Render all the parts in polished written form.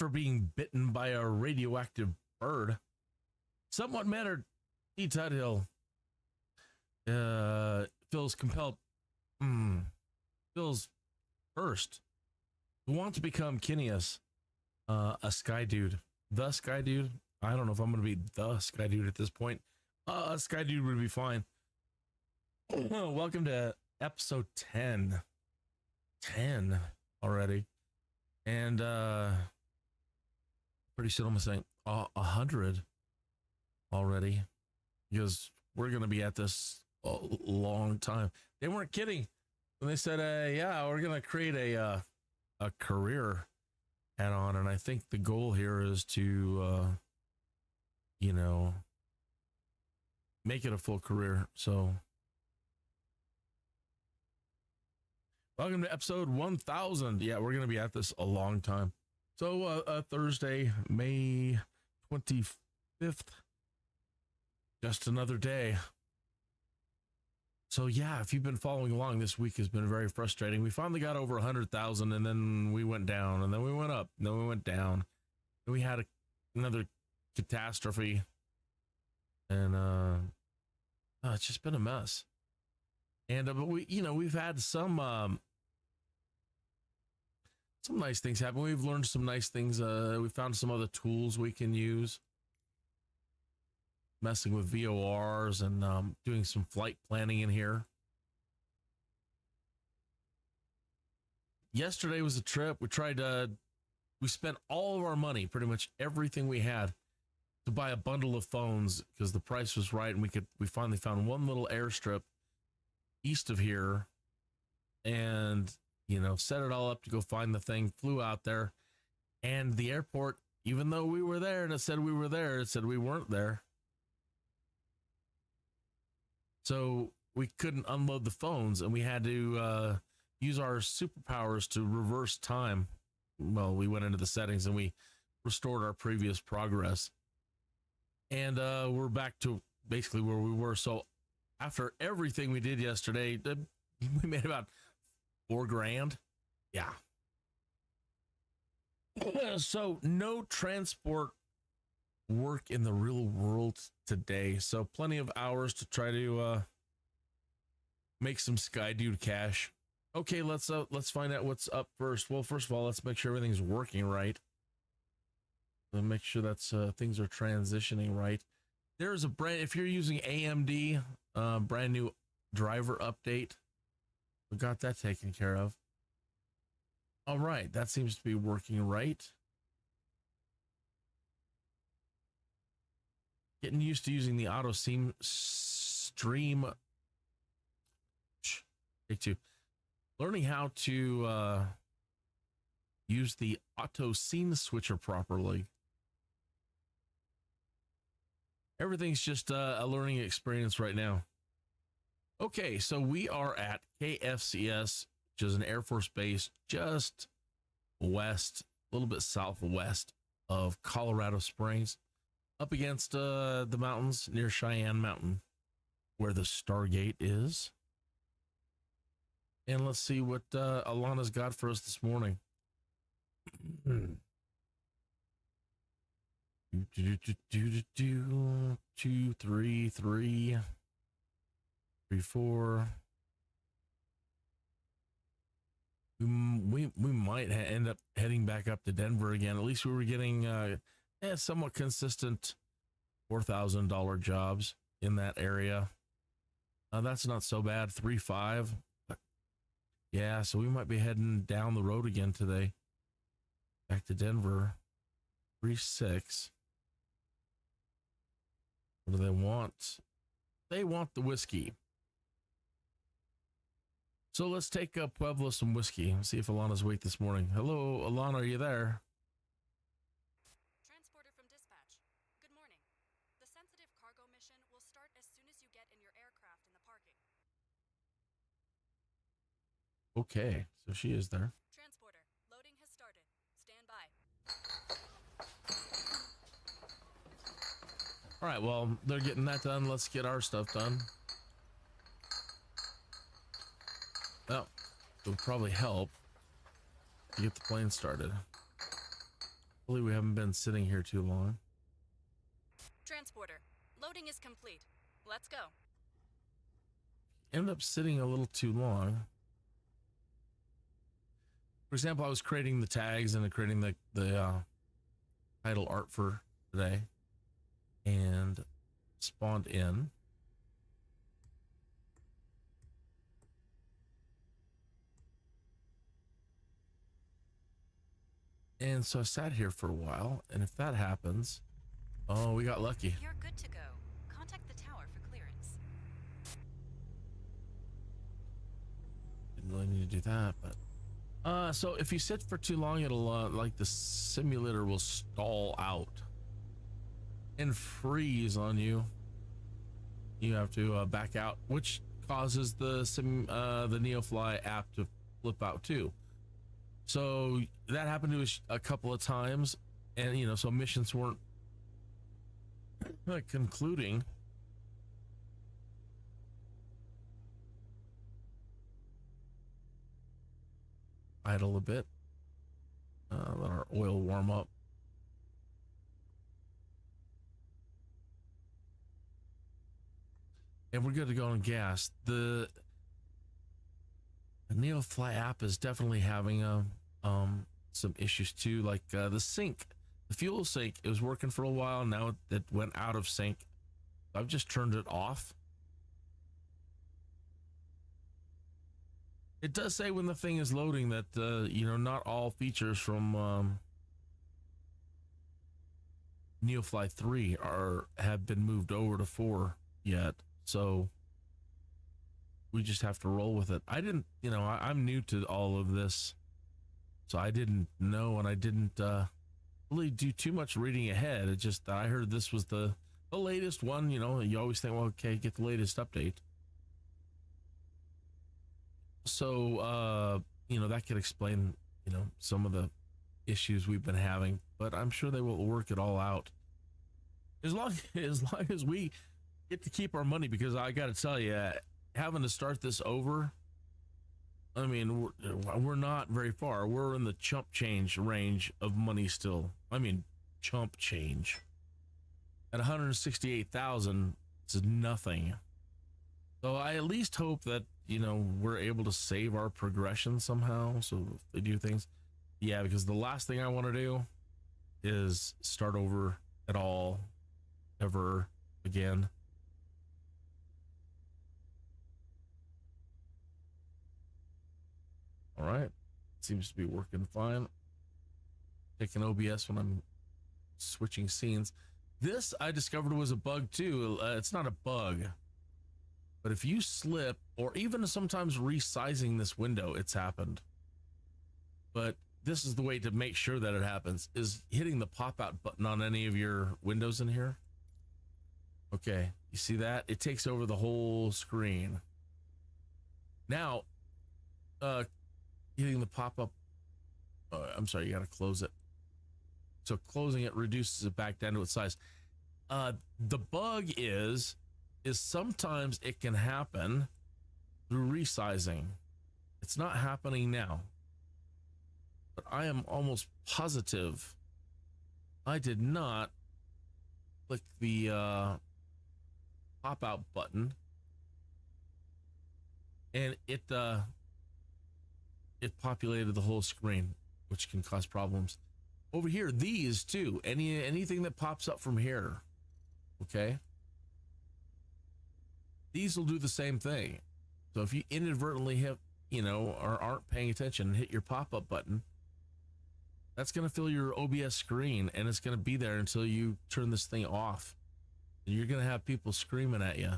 after being bitten by a radioactive bird. Somewhat mannered Tuthill feels compelled, feels first to want to become Kineas, a Skydude. The Skydude? I don't know if I'm going to be the Skydude at this point. Skydude would be fine. Welcome to episode 10. 10 already. And pretty soon I'm saying 100 already, because we're going to be at this a long time. They weren't kidding when they said, yeah, we're going to create a career add-on. And I think the goal here is to, make it a full career. So welcome to episode 1000. Yeah, we're going to be at this a long time. So Thursday, May 25th, just another day. So yeah, if you've been following along, this week has been very frustrating. We finally got over 100,000, and then we went down, and then we went up, and then we went down. And we had another catastrophe, and it's just been a mess. And but we've had some nice things happen. We've learned some nice things. We found some other tools we can use, messing with VORs and doing some flight planning in here. Yesterday was a trip. We spent all of our money, pretty much everything we had, to buy a bundle of phones because the price was right, and we finally found one little airstrip east of here, and set it all up to go find the thing. Flew out there, and the airport, even though we were there and it said we were there, it said we weren't there. So we couldn't unload the phones, and we had to use our superpowers to reverse time. Well, we went into the settings and we restored our previous progress, and we're back to basically where we were. So after everything we did yesterday, we made about $4,000. Yeah. So no transport work in the real world today. So plenty of hours to try to make some Skydude cash. Okay, let's find out what's up first. Well, first of all, let's make sure everything's working right. And make sure that's things are transitioning right. There's if you're using AMD, brand new driver update. We got that taken care of. All right, that seems to be working right. Getting used to using the auto stream. Take two. Learning how to use the auto scene switcher properly. Everything's just a learning experience right now. Okay, so we are at KFCS, which is an Air Force base just west, a little bit southwest of Colorado Springs, up against the mountains near Cheyenne Mountain, where the Stargate is. And let's see what Alana's got for us this morning. 2, 3, 3, 3, 4. We might end up heading back up to Denver again. At least we were getting somewhat consistent $4,000 jobs in that area. That's not so bad. 3-5. Yeah, so we might be heading down the road again today. Back to Denver. 3-6. What do they want? They want the whiskey. So let's take Pueblo some whiskey. See if Alana's awake this morning. Hello, Alana, are you there? Transporter from dispatch. Good morning. The sensitive cargo mission will start as soon as you get in your aircraft in the parking. Okay, so she is there. Transporter, loading has started. Stand by. All right, well, they're getting that done. Let's get our stuff done. Well, it would probably help to get the plane started. Hopefully we haven't been sitting here too long. Transporter, loading is complete. Let's go. Ended up sitting a little too long. For example, I was creating the tags and creating the title art for today, and spawned in. And so I sat here for a while, and if that happens, oh, we got lucky. You're good to go. Contact the tower for clearance. Didn't really need to do that, but so if you sit for too long, it'll like the simulator will stall out and freeze on you. You have to back out, which causes the Neofly app to flip out too. So that happened to us a couple of times, and you know, so missions weren't concluding. Idle a bit. Let our oil warm up. And we're good to go on gas. The Neofly app is definitely having some issues too, like the sync, the fuel sync. It was working for a while. Now it went out of sync. I've just turned it off. It does say when the thing is loading that you know, not all features from Neofly4 have been moved over to 4 yet, so we just have to roll with it. I didn't, you know, I'm new to all of this, so I didn't know, and I didn't really do too much reading ahead. It just, I heard this was the latest one. You know, you always think, well, okay, get the latest update. So you know, that could explain, you know, some of the issues we've been having, but I'm sure they will work it all out as long as we get to keep our money, because I got to tell you, having to start this over, I mean, we're not very far. We're in the chump change range of money still. I mean, chump change at 168,000 is nothing. So I at least hope that, you know, we're able to save our progression somehow. So if they do things, yeah, because the last thing I want to do is start over at all, ever again. All right, seems to be working fine. Taking OBS when I'm switching scenes. This I discovered was a bug too. It's not a bug, but if you slip, or even sometimes resizing this window, it's happened. But this is the way to make sure that it happens, is hitting the pop-out button on any of your windows in here. Okay, you see that? It takes over the whole screen. Now, hitting the pop-up, I'm sorry, you got to close it. So closing it reduces it back down to its size. The bug is sometimes it can happen through resizing. It's not happening now, but I am almost positive I did not click the pop-out button, and it populated the whole screen, which can cause problems. Over here, these too, anything that pops up from here, okay, these will do the same thing. So if you inadvertently hit, you know, or aren't paying attention and hit your pop-up button, that's going to fill your OBS screen, and it's going to be there until you turn this thing off. And you're going to have people screaming at you.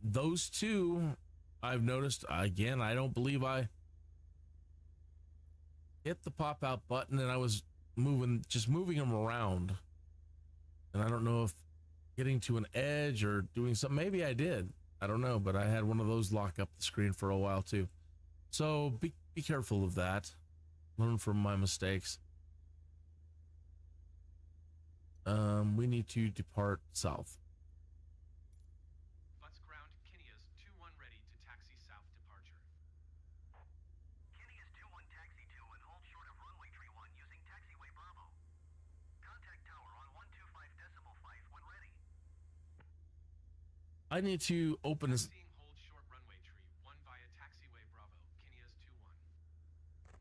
Those two, I've noticed, again, I don't believe I hit the pop-out button, and I was just moving them around. And I don't know if getting to an edge or doing something, maybe I did. I don't know, but I had one of those lock up the screen for a while too. So be careful of that. Learn from my mistakes. We need to depart south. Butts ground, Kinia's 2-1 ready to taxi south departure. Kinia's 2-1 I need to open this. Hold short runway tree, 1 via taxiway Bravo, Kineas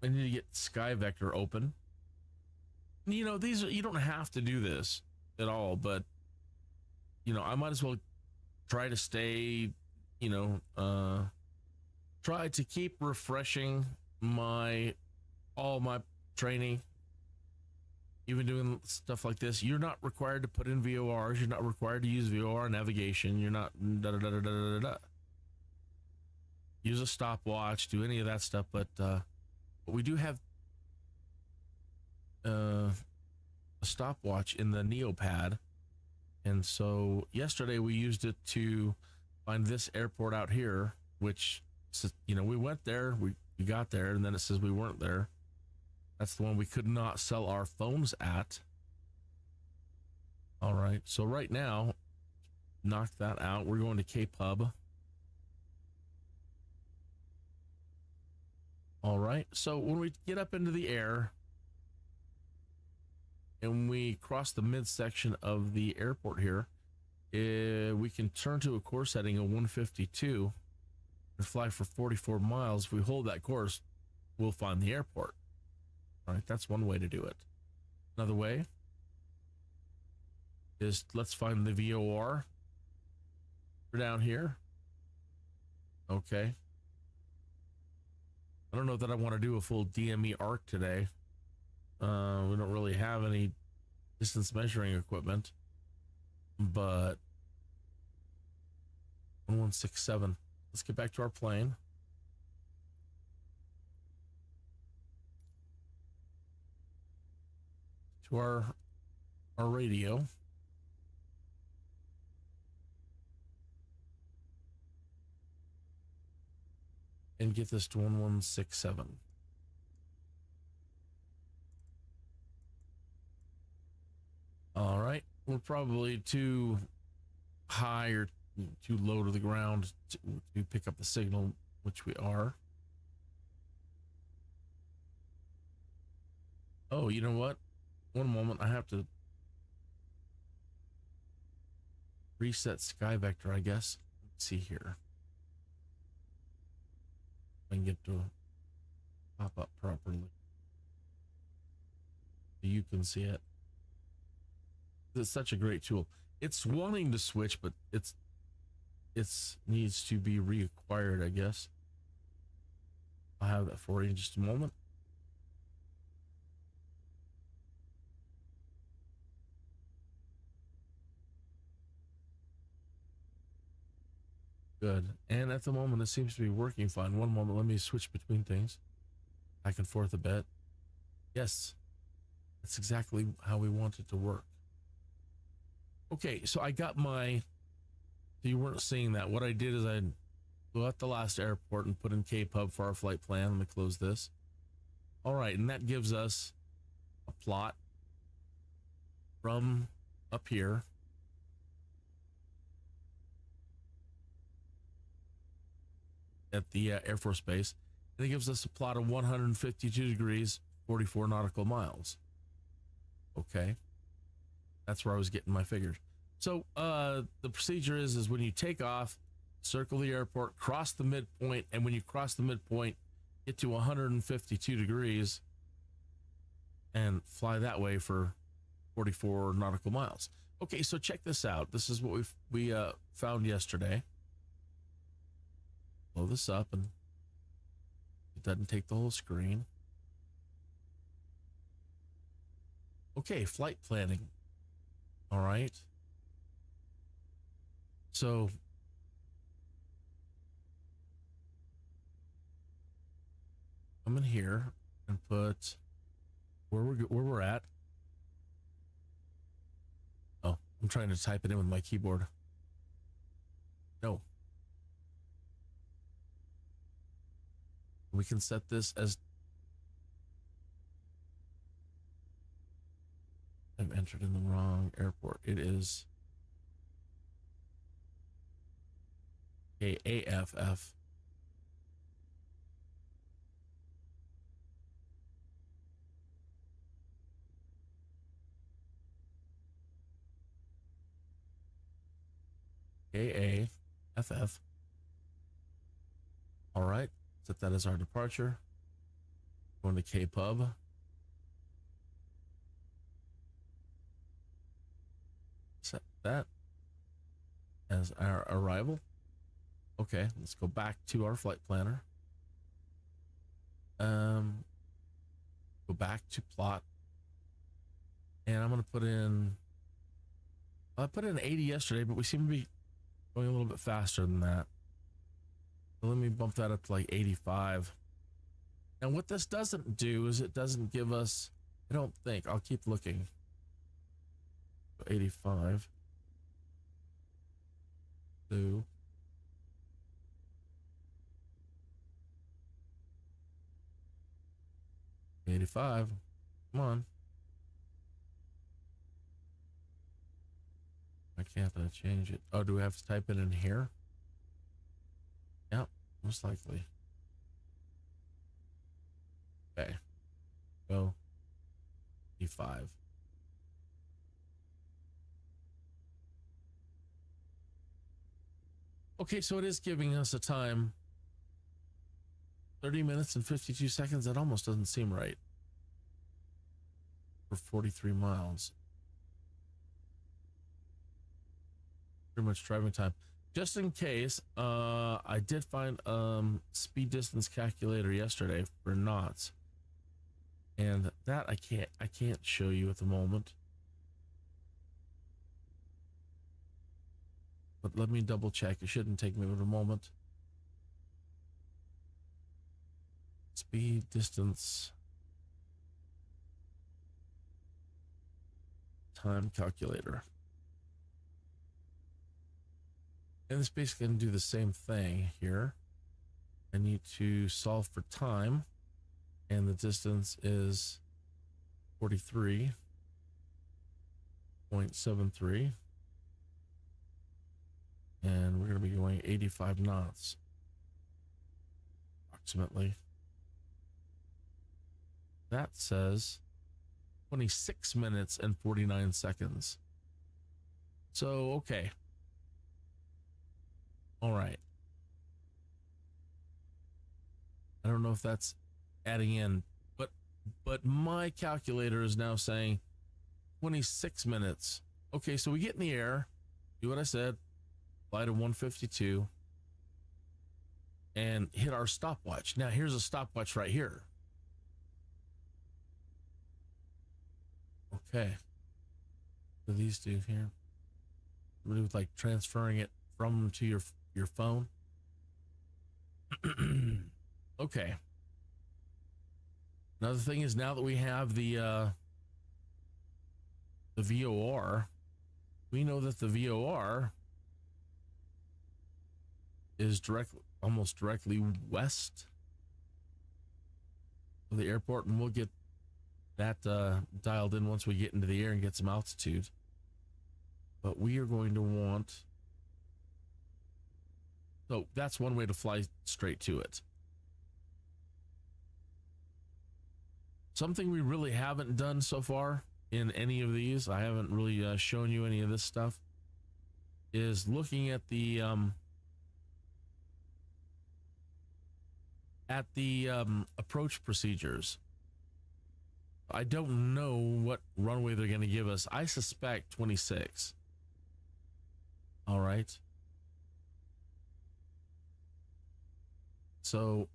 2-1. I need to get Sky Vector open. You know, these are, you don't have to do this at all, but you know, I might as well try to stay, you know, try to keep refreshing all my training. Even doing stuff like this, you're not required to put in VORs. You're not required to use VOR navigation. You're not use a stopwatch, do any of that stuff. But we do have a stopwatch in the Neopad, and so yesterday we used it to find this airport out here, which, you know, we went there, we got there, and then it says we weren't there. That's the one we could not sell our phones at. All right, so right now, knock that out. We're going to K-Pub. All right, so when we get up into the air and we cross the midsection of the airport here, we can turn to a course heading of 152 and fly for 44 miles. If we hold that course, we'll find the airport. All right, that's one way to do it. Another way is, let's find the VOR. We're down here. Okay. I don't know that I want to do a full DME arc today. We don't really have any distance measuring equipment, but 1167. Let's get back to our plane. To our radio. And get this to 1167. All right, we're probably too high or too low to the ground to pick up the signal, which we are. Oh, you know what? One moment, I have to reset Sky Vector, I guess. Let's see here. I can get to pop up properly. You can see it. It's such a great tool. It's wanting to switch, but it's needs to be reacquired, I guess. I'll have that for you in just a moment. Good. And at the moment, it seems to be working fine. One moment, let me switch between things. Back and forth a bit. Yes, that's exactly how we want it to work. Okay, so I got my, so you weren't seeing that. What I did is I flew at the last airport and put in K-Pub for our flight plan. Let me close this. All right, and that gives us a plot from up here. At the Air Force Base, and it gives us a plot of 152 degrees, 44 nautical miles. Okay, that's where I was getting my figures. So the procedure is when you take off, circle the airport, cross the midpoint, and when you cross the midpoint, get to 152 degrees and fly that way for 44 nautical miles. Okay, so check this out. This is what we found yesterday. Blow this up, and it doesn't take the whole screen. Okay, flight planning. All right. So I'm in here and put where we're at. Oh, I'm trying to type it in with my keyboard. No. We can set this as, I've entered in the wrong airport. It is AFF. AA FF. All right, set that as our departure. Going to K-Pub. Set that as our arrival. Okay, let's go back to our flight planner. Go back to plot. And I'm going to put in, I put in 80 yesterday, but we seem to be going a little bit faster than that. So let me bump that up to like 85. And what this doesn't do is it doesn't give us, I don't think, I'll keep looking. 85. 2. $85. Come on. Why can't I change it? Oh, do we have to type it in here? Yep, most likely. Okay. Go. 85. Okay, so it is giving us a time. 30 minutes and 52 seconds. That almost doesn't seem right. For 43 miles. Pretty much driving time. Just in case, I did find speed distance calculator yesterday for knots. And that I can't show you at the moment. But let me double check. It shouldn't take me but a moment. Speed distance time calculator. And it's basically going to do the same thing here. I need to solve for time, and the distance is 43.73, and we're going to be going 85 knots approximately. That says 26 minutes and 49 seconds. So, okay. All right. I don't know if that's adding in, but my calculator is now saying 26 minutes. Okay, so we get in the air, do what I said, fly to 152, and hit our stopwatch. Now, here's a stopwatch right here. Okay. What do these do here? Really with like transferring it from to your phone. Okay. Another thing is, now that we have the VOR, we know that the VOR is almost directly west of the airport, and we'll get that dialed in once we get into the air and get some altitude. But we are going to want, so that's one way to fly straight to it. Something we really haven't done so far in any of these, I haven't really shown you any of this stuff, is looking at the approach procedures. I don't know what runway they're going to give us. I suspect 26. All right. So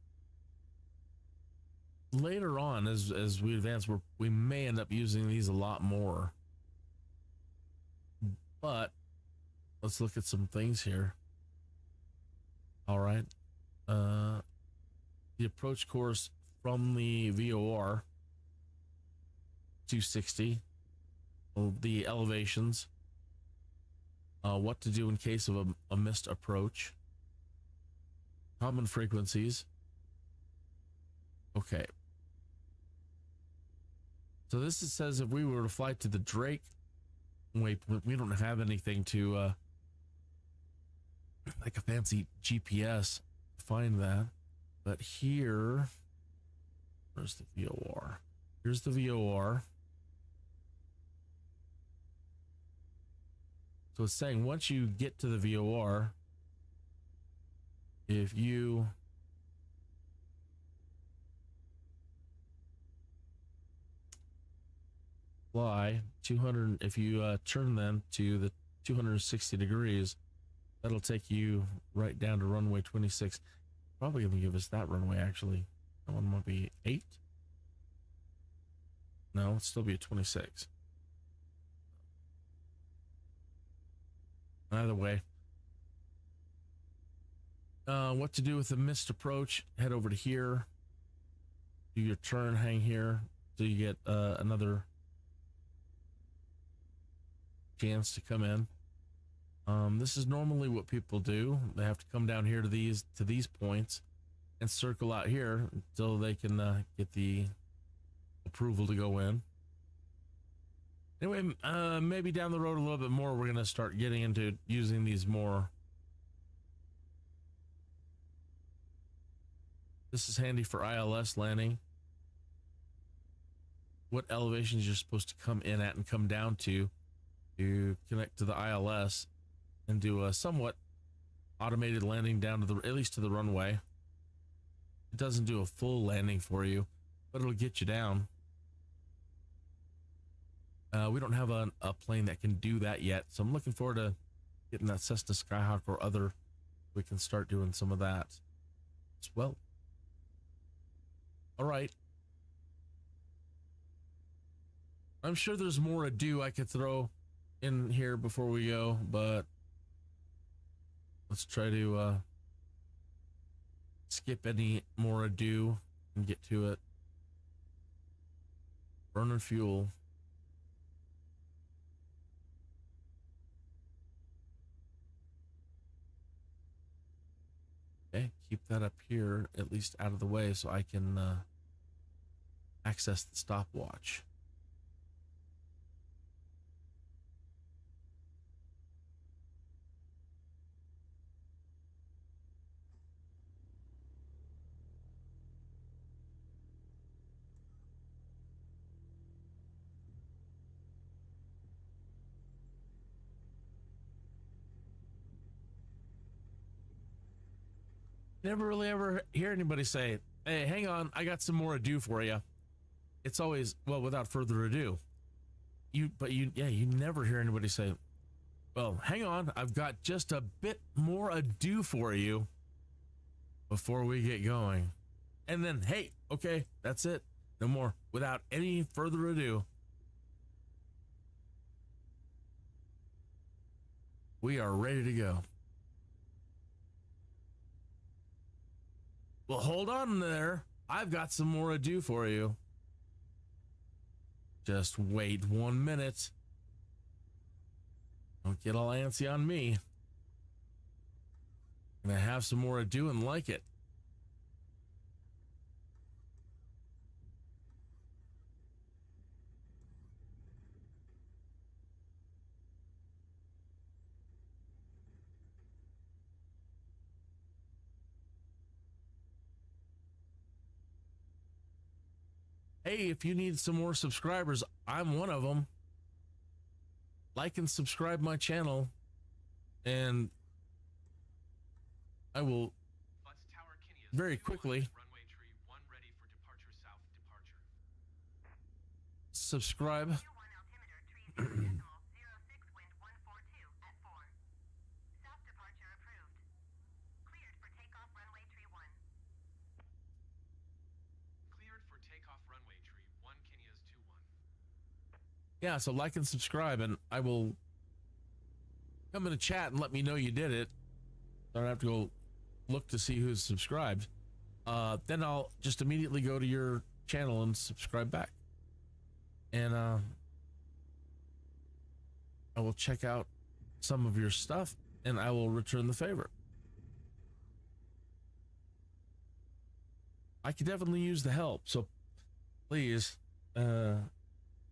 later on, as we advance, we may end up using these a lot more. But let's look at some things here. All right. The approach course from the VOR 260, the elevations, what to do in case of a missed approach, common frequencies. Okay. So this says if we were to fly to the Drake, wait, we don't have anything to like a fancy GPS to find that. But here, where's the VOR? Here's the VOR. So it's saying once you get to the VOR, if you fly 200, if you turn them to the 260 degrees, that'll take you right down to runway 26. Probably gonna give us that runway, actually. That one might be 8. No, it'll still be a 26. Either way, what to do with the missed approach? Head over to here, do your turn, hang here, so you get another chance to come in. This is normally what people do. They have to come down here to these points and circle out here until they can get the approval to go in. Anyway, maybe down the road a little bit more, we're gonna start getting into using these more. This is handy for ILS landing. What elevations you're supposed to come in at and come down to connect to the ILS and do a somewhat automated landing down to the, at least to the runway. It doesn't do a full landing for you, but it'll get you down. We don't have a plane that can do that yet, so I'm looking forward to getting that Cessna Skyhawk or other. We can start doing some of that as well. All right. I'm sure there's more ado I could throw in here before we go, but let's try to skip any more ado and get to it. Burning fuel. Okay, keep that up here, at least out of the way, so I can access the stopwatch. Never really ever hear anybody say, hey, hang on, I got some more ado for you. It's always, well, without further ado. You never hear anybody say, well, hang on, I've got just a bit more ado for you before we get going. And then, hey, okay, that's it. No more. Without any further ado, we are ready to go. Well, hold on there. I've got some more ado for you. Just wait 1 minute. Don't get all antsy on me. I'm gonna have some more ado and like it. Hey, if you need some more subscribers, I'm one of them. Like and subscribe my channel, and I will very quickly subscribe. Yeah, so like and subscribe, and I will come in a chat and let me know you did it. I don't have to go look to see who's subscribed. Then I'll just immediately go to your channel and subscribe back. And I will check out some of your stuff, and I will return the favor. I could definitely use the help, so please,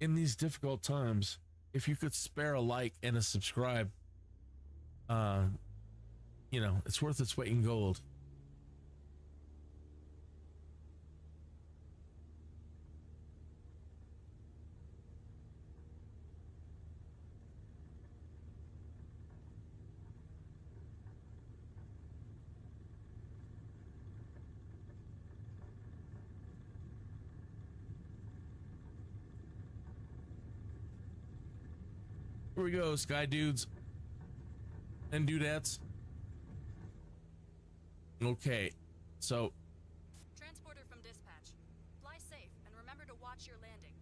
in these difficult times, if you could spare a like and a subscribe, you know, it's worth its weight in gold. Here we go, sky dudes and dudettes. Okay, so Transporter from dispatch. Fly safe and remember to watch your landing.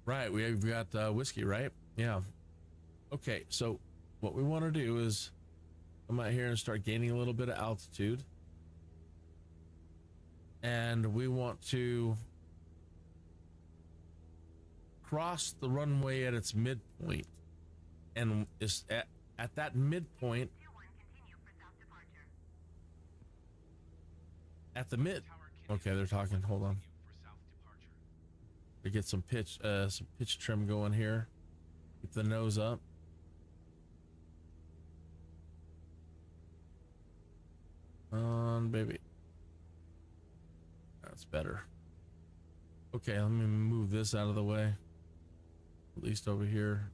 right, we've got whiskey, right? Yeah. Okay, so what we want to do is come out here and start gaining a little bit of altitude, and we want to cross the runway at its midpoint, and is at that midpoint, at the mid. Okay, they're talking. Hold on. To get some pitch trim going here. Keep the nose up. On, baby. That's better. Okay, let me move this out of the way. At least over here,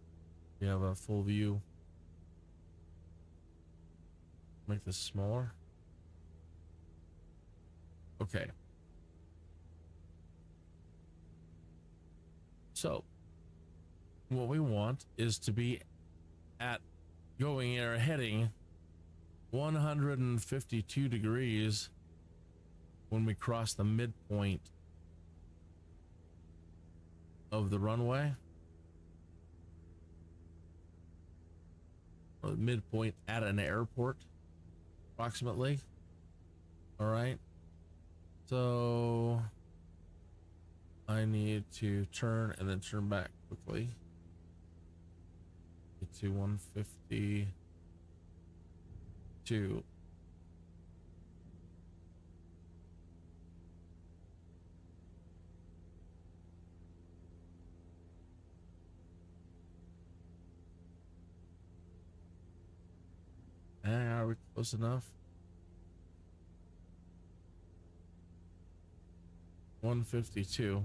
we have a full view. Make this smaller. Okay. So, what we want is to be at going or heading 152 degrees when we cross the midpoint of the runway, or the midpoint at an airport approximately. All right, so I need to turn and then turn back quickly. Get to 152. Are we close enough? 152.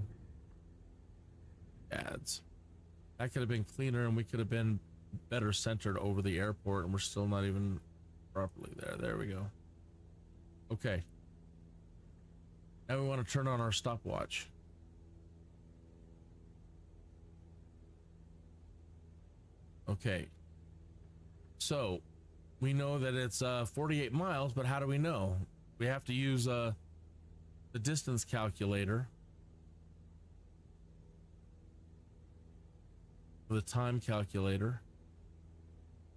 Ads. That could have been cleaner, and we could have been better centered over the airport, and we're still not even properly there. There we go. Okay. Now we want to turn on our stopwatch. Okay. So we know that it's 48 miles, but how do we know? We have to use the distance calculator, the time calculator,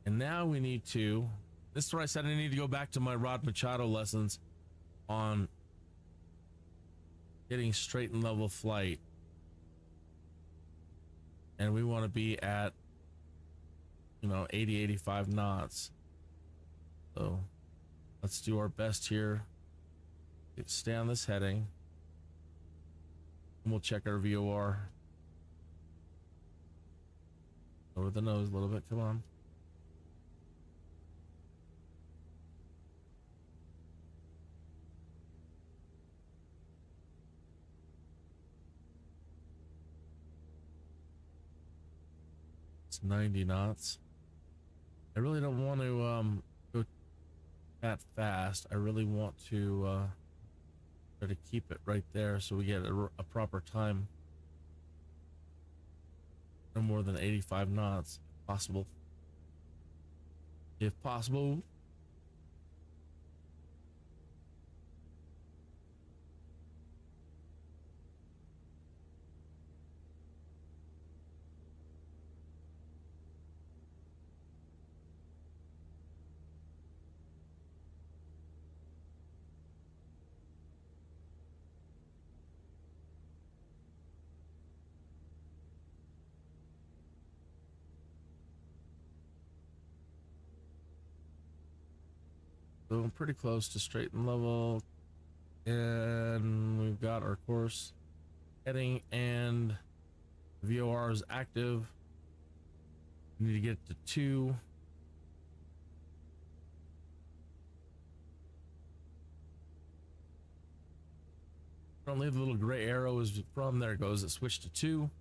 and now we need to, this is where I said I need to go back to my Rod Machado lessons on getting straight and level flight, and we want to be at 80-85 knots. So let's do our best here. Stay on this heading, and we'll check our VOR. Over the nose a little bit, come on. It's 90 knots. I really don't want to go that fast. I really want to try to keep it right there so we get a proper time. No more than 85 knots, if possible. If possible. So I'm pretty close to straight and level, and we've got our course heading, and VOR is active. We need to get to 2. Only the little gray arrow is from, there it goes. It switched to 2. Want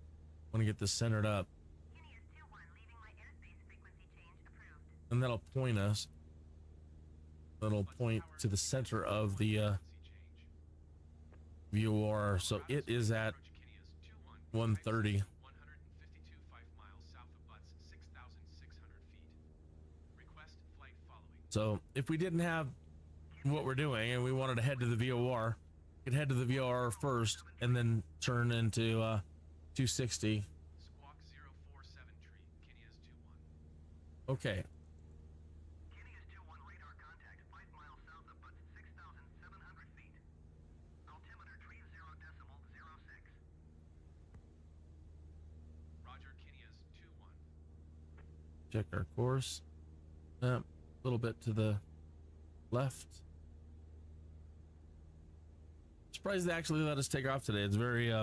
to get this centered up, and that'll point us. That'll point to the center of the VOR. So it is at 130. So if we didn't have what we're doing and we wanted to head to the VOR, we could head to the VOR first and then turn into 260. Squawk 047 tree, Kenny is 2-1. Okay. Kenny is 2-1 radar contact 5 miles south of Butts, 6,700 feet. Altimeter 30.06. Roger, Kenny is 2-1. Check our course. A little bit to the left. Surprised they actually let us take off today. It's very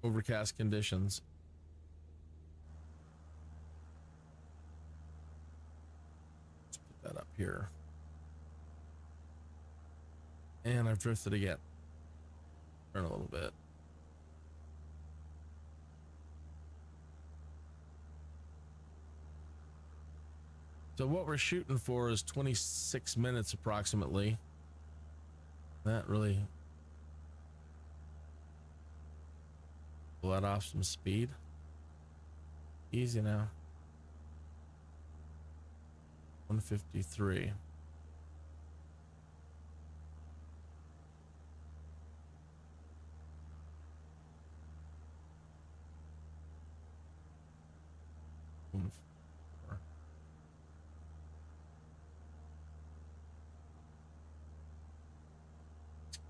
overcast conditions. Let's put that up here. And I've drifted again. Turn a little bit. So what we're shooting for is 26 minutes approximately. That really let off some speed. Easy now. 153.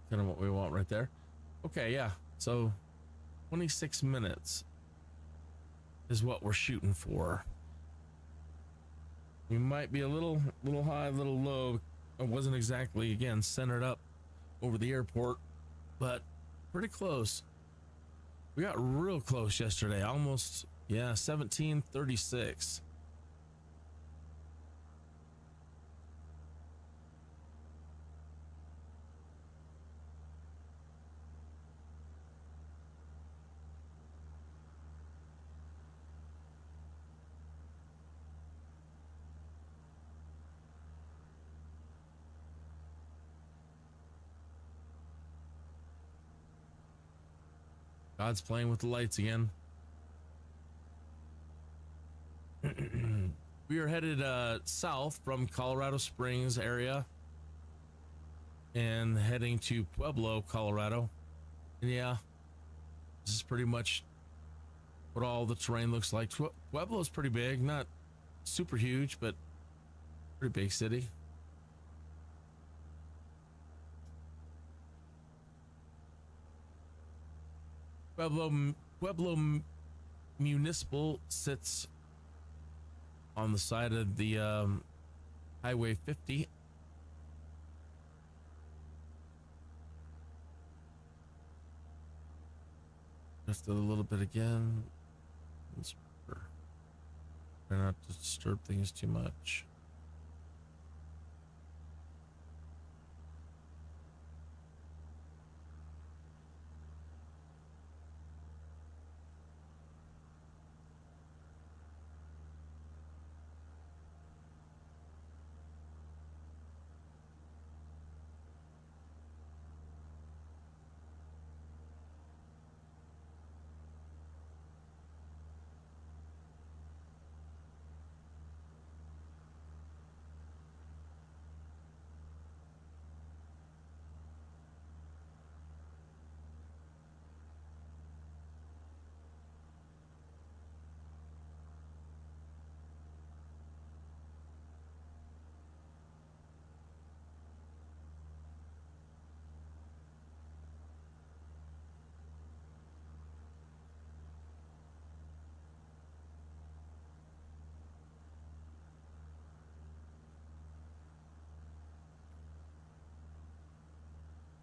Kind of what we want right there. Okay, yeah. So 26 minutes is what we're shooting for. We might be a little high, a little low. It wasn't exactly, again, centered up over the airport, but pretty close. We got real close yesterday. Almost, yeah, 1736. God's playing with the lights again. We are headed south from Colorado Springs area and heading to Pueblo, Colorado. And yeah, this is pretty much what all the terrain looks like. Pueblo is pretty big, not super huge, but pretty big city. Pueblo Municipal sits on the side of the Highway 50. Just a little bit again. Try not to disturb things too much.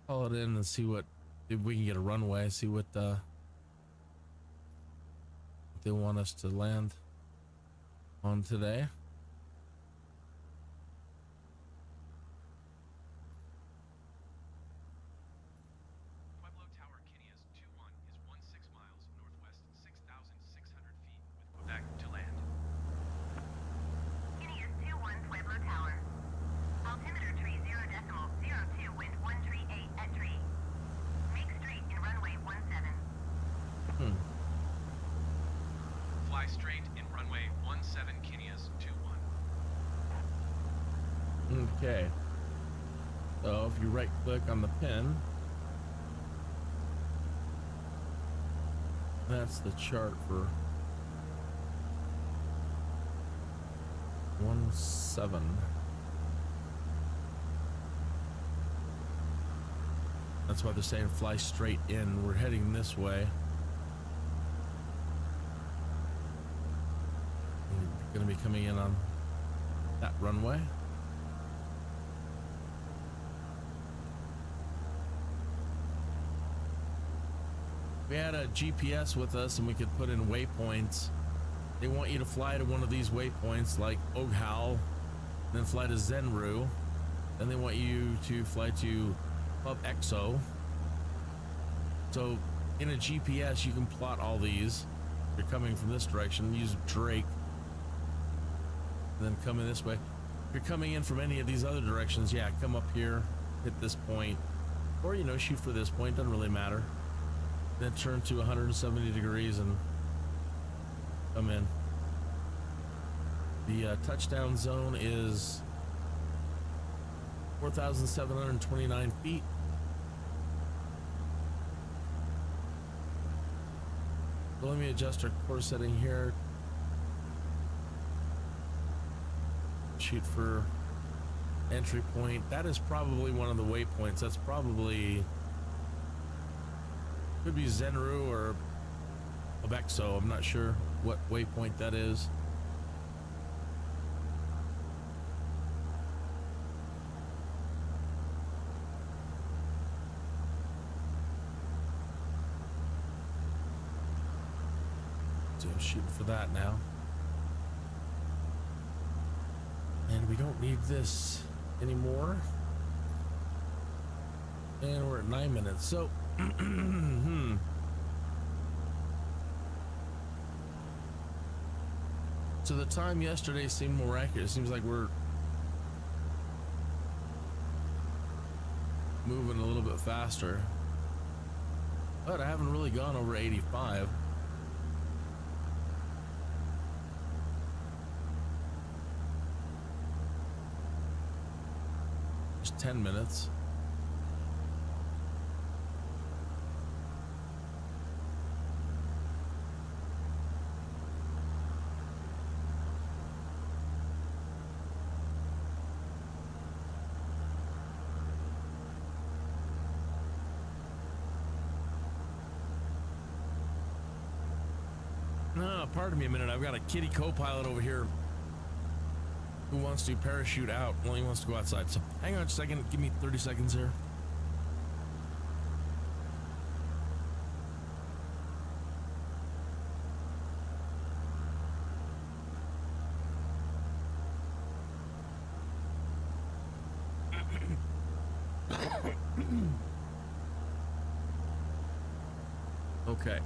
Call it in and see what, if we can get a runway, see what they want us to land on today. Pueblo Tower, Kenny is 2-1, is 16 miles northwest, 6,600 feet with Quebec to land. Kenny is 2-1 Pueblo Tower. Altimeter 30.02, wind 138 at tree. Make straight in runway 17. Fly straight rate in runway 17 Kinias 21. Okay. So if you right click on the pin, that's the chart for 17. That's why they're saying fly straight in. We're heading this way. We're going to be coming in on that runway. We had a GPS with us and we could put in waypoints. They want you to fly to one of these waypoints like Oghal, then fly to Zenru. Then they want you to fly to Hub Exo. So in a GPS, you can plot all these. If you're coming from this direction, use Drake. And then come in this way. If you're coming in from any of these other directions, yeah, come up here, hit this point. Or, you know, shoot for this point, doesn't really matter. Then turn to 170 degrees and come in. The touchdown zone is 4,729 feet. So let me adjust our course setting here. Shoot for entry point. That is probably one of the waypoints. That's probably, could be Zenru or Abexo. I'm not sure what waypoint that is. So I'm shooting for that now. And we don't need this anymore. And we're at 9 minutes. So so the time yesterday seemed more accurate. It seems like we're moving a little bit faster, but I haven't really gone over 85. Just 10 minutes. No, pardon me a minute. I've got a kitty co-pilot over here who wants to parachute out. Well, he wants to go outside. So hang on a second. Give me 30 seconds here. Okay.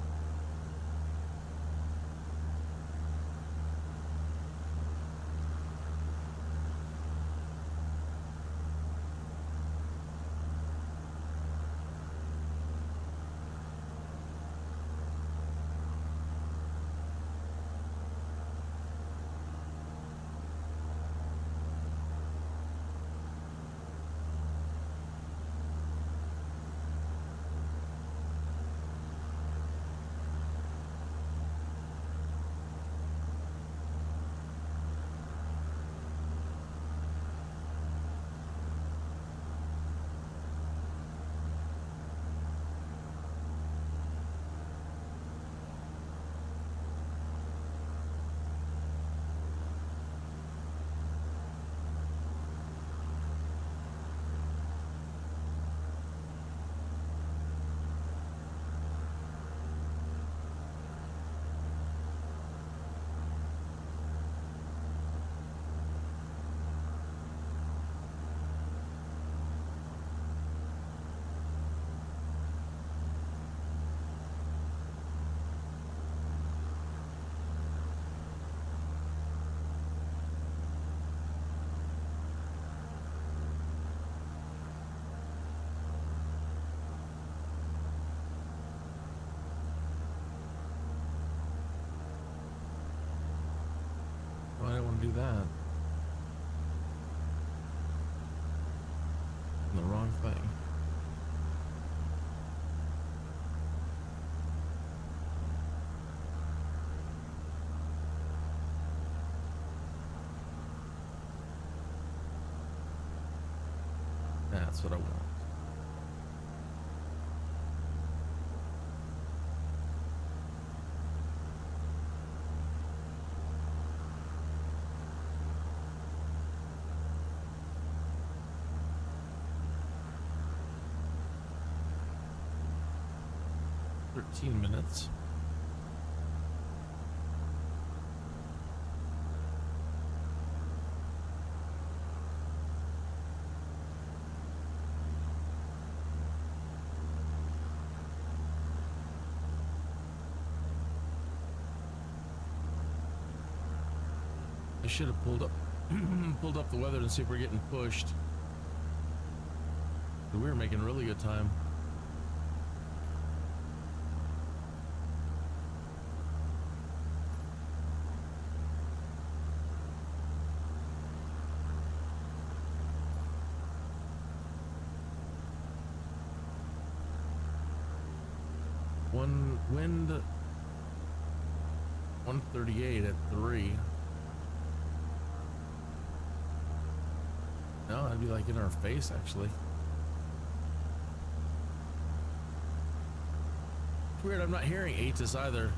want to do that. The wrong thing. That's what I want. Minutes. I should have pulled up the weather and see if we're getting pushed. We were making really good time. Wind 138 at 3. No, that'd be like in our face actually. It's weird, I'm not hearing ATIS either.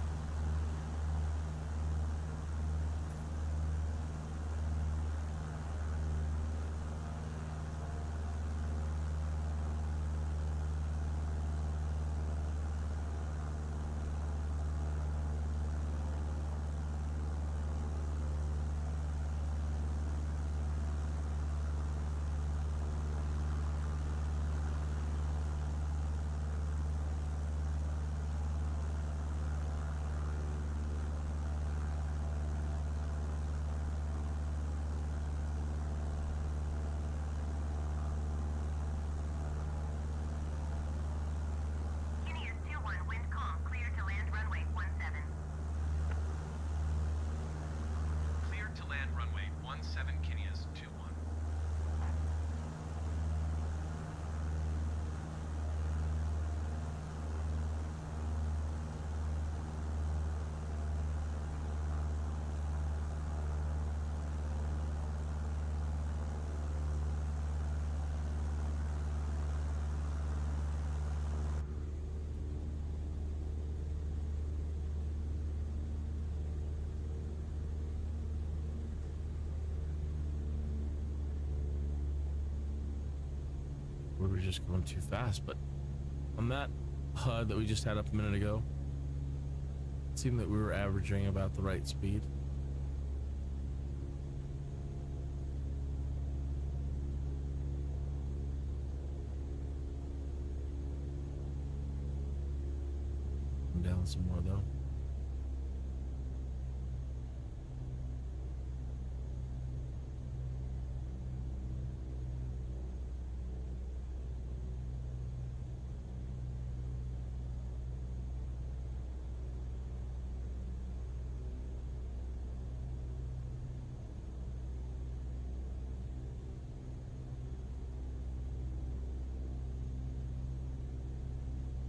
We were just going too fast, but on that HUD that we just had up a minute ago, it seemed that we were averaging about the right speed. I'm down some more though.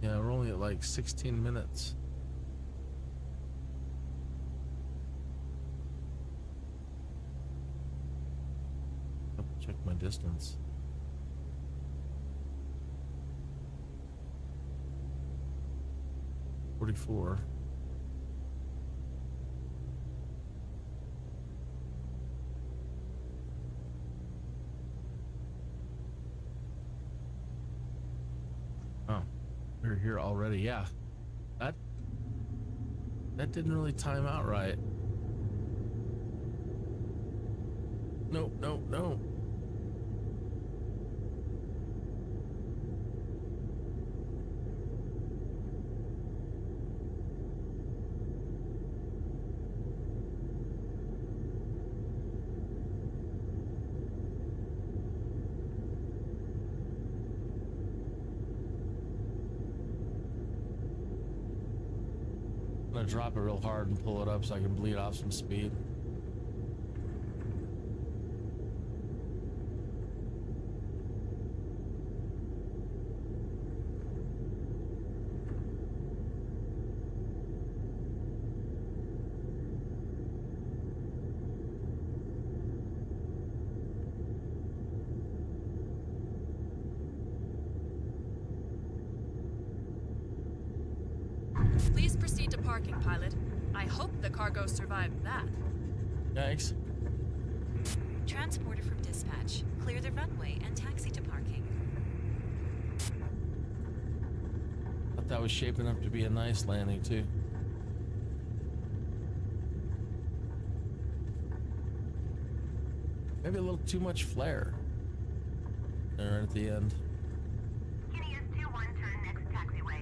Yeah, we're only at like 16 minutes. Check my distance. .44. Oh. We're here already. Yeah, that didn't really time out right. No. I'm gonna drop it real hard and pull it up so I can bleed off some speed. parking, pilot. I hope the cargo survived that. Yikes. Transporter from dispatch. Clear the runway and taxi to parking. Thought that was shaping up to be a nice landing too. Maybe a little too much flare there at the end. Kitty is 21, turn next taxiway.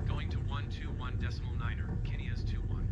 Going to 121.9er. Kenny is 21.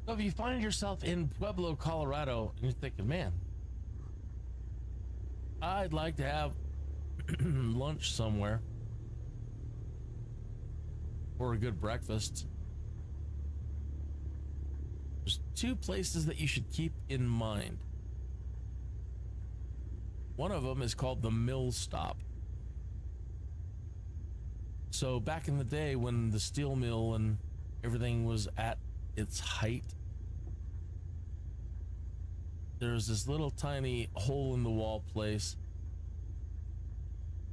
So if you find yourself in Pueblo, Colorado, and you're thinking, man, I'd like to have lunch somewhere or a good breakfast, there's two places that you should keep in mind. One of them is called the Mill Stop. So back in the day when the steel mill and everything was at its height, there's this little tiny hole in the wall place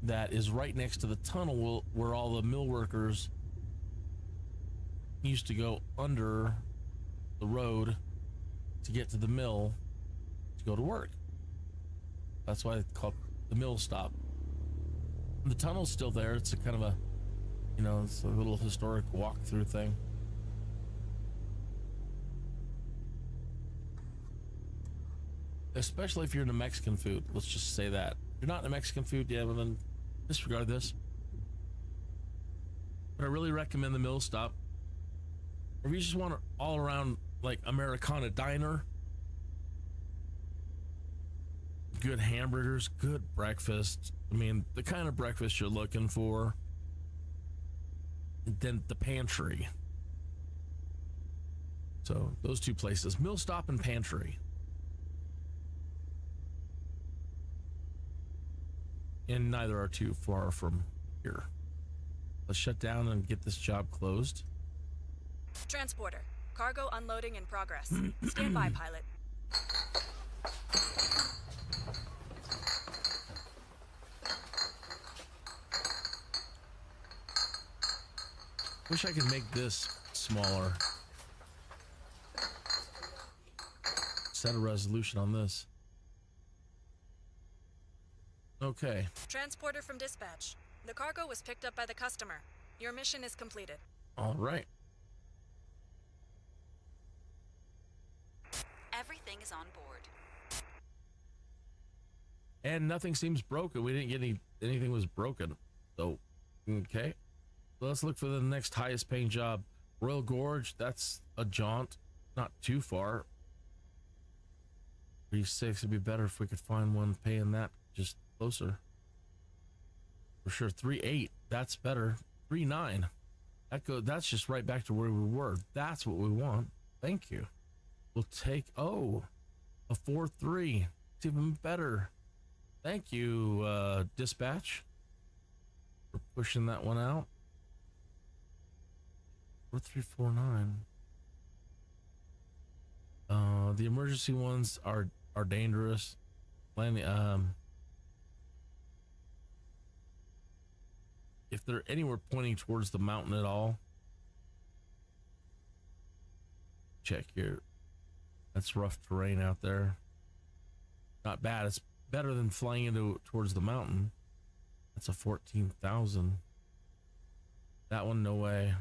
that is right next to the tunnel where all the mill workers used to go under the road to get to the mill to go to work. That's why it's called the Mill Stop. The tunnel's still there. It's a kind of a, you know, it's a little historic walk-through thing. Especially if you're into Mexican food. Let's just say that. If you're not into Mexican food, yeah, well then disregard this. But I really recommend the Mill Stop. Or if you just want an all-around, like, Americana diner, good hamburgers, good breakfast. I mean, the kind of breakfast you're looking for. And then the pantry. So those two places, Mill Stop and Pantry. And neither are too far from here. Let's shut down and get this job closed. Transporter. Cargo unloading in progress. Stand by, pilot. Wish I could make this smaller. Set a resolution on this. Okay. Transporter from dispatch. The cargo was picked up by the customer. Your mission is completed. All right. Everything is on board. And nothing seems broken. We didn't get anything was broken. So, okay. Let's look for the next highest paying job. Royal Gorge, that's a jaunt. Not too far. 3.6 would be better if we could find one paying that just closer. For sure. 3.8, that's better. 3.9. That's just right back to where we were. That's what we want. Thank you. We'll take a 4.3. It's even better. Thank you, dispatch, for pushing that one out. 4349. The emergency ones are dangerous. Landing, if they're anywhere pointing towards the mountain at all, check here. That's rough terrain out there. Not bad. It's better than flying towards the mountain. That's a 14,000. That one, no way.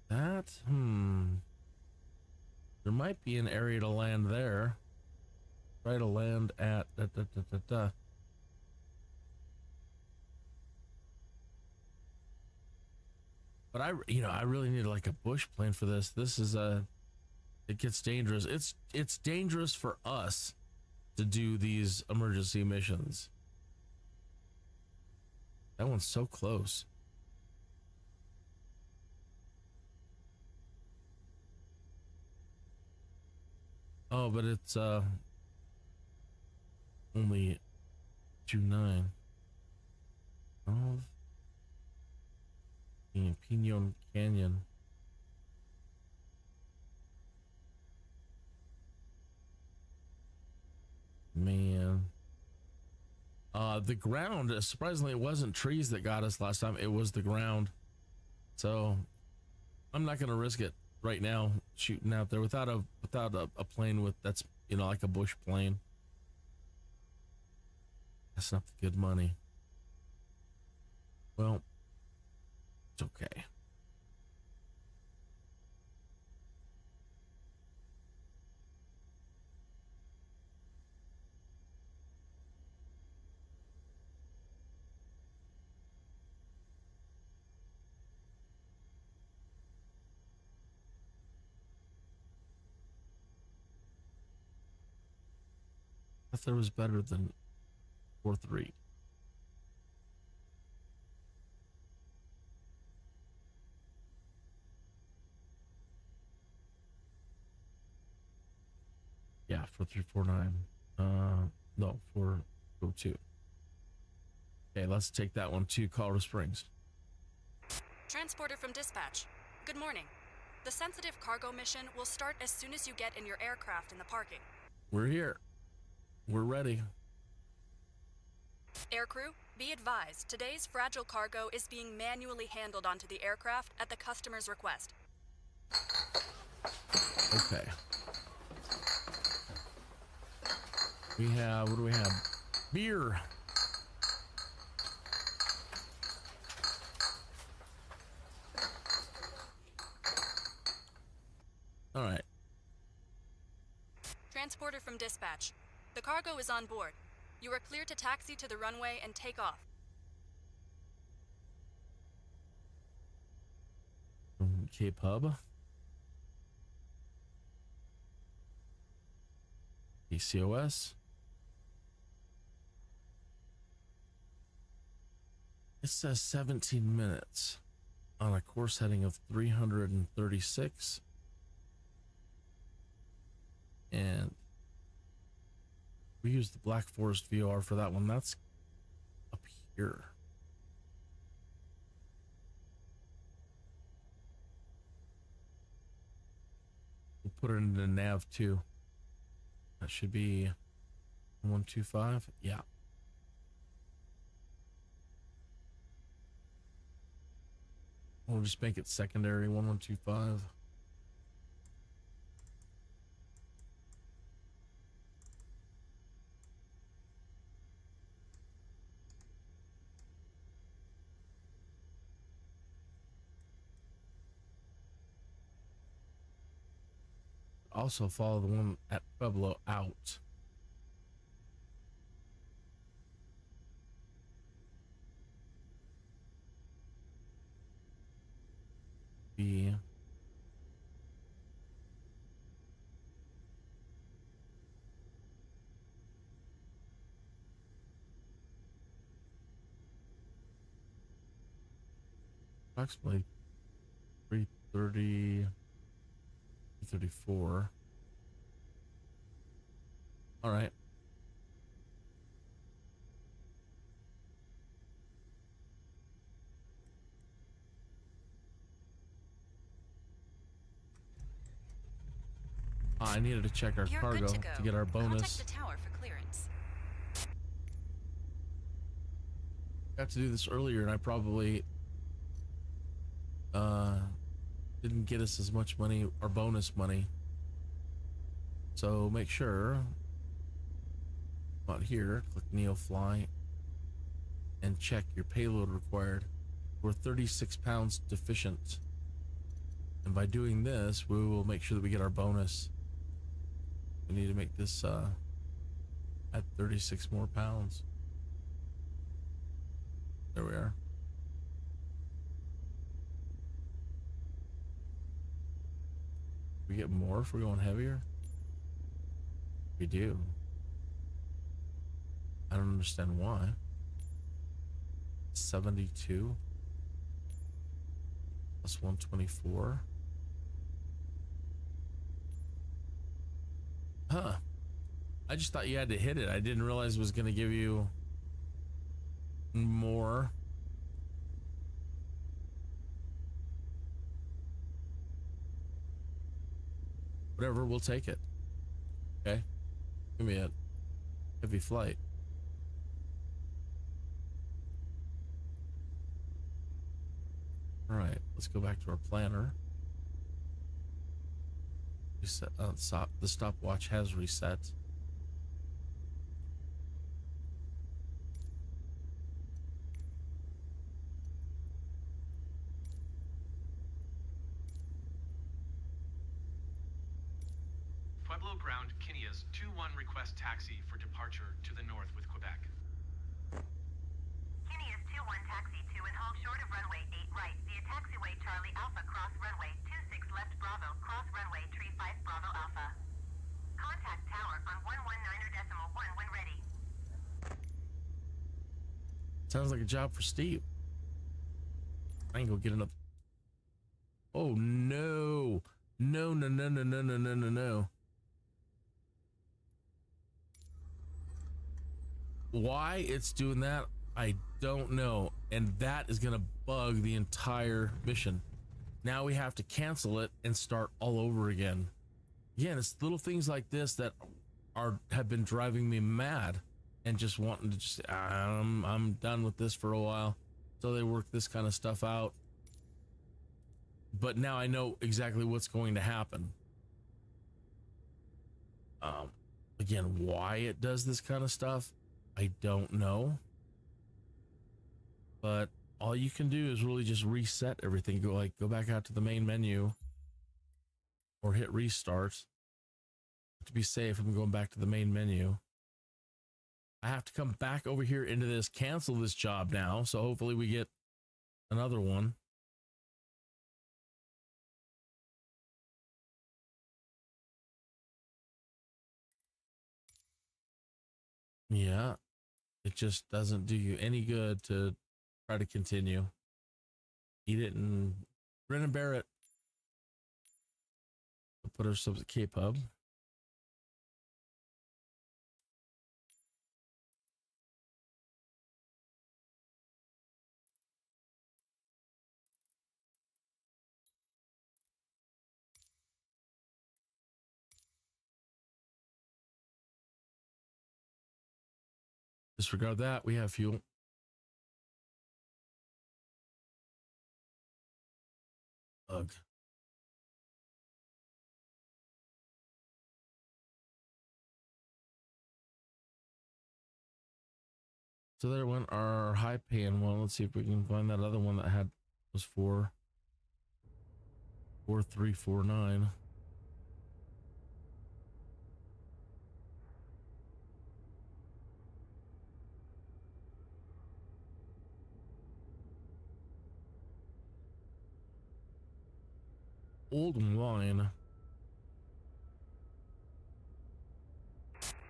That, there might be an area to land there. Try to land at But I really need like a bush plane for this. This is it gets dangerous. It's dangerous for us to do these emergency missions. That one's so close. Oh, but it's only 2.9. Oh, in Pinon Canyon. Man. The ground, surprisingly, it wasn't trees that got us last time. It was the ground. So I'm not gonna risk it right now shooting out there without a plane with that's like a bush plane. That's not the good money. Well, it's okay. I thought it was better than 4.3. Yeah, 4.349. No, 4.02. Okay, let's take that one to Colorado Springs. Transporter from dispatch. Good morning. The sensitive cargo mission will start as soon as you get in your aircraft in the parking. We're here. We're ready. Aircrew, be advised, today's fragile cargo is being manually handled onto the aircraft at the customer's request. Okay. We have, what do we have? Beer. All right. Transporter from dispatch. The cargo is on board. You are clear to taxi to the runway and take off. From Cape Hub. ECOS. It says 17 minutes on a course heading of 336. And we used the Black Forest VOR for that one. That's up here. We'll put it into nav 2. That should be 125. Yeah. We'll just make it secondary 1125. Also follow the one at Pueblo out. approximately 3:30, 3:34. All right. I needed to check our You're cargo good to go. to get our bonus. Contact the tower for clearance. Got to do this earlier, and I probably didn't get us as much money, our bonus money. So make sure, out here, click Neofly and check your payload required. We're 36 pounds deficient, and by doing this, we will make sure that we get our bonus. We need to make this at 36 more pounds. There we are. We get more if we're going heavier? We do. I don't understand why. 72 plus 124. Huh. I just thought you had to hit it. I didn't realize it was going to give you more. Whatever, we'll take it. Okay. Give me a heavy flight. All right, let's go back to our planner. Reset, the stopwatch has reset. Pueblo ground Kinias 2-1 request taxi for departure to the north with Quebec. Kinias 2-1 taxi to and hold short of runway 8 right via taxiway Charlie Alpha cross runway 26 left Bravo cross runway tree 5 Bravo Alpha. Contact tower on 119.1 when ready. Sounds like a job for Steve. I can go get another. Oh no. No, no, no, no, no, no, no, no, no. Why it's doing that, I don't know. And that is going to bug the entire mission. Now we have to cancel it and start all over again. Again, it's little things like this that have been driving me mad and just wanting to just, I'm done with this for a while. So they work this kind of stuff out. But now I know exactly what's going to happen. Again, why it does this kind of stuff, I don't know. But all you can do is really just reset everything. Go back out to the main menu or hit restart. To be safe, I'm going back to the main menu. I have to come back over here into this, cancel this job now. So hopefully we get another one. Yeah, it just doesn't do you any good to try to continue. Eat it and grin and bear it. We'll put ourselves at Cape Hub. Disregard that. We have fuel. Ugh. So there went our high paying one. Let's see if we can find that other one that was 4349. Old wine.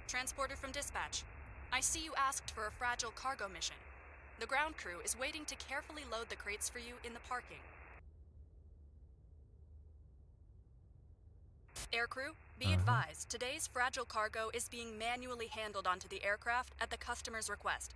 Transporter from dispatch. I see you asked for a fragile cargo mission. The ground crew is waiting to carefully load the crates for you in the parking. Aircrew, be advised, today's fragile cargo is being manually handled onto the aircraft at the customer's request.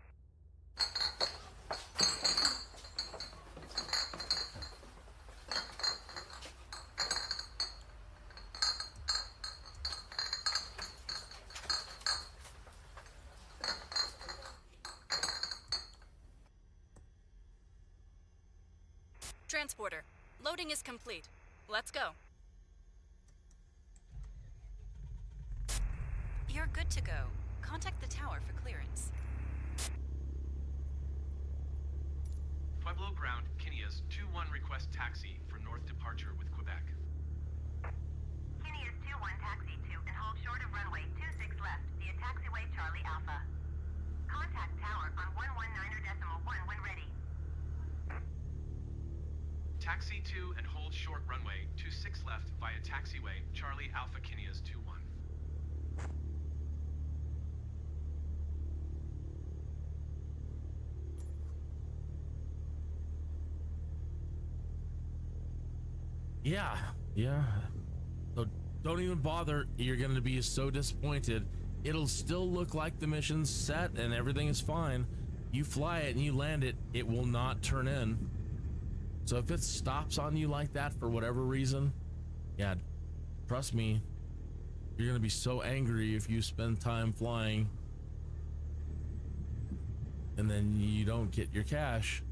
Transporter, loading is complete. Let's go. You're good to go. Contact the tower for clearance. Pueblo ground, Kineas 2-1 request taxi for north departure with Quebec. Kineas 2-1 taxi to and hold short of runway 26 left via taxiway Charlie Alpha. Contact tower on 119.1 when ready. Taxi 2 and hold short runway 26 left via taxiway Charlie Alpha Kineas 2-1. Yeah. So don't even bother. You're going to be so disappointed. It'll still look like the mission's set and everything is fine. You fly it and you land it, it will not turn in. So if it stops on you like that for whatever reason, yeah, trust me, you're going to be so angry if you spend time flying and then you don't get your cash.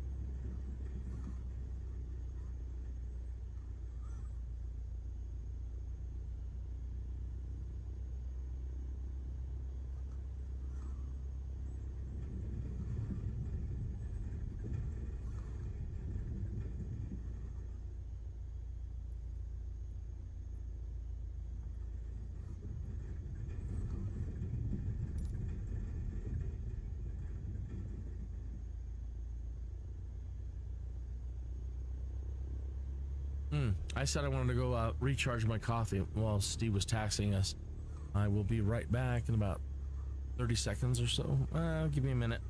I said I wanted to go recharge my coffee while Steve was taxiing us. I will be right back in about 30 seconds or so. Give me a minute.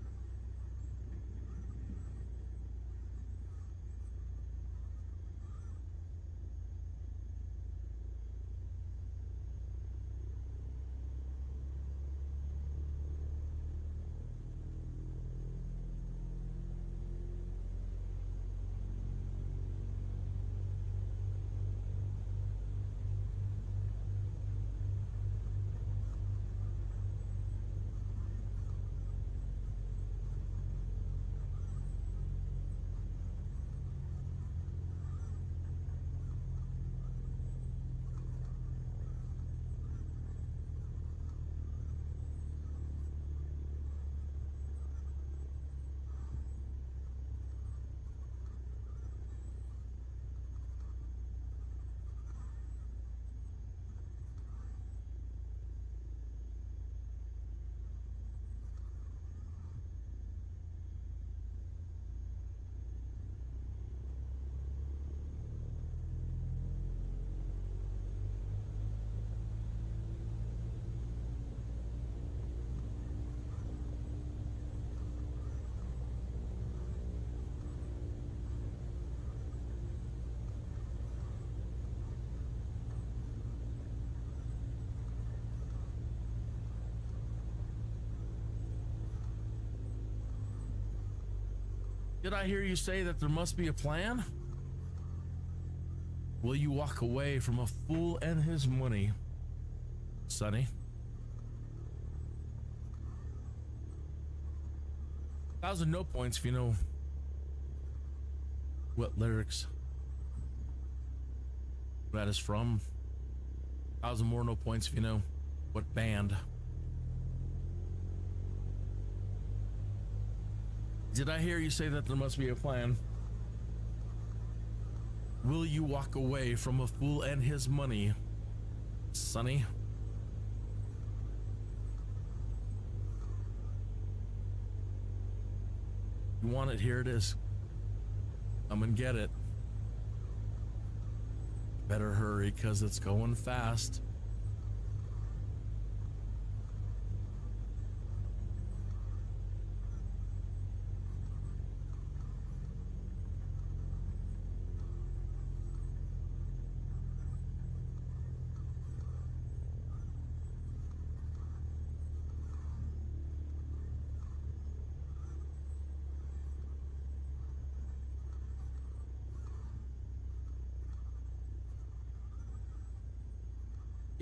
Did I hear you say that there must be a plan? Will you walk away from a fool and his money, Sonny? 1,000 no points if you know what lyrics that is from. 1,000 more no points if you know what band. Did I hear you say that there must be a plan? Will you walk away from a fool and his money, Sonny? You want it? Here it is. Come and get it. Better hurry, because it's going fast.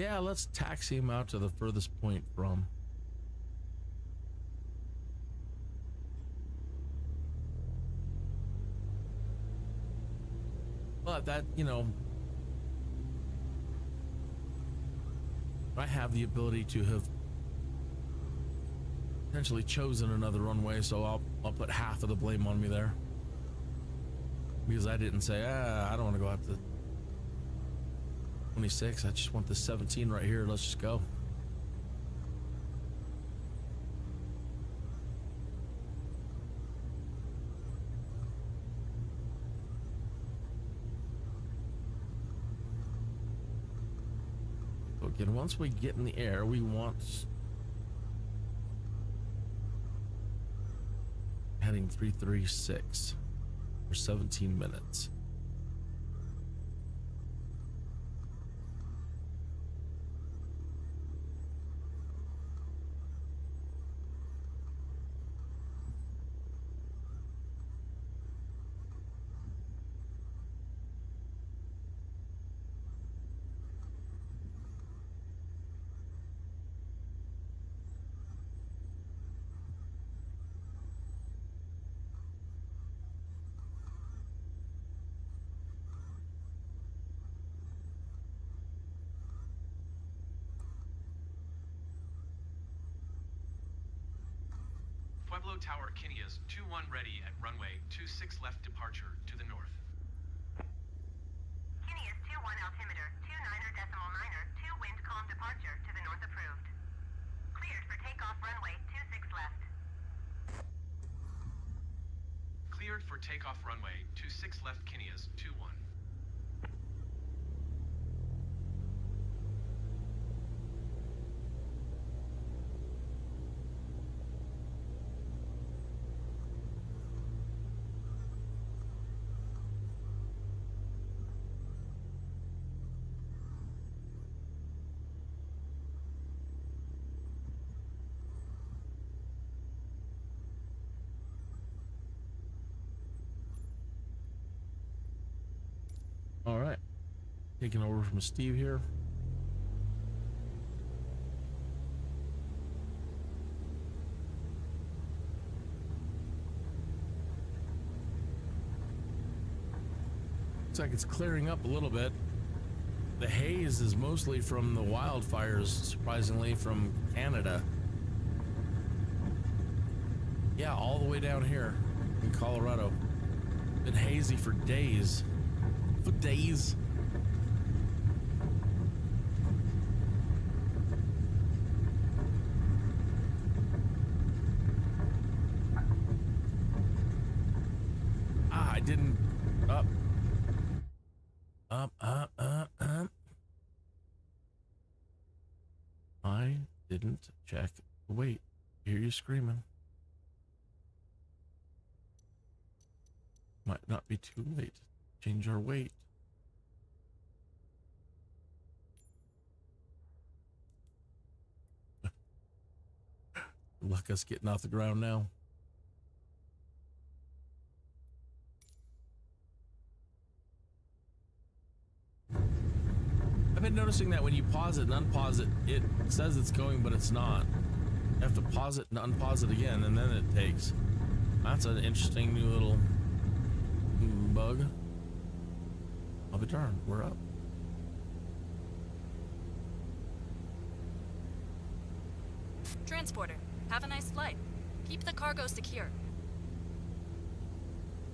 Yeah, let's taxi him out to the furthest point from. But that, you know, I have the ability to have potentially chosen another runway, so I'll put half of the blame on me there. Because I didn't say, I don't want to go out to 26. I just want the 17 right here. Let's just go. Again, once we get in the air, we want heading 336 for 17 minutes. Pueblo Tower, Kinias 21 ready at runway 26 left departure to the north. Kinias 21 altimeter 29er.9er 2 wind calm departure to the north approved. Cleared for takeoff runway 26 left. Cleared for takeoff runway 26 left Kinias 21. All right, taking over from Steve here. Looks like it's clearing up a little bit. The haze is mostly from the wildfires, surprisingly, from Canada. Yeah, all the way down here in Colorado. Been hazy for days. For days. I didn't up. I didn't check the weight. Hear you screaming. Might not be too late. Change our weight. Luck us getting off the ground now. I've been noticing that when you pause it and unpause it, it says it's going, but it's not. You have to pause it and unpause it again, and then it takes. That's an interesting new little bug. I'll be darned, we're up. Transporter, have a nice flight. Keep the cargo secure.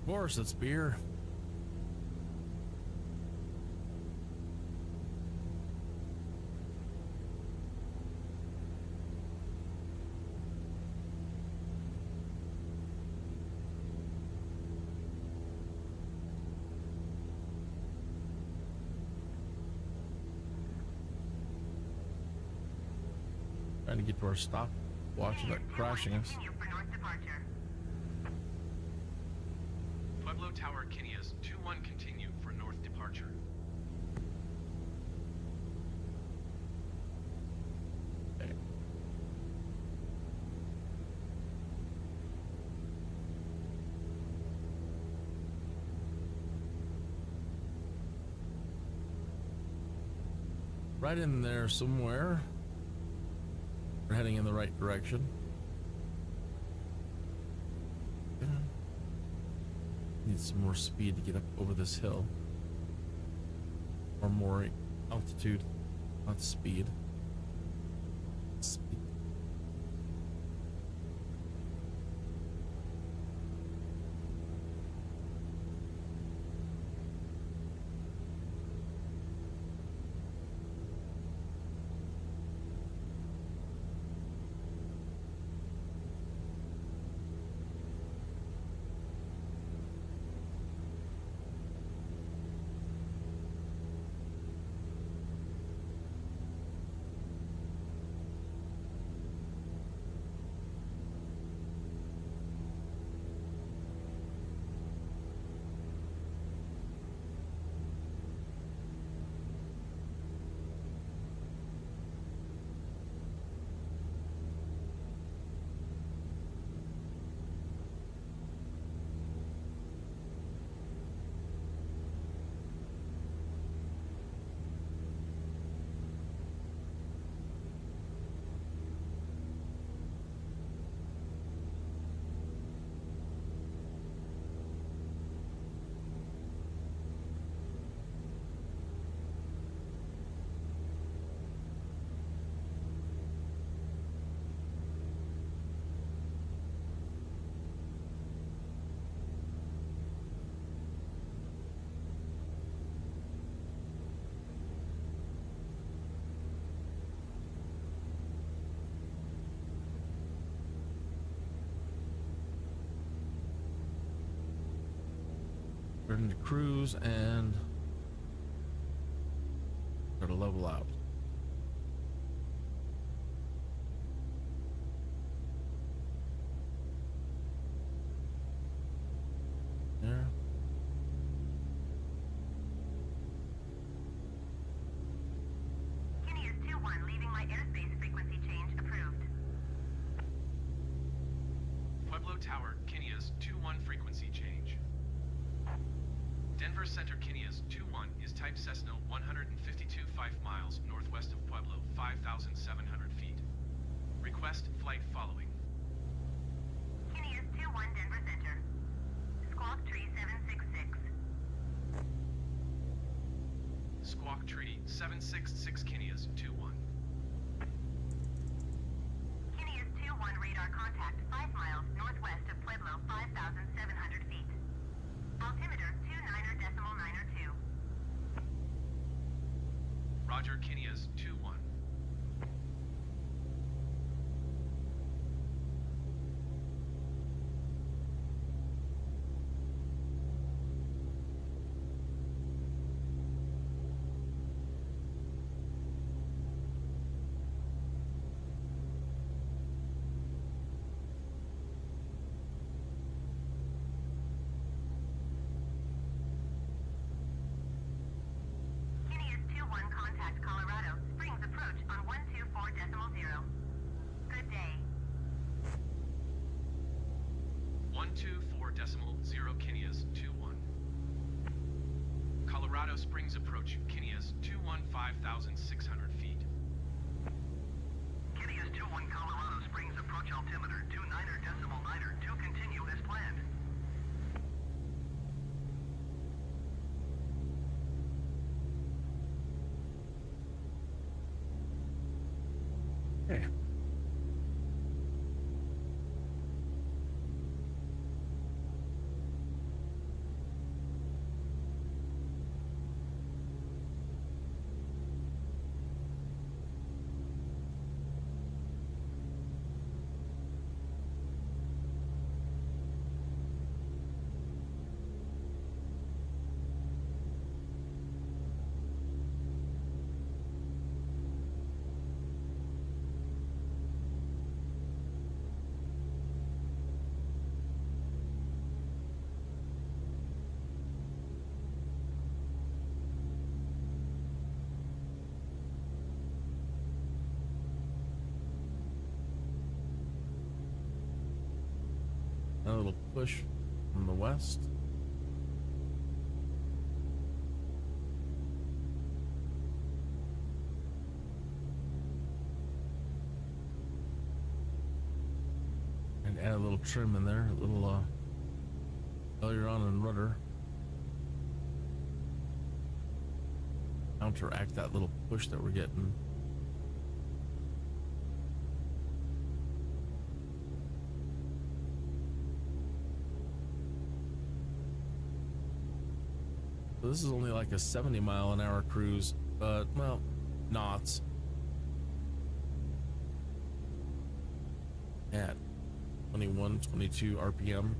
Of course, it's beer. Trying to get to our stop, watching it crashing us. Continue for north departure. Pueblo Tower, Kinias 21 continue for north departure. Okay. right in there somewhere. We're heading in the right direction. Need some more speed to get up over this hill. Or more altitude, not speed. Speed. We're into cruise and start to level out. There. Kineas 2-1, leaving my airspace frequency change approved. Pueblo Tower, Kineas 2-1 frequency change. Denver Center, Kineas 2-1 is type Cessna 152 5 miles northwest of Pueblo, 5,700 feet. Request flight following. Kineas 2-1, Denver Center. Squawk Tree 766. Squawk Tree 766 Kineas 2-1. Kineas 2-1, radar contact 5 miles northwest of Pueblo, 5,700 feet. Altimeter 29.902. Roger, Kineas 2-1. Kineas 2-1, contact Colorado Springs approach on 124.0. Good day. 124.0 Kineas 2-1. Colorado Springs approach, Kineas 2-1 5,600 feet. Kineas 2-1, Colorado Springs approach altimeter 29.902, continue as planned. Okay. A little push from the west. a little trim in there, a little aileron and rudder. Counteract that little push that we're getting. So this is only like a 70-mile-an-hour cruise, but well, knots. At 21, 22 RPM.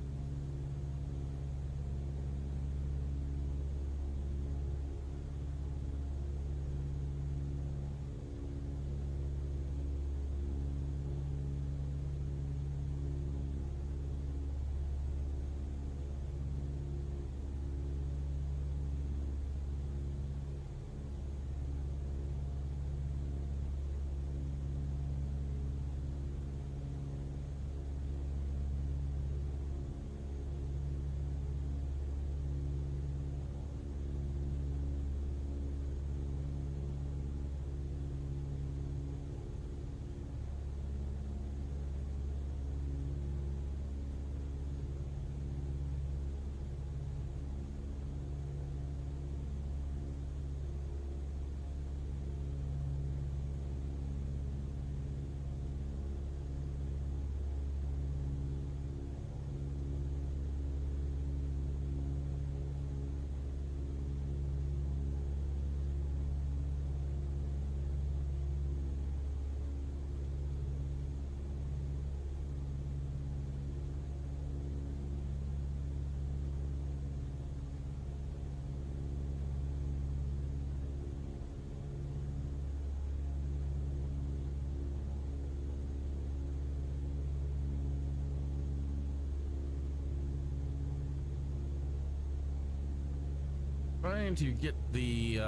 Trying to get the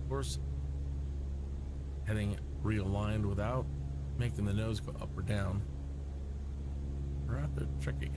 course heading realigned without making the nose go up or down. Rather tricky.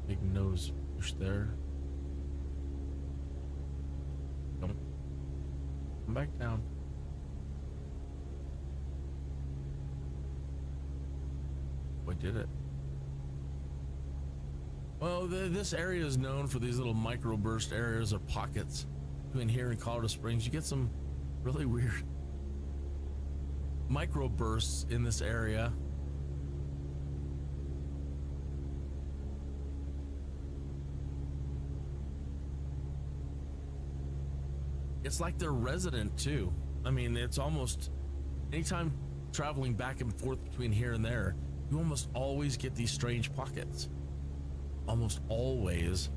Big nose push there. Come back down. We did it. Well, this area is known for these little microburst areas or pockets between here and Colorado Springs. You get some really weird microbursts in this area. It's like they're resident too. I mean, it's almost anytime traveling back and forth between here and there, you almost always get these strange pockets. Almost always.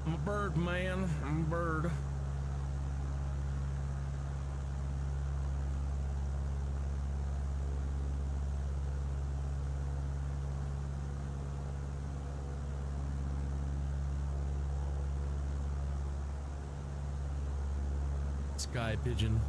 I'm a bird, man. I'm a bird. Sky pigeon.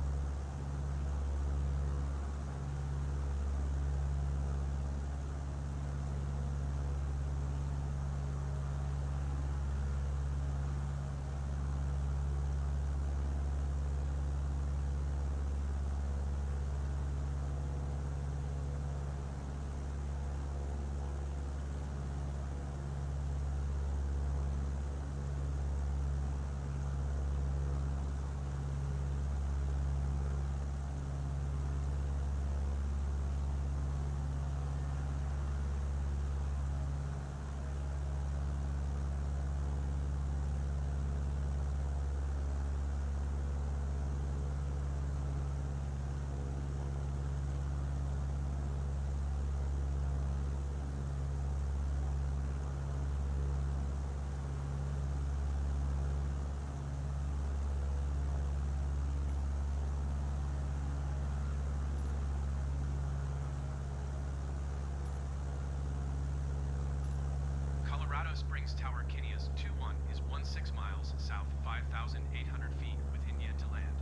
Springs Tower Kinneas 21 is 16 miles south, 5,800 feet with India to land.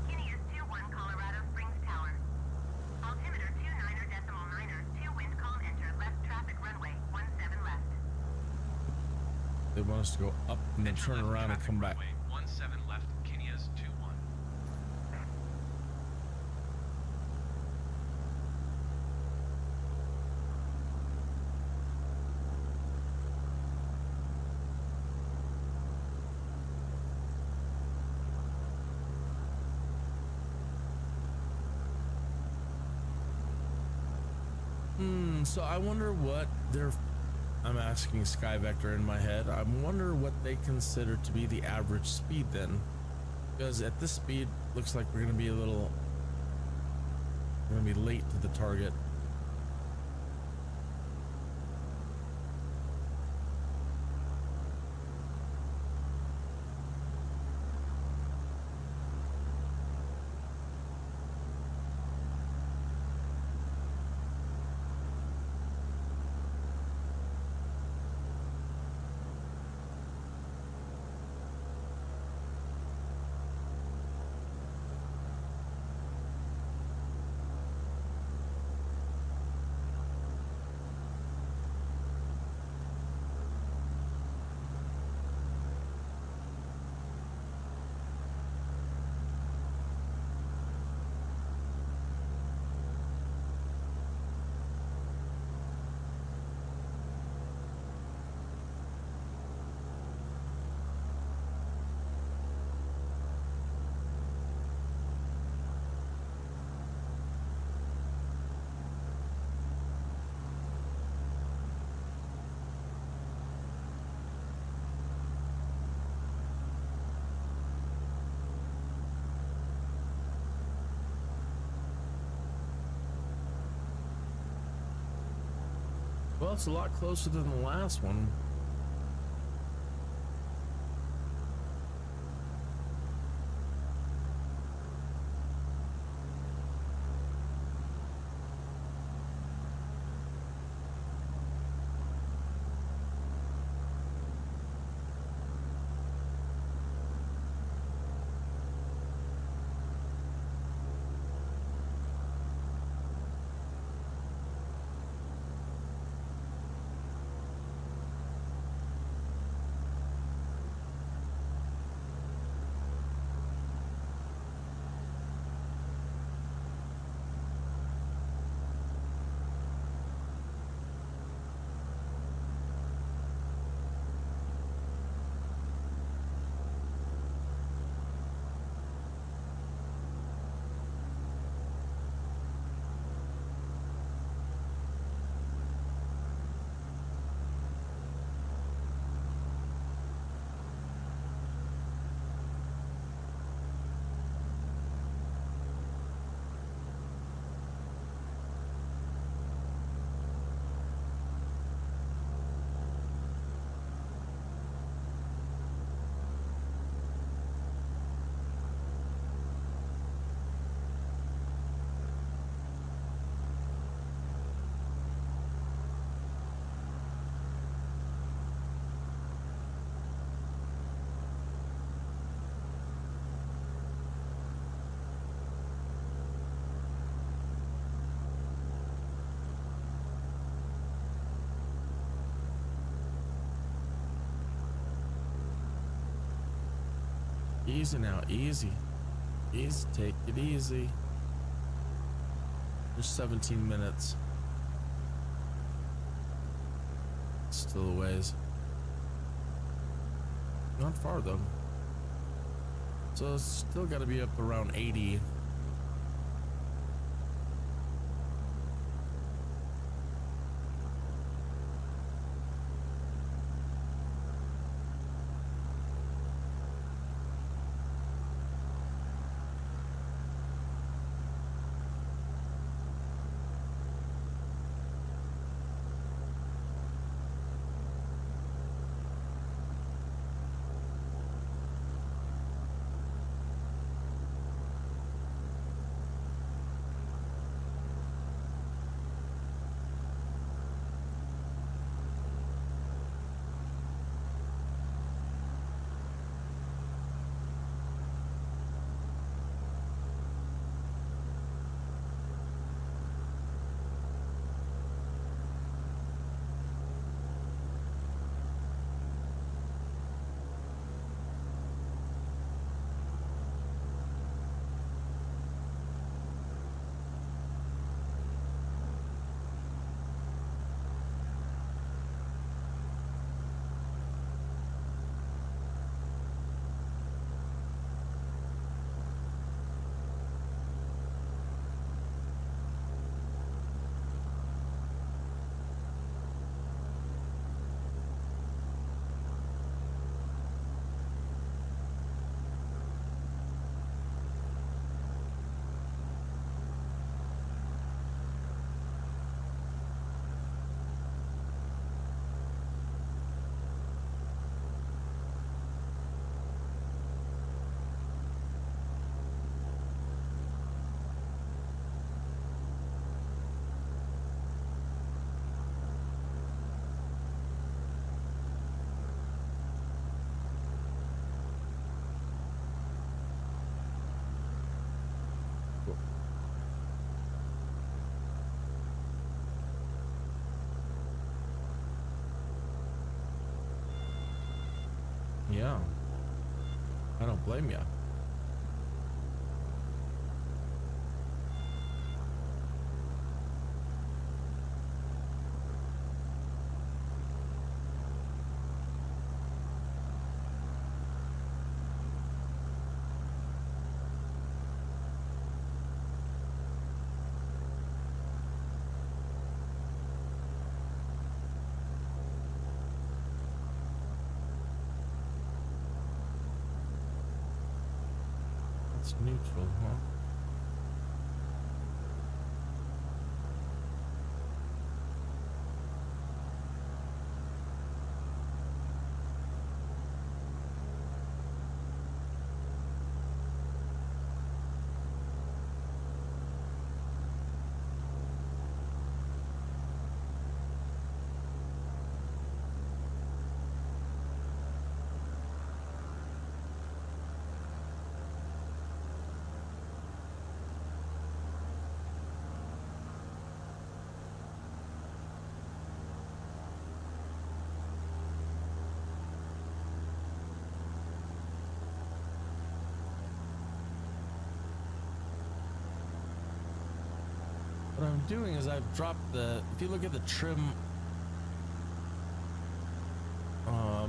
Kinneas 21 Colorado Springs Tower. Altimeter 29er, 2 wind calm enter, left traffic runway 17 left. They want us to go up and then turn around and come back. 17 left, Kinneas 21. So I wonder what they're, I'm asking Sky Vector in my head, I wonder what they consider to be the average speed then, because at this speed looks like we're gonna be late to the target. Well, it's a lot closer than the last one. Easy now, easy. Easy, take it easy. There's 17 minutes. Still a ways. Not far though. So it's still got to be up around 80. Yeah, I don't blame you. It's neutral, huh? What I'm doing is I've dropped the, if you look at the trim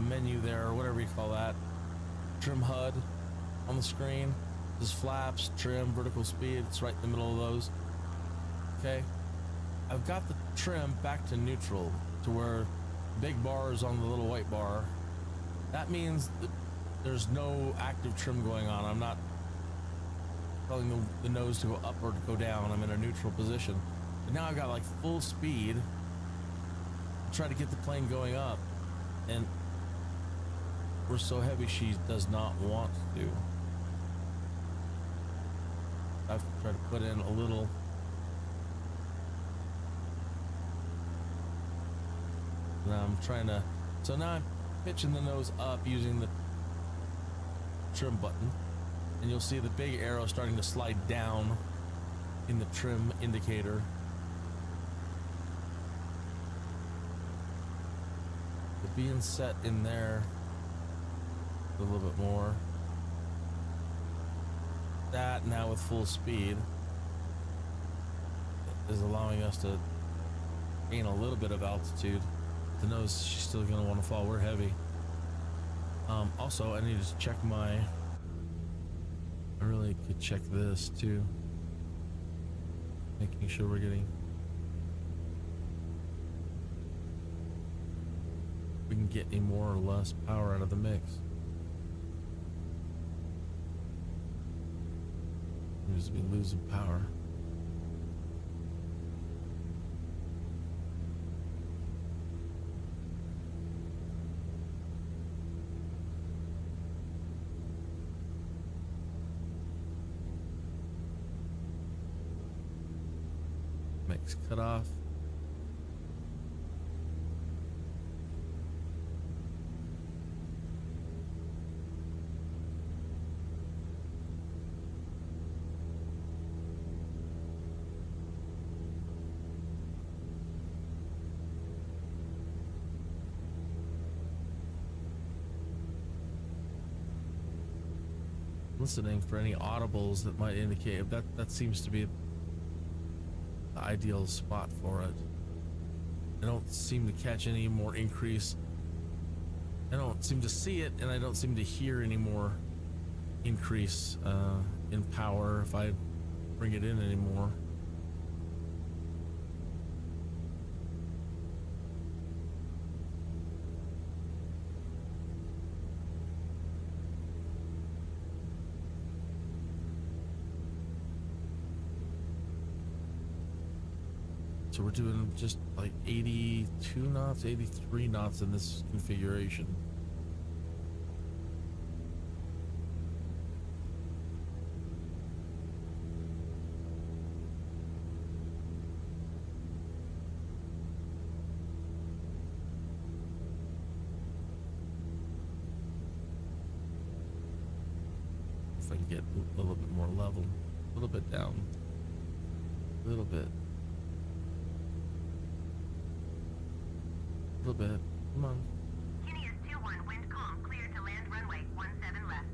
menu there, or whatever you call that, trim HUD on the screen, there's flaps, trim, vertical speed, it's right in the middle of those. Okay, I've got the trim back to neutral to where big bar is on the little white bar. That means that there's no active trim going on. I'm not telling the nose to go up or to go down. I'm in a neutral position. But now I've got like full speed to try to get the plane going up, and we're so heavy she does not want to. I have to try to put in a little. Now I'm trying to, so now I'm pitching the nose up using the trim button, and you'll see the big arrow starting to slide down in the trim indicator. But being set in there a little bit more. that now with full speed is allowing us to gain a little bit of altitude. The nose, she's still going to want to fall. We're heavy. Also, I need to check I really could check this too. Making sure we're getting, we can get any more or less power out of the mix. Seems to be losing power. Mix cut off. Listening for any audibles that might indicate that seems to be the ideal spot for it. I don't seem to catch any more increase. I don't seem to see it, and I don't seem to hear any more increase in power if I bring it in anymore. So we're doing just like 82 knots, 83 knots in this configuration. If I can get a little bit more level, a little bit down, a little bit. A little bit. Come on. Kinney is 2-1, wind calm, clear to land runway 17 left.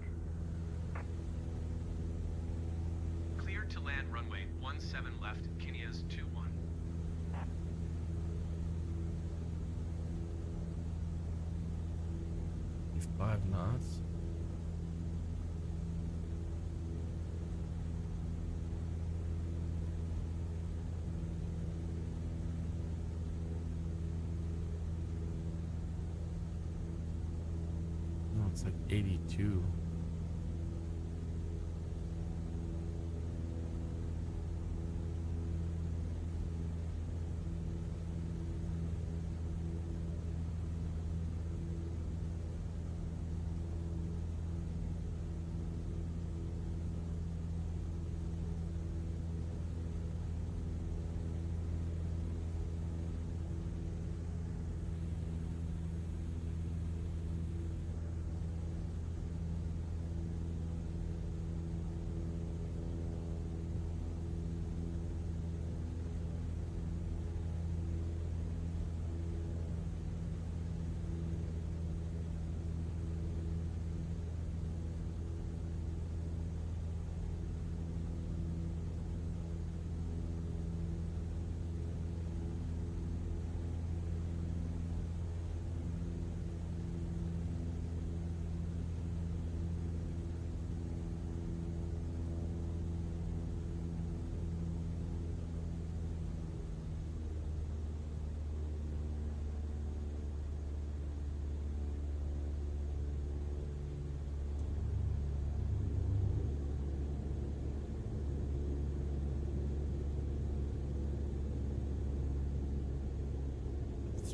Clear to land runway 17 left, Kinnea's 2-1. 5 knots. It's like 82.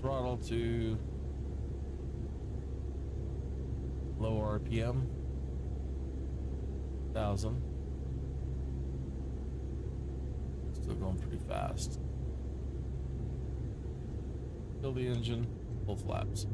Throttle to low RPM, 1000. Still going pretty fast. Fill the engine, full flaps.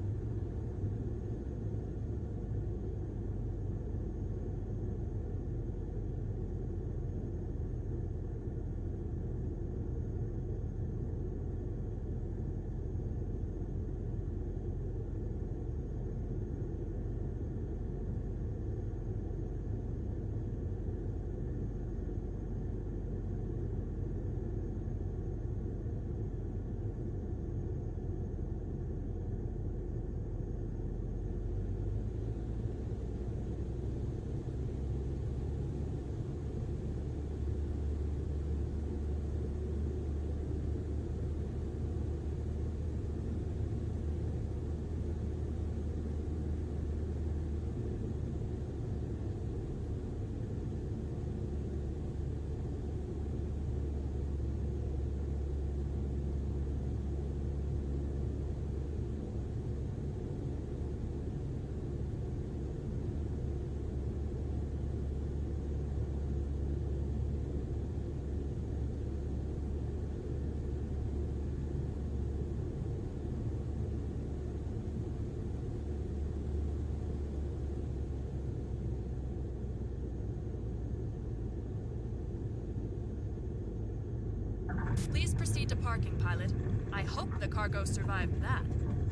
Please proceed to parking, pilot. I hope the cargo survived that.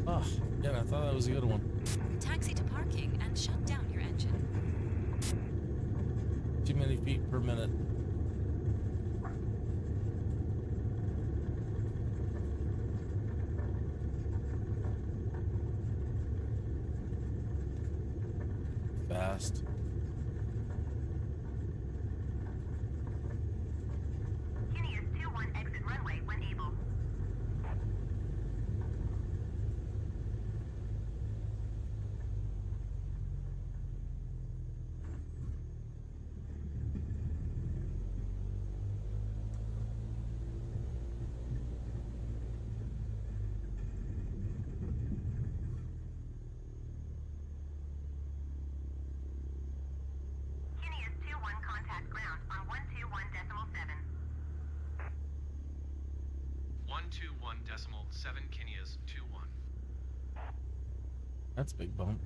Oh, yeah, I thought that was a good one. Taxi to parking and shut down your engine. Too many feet per minute. Fast. Kineas 21 exit runway when able. Kineas 21 contact ground on 121.7. 121.7 Kineas 21. That's a big bump.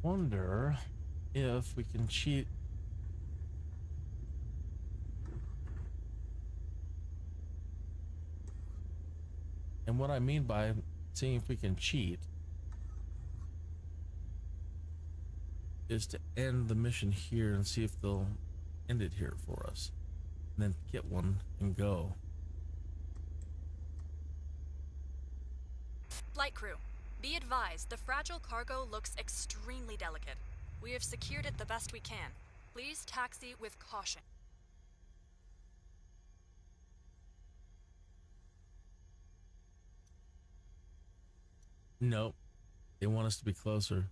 Wonder if we can cheat. And what I mean by seeing if we can cheat is to end the mission here and see if they'll end it here for us, and then get one and go. Flight crew, be advised the fragile cargo looks extremely delicate. We have secured it the best we can. Please taxi with caution. Nope. They want us to be closer.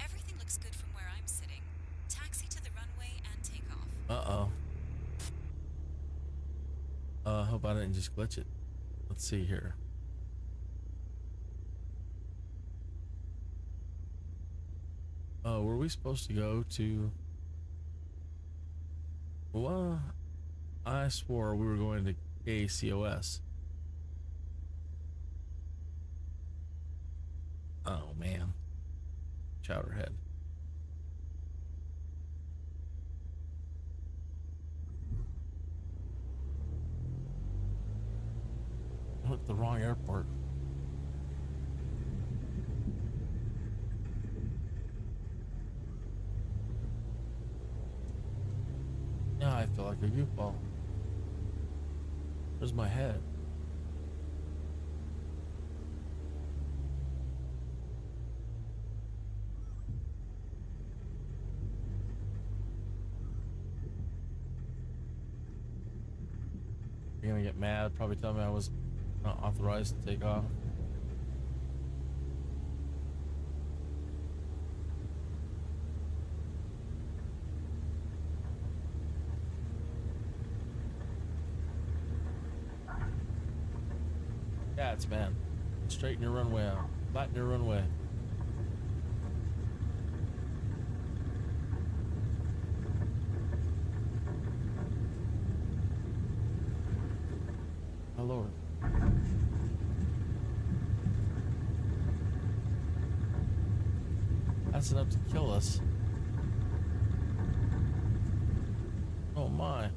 Everything looks good from where I'm sitting. Taxi to the runway and take off. Uh-oh. I hope I didn't just glitch it. Let's see here. Oh, were we supposed to go to... Well, I swore we were going to KCOS. Oh, man. Chowderhead. I went to the wrong airport. Now I feel like a goofball. Where's my head? You're gonna get mad, probably tell me I was not authorized to take off. Cats, man. Straighten your runway out. Flatten your runway. My lord. That's enough to kill us. Oh my.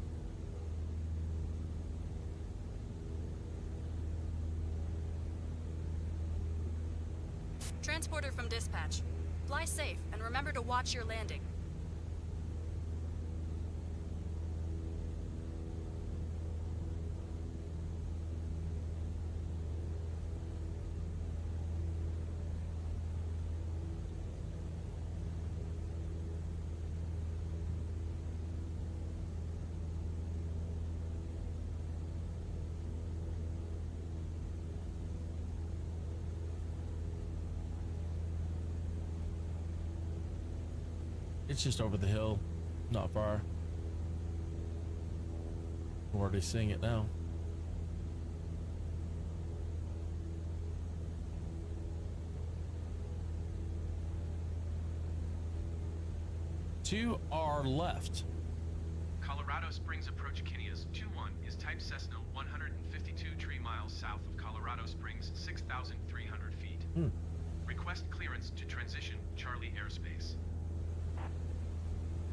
Transporter from dispatch. Fly safe and remember to watch your landing. It's just over the hill, not far. We're already seeing it now. To our left. Colorado Springs approach Kinneas 21 is type Cessna 152 tree miles south of Colorado Springs, 6,300 feet. Request clearance to transition Charlie airspace.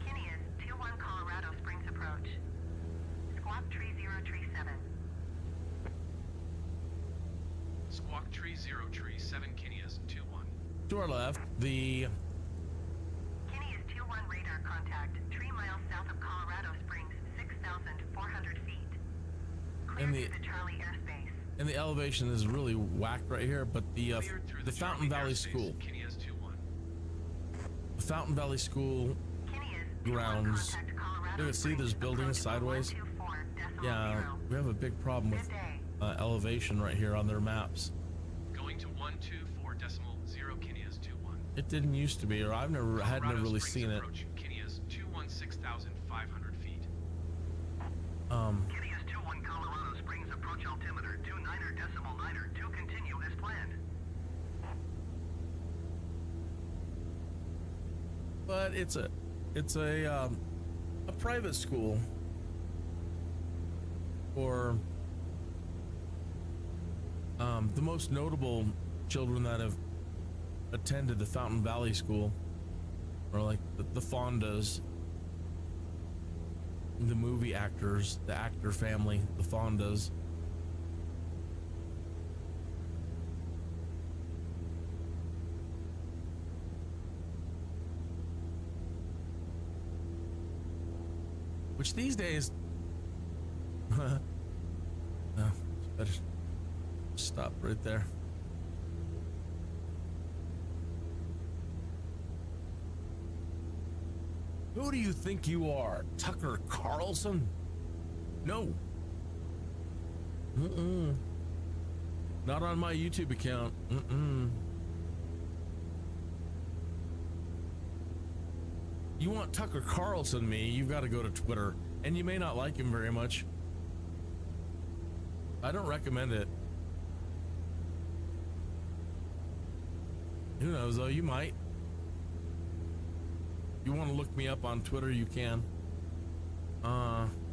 Kinneas 21 Colorado Springs approach. Squawk tree 037. Squawk tree 037 Kinneas 21. To our left, the Kinneas 21 radar contact 3 miles south of Colorado Springs, 6,400 feet. Clear And to the Charlie airspace. and the elevation is really whacked right here, but the Cleared through Fountain Charlie Valley airspace, School, Kinneas 21. the Fountain Valley School Kinneas 21 grounds. contact Colorado You can see Springs, there's buildings approach sideways. 124.0. Yeah, we have a big problem with Good day. elevation right here on their maps. Going to 124.0 Kinneas 21. It didn't used to be, or hadn't Colorado really Springs seen it. approach Kinneas 21 6,500 feet. Kinneas 21 Colorado Springs approach altimeter 29.9 to continue as planned. But it's a private school for the most notable children that have attended the Fountain Valley School, or like the Fondas, the movie actors, the actor family, the Fondas. Which these days, no, better stop right there. Who do you think you are, Tucker Carlson? No. Not on my YouTube account. You want Tucker Carlson me, you've got to go to Twitter, and you may not like him very much. I don't recommend it. Who knows though, you might. You want to look me up on Twitter, you can.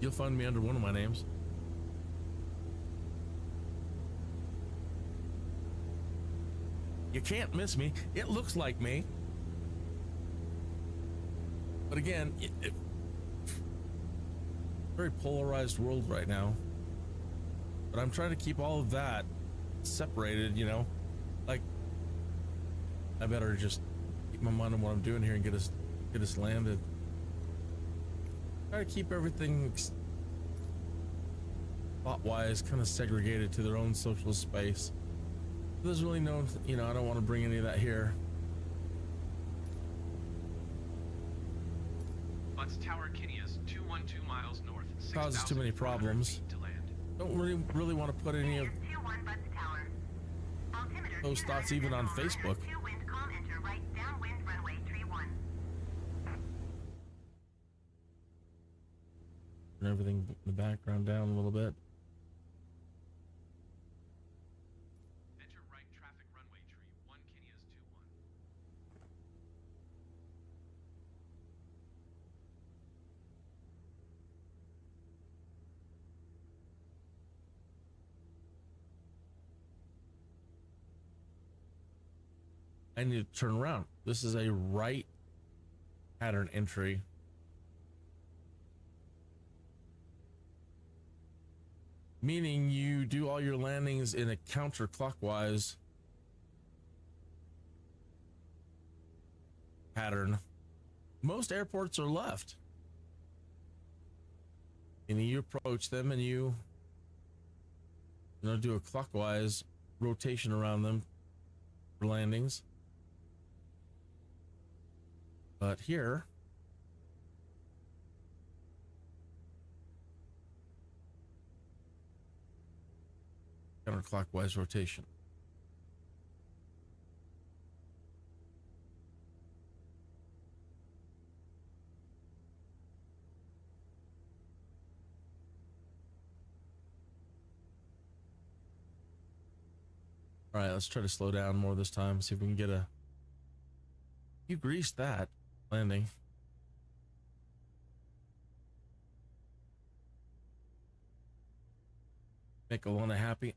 You'll find me under one of my names. You can't miss me. It looks like me. But again, very polarized world right now. But I'm trying to keep all of that separated, you know. Like, I better just keep my mind on what I'm doing here and get us landed. Try to keep everything thought-wise kind of segregated to their own social space. There's really no, you know, I don't want to bring any of that here. Butts Tower Kinneas 212 miles north. Causes too many 6,400 problems. feet to land. Don't really want to put any of Kinneas 21 Butts Tower. Altimeter those thoughts even on 29 Facebook. 2 wind calm enter right downwind runway 31. Turn everything in the background down a little bit. Enter right traffic runway tree 1 Kinneas 21. I need to turn around. This is a right pattern entry. Meaning you do all your landings in a counterclockwise pattern. Most airports are left. And you approach them and you know, do a clockwise rotation around them for landings. But here, counterclockwise rotation. All right, let's try to slow down more this time. See if we can get a... You greased that landing. Make Alana happy.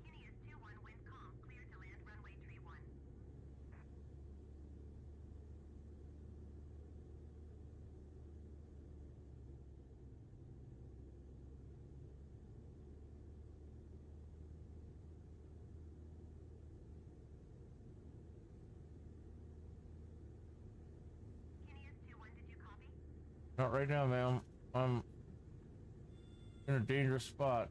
Kineas 2-1, wind calm, clear to land runway 31. Kineas 2-1, did you copy? Not right now, ma'am. I'm in a dangerous spot.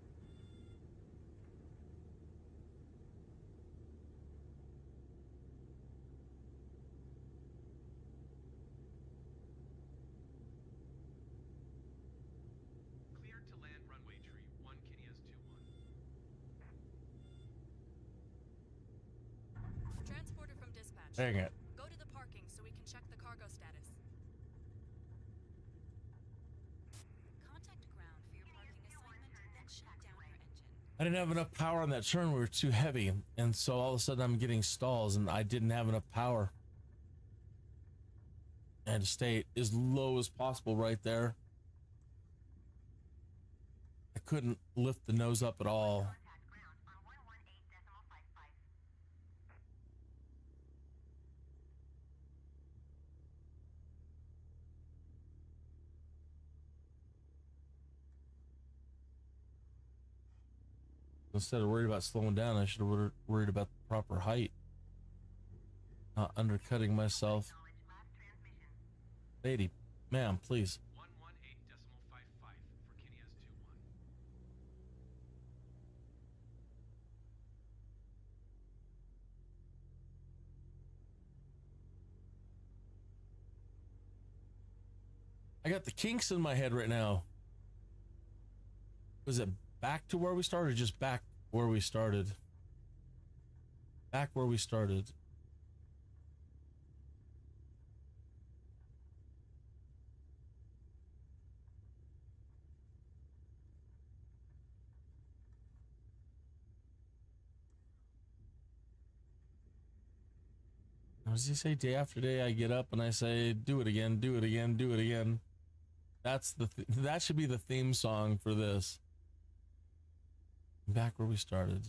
Cleared to land runway 31, Kineas 2-1. Transporter from dispatch. Dang it. Go to the parking so we can check the cargo status. Contact ground for your parking assignment, then shut down your engine. I didn't have enough power on that turn. We were too heavy. And so all of a sudden I'm getting stalls and I didn't have enough power. I had to stay as low as possible right there. I couldn't lift the nose up at all. Contact ground on 118.55. Instead of worried about slowing down, I should have worried about the proper height. Not undercutting myself. Knowledge, last transmission. Lady, ma'am, please. 118.55 for Kineas 2-1. I got the kinks in my head right now. Was it back to where we started or just back where we started? Back where we started. What does he say? Day after day, I get up and I say, "Do it again, do it again, do it again." That's that should be the theme song for this. Back where we started.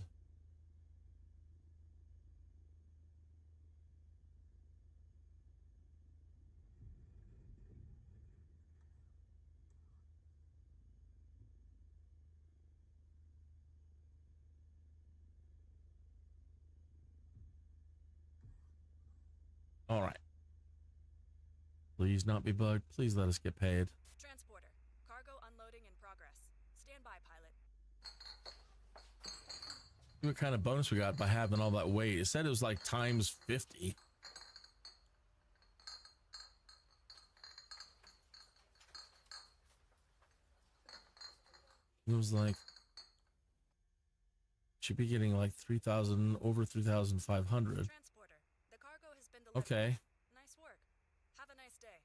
All right. Please not be bugged. Please let us get paid. Transporter. Cargo unloading in progress. Stand by, pilot. See what kind of bonus we got by having all that weight. It said it was like times 50. It was like, should be getting like 3,000, over 3,500. Transporter. The cargo has been delivered. Okay. Nice work. Have a nice day.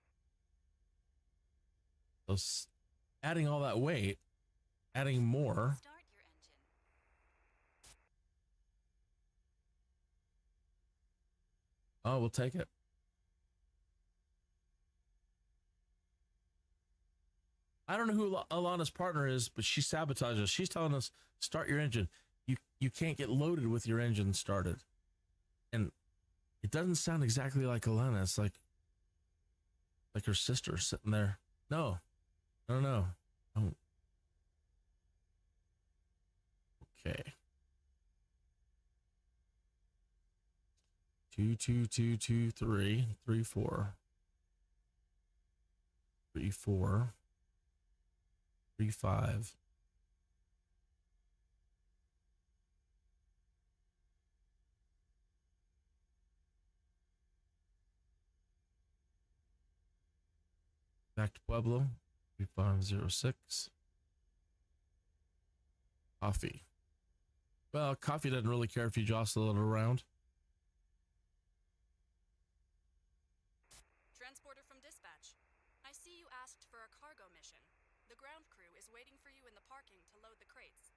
So adding all that weight, adding more. Start your engine. Oh, we'll take it. I don't know who Alana's partner is, but she sabotages us. She's telling us, start your engine. You can't get loaded with your engine started. And it doesn't sound exactly like Alana. It's like her sister sitting there. No. No. Oh. Okay. 22223 34 34 35. Back to Pueblo. 3506. Coffee. Well, coffee doesn't really care if you jostle it around. Transporter from dispatch. I see you asked for a cargo mission. The ground crew is waiting for you in the parking to load the crates.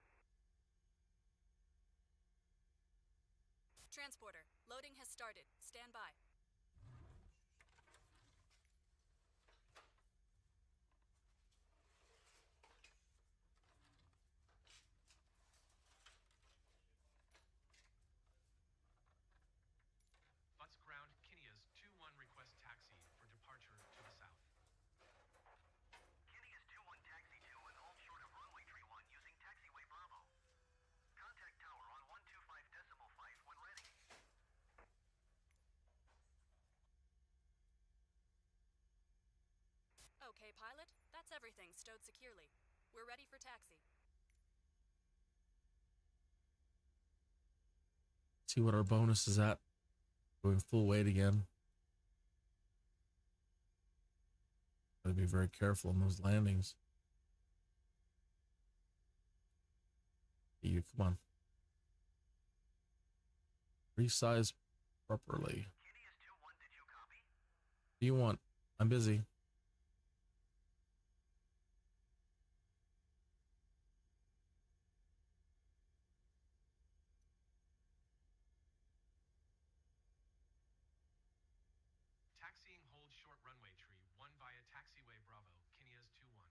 Transporter, loading has started. Stand by. Butts ground, Kinneas 2-1 request taxi for departure to the south. Kinneas 2-1 taxi 2 and hold short of runway 31 using taxiway Bravo. Contact tower on 125.5 when ready. Okay, pilot. That's everything stowed securely. We're ready for taxi. See what our bonus is at. Going full weight again. Gotta be very careful on those landings. You come on. Resize properly. Kinneas 2-1, did you copy? What do you want? I'm busy. Taxiing hold short runway tree 1 via taxiway Bravo, Kinneas 2-1.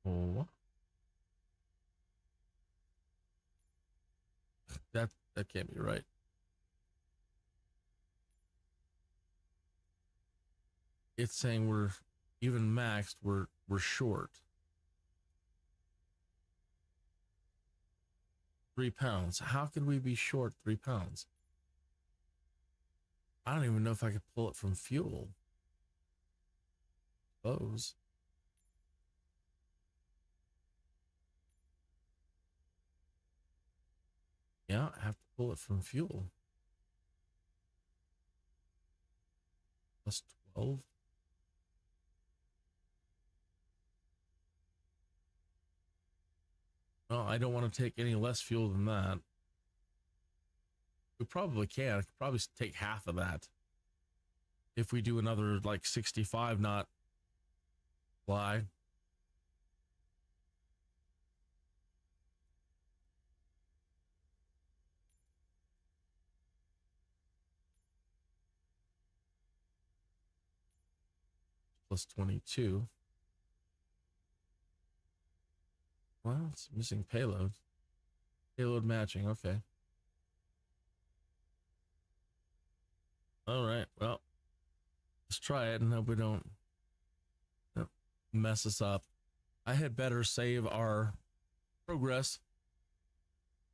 Oh. That can't be right. It's saying we're even maxed, we're short. 3 pounds. How could we be short 3 pounds? I don't even know if I could pull it from fuel. Suppose. Yeah, I have to pull it from fuel. Plus 12. No, I don't want to take any less fuel than that. We probably can. I could probably take half of that. If we do another like 65 knot fly. Plus 22. Well, it's missing payload. Payload matching, okay. All right, well, let's try it and hope we don't mess us up. I had better save our progress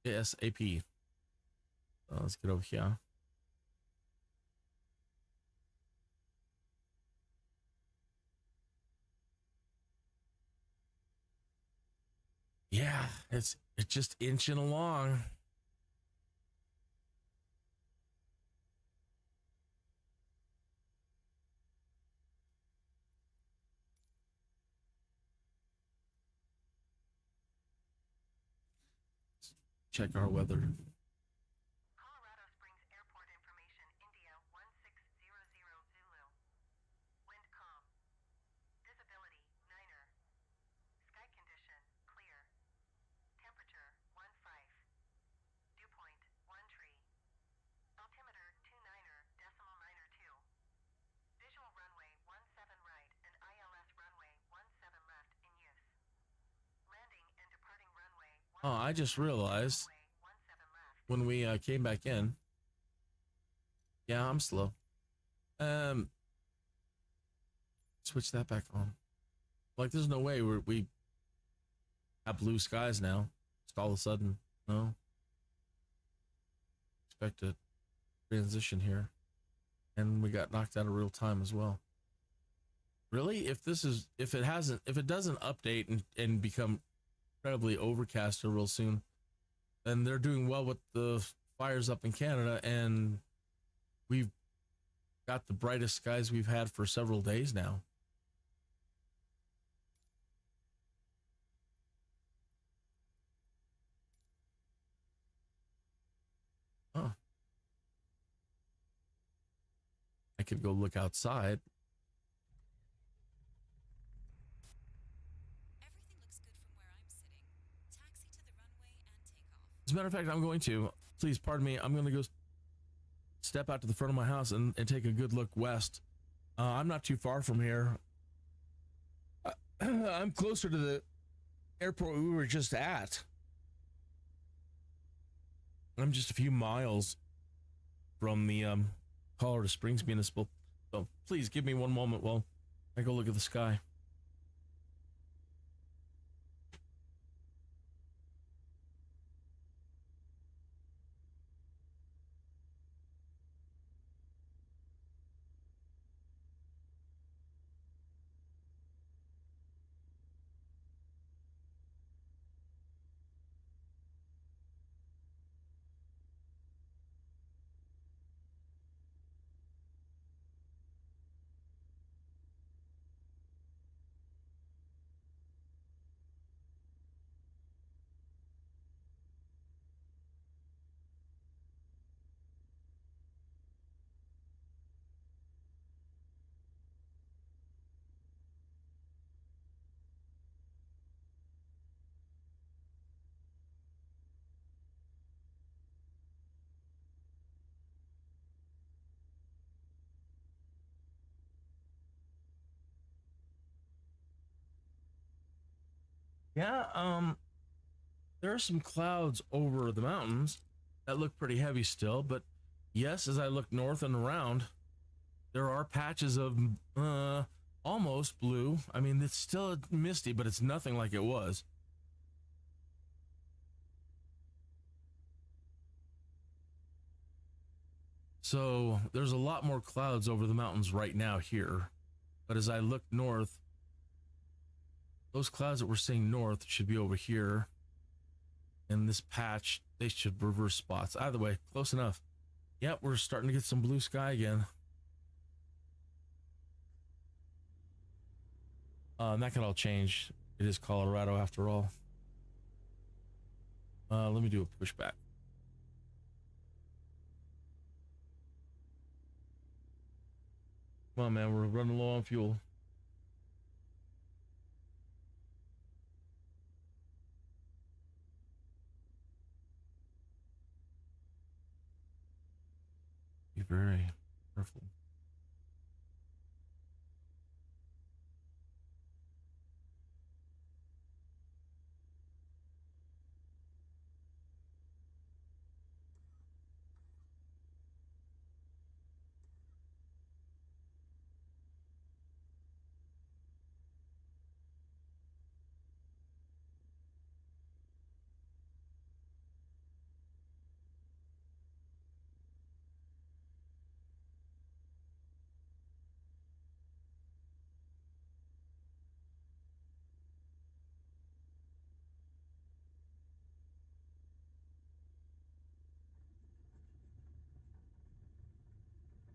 ASAP. Let's get over here. Yeah, it's just inching along. Check our weather. Colorado Springs Airport information, India 1600 Zulu. Wind calm. Visibility, 9er. Sky condition, clear. Temperature, 15. Dew point, 1 tree. Altimeter, 29er, decimal niner 2. Visual runway, 17 right and ILS runway, 17 left in use. Landing and departing runway, Oh, I just realized runway, 17 left. when we came back in. Yeah, I'm slow. Switch that back on. Like, there's no way we have blue skies now. Just all of a sudden, no. Expect a transition here. and we got knocked out of real time as well. Really? If it doesn't update and become incredibly overcast real soon, then they're doing well with the fires up in Canada, and we've got the brightest skies we've had for several days now. Oh. I could go look outside. Everything looks good from where I'm sitting. Taxi to the runway and take off. As a matter of fact, I'm going to, please pardon me, I'm going to go step out to the front of my house and take a good look west. I'm not too far from here. I'm closer to the airport we were just at. I'm just a few miles from the Colorado Springs Municipal. So please give me one moment while I go look at the sky. Yeah, there are some clouds over the mountains that look pretty heavy still, but yes, as I look north and around, there are patches of almost blue. I mean, it's still misty, but it's nothing like it was. So there's a lot more clouds over the mountains right now here, but as I look north, those clouds that we're seeing north should be over here. In this patch, they should reverse spots. Either way, close enough. Yep, we're starting to get some blue sky again. And that can all change. It is Colorado after all. Let me do a pushback. Come on, man, we're running low on fuel. Be very careful.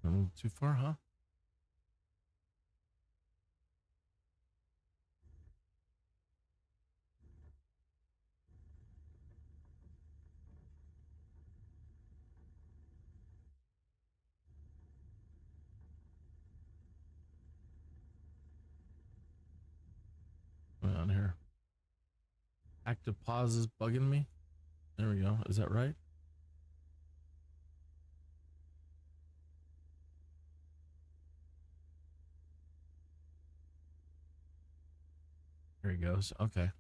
A little too far, huh? What's on here? Active pause is bugging me. There we go. Is that right? There he goes. Okay.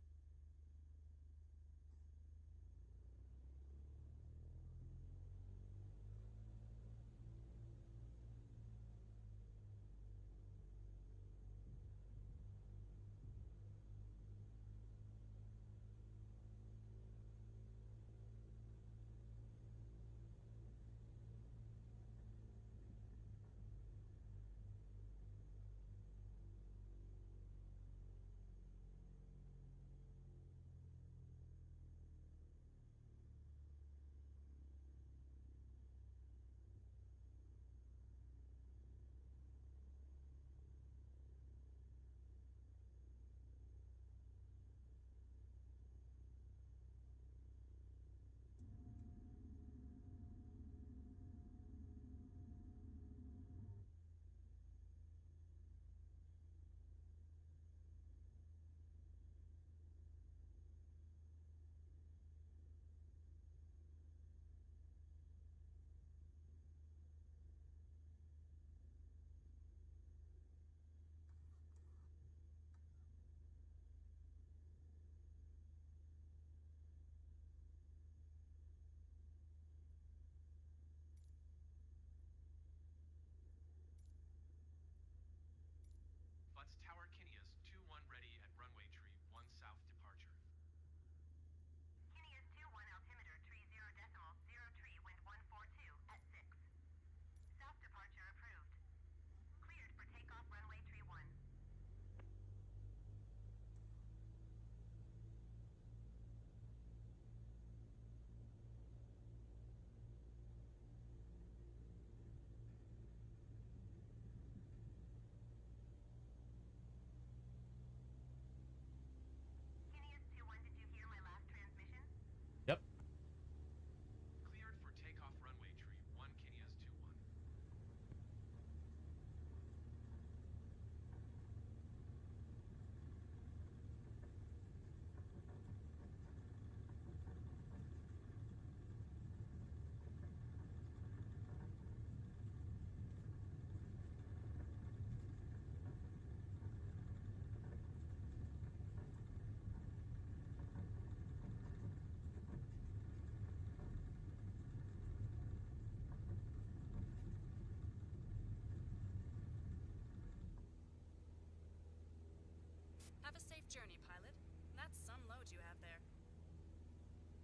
journey, pilot. That's some load you have there.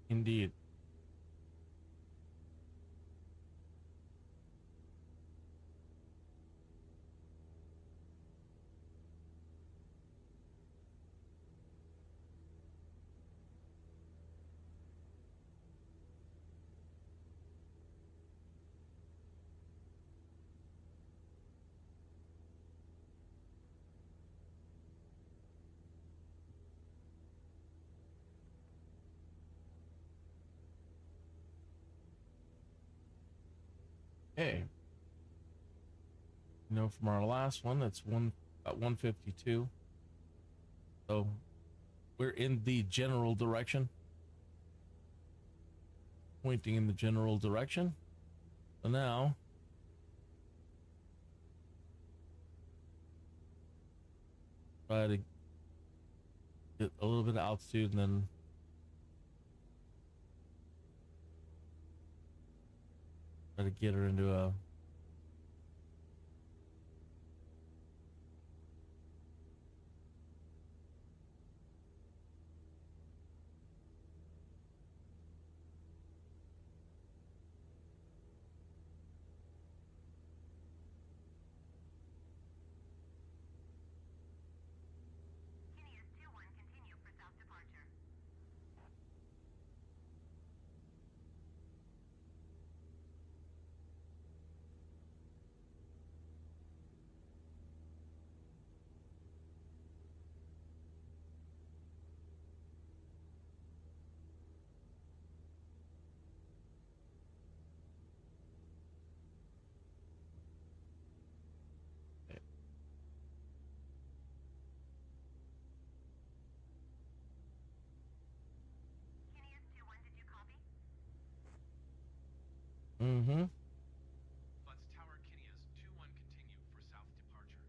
Indeed. Okay. You know, from our last one, that's 152. So we're in the general direction. Pointing in the general direction. So now try to get a little bit of altitude and then try to get her into a Kineas 2-1, continue for south departure. Kineas 2-1, did you copy? Butts Tower Kineas 2-1 continue for south departure.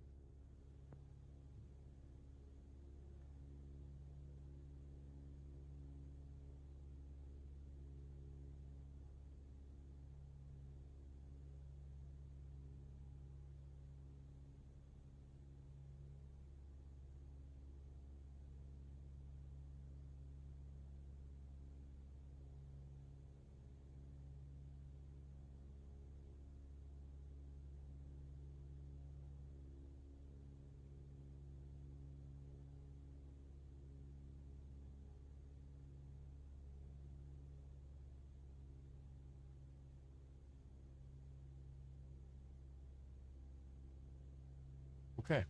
okay.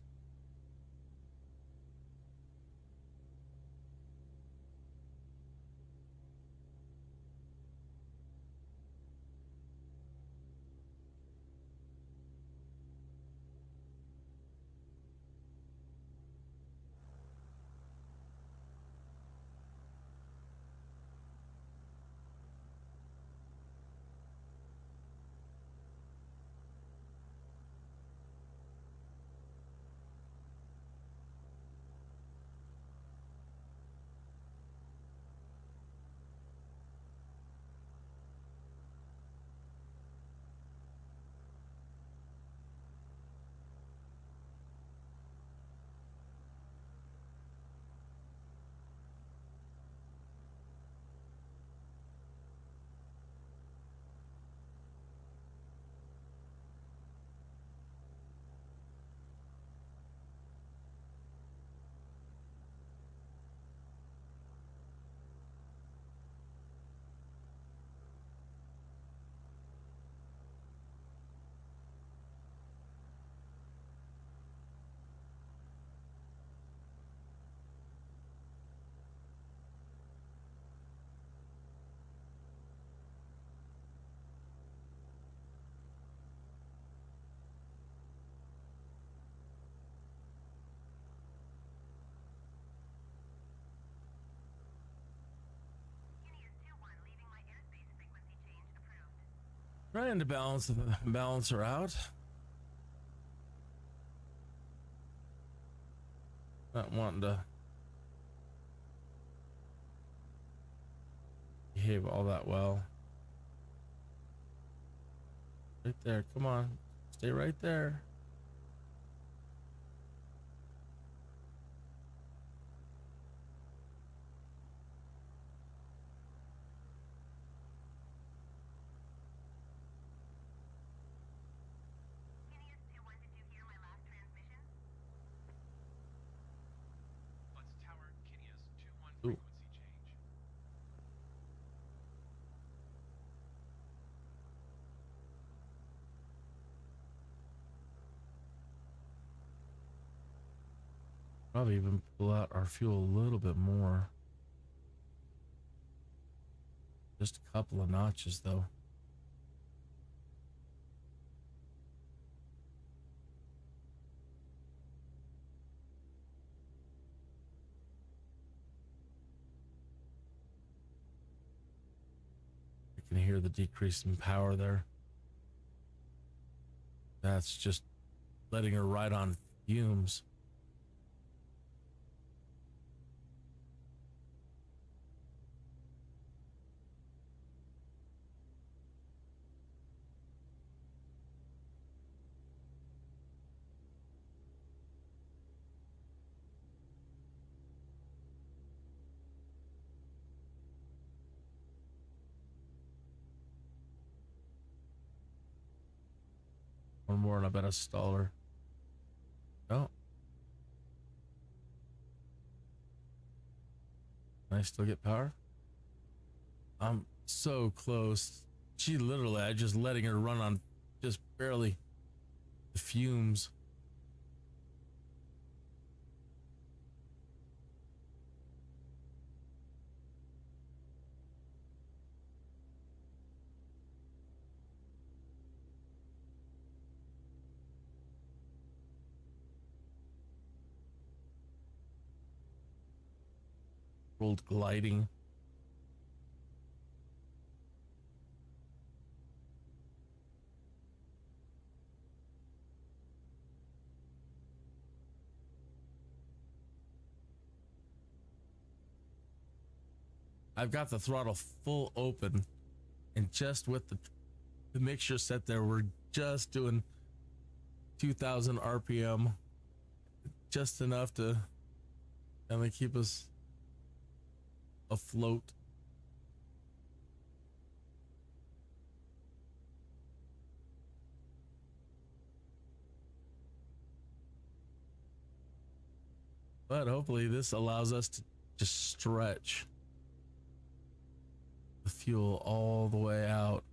Kineas 2-1, leaving my airspace, frequency change approved. Trying to balance her out. Not wanting to behave all that well. Right there, come on. Stay right there. Ooh. Probably even pull out our fuel a little bit more. Just a couple of notches though. You can hear the decrease in power there. That's just letting her ride on fumes. One more and I bet I stall her. Oh. Can I still get power? I'm so close. She literally, I just letting her run on just barely the fumes. World gliding. I've got the throttle full open and just with the mixture set there, we're just doing 2,000 RPM, just enough to kind of keep us afloat. But hopefully this allows us to just stretch the fuel all the way out.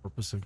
Purposing.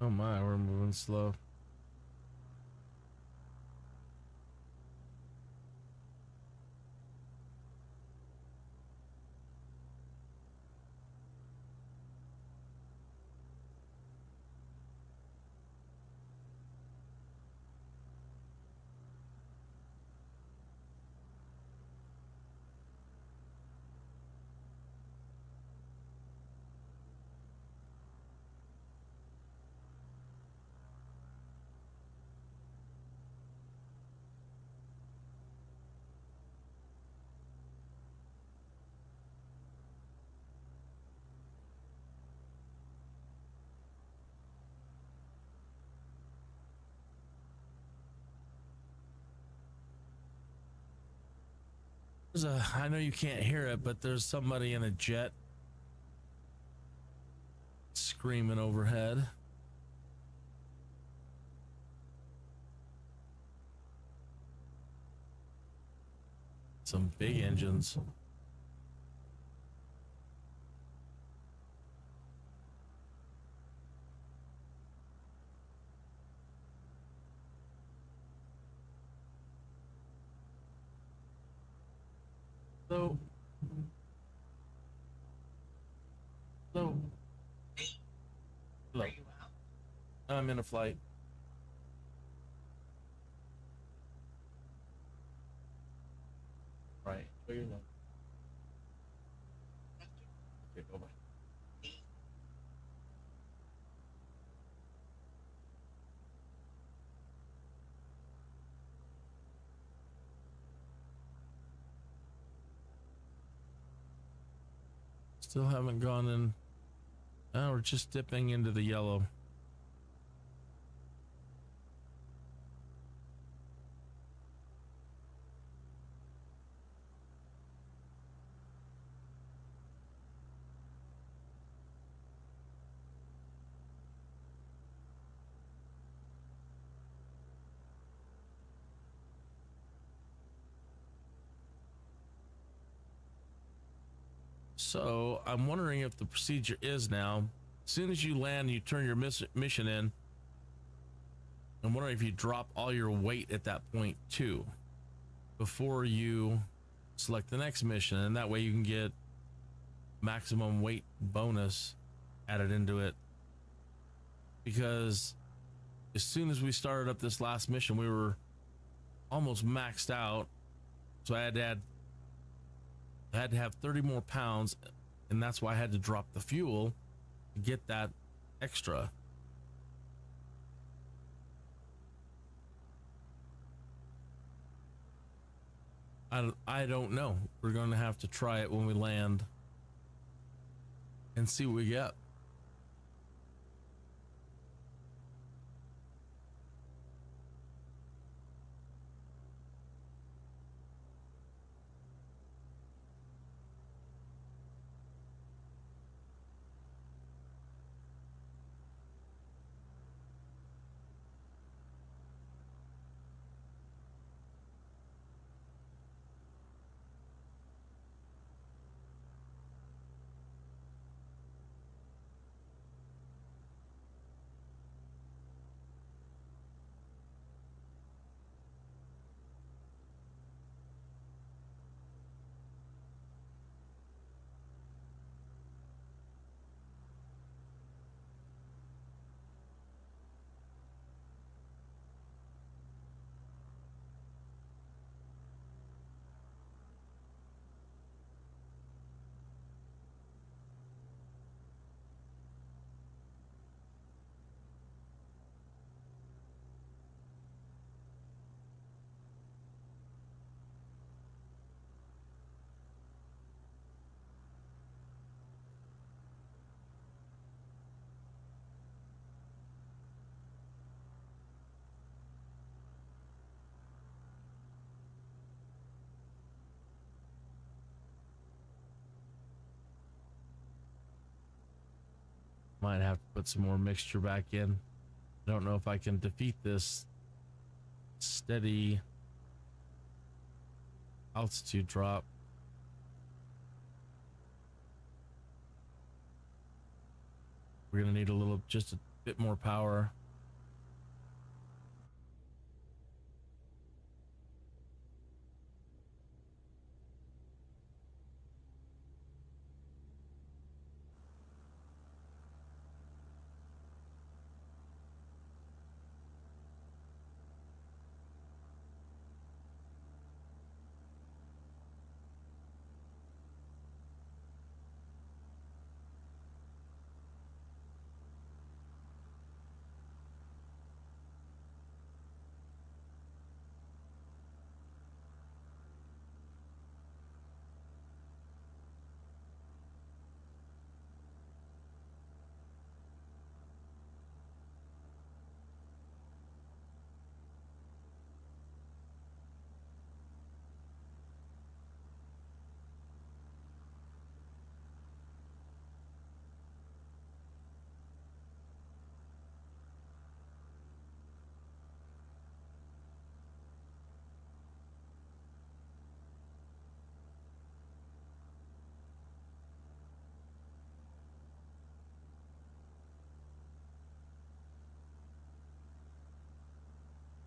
Oh my, we're moving slow. I know you can't hear it, but there's somebody in a jet screaming overhead. Some big engines. So, hello. I'm in a flight. Right. Where you going? Okay, go bye. Still haven't gone in. Oh, we're just dipping into the yellow. So I'm wondering if the procedure is now, as soon as you land, you turn your mission in. I'm wondering if you drop all your weight at that point too, before you select the next mission, and that way you can get maximum weight bonus added into it. Because as soon as we started up this last mission, we were almost maxed out, so I had to have 30 more pounds, and that's why I had to drop the fuel to get that extra. I don't know. We're going to have to try it when we land and see what we get. Might have to put some more mixture back in. I don't know if I can defeat this steady altitude drop. We're gonna need just a bit more power.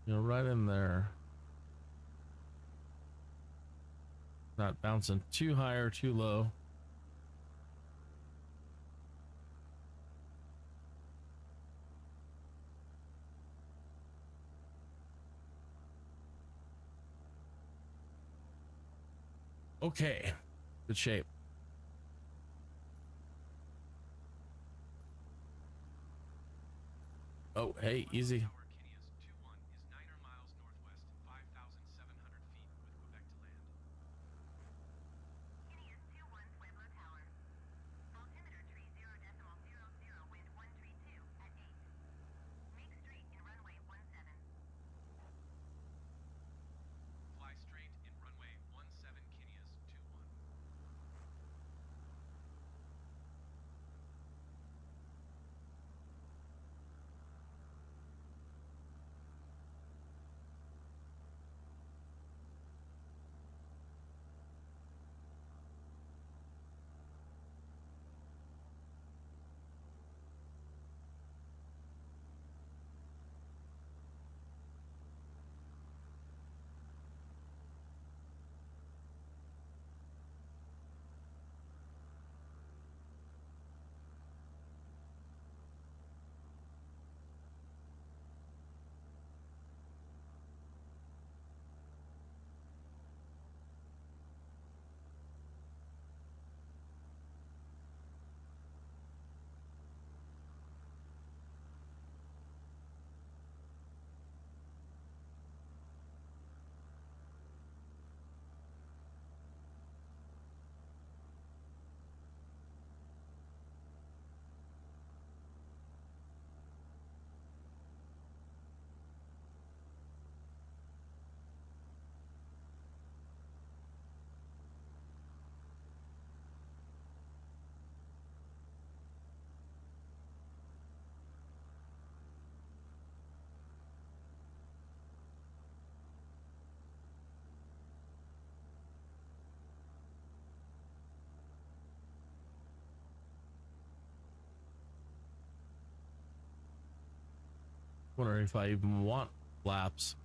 You're right in there. Not bouncing too high or too low. Okay, good shape. Oh, hey, easy. Tower Kineas 2-1 is 9 miles northwest, 5,700 feet with Quebec to land. Kineas 2-1 Pueblo Tower. Altimeter tree 0.00, wind 132 at 8. Make straight in runway 17. Fly straight in runway 17 Kineas 2-1. Wondering if I even want flaps.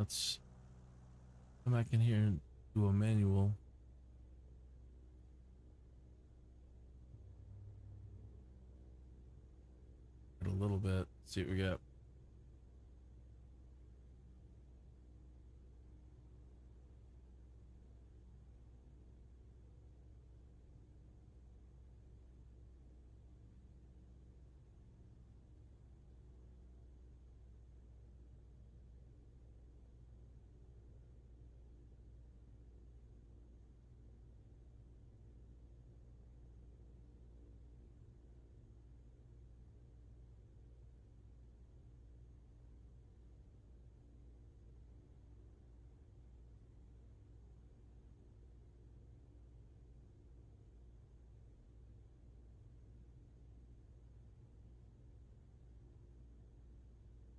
Let's come back in here and do a manual. A little bit. See what we got.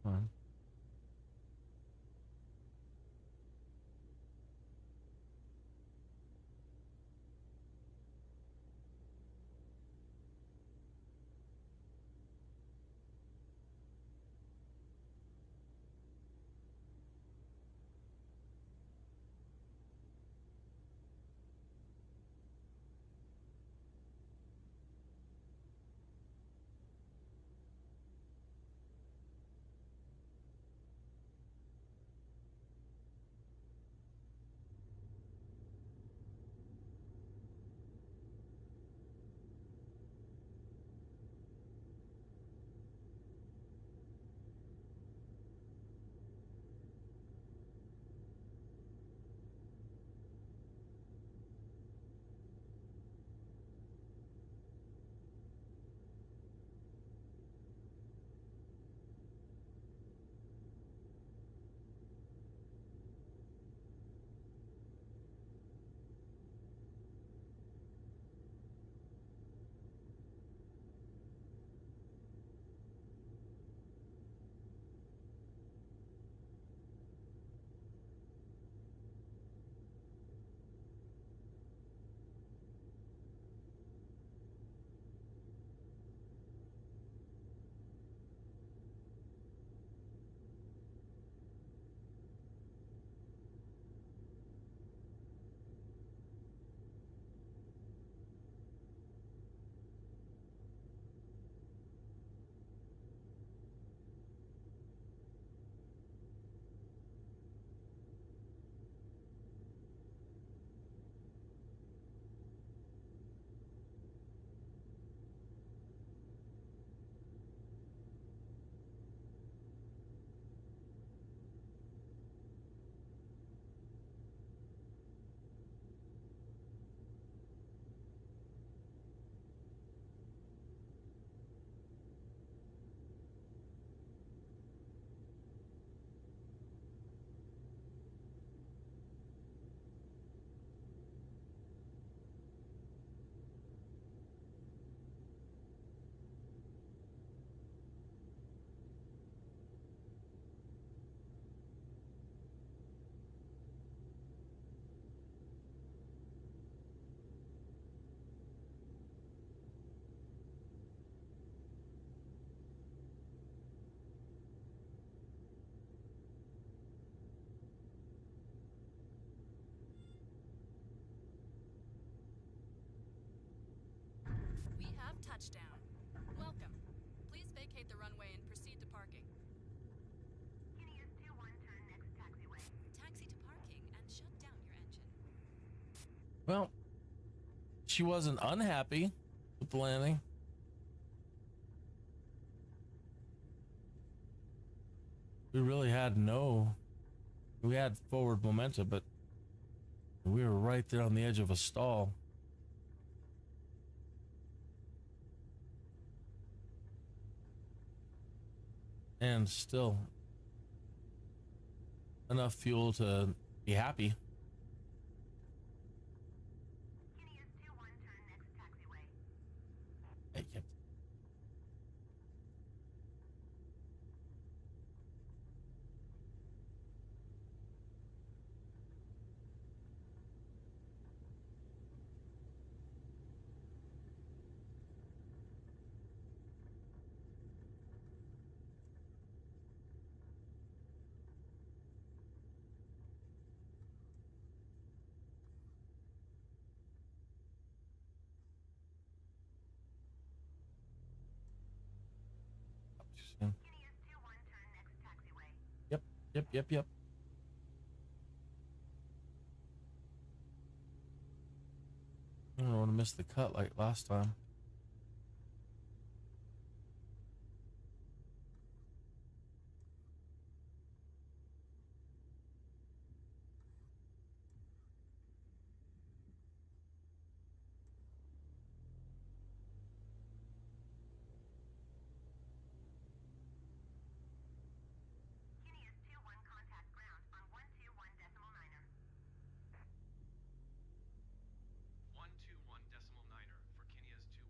Fine. We have touchdown. Welcome. Please vacate the runway and proceed to parking. Kineas 21, turn next taxiway. Taxi to parking and shut down your engine. Well, she wasn't unhappy with the landing. We really had we had forward momentum, but we were right there on the edge of a stall. And still enough fuel to be happy. Kineas 21, turn next taxiway. Hey, yeah. Yep. I don't want to miss the cut like last time. Kineas 2-1 contact ground on 121.9er. 121.9er for Kineas 2-1.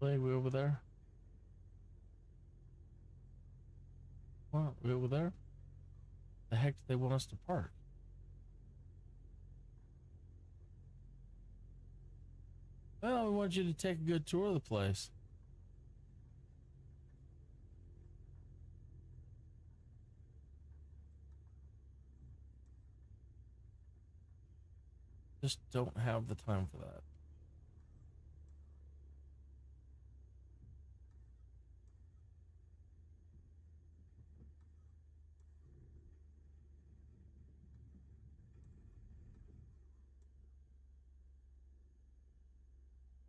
Play, we over there? What? We over there? The heck do they want us to park? Well, we want you to take a good tour of the place. Just don't have the time for that.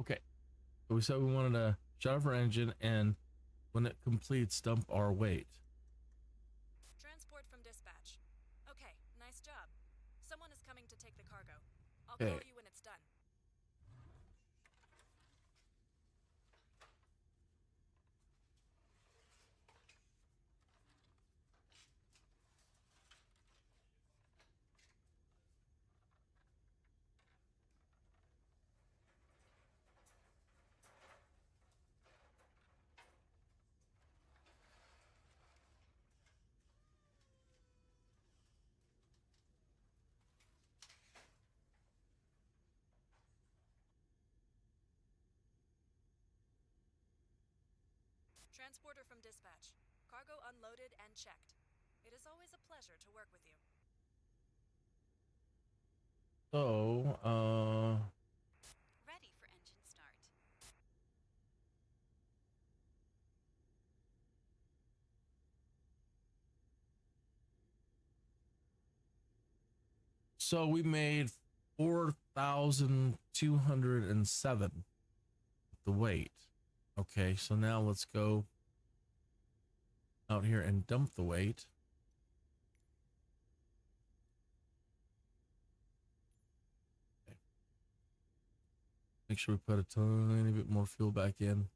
Okay. So we said we wanted to shut off our engine, and when it completes, dump our weight. Transport from dispatch. Okay, nice job. Someone is coming to take the cargo. I'll Okay. call you when it's done. Transporter from dispatch. Cargo unloaded and checked. It is always a pleasure to work with you. So, Ready for engine start. so we made 4,207 the weight. Okay, so now let's go out here and dump the weight. Okay. Make sure we put a tiny bit more fuel back in.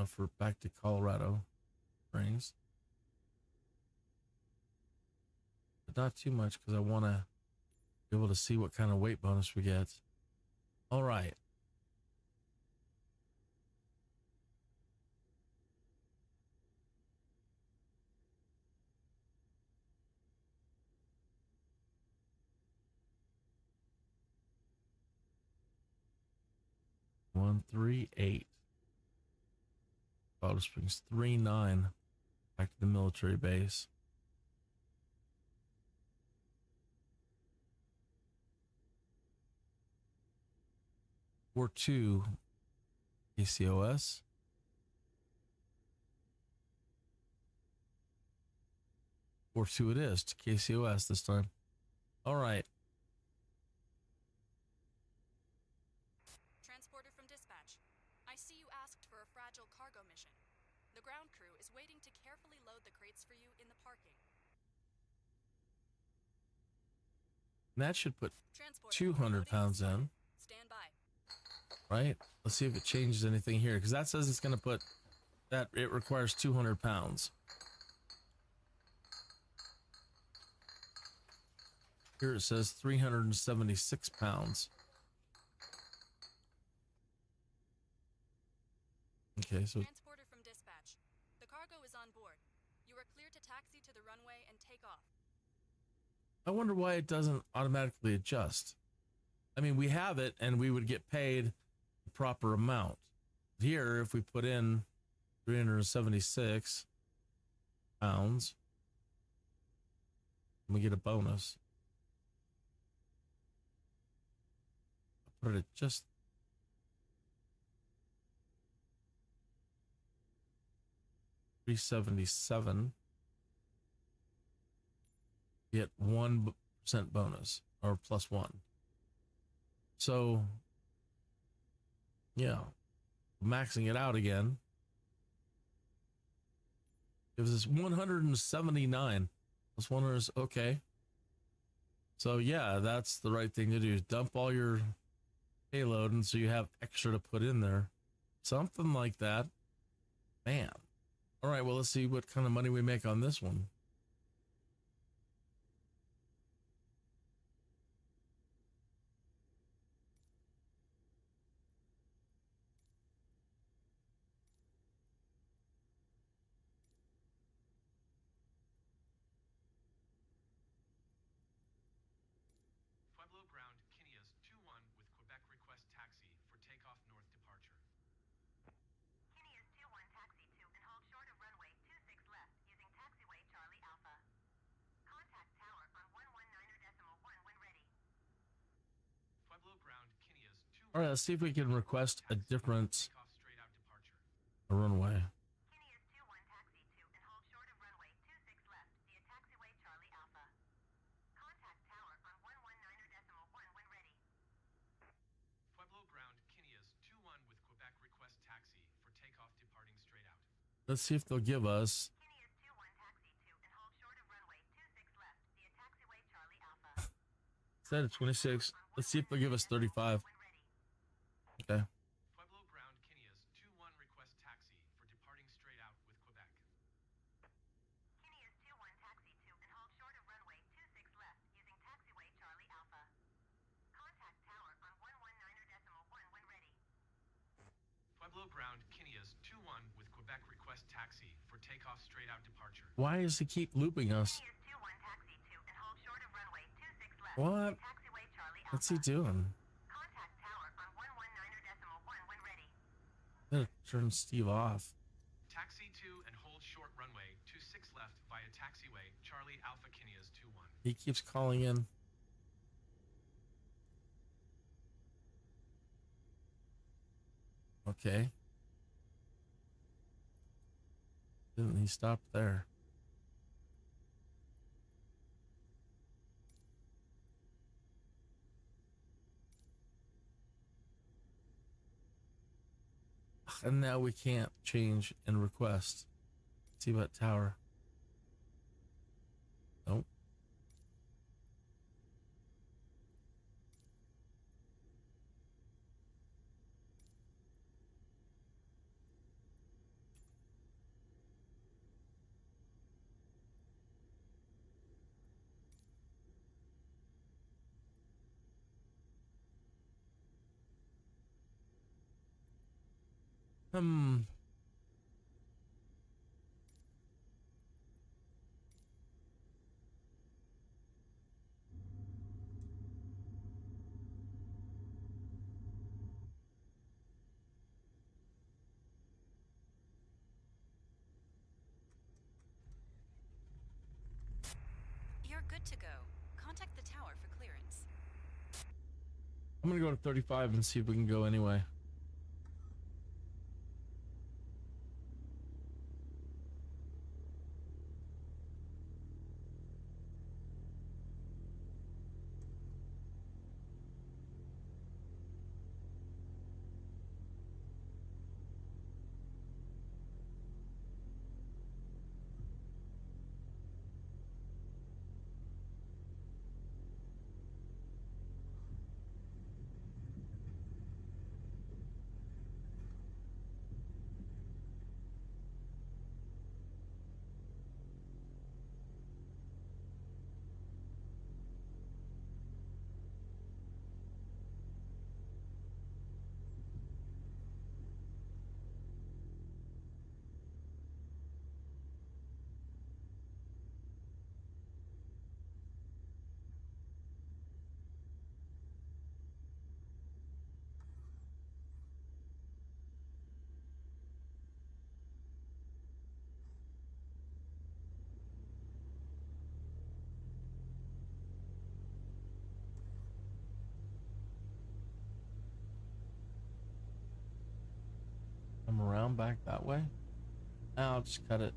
For back to Colorado Springs. But not too much, because I want to be able to see what kind of weight bonus we get. All right. One 3-8. Colorado Springs 3-9. Back to the military base. 42 KCOS. Or 2 it is to KCOS this time. All right. Transporter from dispatch. I see you asked for a fragile cargo mission. The ground crew is waiting to carefully load the crates for you in the parking. That should put Transporter 200 loading pounds in. Stand by. Right? Let's see if it changes anything here, because that says it's going to put that it requires 200 pounds. Here it says 376 pounds. Okay, so Transporter from dispatch. The cargo is on board. You are clear to taxi to the runway and take off. I wonder why it doesn't automatically adjust. I mean, we have it and we would get paid the proper amount. Here, if we put in 376 pounds, we get a bonus. I'll put it at just 377. Get 1% bonus or plus 1. So, yeah, maxing it out again gives us 179 plus 1 is okay. So yeah, that's the right thing to do. Dump all your payload, and so you have extra to put in there. Something like that. Man. All right, well, let's see what kind of money we make on this one. Pueblo ground, Kinias 2-1 with Quebec request taxi for takeoff north departure. Kinias 2-1 taxi to and hold short of runway 26 left using taxiway Charlie Alpha. Contact tower on 119.1 when ready. Pueblo ground, Kinias 2-1. All right, let's see if we can request a different Takeoff straight out departure. runway. Kinias 2-1 taxi to and hold short of runway 26 left via taxiway Charlie Alpha. Contact tower on 119.1 when ready. Pueblo ground, Kinias 2-1 with Quebec request taxi for takeoff departing straight out. Let's see if they'll give us. Kinias 2-1 taxi to and hold short of runway 26 left via taxiway Charlie Alpha. Instead of 26, let's see if they'll give us 35. When ready. Okay. Pueblo ground, Kinias 2-1 request taxi for departing straight out with Quebec. Kinias 2-1 taxi to and hold short of runway 26 left using taxiway Charlie Alpha. Contact tower on 119.1 when ready. Pueblo ground, Kinias 2-1 with Quebec request taxi for takeoff straight out departure. Why does he keep looping us? Kinias 2-1 taxi to and hold short of runway 26 left. What? Taxiway Charlie Alpha. What's he doing? Contact tower on 119.1 when ready. I'm gonna turn Steve off. Taxi to and hold short runway 26 left via taxiway Charlie Alpha Kinias 2-1. He keeps calling in. Okay. Didn't he stop there? And now we can't change and request. See about tower. Nope. Hmm. You're good to go. Contact the tower for clearance. I'm gonna go to 35 and see if we can go anyway. I'm around back that way. I'll just cut it.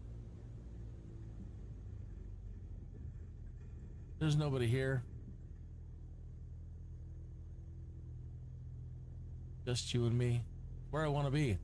There's nobody here. Just you and me. Where I want to be.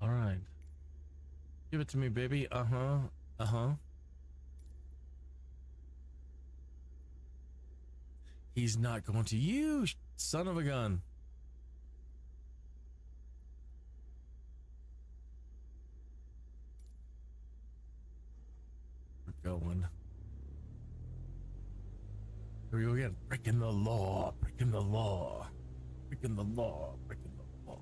All right. Give it to me, baby. Uh-huh. Uh-huh. He's not going to you, son of a gun. We're going. Here we go again. Breaking the law. Breaking the law. Breaking the law. Breaking the law.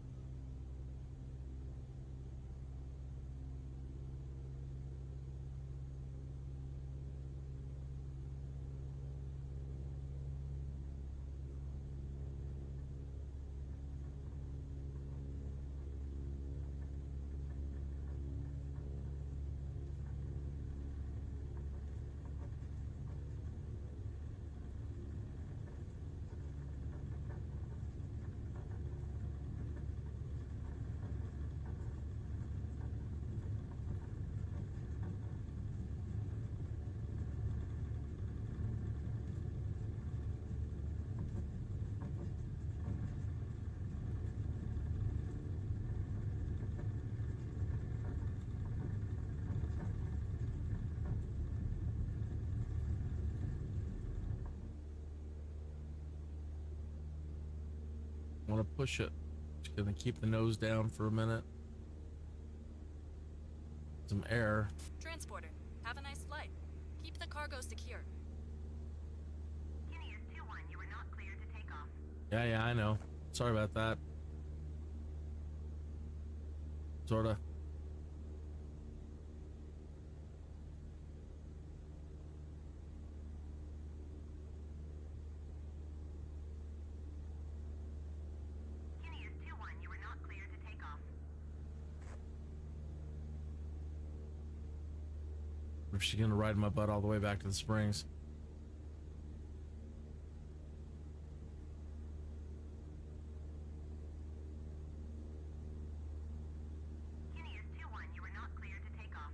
I want to push it. Just gonna keep the nose down for a minute. Some air. Transporter, have a nice flight. Keep the cargo secure. Guinea is 2-1. You are not cleared to take off. Yeah, I know. Sorry about that. Sorta. Guinea is 2-1. You are not cleared to take off. If she's gonna ride my butt all the way back to the springs. Guinea is 2-1. You are not cleared to take off.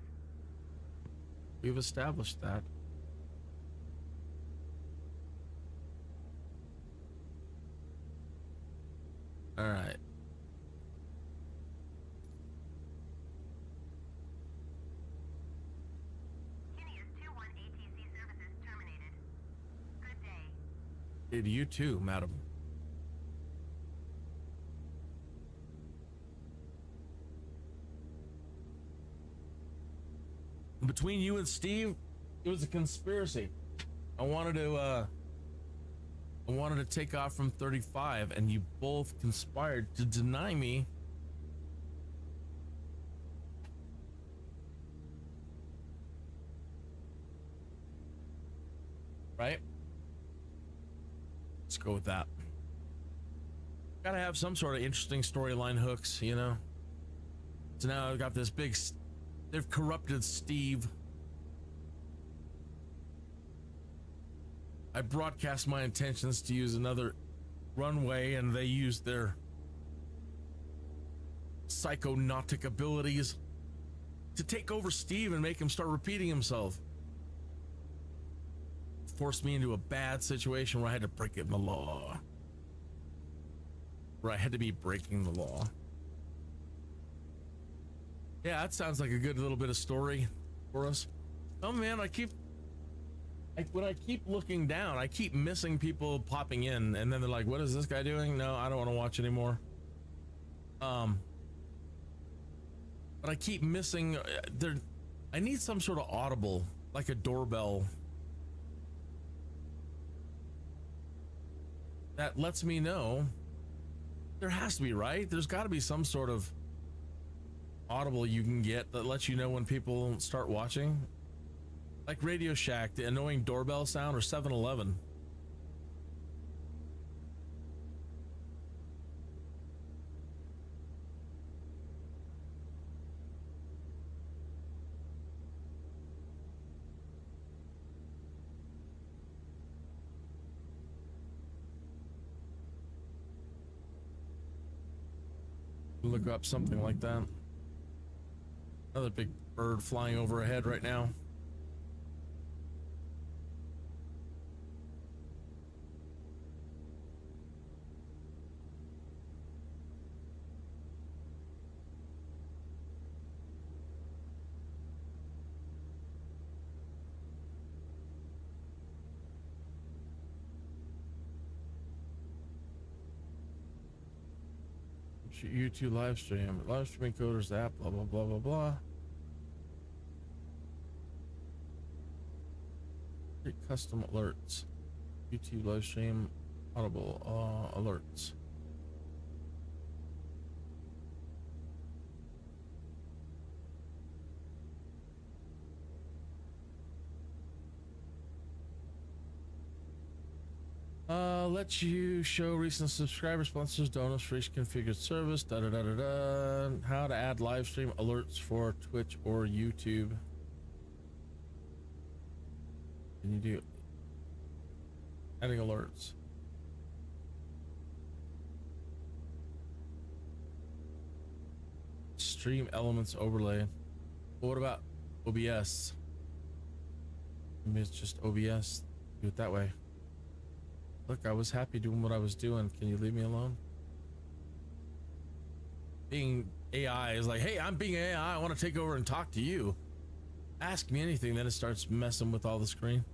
We've established that. All right. Guinea is 2-1. ATC services terminated. Good day. Did you too, madam? between you and Steve, it was a conspiracy. I wanted to take off from 35, and you both conspired to deny me. Right? Let's go with that. Gotta have some sort of interesting storyline hooks, you know? So now I've got this big... They've corrupted Steve. I broadcast my intentions to use another runway, and they used their psychonautic abilities to take over Steve and make him start repeating himself. Forced me into a bad situation where I had to break in the law. Where I had to be breaking the law. Yeah, that sounds like a good little bit of story for us. Oh man, when I keep looking down, I keep missing people popping in, and then they're like, what is this guy doing? No, I don't want to watch anymore. But I keep missing I need some sort of audible, like a doorbell, that lets me know. There has to be, right? There's got to be some sort of audible you can get that lets you know when people start watching, like Radio Shack, the annoying doorbell sound, or 7-Eleven. Look up something like that. Another big bird flying overhead right now. YouTube live stream, Livestream encoders app, blah blah blah blah blah. Get custom alerts. YouTube live stream, audible alerts. Let you show recent subscriber sponsors, donors for each configured service, how to add live stream alerts for Twitch or YouTube. Can you do adding alerts? Stream elements overlay. But what about OBS? Maybe it's just OBS. Do it that way. Look, I was happy doing what I was doing. Can you leave me alone? Being AI is like, hey, I'm being AI. I want to take over and talk to you. Ask me anything. Then it starts messing with all the screen.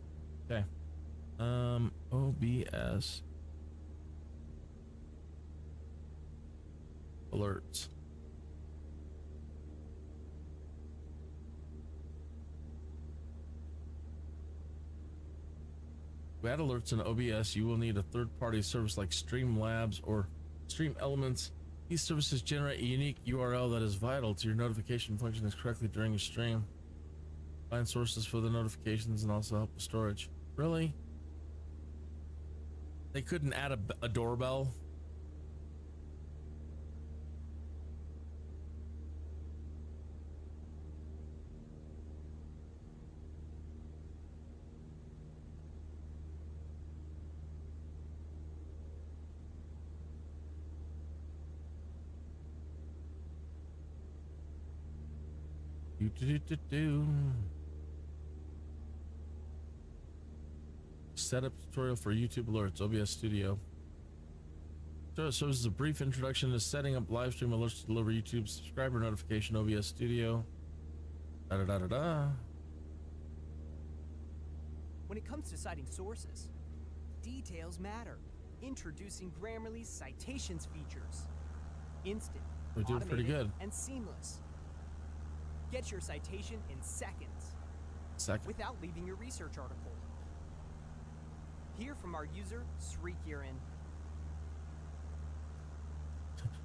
Okay. OBS. Alerts. To add alerts in OBS, you will need a third-party service like Streamlabs or Stream Elements. These services generate a unique URL that is vital to your notification functions correctly during your stream. Find sources for the notifications and also help with storage. Really? They couldn't add a doorbell? Setup tutorial for YouTube alerts, OBS Studio. So this is a brief introduction to setting up live stream alerts to deliver YouTube subscriber notification, OBS Studio. When it comes to citing sources, details matter. Introducing Grammarly's citations features. Instant, we're doing pretty good, and seamless. Get your citation in seconds. Second. without leaving your research article. Hear from our user, Shriek Urine.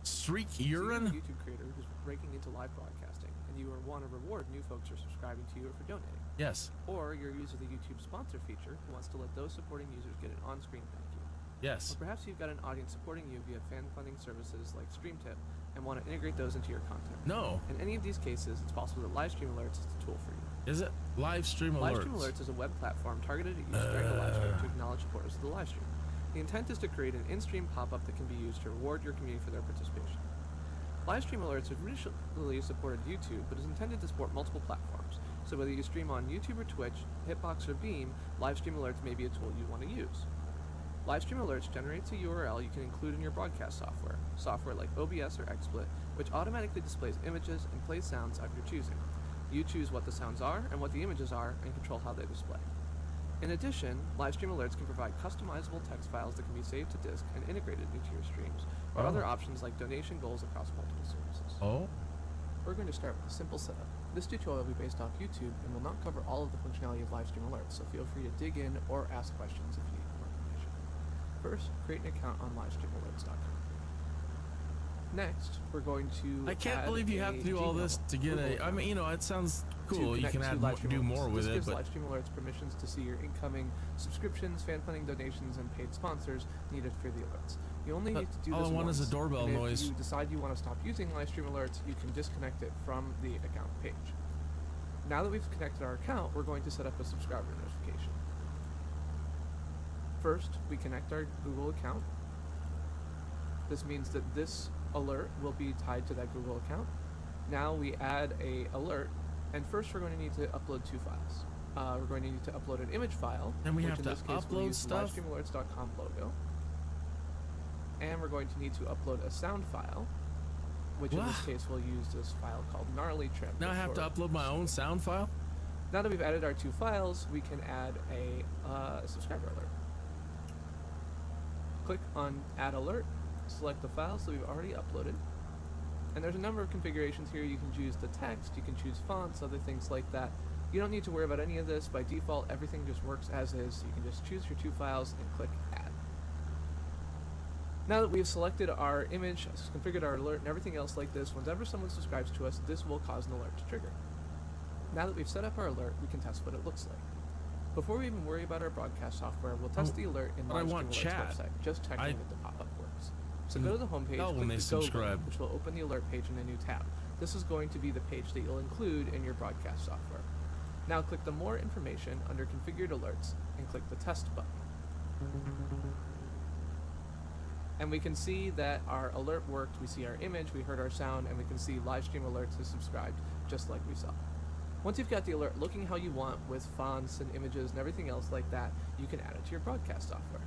Streak So you're a urine? YouTube creator who's breaking into live broadcasting, and you want to reward new folks who are subscribing to you or for donating. Yes. Or you're a user of the YouTube sponsor feature who wants to let those supporting users get an on-screen thank you. Yes. Or perhaps you've got an audience supporting you via fan funding services like StreamTip and want to integrate those into your content. No. In any of these cases, it's possible that Livestream Alerts is the tool for you. Is it? Livestream alerts. Livestream Alerts is a web platform targeted at users during the live stream to acknowledge supporters of the live stream. The intent is to create an in-stream pop-up that can be used to reward your community for their participation. Livestream Alerts originally supported YouTube, but is intended to support multiple platforms. So whether you stream on YouTube or Twitch, Hitbox or Beam, Livestream Alerts may be a tool you want to use. Livestream Alerts generates a URL you can include in your broadcast software like OBS or XSplit, which automatically displays images and plays sounds of your choosing. You choose what the sounds are and what the images are and control how they display. In addition, Livestream Alerts can provide customizable text files that can be saved to disk and integrated into your streams, or other options like donation goals across multiple services. Oh. We're going to start with a simple setup. This tutorial will be based off YouTube and will not cover all of the functionality of Livestream Alerts, so feel free to dig in or ask questions if you need more information. First, create an account on livestreamalerts.com. Next, we're going to I can't believe you have to do all this to get a. I mean, you know, it sounds cool. You can do more with this it, gives but Livestream Alerts permissions to see your incoming subscriptions, fan funding donations, and paid sponsors needed for the alerts. You only need to do all this I want once, is a doorbell and noise. If you decide you want to stop using Livestream Alerts, you can disconnect it from the account page. Now that we've connected our account, we're going to set up a subscriber notification. First, we connect our Google account. This means that this alert will be tied to that Google account. Now we add a alert, and first we're going to need to upload two files. We're going to need to upload an image file, and we which have in to this case we'll upload use the stuff. livestreamalerts.com logo. And we're going to need to upload a sound file, which in this case we'll use this file called gnarly trim. Now I have to upload my own sound file? Now that we've added our two files, we can add a subscriber alert. Click on Add Alert, select the files that we've already uploaded, and there's a number of configurations here. You can choose the text, you can choose fonts, other things like that. You don't need to worry about any of this. By default, everything just works as is. You can just choose your two files and click Add. Now that we've selected our image, configured our alert, and everything else like this, whenever someone subscribes to us, this will cause an alert to trigger. Now that we've set up our alert, we can test what it looks like. Before we even worry about our broadcast software, we'll test the alert in Livestream Alerts website, just checking that the pop-up works. So go to the homepage, when they click the Go subscribe, button, which will open the alert page in a new tab. This is going to be the page that you'll include in your broadcast software. Now click the More Information under Configured Alerts and click the Test button. And we can see that our alert worked. We see our image, we heard our sound, and we can see Livestream Alerts is subscribed, just like we saw. Once you've got the alert looking how you want with fonts and images and everything else like that, you can add it to your broadcast software.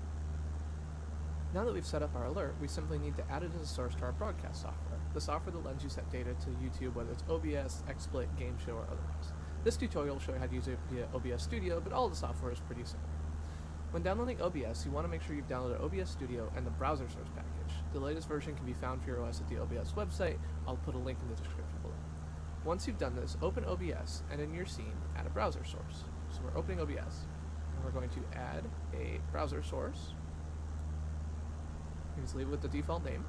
Now that we've set up our alert, we simply need to add it as a source to our broadcast software, the software that lets you set data to YouTube, whether it's OBS, XSplit, Game Show, or otherwise. This tutorial will show you how to use it via OBS Studio, but all the software is pretty similar. When downloading OBS, you want to make sure you've downloaded OBS Studio and the browser source package. The latest version can be found for your OS at the OBS website. I'll put a link in the description below. Once you've done this, open OBS, and in your scene, add a browser source. So we're opening OBS, and we're going to add a browser source. You can just leave it with the default name.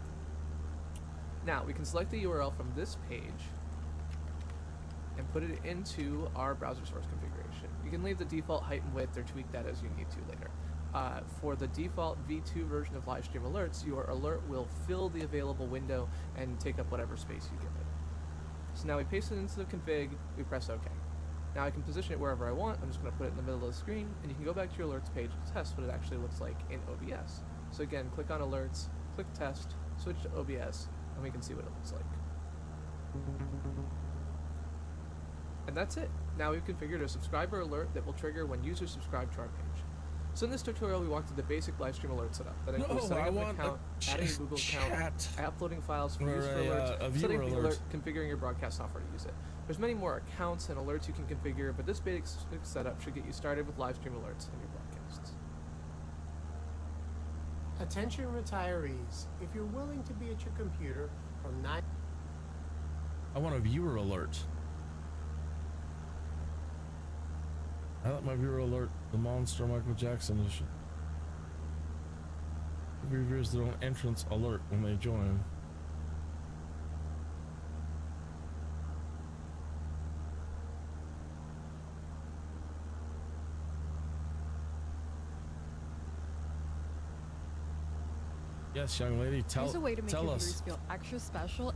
Now, we can select the URL from this page and put it into our browser source configuration. You can leave the default height and width or tweak that as you need to later. For the default V2 version of Livestream Alerts, your alert will fill the available window and take up whatever space you give it. So now we paste it into the config, we press OK. Now I can position it wherever I want. I'm just going to put it in the middle of the screen, and you can go back to your alerts page to test what it actually looks like in OBS. So again, click on alerts, click test, switch to OBS, and we can see what it looks like. And that's it. Now we've configured a subscriber alert that will trigger when users subscribe to our page. So in this tutorial, we walked through the basic Livestream alert setup. That includes setting up an account, adding a Google account, uploading files for use for alerts, setting the alert, configuring your broadcast software to use it. There's many more accounts and alerts you can configure, but this basic setup should get you started with Livestream alerts in your broadcasts. Attention retirees, if you're willing to be at your computer from 9... I want a viewer alert. I let my viewer alert the monster Michael Jackson edition. Viewers their own entrance alert when they join. Yes, young lady, tell us. Here's a way to make your viewers feel extra special.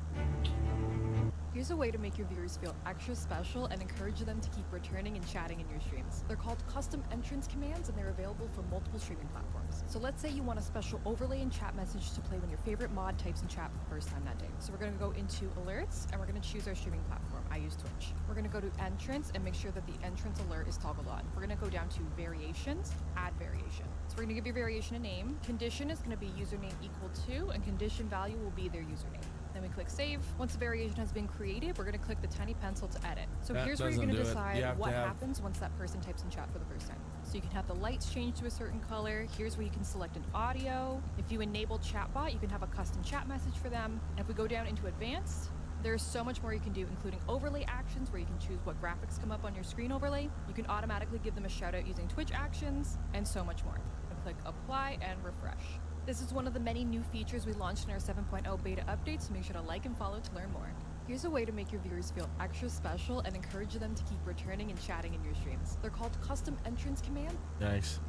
Here's a way to make your viewers feel extra special and encourage them to keep returning and chatting in your streams. They're called custom entrance commands and they're available for multiple streaming platforms. So let's say you want a special overlay and chat message to play when your favorite mod types in chat for the first time that day. So we're going to go into alerts and we're going to choose our streaming platform. I use Twitch. We're going to go to entrance and make sure that the entrance alert is toggled on. We're going to go down to variations, add variation. So we're going to give your variation a name. Condition is going to be username equal to, and condition value will be their username. Then we click save. Once the variation has been created, we're going to click the tiny pencil to edit. So here's where you're going to decide what happens once that person types in chat for the first time. So you can have the lights change to a certain color. Here's where you can select an audio. If you enable chatbot, you can have a custom chat message for them. And if we go down into advanced, there's so much more you can do, including overlay actions where you can choose what graphics come up on your screen overlay. You can automatically give them a shout out using Twitch actions and so much more. And click apply and refresh. This is one of the many new features we launched in our 7.0 beta update, so make sure to like and follow to learn more. Here's a way to make your viewers feel extra special and encourage them to keep returning and chatting in your streams. They're called custom entrance command. Nice.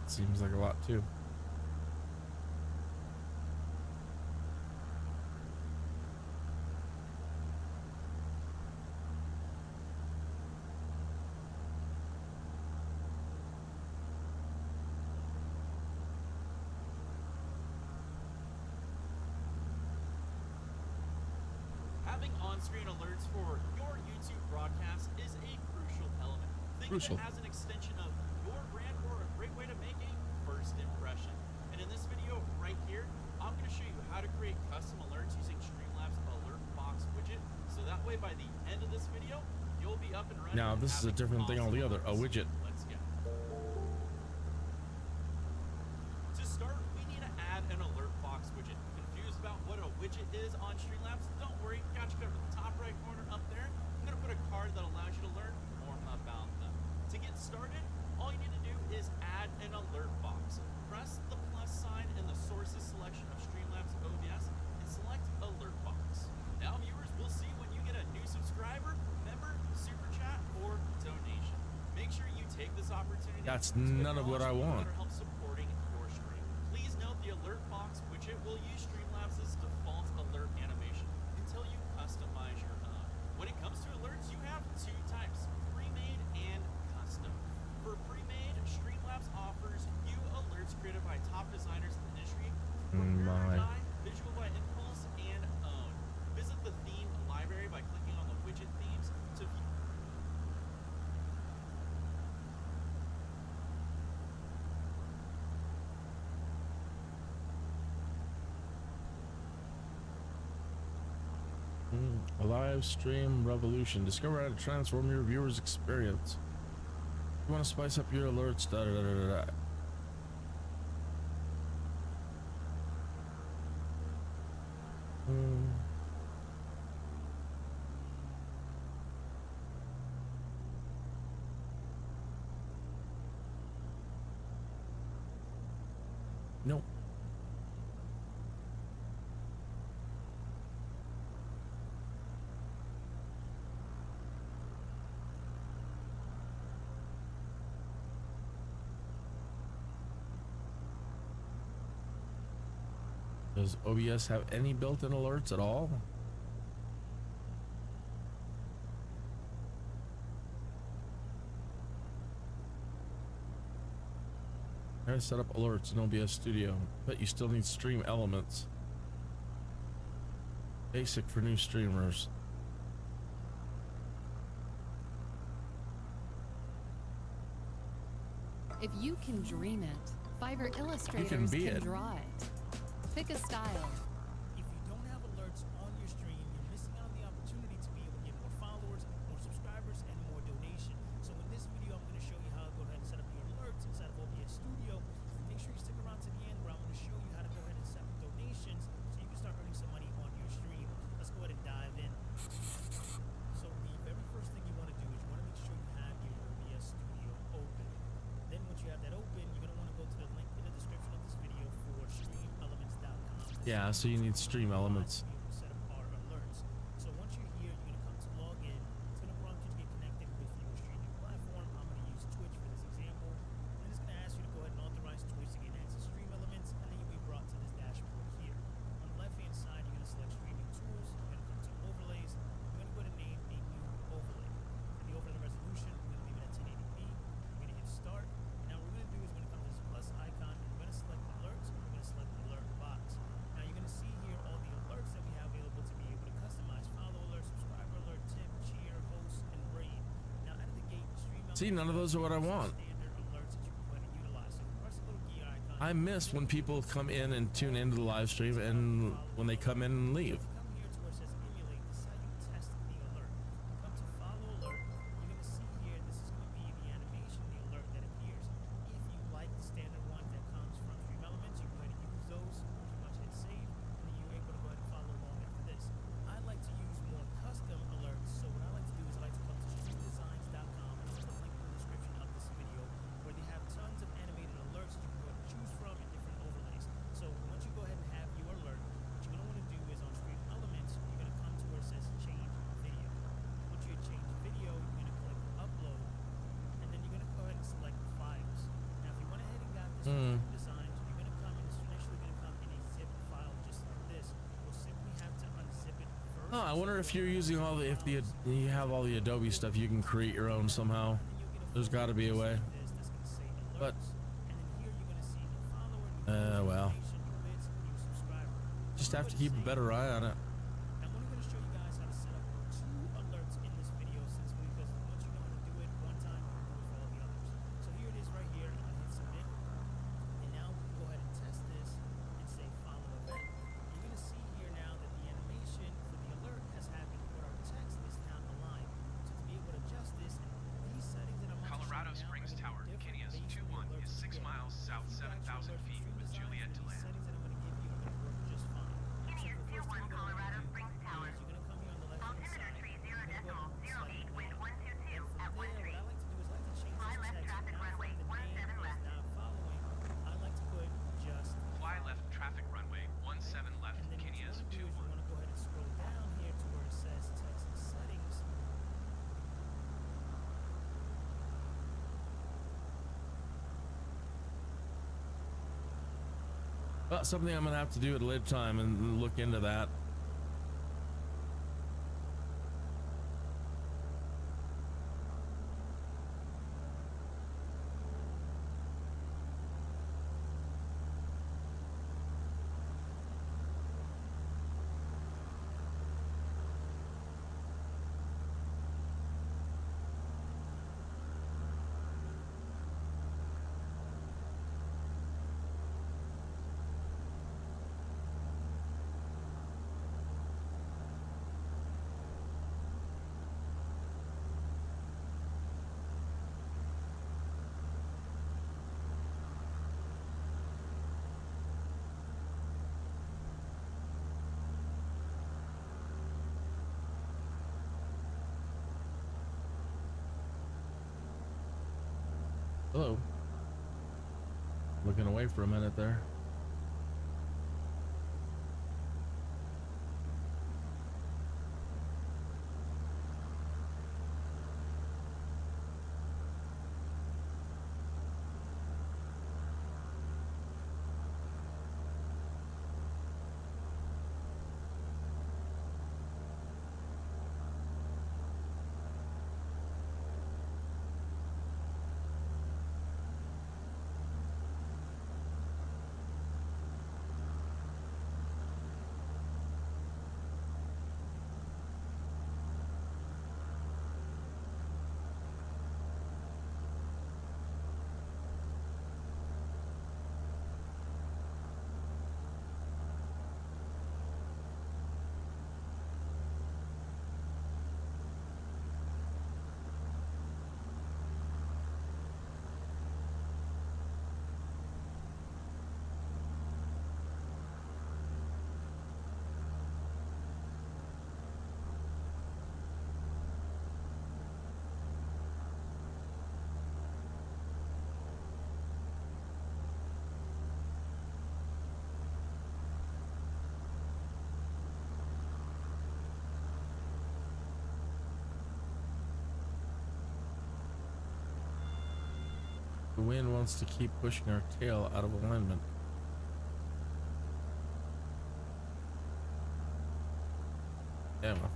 Seems like a lot too. Having on-screen alerts for your YouTube broadcast is a crucial element. Think of it as an extension of your brand or a great way to make a first impression. And in this video right here, I'm going to show you how to create custom alerts using Streamlabs Alert Box widget. So that way by the end of this video, you'll be up and running. Now this is a different thing altogether, a widget. Let's go. To start, we need to add an alert box widget. Confused about what a widget is on Streamlabs? Don't worry, got you covered. The top right corner up there, I'm going to put a card that allows you to learn more about them. To get started, all you need to do is add an alert box. Press the plus sign in the sources selection of Streamlabs OBS and select alert box. Now viewers will see when you get a new subscriber, member, super chat, or donation. Make sure you take this opportunity. That's none of what I want. Help supporting your stream. Please note the alert box widget will use Streamlabs' default alert animation until you customize your own. When it comes to alerts, you have two types, pre-made and custom. For pre-made, Streamlabs offers you alerts created by top designers in the industry for Visual by Impulse, and Own. Visit the theme library by clicking on the widget themes to view. A live stream revolution. Discover how to transform your viewers' experience. You want to spice up your alerts. Nope. Does OBS have any built-in alerts at all? I set up alerts in OBS Studio, but you still need stream elements. Basic for new streamers. If you can dream it, Fiverr illustrators can draw it. Pick a style. If you don't have alerts on your stream, you're missing out on the opportunity to be able to get more followers, more subscribers, and more donation. So in this video, I'm going to show you how to go ahead and set up your alerts inside of OBS Studio. Make sure you stick around to the end where I'm going to show you how to go ahead and set up donations so you can start earning some money on your stream. Let's go ahead and dive in. So the very first thing you want to do is you want to make sure you have your OBS Studio Yeah, so you need stream elements. Set up our alerts. So once you're here, you're gonna come to log in. It's gonna prompt you to get connected with your streaming platform. I'm gonna use Twitch for this example. And it's gonna ask you to go ahead and authorize Twitch to get access to stream elements, and then you'll be brought to this dashboard here. On the left-hand side, you're gonna select streaming tools. You're gonna come to overlays. You're gonna go to name a new overlay. For the overlay resolution, we're gonna leave it at 1080p. We're gonna hit start. Now what we're gonna do is we're gonna come to this plus icon. And we're gonna select alerts. And we're gonna select alert box. Now you're gonna see here all the alerts that we have available to be able to customize: follow alert, subscriber alert, tip, cheer, host, and raid. Now out of the gate, stream See, none of those are what I want. standard alerts that you can go ahead and utilize. So press the little gear icon. I miss when people come in and tune into the live stream and when they come in and leave. Come here to where it says emulate. This is how you test the alert. Come to follow alert. You're gonna see here. This is gonna be the animation, the alert that appears. If you like the standard one that comes from Stream Elements, you go ahead and use those. Pretty much hit save, and then you're able to go ahead and follow along after this. I like to use more custom alerts. So what I like to do is I like to come to streamdesigns.com, and there's a link in the description of this video where they have tons of animated alerts that you can go ahead and choose from in different overlays. So once you go ahead and have your alert, what you're gonna want to do is on Stream Elements, you're gonna come to where it says change video. Once you change video, you're gonna click upload, and then you're gonna go ahead and select files. Now if you went ahead and got this from Stream Designs, you're gonna come and it's initially gonna come in a zip file just like this. You'll simply have to unzip it first. Oh, I wonder if you're using all the you have all the Adobe stuff, you can create your own somehow. There's got to be a way. But well, just have to keep a better eye on it. I'm only going to show you guys how to set up 2 alerts in this video because once you know how to do it one time, you can do it for all the others. So here it is right here. I'm going to hit submit. And now we can go ahead and test this and say follow event. You're going to see here now that the animation for the alert has happened, but our text is not aligned. So to be able to adjust this, these settings that I'm on Colorado Springs Tower, Kinias 21 is 6 miles south 7,000 feet with Juliet to land. settings that I'm going to give you are going to work just fine. Kinias 21 Colorado Springs Tower. You're going to come here on the left-hand side. Altimeter tree 0.08, wind 122 at 13. What I like to do is I like to change Fly this left text traffic not runway from the name 17 left. is not following. I like to put just Fly left traffic runway 17 left, and then what you Kinias want to do is you 21. want to go ahead and scroll down here to where it says text settings. Well, something I'm gonna have to do at a later time and look into that. Hello. Looking away for a minute there. The wind wants to keep pushing our tail out of alignment. Yeah, well.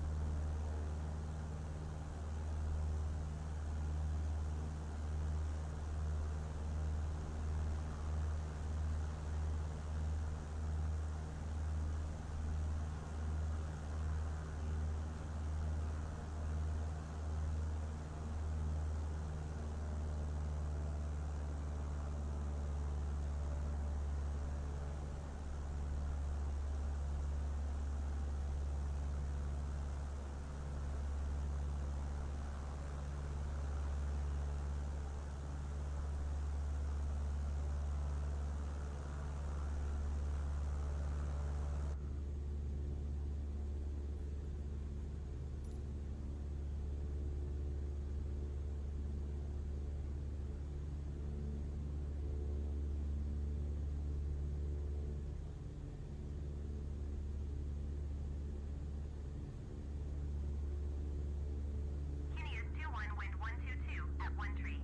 Kineas 21, wind 122 at 1 tree.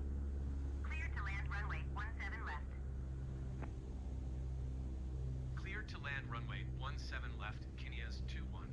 Clear to land runway 17 left. Clear to land runway 17 left, Kineas 21.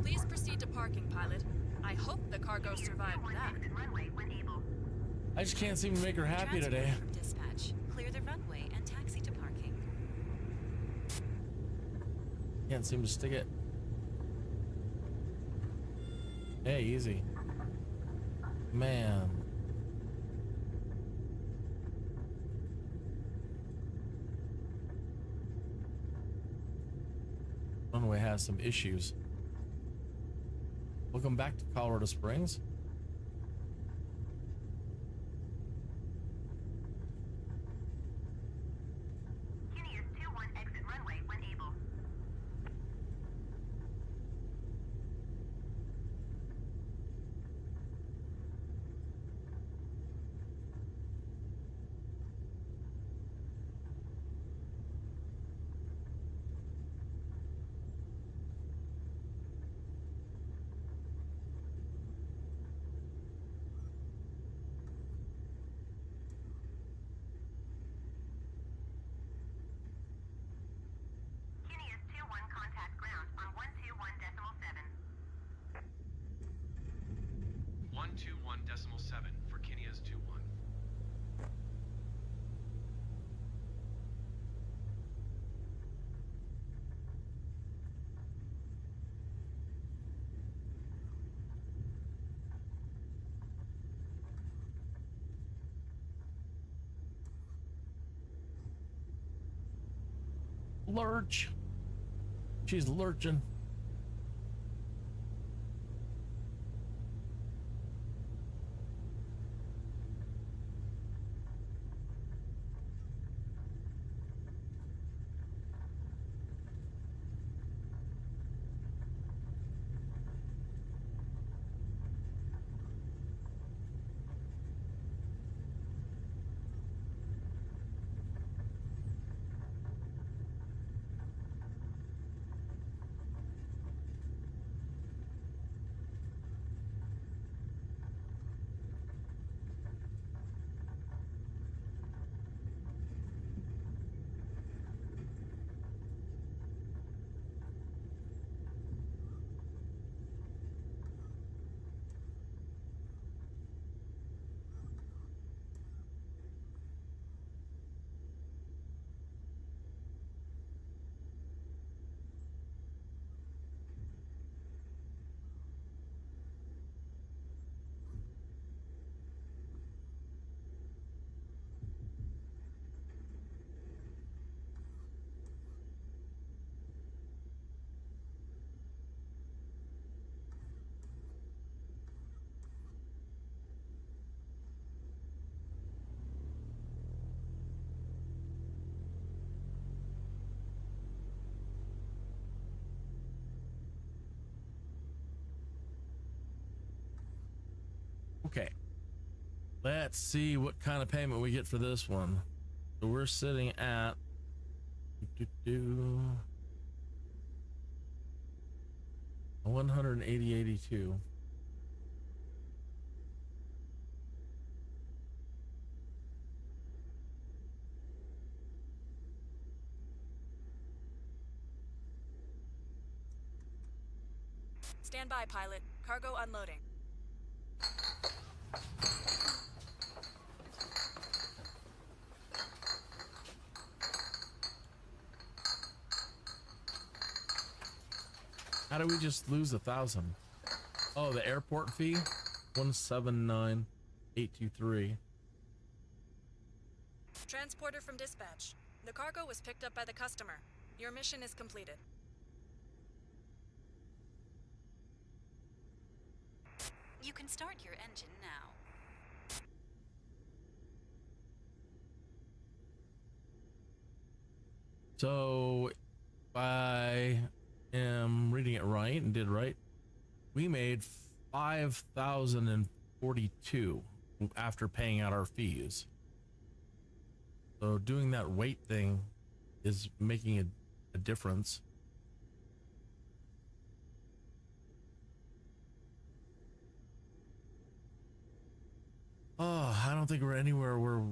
Please proceed to parking, pilot. I hope the cargo survived that. Runway when able. I just can't seem to make her happy Transfer today. from dispatch. Clear the runway and taxi to parking. Can't seem to stick it. Hey, easy. Man. Runway has some issues. Welcome back to Colorado Springs. lurch. She's lurching. Okay, let's see what kind of payment we get for this one. So we're sitting at 180.82. Stand by, pilot. Cargo unloading. How do we just lose 1,000? Oh, the airport fee? 179,823. Transporter from dispatch. The cargo was picked up by the customer. Your mission is completed. You can start your engine now. So, if I am reading it right and did right, we made 5,042 after paying out our fees. So doing that weight thing is making a difference. Oh, I don't think we're anywhere where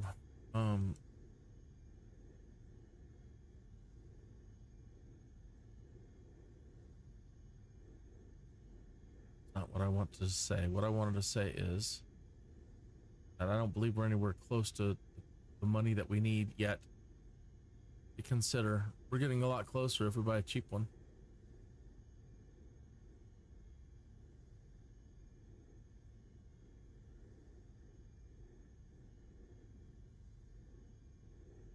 not what I want to say. What I wanted to say is that I don't believe we're anywhere close to the money that we need yet to consider. We're getting a lot closer if we buy a cheap one.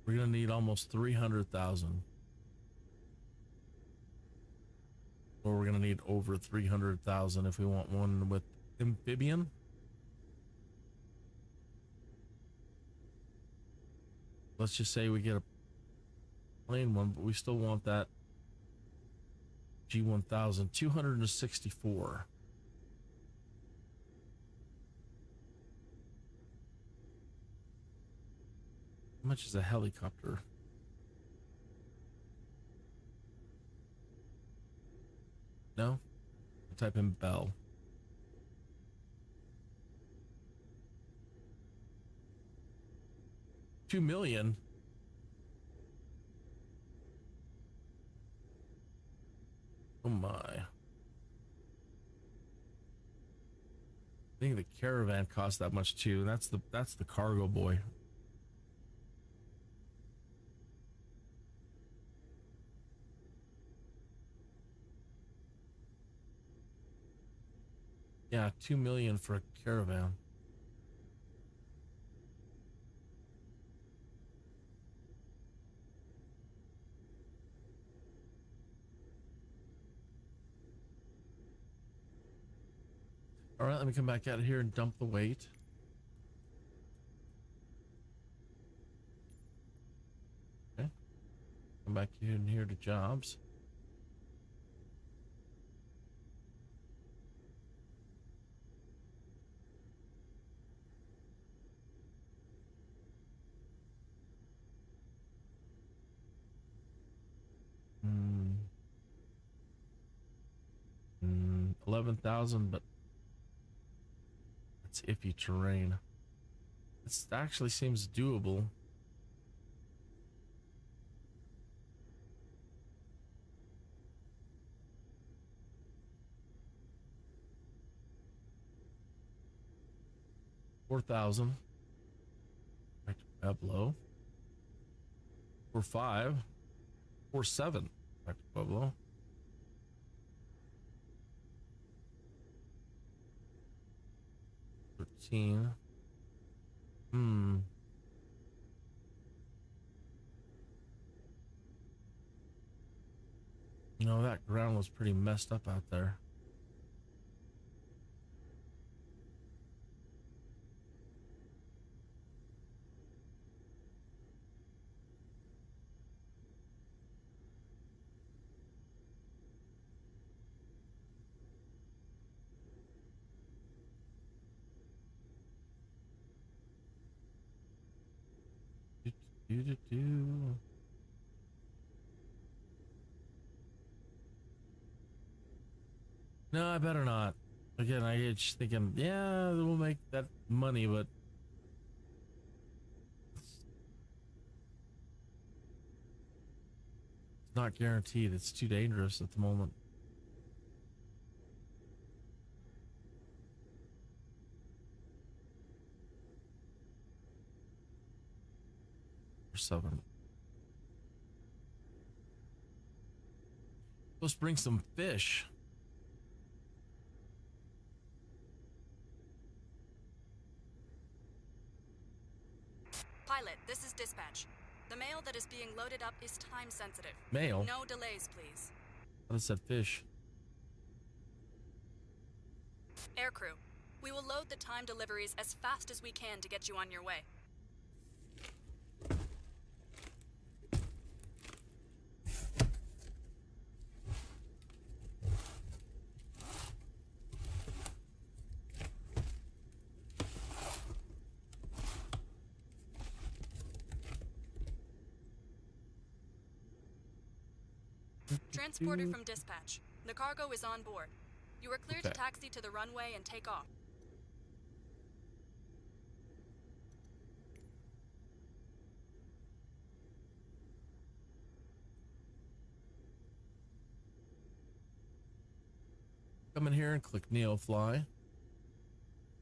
We're gonna need almost 300,000. Or we're gonna need over 300,000 if we want one with amphibian. Let's just say we get a plain one, but we still want that G1000. 264. How much is a helicopter? No? I'll type in Bell. $2 million. Oh my. I think the caravan costs that much too. That's the cargo boy. Yeah, 2 million for a caravan. All right, let me come back out here and dump the weight. Okay. Come back in here to jobs. Hmm. 11,000, but that's iffy terrain. This actually seems doable. $4,000. Back to Pueblo. 4,500. 4,700. Back to Pueblo. 13. You know, that ground was pretty messed up out there. No, I better not. Again, I get just thinking, yeah, we'll make that money, but it's not guaranteed. It's too dangerous at the moment. Or 7. Let's bring some fish. Pilot, this is dispatch. The mail that is being loaded up is time sensitive. Mail? No delays, please. I thought it said fish. Aircrew, we will load the time deliveries as fast as we can to get you on your way. Transporter from dispatch. The cargo is on board. You are cleared to taxi to the runway and take off. Come in here and click Neofly.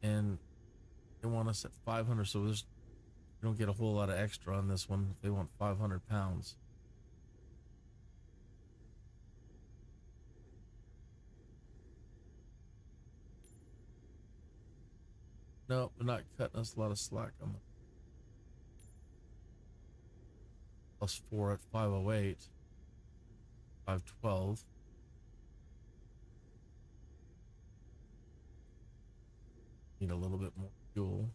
And they want us at 500, so we don't get a whole lot of extra on this one. They want 500 pounds. No, they're not cutting us a lot of slack on the +4 at 508, 512. Need a little bit more fuel.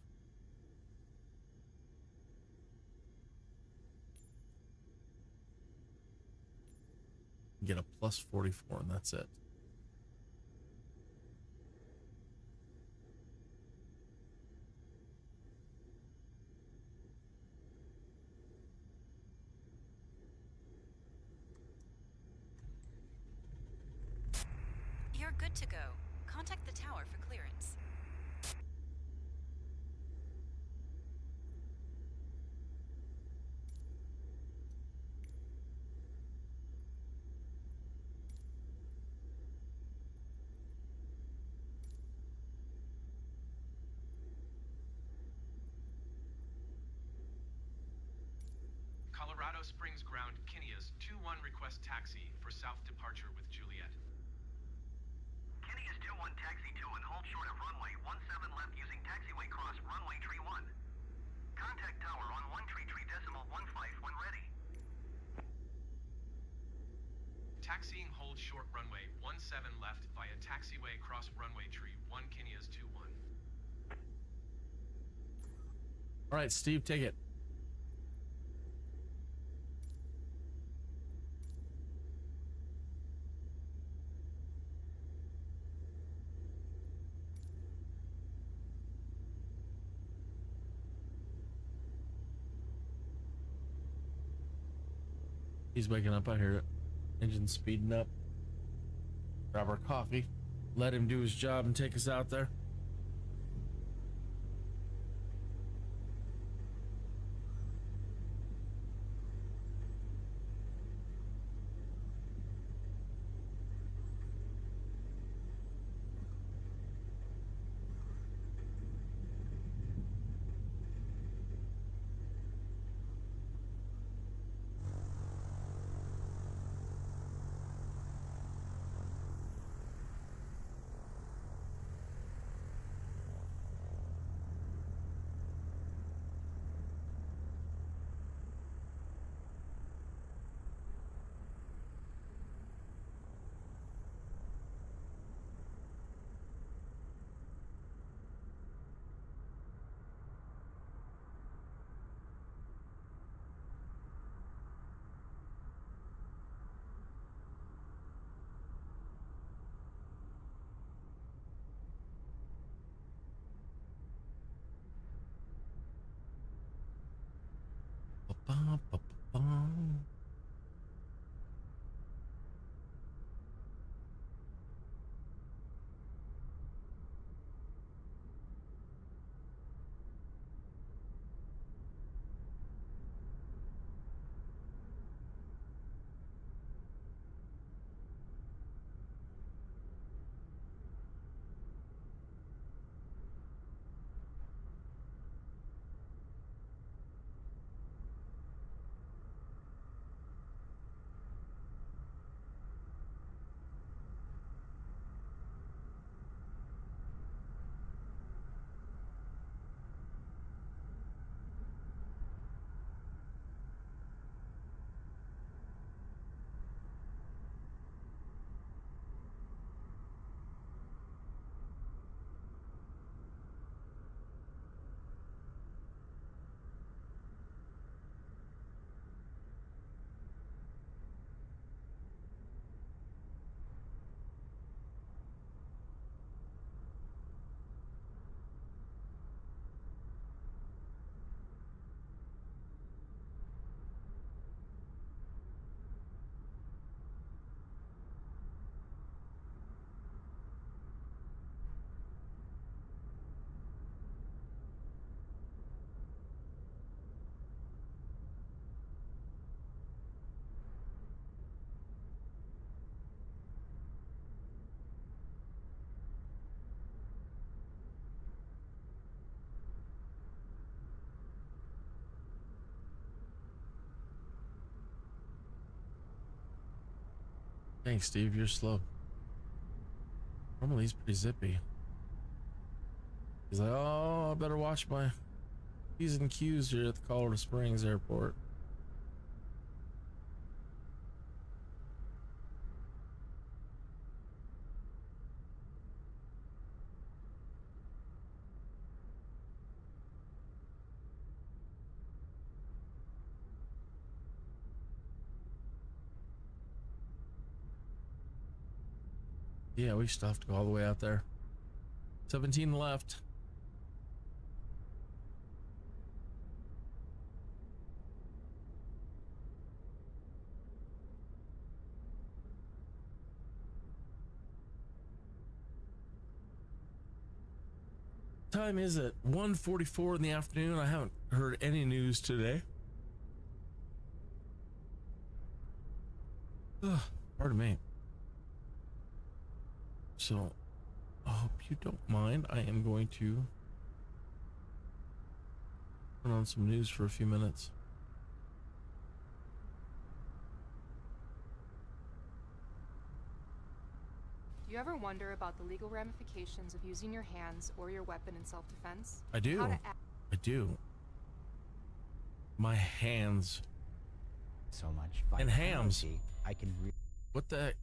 Get a +44 and that's it. You're good to go. Contact the tower for clearance. Colorado Springs ground Kinneas 2-1 request taxi for south departure with Juliet. Kinneas 2-1 taxi 2 and hold short of runway 17 left using taxiway cross runway tree 1. Contact tower on 133.15 when ready. Taxiing hold short short runway 17 left via taxiway cross runway tree 1 Kenias 21. All right, Steve, take it. He's waking up, I hear it. Engine speeding up. Grab our coffee. Let him do his job and take us out there. Ba-ba-ba-ba-bum. Thanks, Steve. You're slow. Normally he's pretty zippy. He's like, oh, I better watch my P's and Q's here at the Colorado Springs airport. Yeah, we still have to go all the way out there. 17 left. Time is it 1:44 in the afternoon. I haven't heard any news today. Ugh, pardon me. So, I hope you don't mind. I am going to put on some news for a few minutes. Do you ever wonder about the legal ramifications of using your hands or your weapon in self-defense? I do. How to I do. My hands. So much and hams. I can what the heck?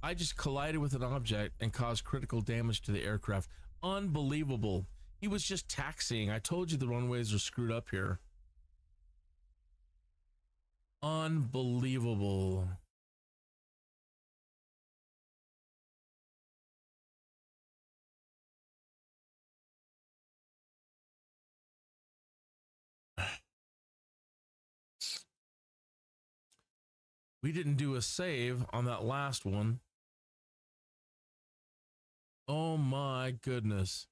I just collided with an object and caused critical damage to the aircraft. Unbelievable. He was just taxiing. I told you the runways are screwed up here. Unbelievable. We didn't do a save on that last one. Oh my goodness.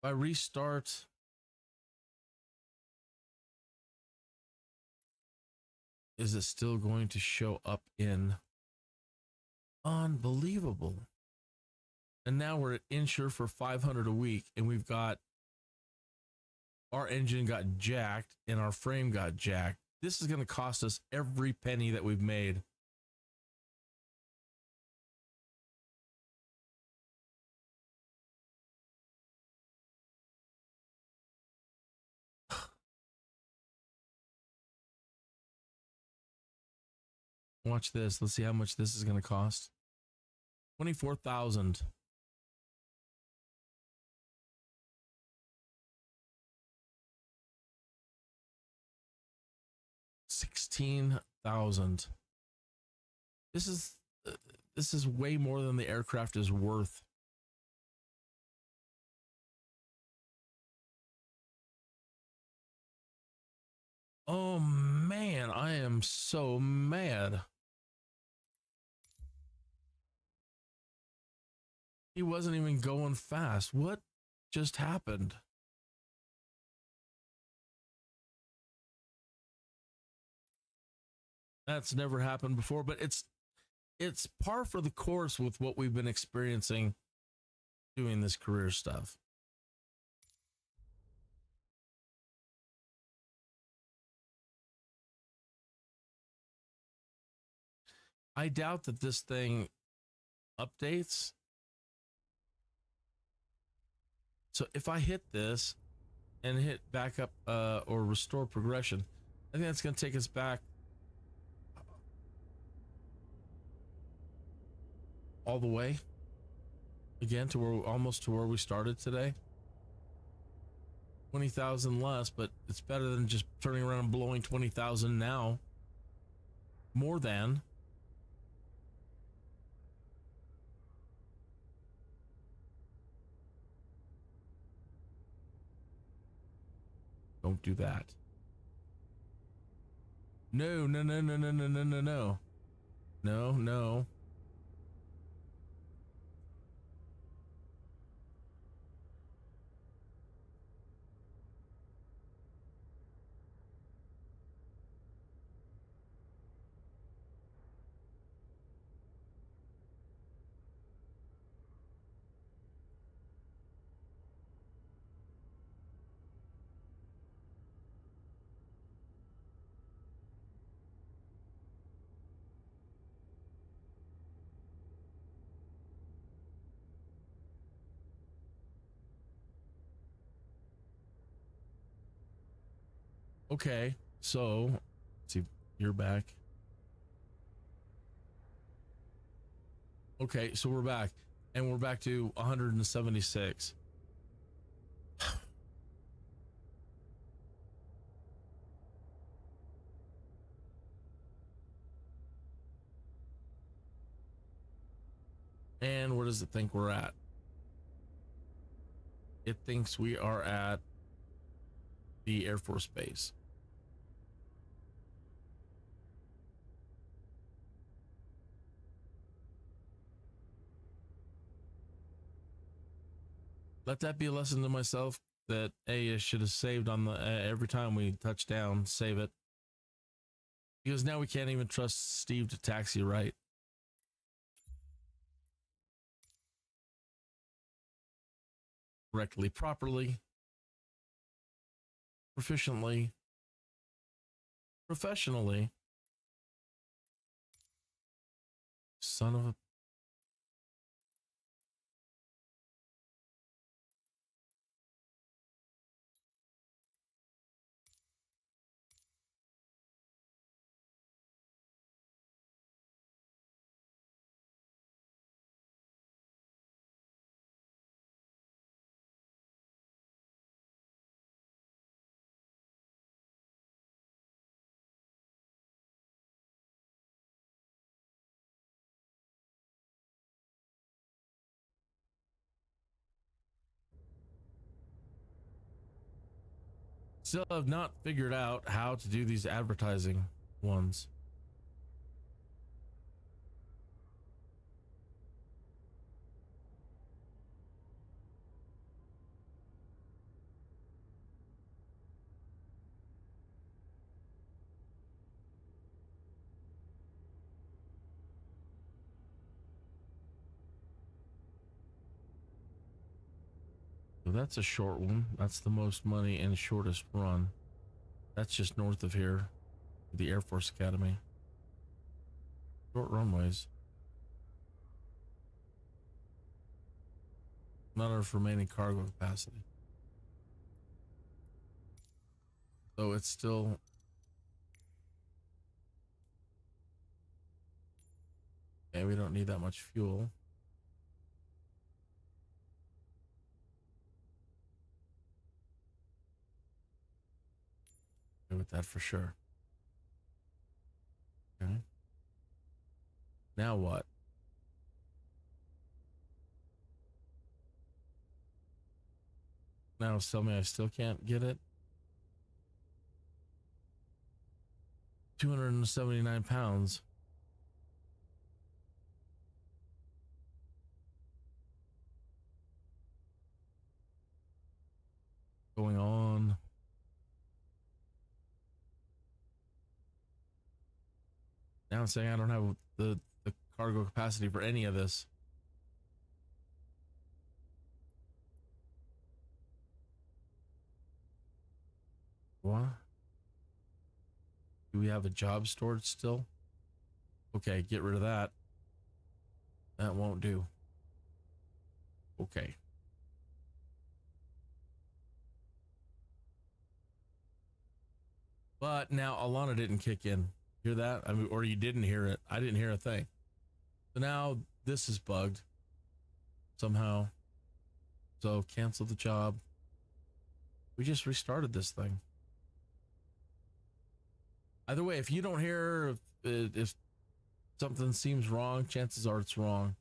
If I restart, is it still going to show up in? Unbelievable. And now we're at insure for 500 a week, and we've got our engine got jacked and our frame got jacked. This is going to cost us every penny that we've made. Watch this. Let's see how much this is going to cost. 24,000. $16,000. This is way more than the aircraft is worth. Oh man, I am so mad. He wasn't even going fast. What just happened? That's never happened before, but it's par for the course with what we've been experiencing doing this career stuff. I doubt that this thing updates. So if I hit this and hit back up or restore progression, I think that's going to take us back all the way again to where almost to where we started today. 20,000 less, but it's better than just turning around and blowing 20,000 now. More than. Don't do that. No, no, no, no, no, no, no, no, no. No, no. Okay, so let's see, you're back. Okay, so we're back, and we're back to 176. And where does it think we're at? It thinks we are at the Air Force Base. Let that be a lesson to myself that I should have saved on the every time we touch down, save it. Because now we can't even trust Steve to taxi right. Correctly, properly, proficiently, professionally. Son of a... still have not figured out how to do these advertising ones. So that's a short one. That's the most money and shortest run. That's just north of here, the Air Force Academy. Short runways. Not enough remaining cargo capacity. So it's still... Okay, we don't need that much fuel. With that for sure. Okay. Now what? Now tell me I still can't get it. 279 pounds. Going on. Now I'm saying I don't have the cargo capacity for any of this. What? Do we have a job stored still? Okay, get rid of that. That won't do. Okay. But now Alana didn't kick in. Hear that? I mean, or you didn't hear it. I didn't hear a thing. So now this is bugged somehow. So cancel the job. We just restarted this thing. Either way, if you don't hear, if something seems wrong, chances are it's wrong.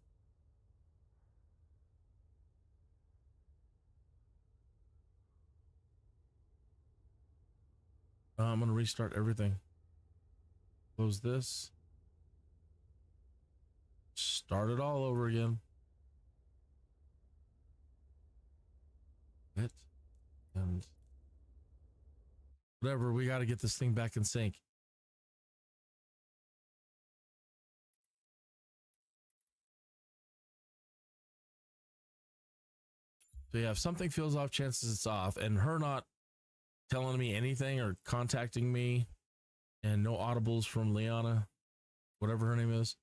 I'm going to restart everything. Close this. Start it all over again. It. And whatever, we got to get this thing back in sync. So yeah, if something feels off, chances it's off. And her not telling me anything or contacting me, and no audibles from Liana, whatever her name is.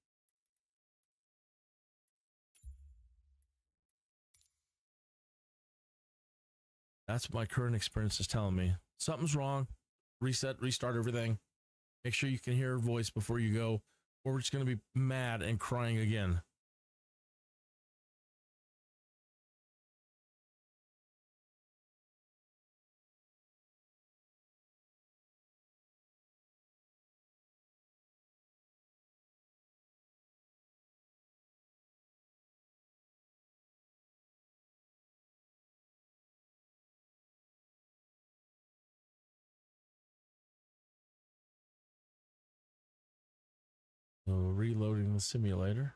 That's what my current experience is telling me. Something's wrong. Reset, restart everything. Make sure you can hear her voice before you go, or we're just going to be mad and crying again. So reloading the simulator.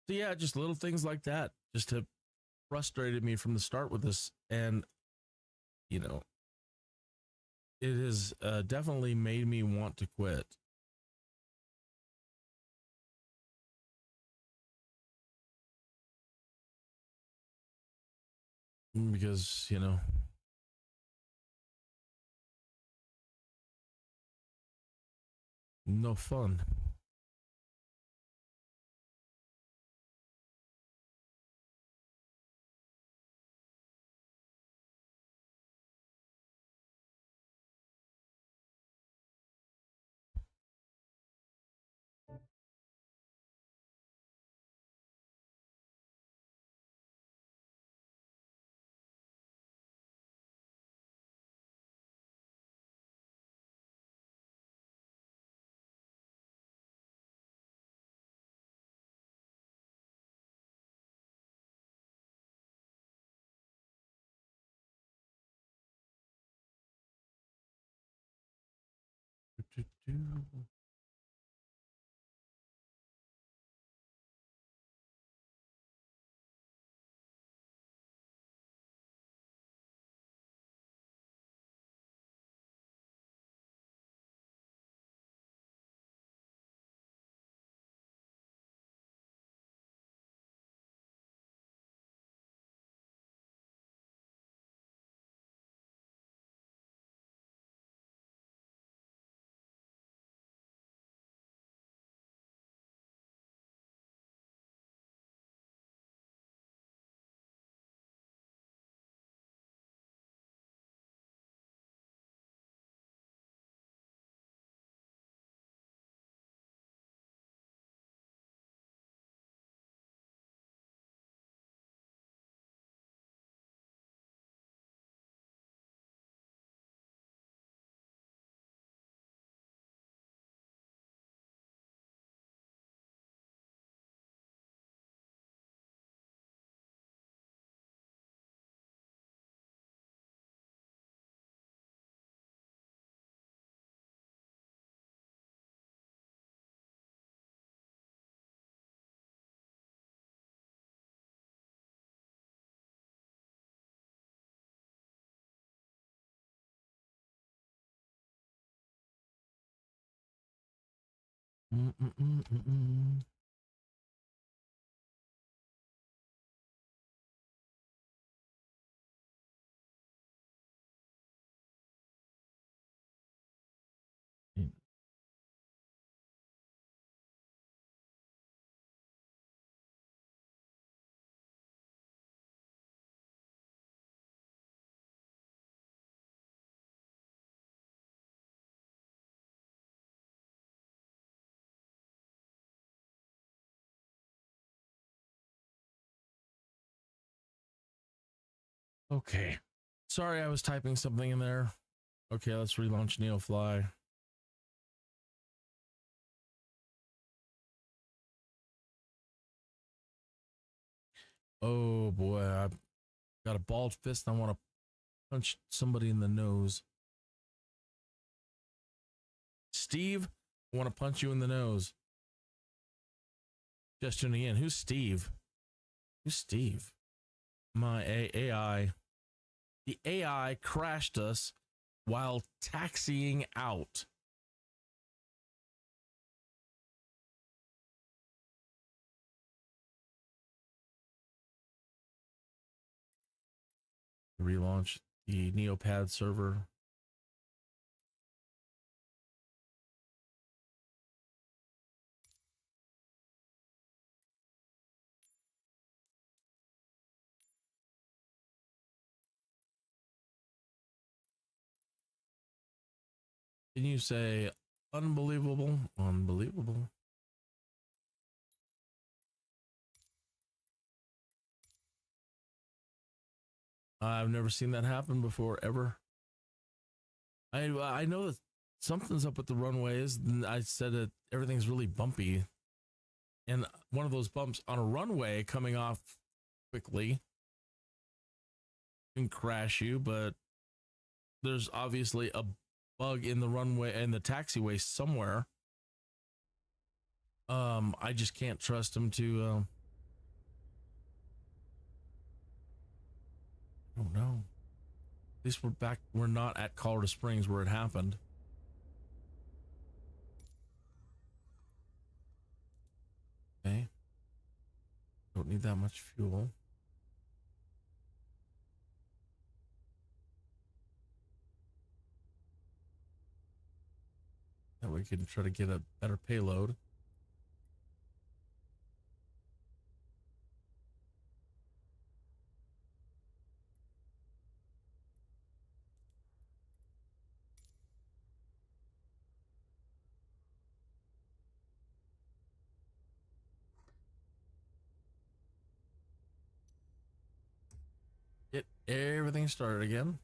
So yeah, just little things like that just have frustrated me from the start with this. And, you know, it has definitely made me want to quit. because, you know, no fun. Okay. Sorry, I was typing something in there. Okay, let's relaunch Neofly. Oh boy, I've got a bald fist. And I want to punch somebody in the nose. Steve, I want to punch you in the nose. Just tuning in. Who's Steve? Who's Steve? My AI. The AI crashed us while taxiing out. Relaunch the Neopad server. Can you say unbelievable? Unbelievable. I've never seen that happen before, ever. I know that something's up with the runways. And I said that everything's really bumpy. And one of those bumps on a runway coming off quickly can crash you, but there's obviously a bug in the runway and the taxiway somewhere. I just can't trust him to I don't know. At least we're not at Colorado Springs where it happened. Okay. Don't need that much fuel. we can try to get a better payload. Get everything started again.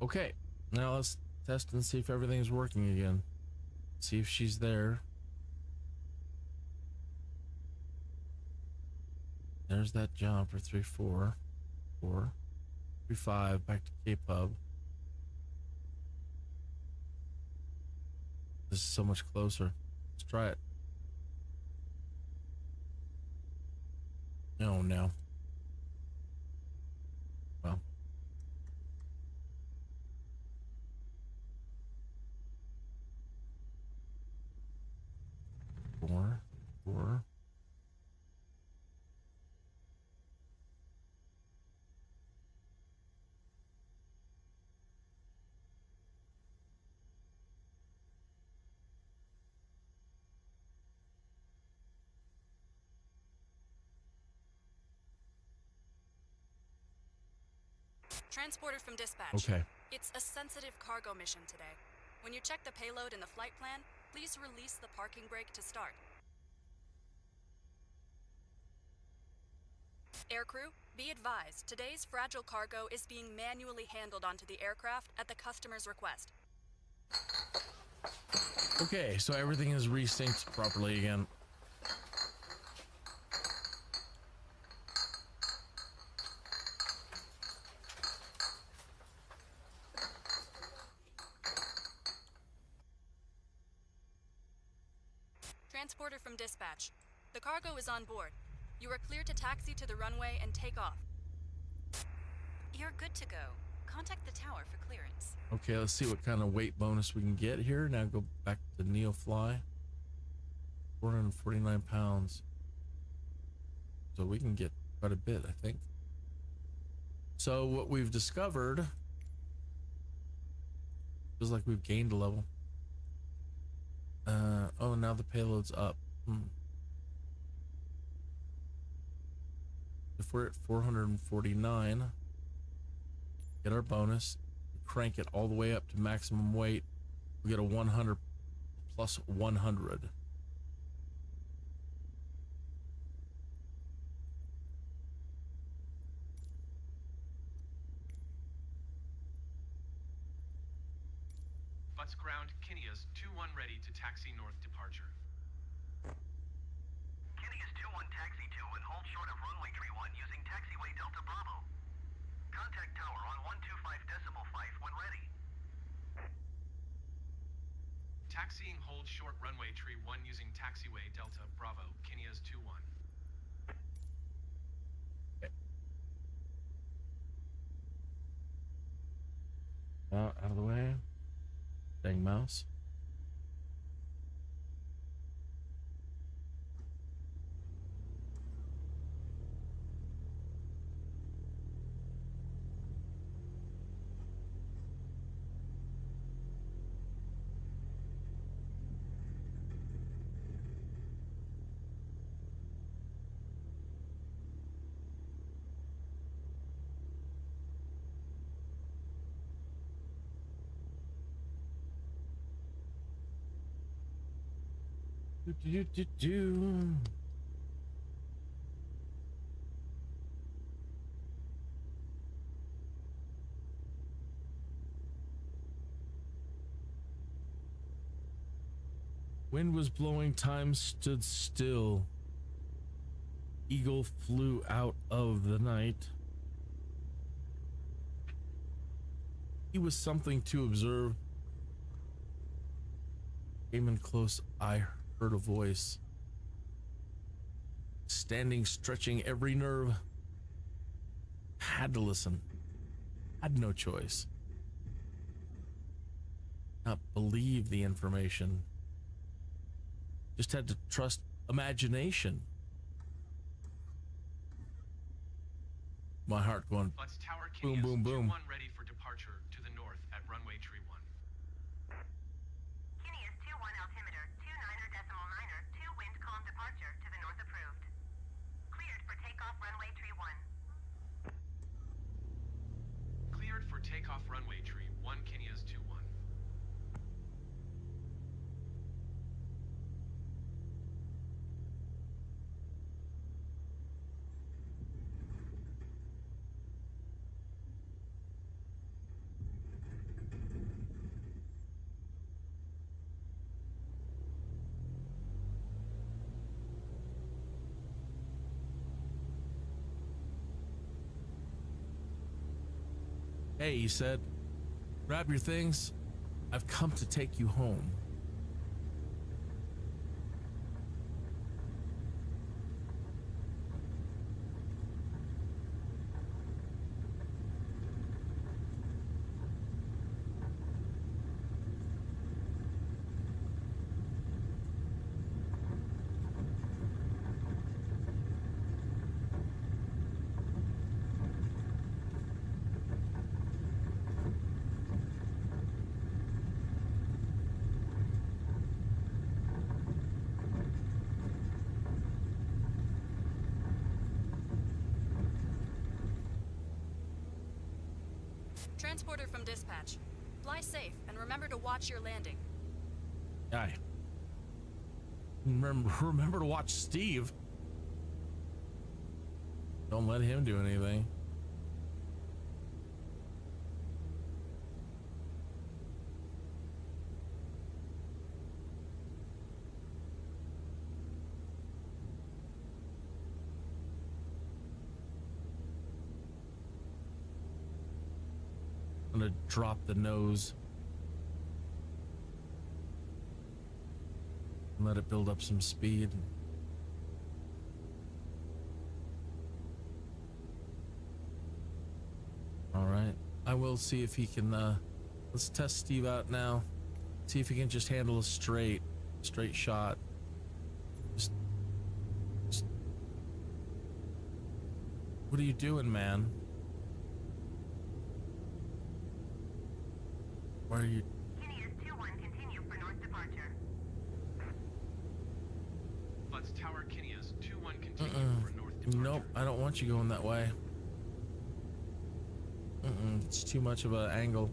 Okay, now let's test and see if everything's working again. See if she's there. There's that jump for 3-4, 3-5 back to Cape Hub. This is so much closer. Let's try it. No, no. Well. Four. Transporter from dispatch. Okay. It's a sensitive cargo mission today. When you check the payload in the flight plan, please release the parking brake to start. Aircrew, be advised, today's fragile cargo is being manually handled onto the aircraft at the customer's request. Okay, so everything is resynced properly again. Transporter from dispatch. The cargo is on board. You are clear to taxi to the runway and take off. You're good to go. Contact the tower for clearance. Okay, let's see what kind of weight bonus we can get here. Now go back to Neofly. 449 pounds. So we can get quite a bit, I think. So what we've discovered, feels like we've gained a level. Oh, now the payload's up. If we're at 449, get our bonus, crank it all the way up to maximum weight, we get a 100 plus 100. Butts ground, Kineas 2-1 ready to taxi north departure. Kineas 2-1 taxi 2 and hold short of runway 31 using taxiway Delta Bravo. Contact tower on 125.5 when ready. Taxiing hold short runway 31 using taxiway Delta Bravo, Kineas 2-1. Out of the way. Dang mouse. Wind was blowing, time stood still. Eagle flew out of the night. He was something to observe. Came in close, I heard a voice. Standing, stretching every nerve. Had to listen. Had no choice. Not believe the information. Just had to trust imagination. My heart going boom, boom, boom. Ready for departure to the north at runway 31. Kineas 21 altimeter 29.9er 2 wind calm departure to the north approved. Cleared for takeoff runway 31. Cleared for takeoff runway 1 Kineas 21. Hey, he said, grab your things. I've come to take you home. Transporter from dispatch. Fly safe and remember to watch your landing. Aye. Remember to watch Steve. Don't let him do anything. I'm gonna drop the nose and let it build up some speed. All right, I will see if he can let's test Steve out now, see if he can just handle a straight shot. Just what are you doing, man? Why are you? Kineas 21 continue for north departure. Butts Tower Kineas 21 continue for north departure. Nope, I don't want you going that way. It's too much of an angle.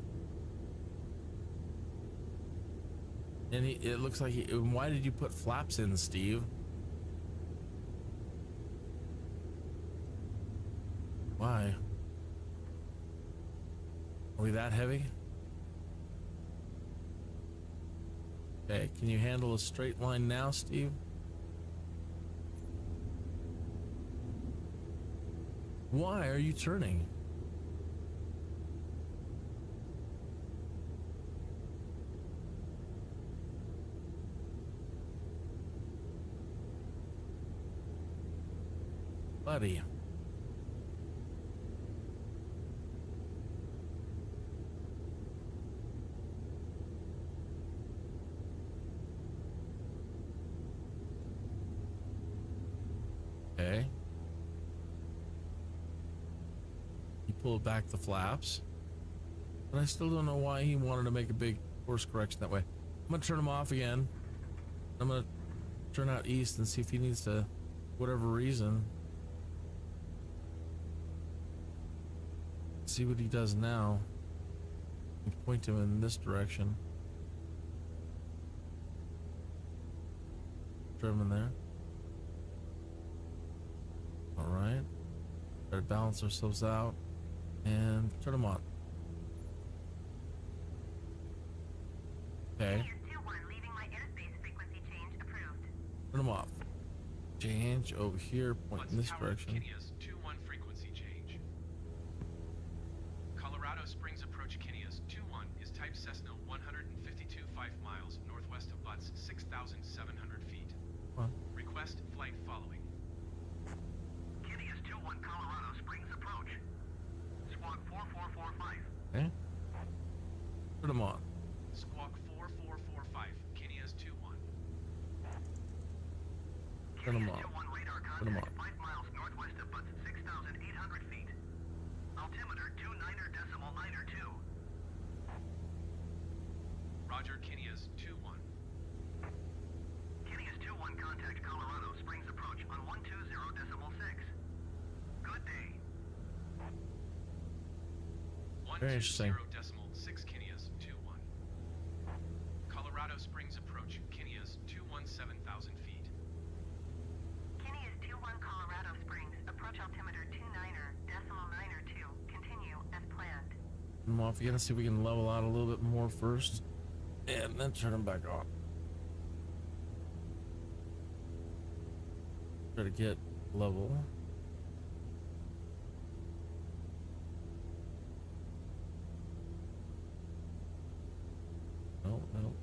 And it looks like why did you put flaps in, Steve? Why? Are we that heavy? Okay, can you handle a straight line now, Steve? Why are you turning? Buddy. Okay. He pulled back the flaps. But I still don't know why he wanted to make a big course correction that way. I'm gonna turn him off again. I'm gonna turn out east and see if he needs to, whatever reason. See what he does now. Point him in this direction. trim in there. All right. Try to balance ourselves out and turn them on. Okay. Turn them off. Change over here, point in this direction. Kinia's 2-1 frequency change. Colorado Springs approach Kinia's 2-1 is type Cessna 152 5 miles northwest of Butts 6,700 feet. Request flight following. Kinia's 2-1 Colorado Springs approach. Squawk 4445. Okay. Put them on. Squawk 4445. Kinia's 2-1. Turn them on. Turn them on. 5 miles northwest of Butts 6,800 feet. Altimeter 29.92. Roger, Kinia's 2-1. Kinia's 2-1 contact Colorado Springs approach on 120.6. Good day. Very interesting. 120.6 Kinia's 2-1. Colorado Springs approach Kinia's 2-1 7,000 feet. Kinia's 2-1 Colorado Springs, approach altimeter 29.92. Continue as planned. Turn them off again. See if we can level out a little bit more first. And then turn them back on. Try to get level. No, no.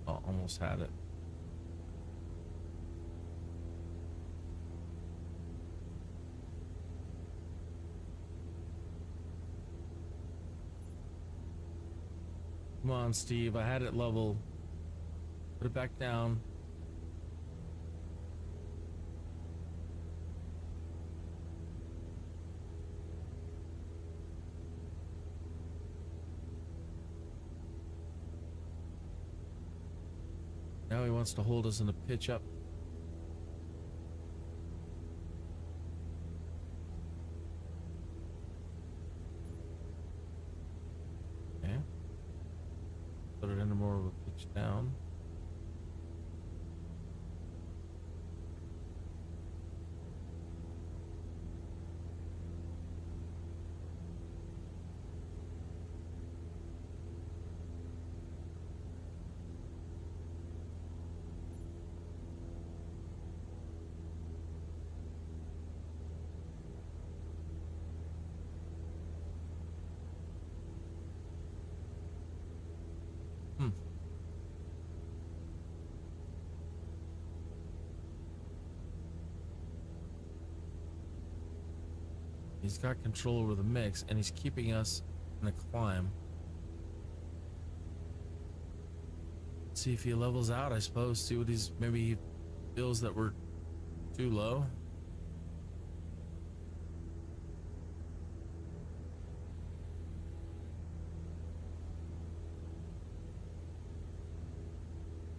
Oh, almost had it. Come on, Steve. I had it level. Put it back down. Now he wants to hold us in a pitch up. Okay. Put it into more of a pitch down. He's got control over the mix, and he's keeping us in a climb. See if he levels out, I suppose. See what he's, maybe he feels that we're too low.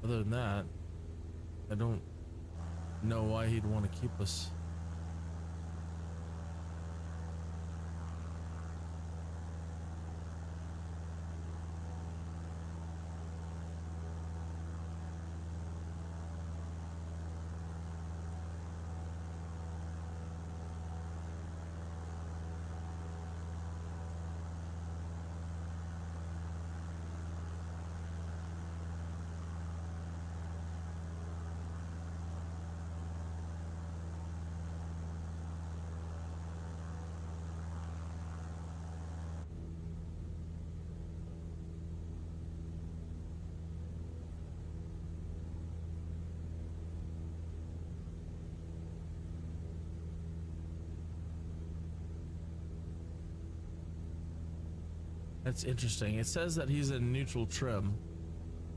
Other than that, I don't know why he'd want to keep us. That's interesting. It says that he's in neutral trim.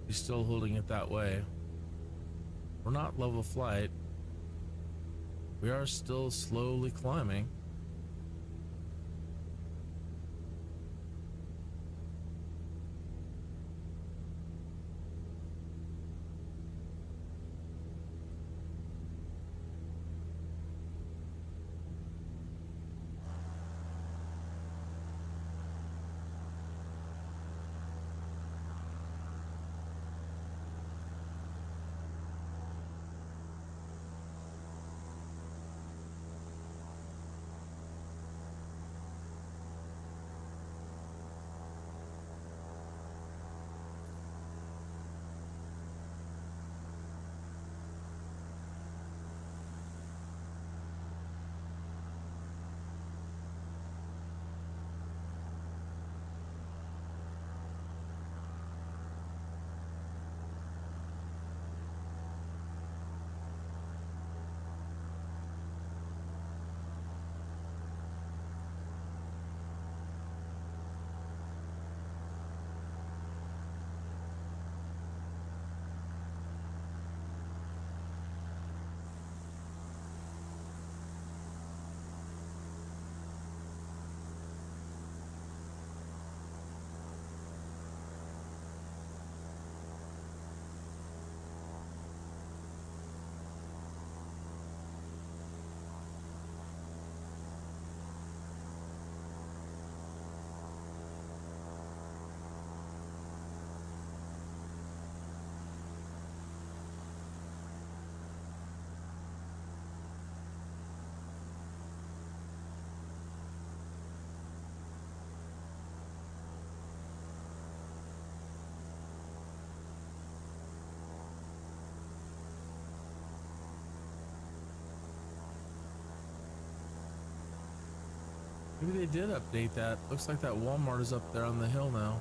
He's still holding it that way. We're not level flight. We are still slowly climbing. Maybe they did update that. Looks like that Walmart is up there on the hill now.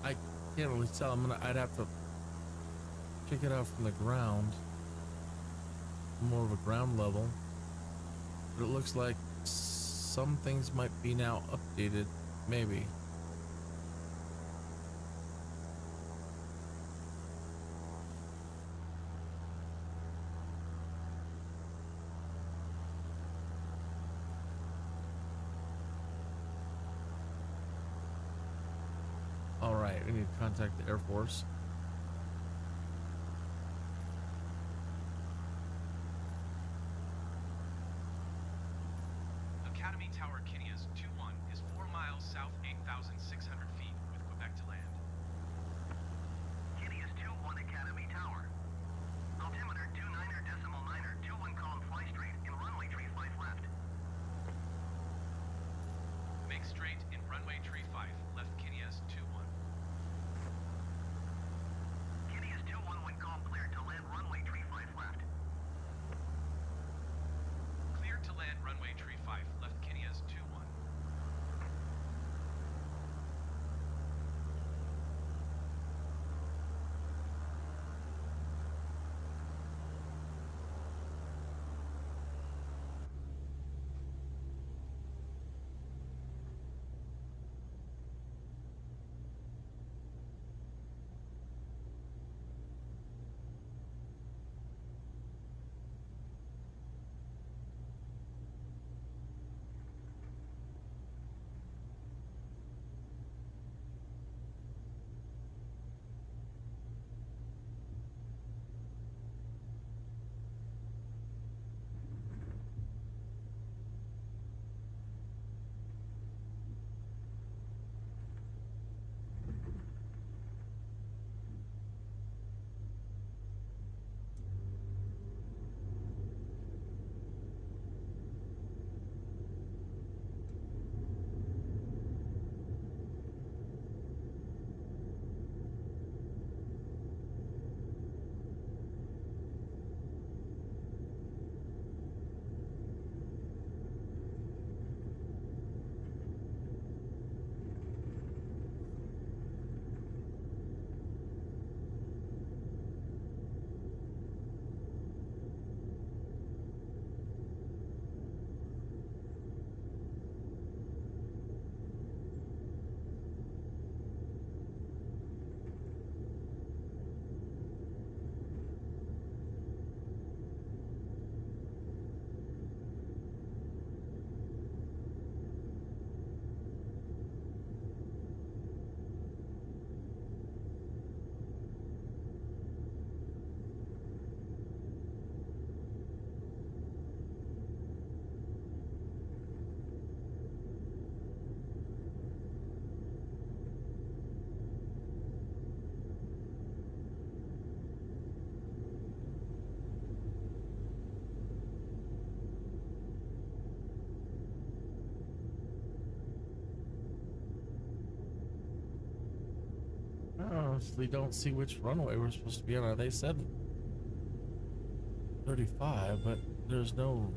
I can't really tell. I'd have to check it out from the ground. More of a ground level. But it looks like some things might be now updated. Maybe. Alright, we need to contact the Air Force. Academy Tower Kinneas 2-1 is 4 miles south 8,600 feet with Quebec to land. Kinneas 2-1 Academy Tower. Altimeter 29er.9er 21 column fly straight in runway tree 5 left. Make straight in runway tree 5 left Kinneas 2-1. Kinneas 2-1 when call cleared to land runway tree 5 left. Cleared to land runway tree 5 left Kinneas 2-1. I honestly don't see which runway we're supposed to be on. They said 35, but there's no,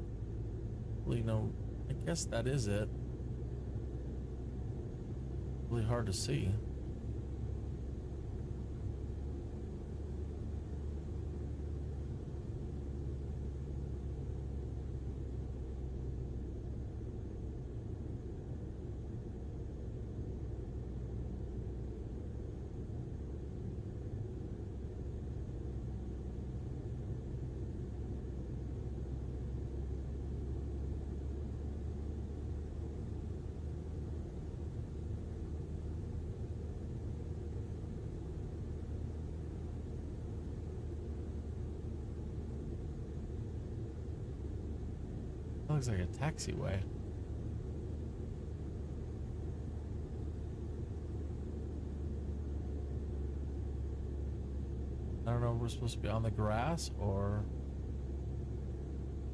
really no, I guess that is it. Really hard to see. That looks like a taxiway. I don't know if we're supposed to be on the grass or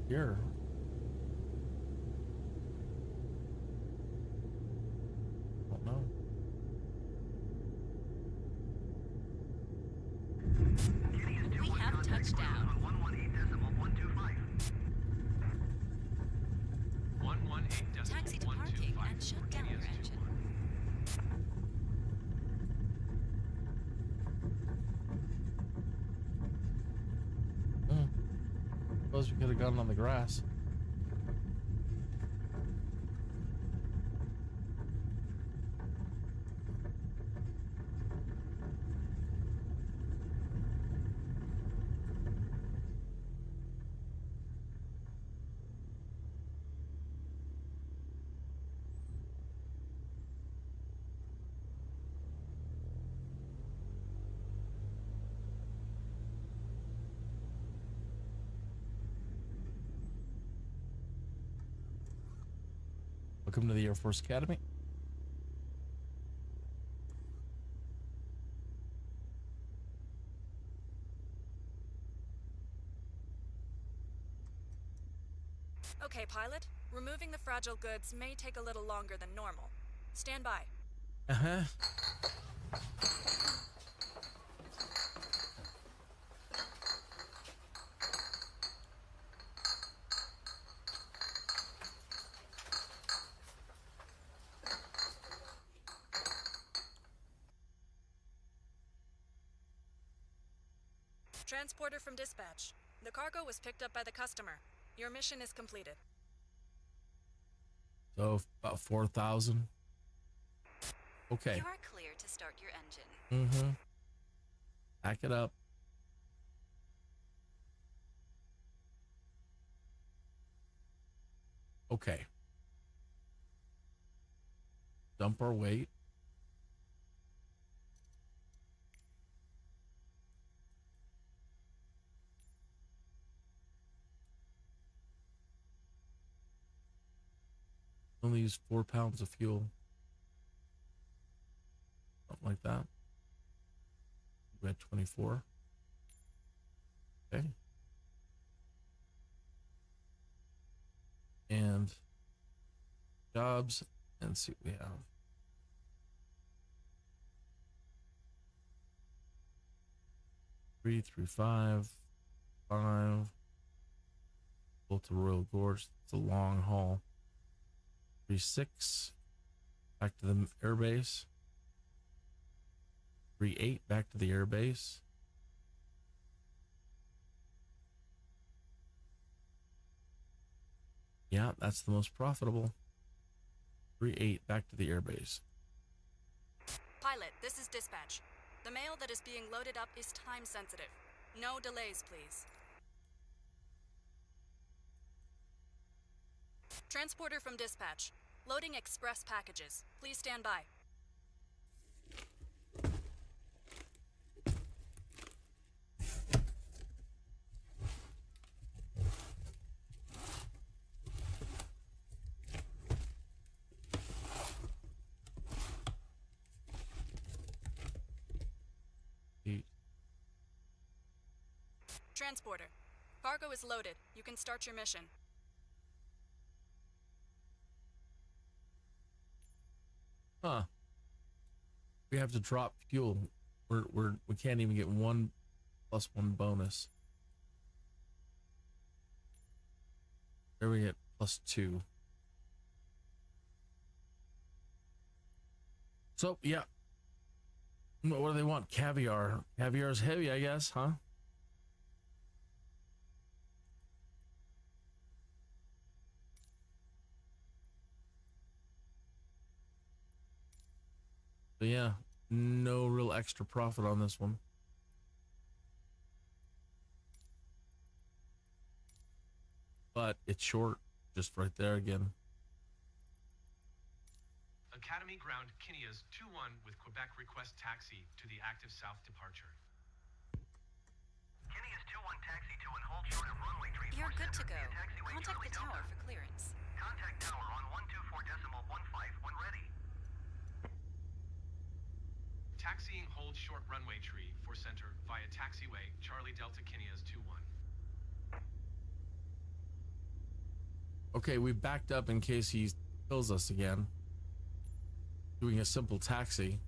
here. Don't know. We have touchdown. 118.125. Taxi to parking at could have gone on the grass. Welcome to the Air Force Academy. Okay, pilot. Removing the fragile goods may take a little longer than normal. Stand by. Uh-huh. Transporter from dispatch. The cargo was picked up by the customer. Your mission is completed. So about 4,000. Okay. You are clear to start your engine. Mm-hmm. Back it up. Okay. Dump our weight. Only use 4 pounds of fuel. Something like that. We had 24. Okay. And jobs, and see what we have. Three through five. Go to Royal Gorge. It's a long haul. 3-6. Back to the airbase. 3-8. Back to the airbase. Yeah, that's the most profitable. 3-8. Back to the airbase. Pilot, this is dispatch. The mail that is being loaded up is time sensitive. No delays, please. Transporter from dispatch. Loading express packages. Please stand by. Transporter. Cargo is loaded. You can start your mission. Huh. We have to drop fuel. We can't even get 1 + 1 bonus. There we get +2. So, yeah. What do they want? Caviar. Caviar is heavy, I guess, huh? But yeah, no real extra profit on this one. But it's short, just right there again. Academy ground Kinneas 2-1 with Quebec request taxi to the active south departure. Kinneas 2-1 taxi to and hold short of runway 34 You're good to center go. via taxiway Contact Charlie the tower Delta. for clearance. Contact tower on 124.15 when ready. Taxiing hold short runway tree for center via taxiway Charlie Delta Kinneas 2-1. Okay, we backed up in case he kills us again. Doing a simple taxi.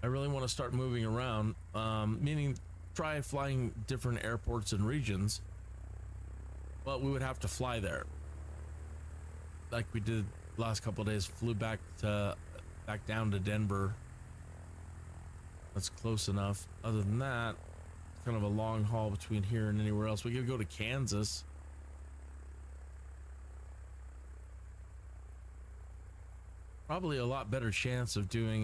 really want to start moving around, meaning try flying different airports and regions, but we would have to fly there like we did last couple of days. Flew back down to Denver. That's close enough. Other than that, it's kind of a long haul between here and anywhere else. We could go to Kansas. Probably a lot better chance of doing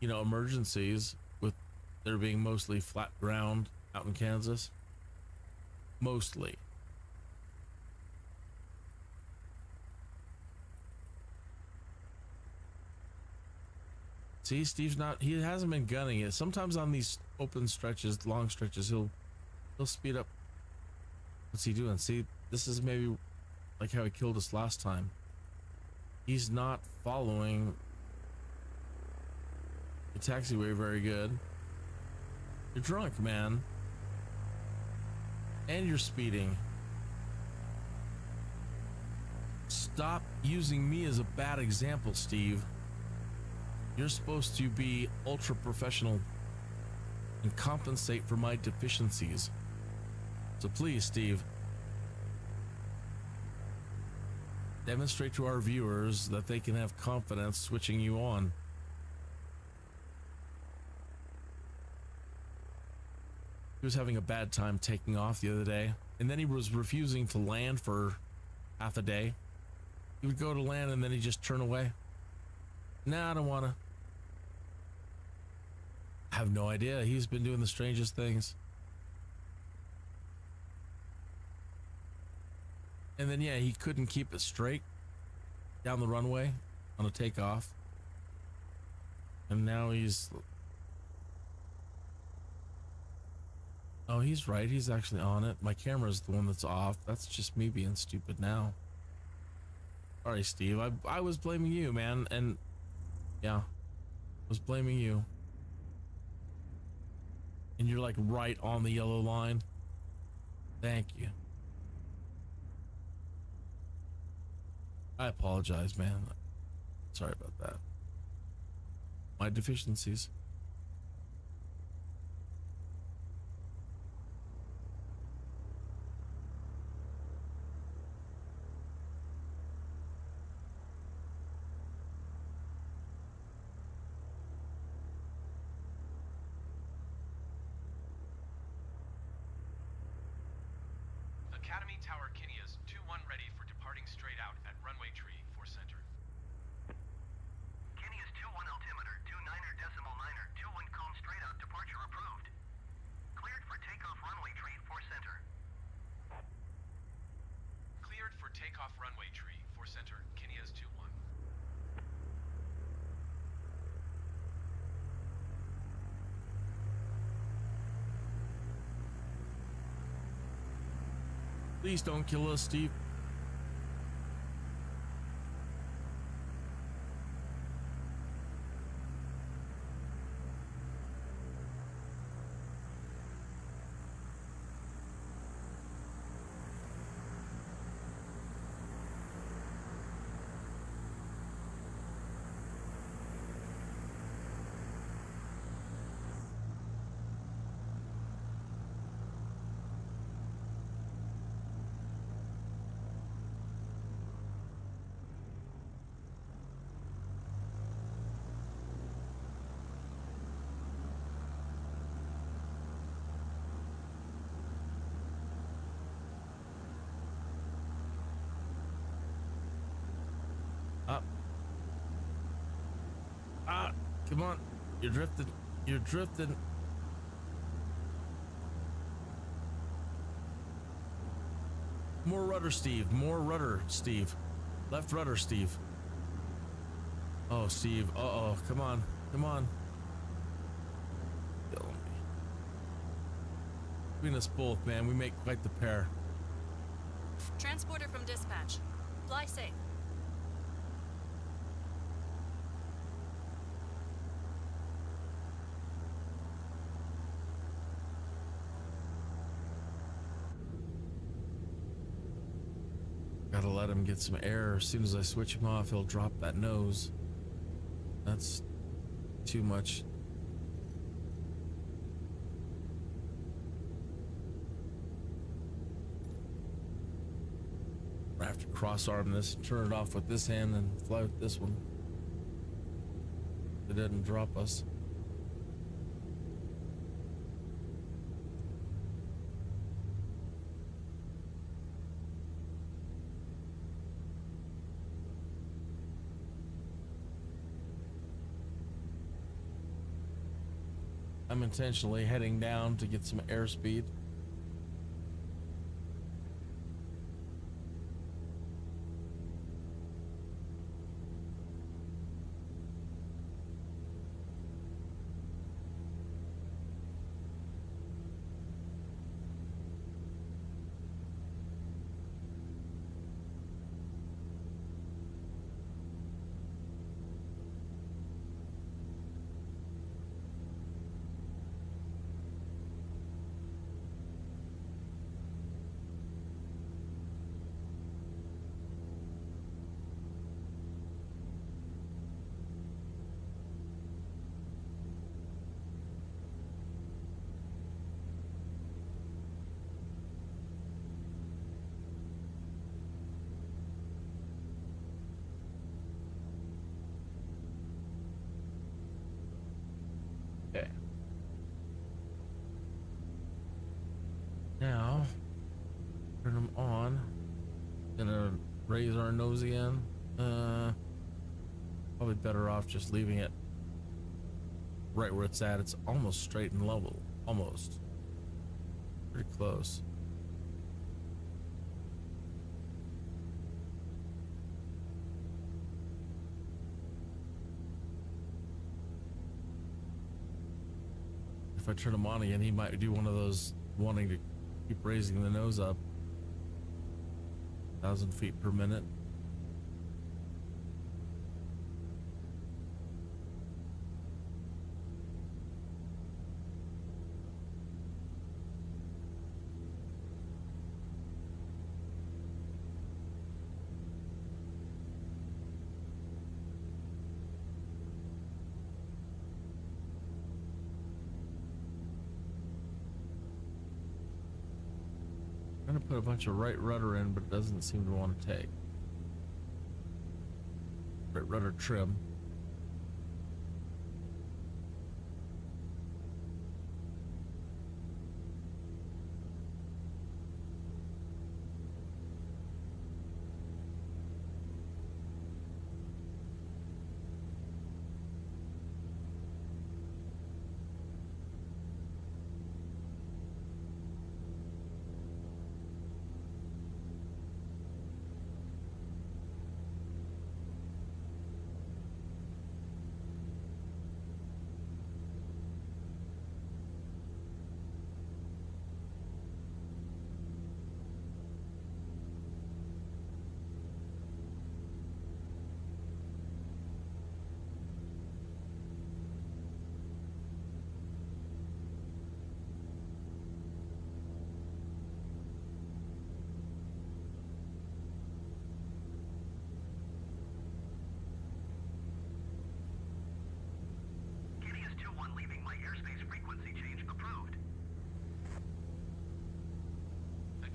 you know, emergencies with there being mostly flat ground out in Kansas. Mostly. See, Steve's not, he hasn't been gunning it. Sometimes on these open stretches, long stretches, he'll speed up. What's he doing? See, this is maybe like how he killed us last time. He's not following the taxiway very good. You're drunk, man. And you're speeding. Stop using me as a bad example, Steve. You're supposed to be ultra professional and compensate for my deficiencies. So please, Steve, demonstrate to our viewers that they can have confidence switching you on. He was having a bad time taking off the other day, and then he was refusing to land for half a day. He would go to land and then he'd just turn away. Nah, I don't wanna. I have no idea. He's been doing the strangest things. And then, yeah, he couldn't keep it straight down the runway on a takeoff. And now he's... Oh, he's right. He's actually on it. My camera's the one that's off. That's just me being stupid now. Sorry, Steve. I was blaming you, man. And yeah, I was blaming you. And you're like right on the yellow line. Thank you. I apologize, man. Sorry about that. My deficiencies. Academy Tower Kineas 2-1 ready for departing straight out at runway tree 4 center. Kineas 2-1 altimeter, 29.9er, 2-1 calm straight out, departure approved. Cleared for takeoff runway tree 4 center. Cleared for takeoff runway tree 4 center, Kineas 2-1. Please don't kill us, Steve. Come on, you're drifting. You're drifting. More rudder, Steve. More rudder, Steve. Left rudder, Steve. Oh, Steve. Uh-oh. Come on. Come on. Killing me. Between us both, man, we make quite the pair. Transporter from dispatch. Fly safe. Gotta let him get some air. As soon as I switch him off, he'll drop that nose. That's too much. I have to cross arm this, turn it off with this hand, and fly with this one. It didn't drop us. I'm intentionally heading down to get some airspeed. Okay. Now, turn them on. Gonna raise our nose again. Probably better off just leaving it right where it's at. It's almost straight and level. Almost. Pretty close. If I turn him on again, he might do one of those wanting to keep raising the nose up. 1,000 feet per minute. I'm gonna put a bunch of right rudder in, but it doesn't seem to want to take. Right rudder trim.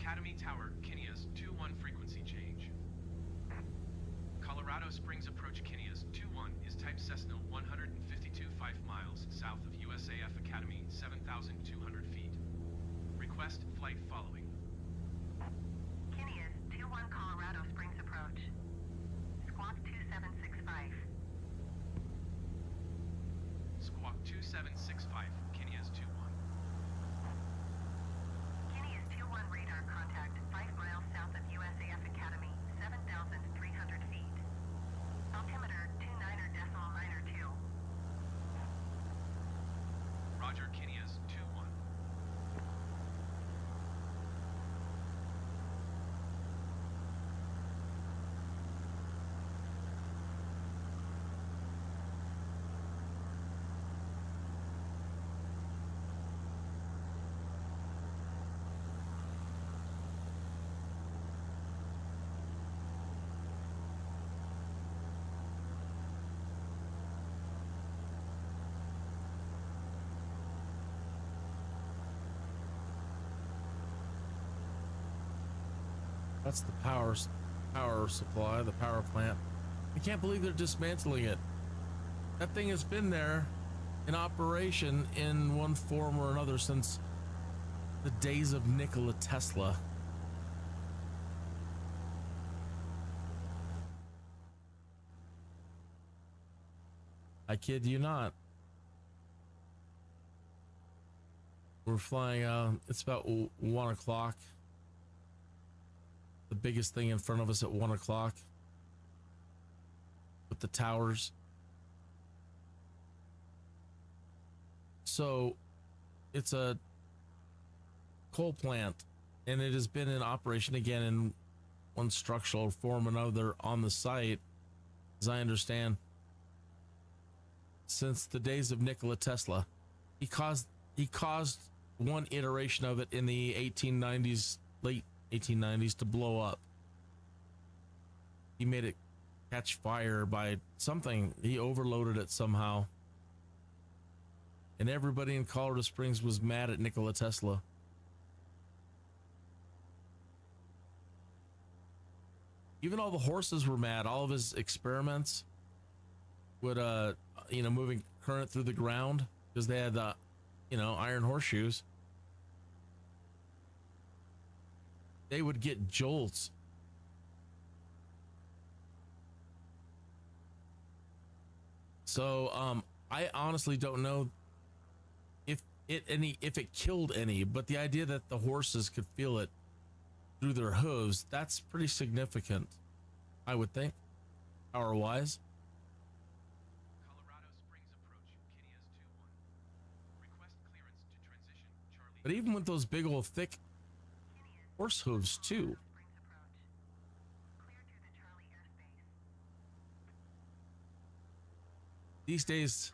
Academy Tower, Kinneas, 2-1 frequency change. Colorado Springs approach Kinneas, 2-1 is type Cessna 152 5 miles south of USAF Academy, 7,200 feet. Request flight following. Kinneas, 2-1 Colorado Springs approach. Squawk 2765. Squawk 2765, Kinneas 2-1. Kinneas 2-1 radar contact 5 miles south of USAF Academy, 7,300 feet. Altimeter 29.92. Roger, Kinneas 2-1. That's the power supply, the power plant. I can't believe they're dismantling it. That thing has been there in operation in one form or another since the days of Nikola Tesla. I kid you not. We're flying, it's about 1 o'clock. The biggest thing in front of us at 1 o'clock with the towers. So it's a coal plant, and it has been in operation again in one structural form or another on the site, as I understand, since the days of Nikola Tesla. He caused one iteration of it in the 1890s, late 1890s, to blow up. He made it catch fire by something. He overloaded it somehow. And everybody in Colorado Springs was mad at Nikola Tesla. Even all the horses were mad. All of his experiments with, moving current through the ground, because they had, iron horseshoes. They would get jolts. So, I honestly don't know if it killed any, but the idea that the horses could feel it through their hooves, that's pretty significant, I would think, power-wise. But even with those big old thick horse hooves too. These days,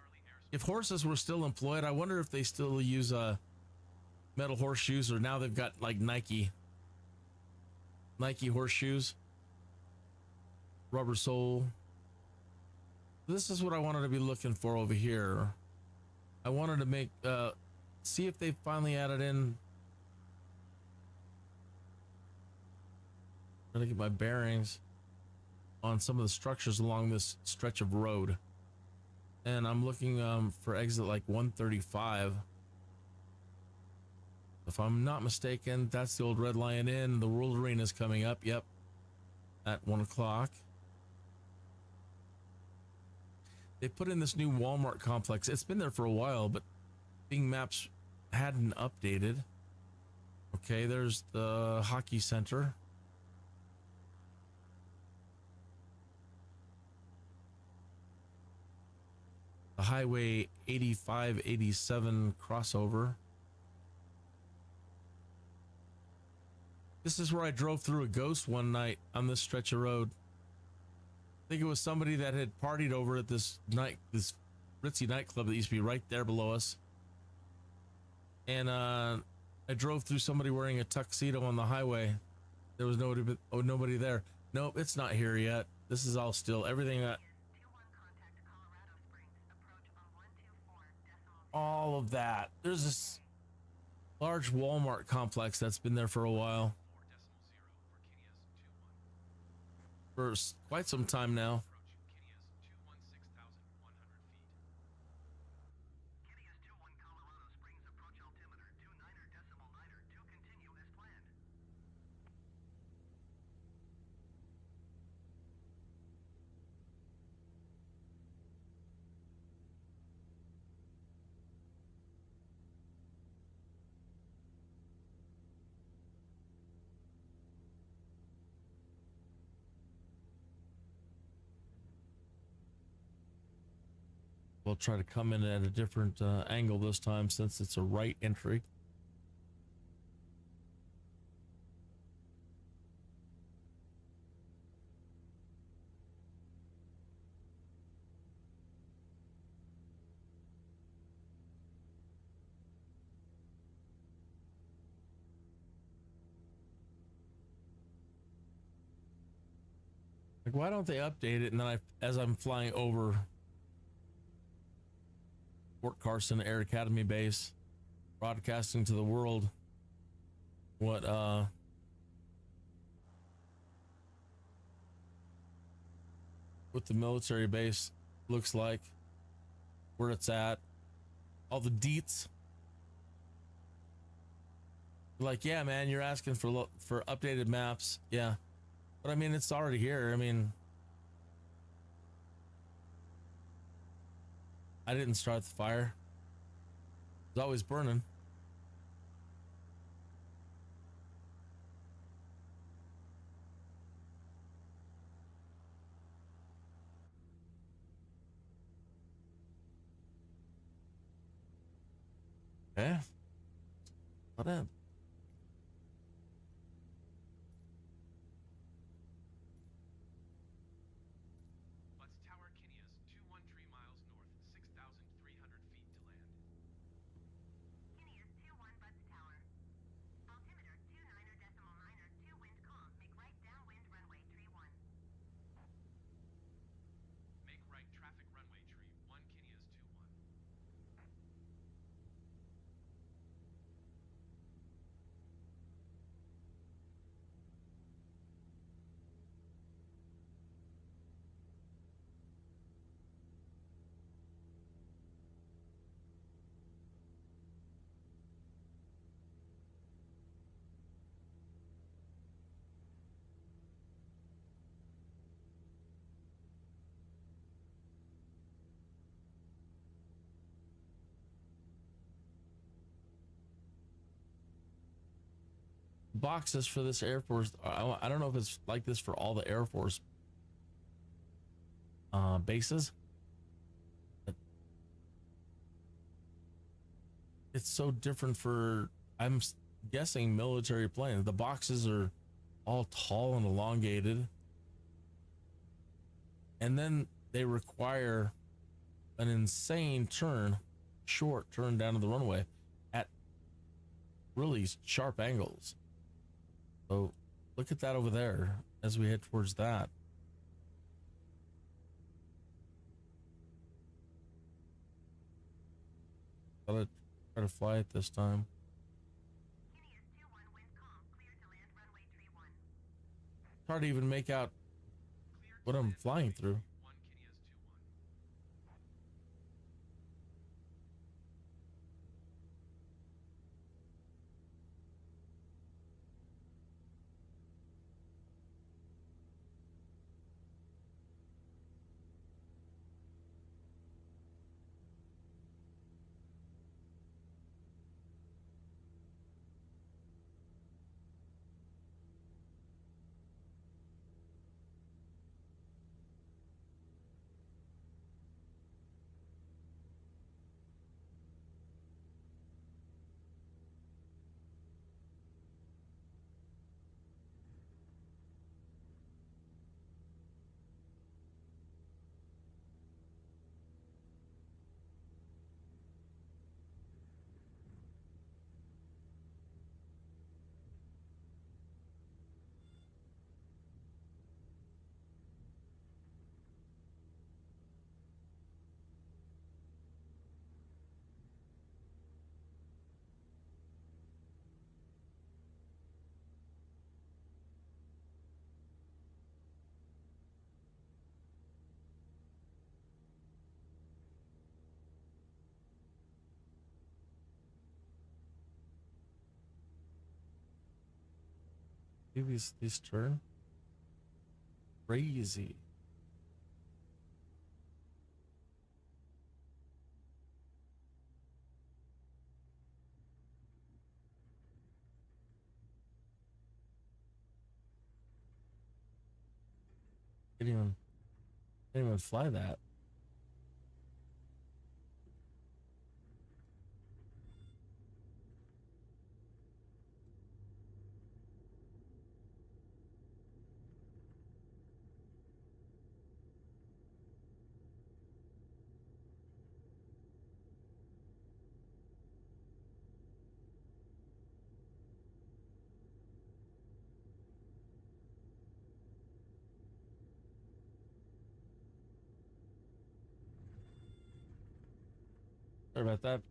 if horses were still employed, I wonder if they still use metal horseshoes, or now they've got like Nike horseshoes, rubber sole. This is what I wanted to be looking for over here. I wanted to make see if they finally added in. Trying to get my bearings on some of the structures along this stretch of road. And I'm looking for exit like 135. If I'm not mistaken, that's the old Red Lion Inn. The World Arena is coming up. Yep. At 1 o'clock. They put in this new Walmart complex. It's been there for a while, but Bing Maps hadn't updated. Okay, there's the hockey center. The Highway 85-87 crossover. This is where I drove through a ghost one night on this stretch of road. I think it was somebody that had partied over at this ritzy nightclub that used to be right there below us. And I drove through somebody wearing a tuxedo on the highway. There was nobody there. Nope, it's not here yet. This is all still everything that. All of that. There's this large Walmart complex that's been there for a while. For quite some time now. We'll try to come in at a different angle this time, since it's a right entry. Like, why don't they update it? And then as I'm flying over Fort Carson Air Academy Base, broadcasting to the world what what the military base looks like, where it's at, all the deets. Like, yeah, man, you're asking for updated maps. Yeah. But I mean, it's already here. I mean, I didn't start the fire. It's always burning. Okay. What up? Butts Tower, Kineas, 213 miles north, 6,300 feet to land. Kineas 21 Butts Tower. Altimeter 29er.9er, 2 wind calm. Make right downwind runway tree 1. Make right traffic runway tree 1, Kineas 21. Boxes for this Air Force. I don't know if it's like this for all the Air Force bases. But it's so different for, I'm guessing, military planes. The boxes are all tall and elongated. And then they require an insane short turn down to the runway at really sharp angles. So look at that over there as we head towards that. Gotta try to fly it this time. Kineas 21 wind calm. Clear to land runway tree 1. It's hard to even make out what I'm flying through. Maybe this turn. Crazy. Can't even fly that. Sorry about that.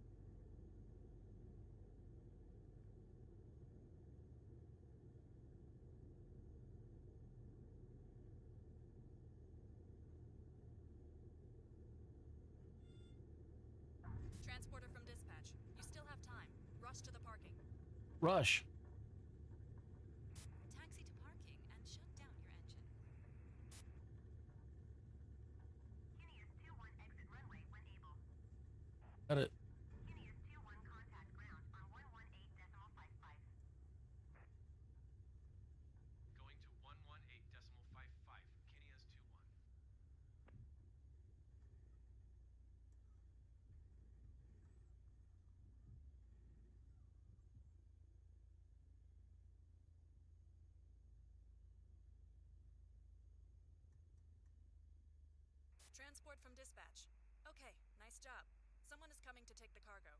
rush. Taxi to parking and shut down your engine. Kineas 21 exit runway when able. Got it. Kineas 21 contact ground on 118.55. Going to 118.55, Kineas 21. Transport from dispatch. Okay, nice job. Someone is coming to take the cargo.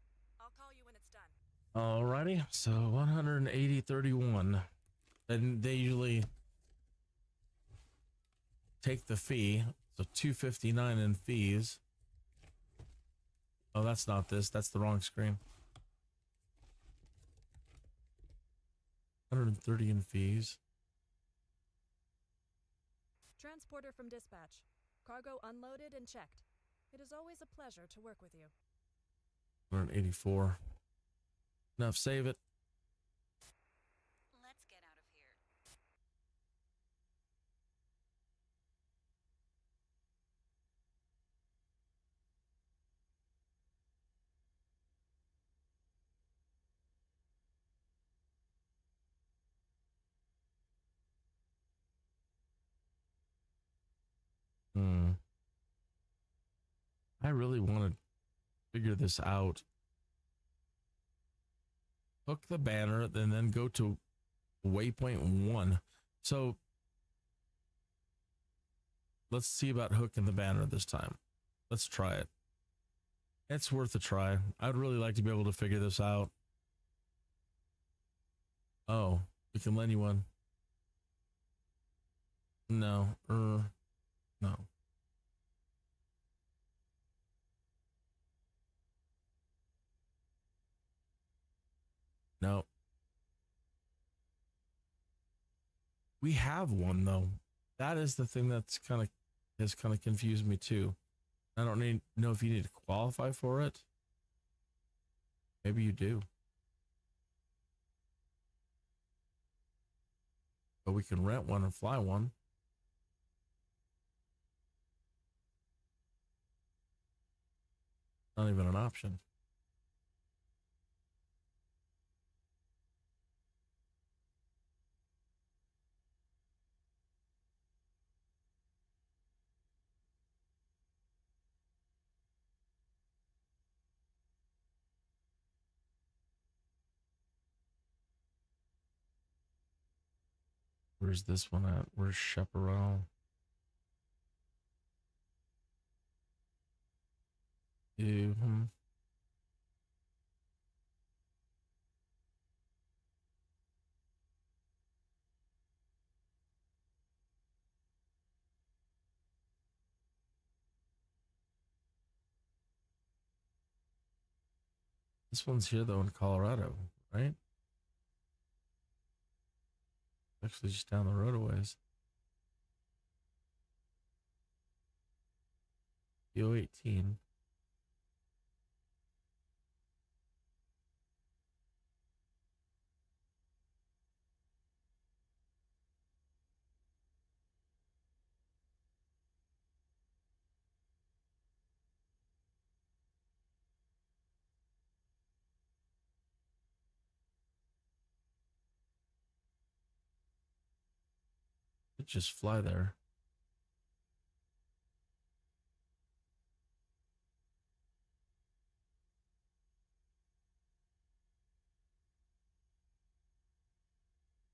I'll call you when it's done. Alrighty, so 180.31. And they usually take the fee, so 259 in fees. Oh, that's not this. That's the wrong screen. 130 in fees. Transporter from dispatch. Cargo unloaded and checked. It is always a pleasure to work with you. 184. Enough, save it. Let's get out of here. I really want to figure this out. Hook the banner, and then go to waypoint 1. So let's see about hooking the banner this time. Let's try it. It's worth a try. I'd really like to be able to figure this out. Oh, we can lend you one. No, no. No. We have one though. That is the thing that's has kind of confused me too. I don't know if you need to qualify for it. Maybe you do. But we can rent one and fly one. Not even an option. Where's this one at? Where's Chaparral? This one's here though in Colorado, right? Actually just down the road a ways. PO18. Could just fly there.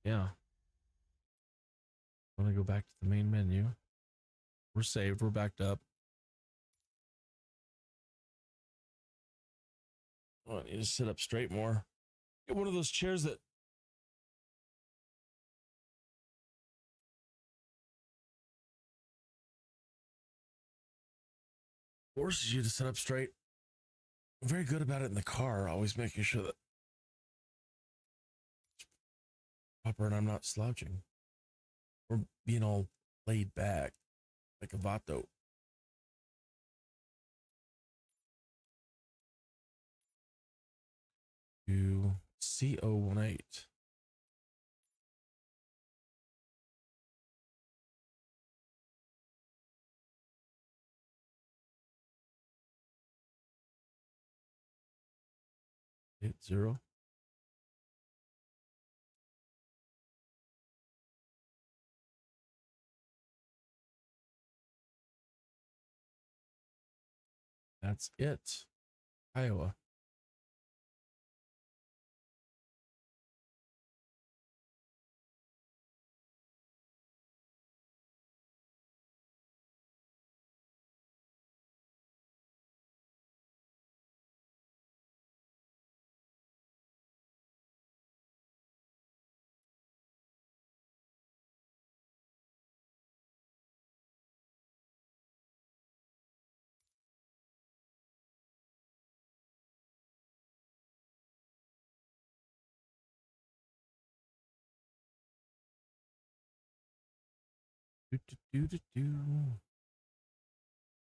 Yeah. I'm gonna go back to the main menu. We're saved. We're backed up. Oh, I need to sit up straight more. Get one of those chairs that forces you to sit up straight. I'm very good about it in the car, always making sure that it's proper and I'm not slouching or being all laid back like a vato. CO18. Hit 0. That's it. Iowa.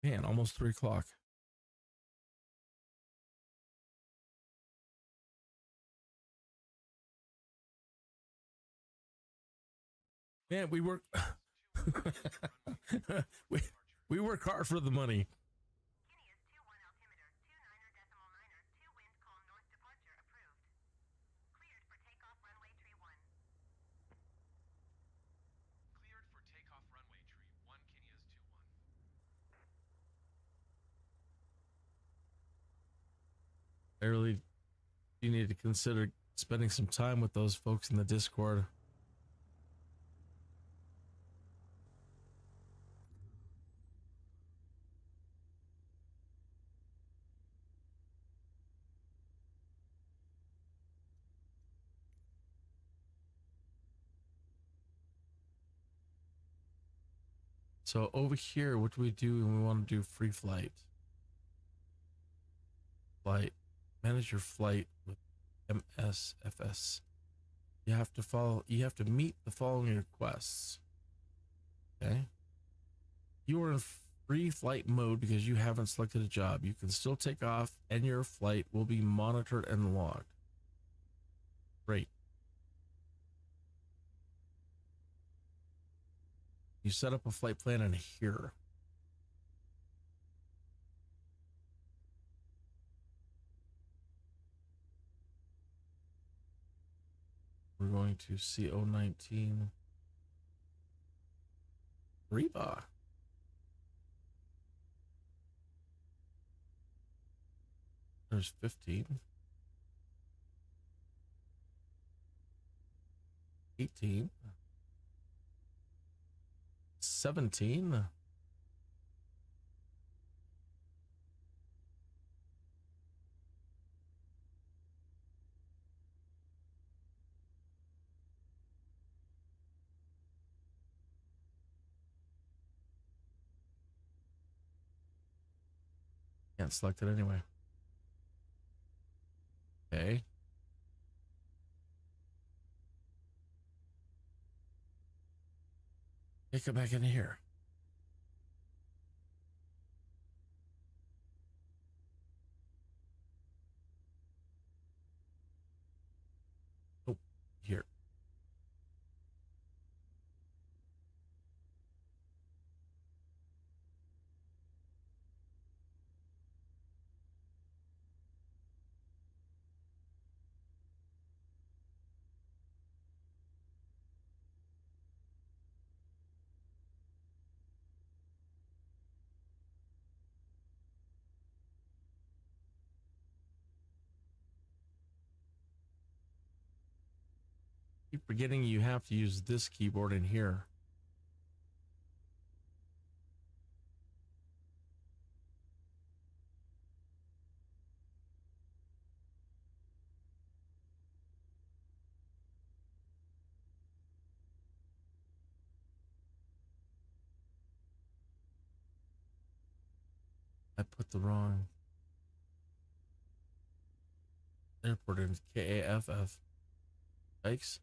Man, almost 3 o'clock. Man, we work we work hard for the money. I really you need to consider spending some time with those folks in the Discord. So over here, what do we do when we want to do free flight? Manage your flight with MSFS. You have to meet the following requests. Okay. You are in free flight mode because you haven't selected a job. You can still take off and your flight will be monitored and logged. Great. You set up a flight plan in here. We're going to CO19 Reba. There's 15. 18. 17. Can't select it anyway. Okay. Take it back in here. Oh, here. Keep forgetting you have to use this keyboard in here. I put the wrong airport in. KAFF. Yikes.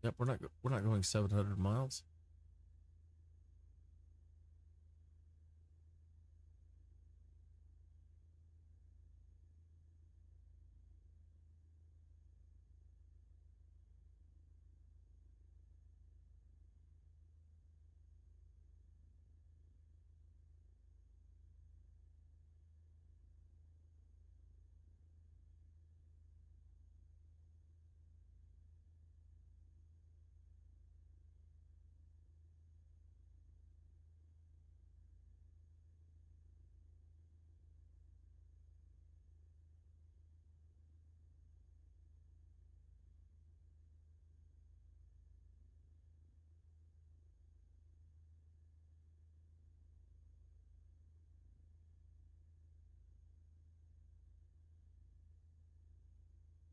Yep, we're not going 700 miles.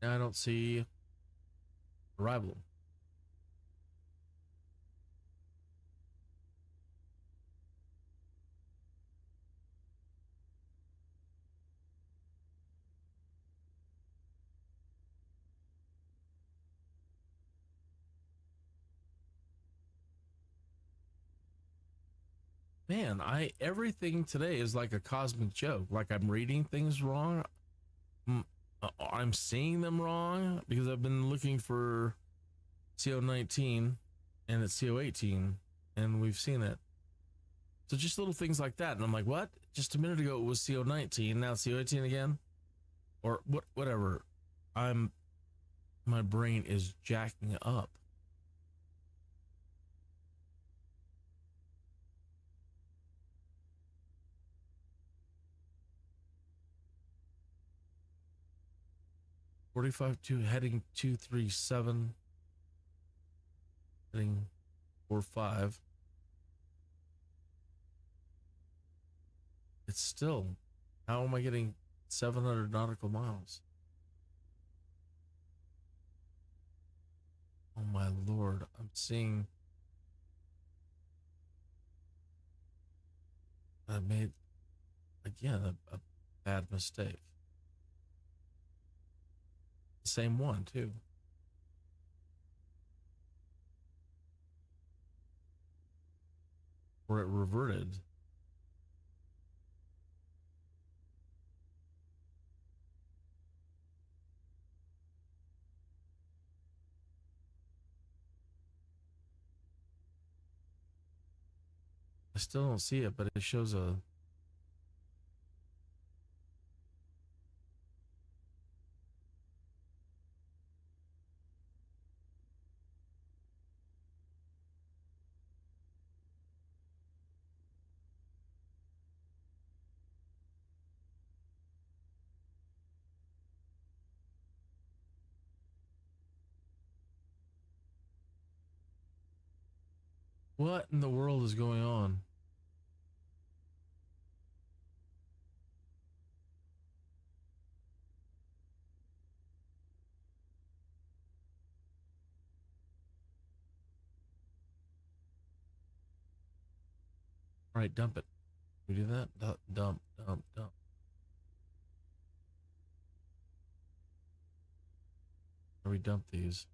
I don't see arrival. Man, everything today is like a cosmic joke. Like I'm reading things wrong. I'm seeing them wrong because I've been looking for CO19 and it's CO18 and we've seen it. So just little things like that. And I'm like, what? Just a minute ago it was CO19, now it's CO18 again? Or whatever. My brain is jacking up. Heading 237, heading 45. It's still, how am I getting 700 nautical miles? Oh my Lord, I'm seeing, I made, again, a bad mistake. Same one too. Where it reverted. I still don't see it, but it shows a what in the world is going on? All right, dump it. We do that? Dump. Or we dump these.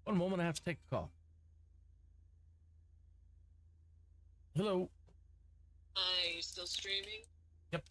One moment, I have to take a call. Hello. Hi, you still streaming? Yep.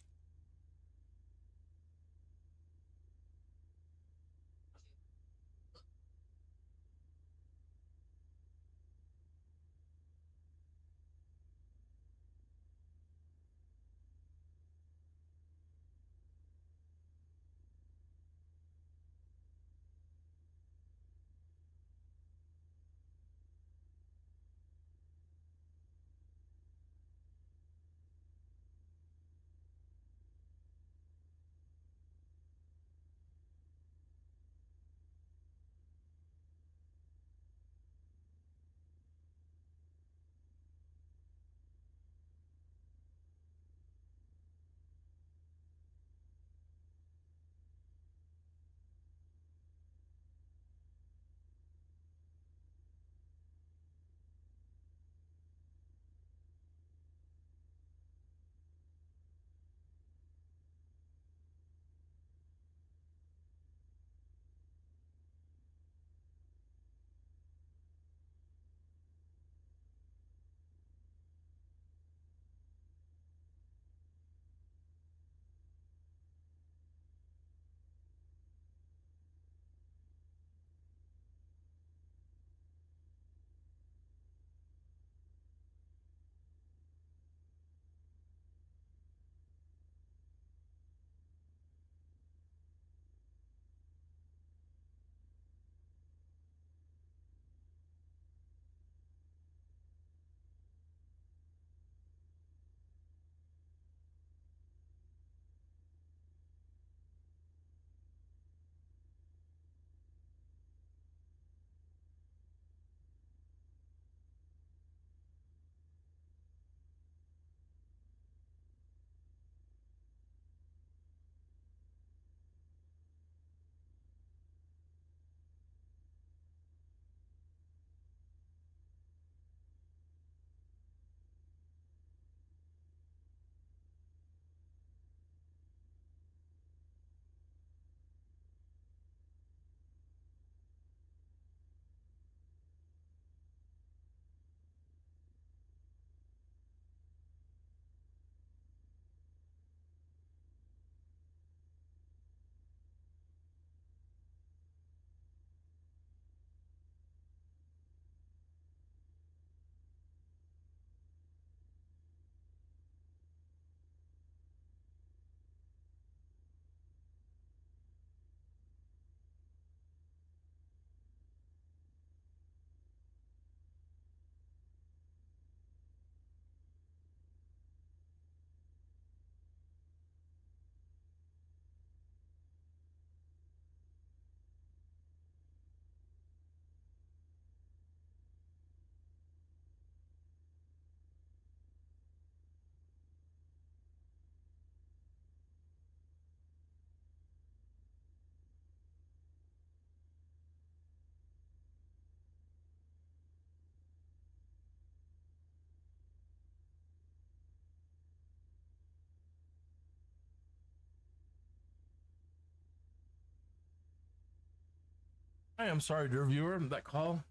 I am sorry, dear viewer. That call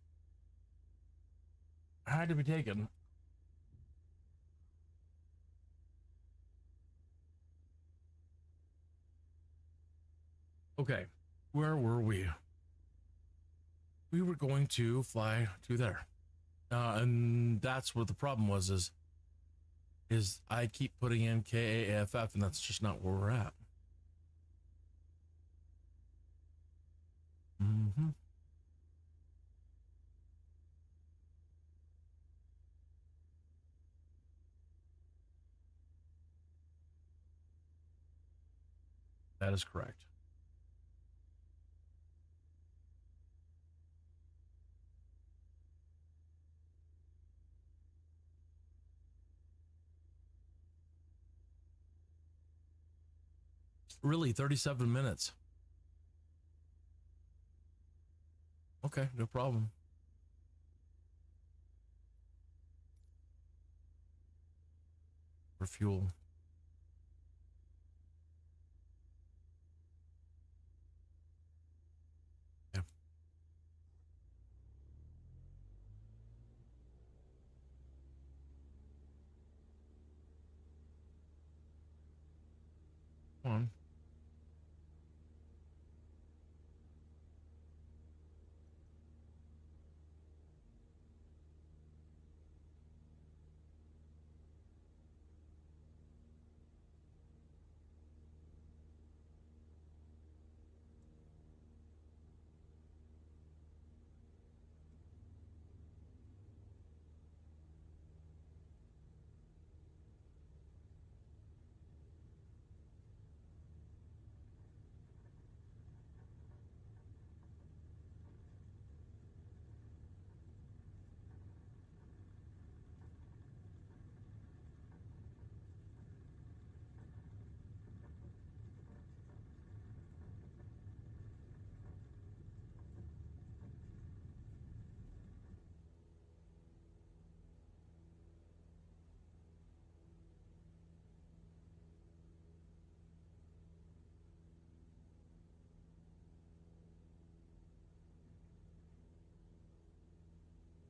had to be taken. Okay, where were we? We were going to fly to there. And that's what the problem was, is I keep putting in KAFF, and that's just not where we're at. Mm-hmm. That is correct. Really, 37 minutes. Okay, no problem. For fuel. Yeah. Come on.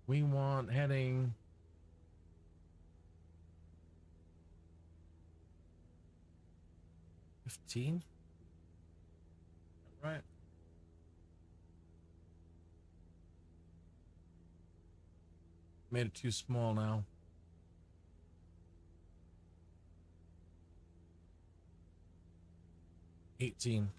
We want heading 15. Right. Made it too small now. 18.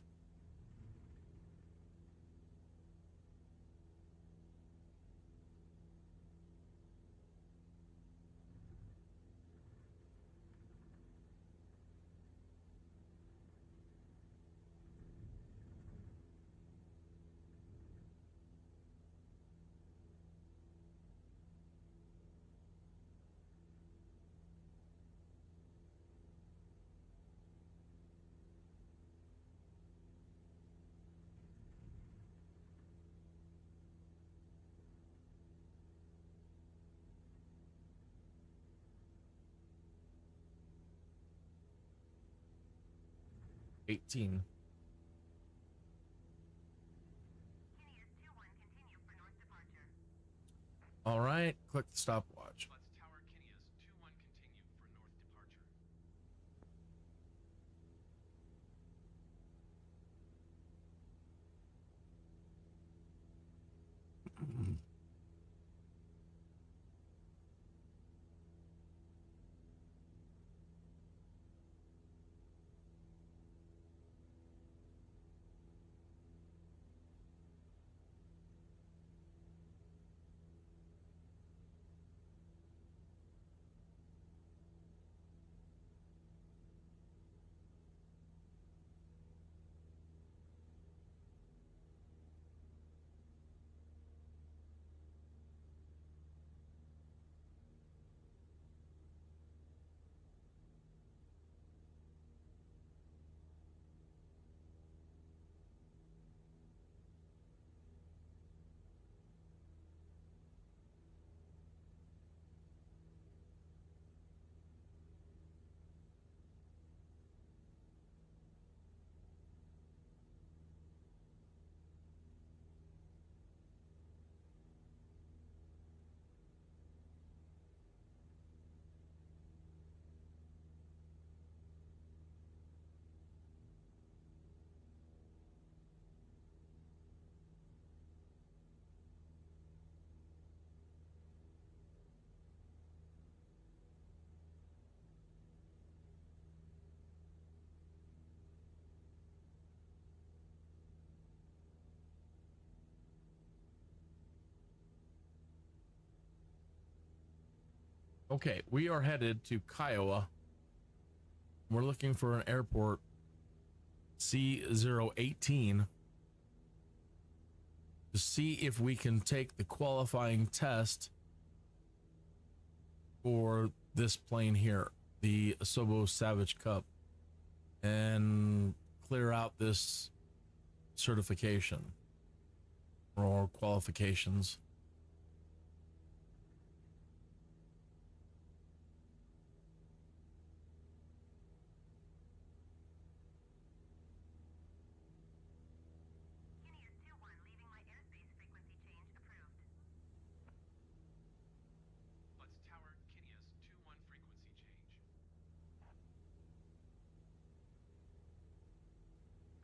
All right, click the stopwatch. Tower Kineas 2-1 continue for north departure. Okay, we are headed to Kiowa. We're looking for an airport C018 to see if we can take the qualifying test for this plane here, the Asobo Savage Cup, and clear out this certification or qualifications. Butts Tower, Kineas 2-1 frequency change.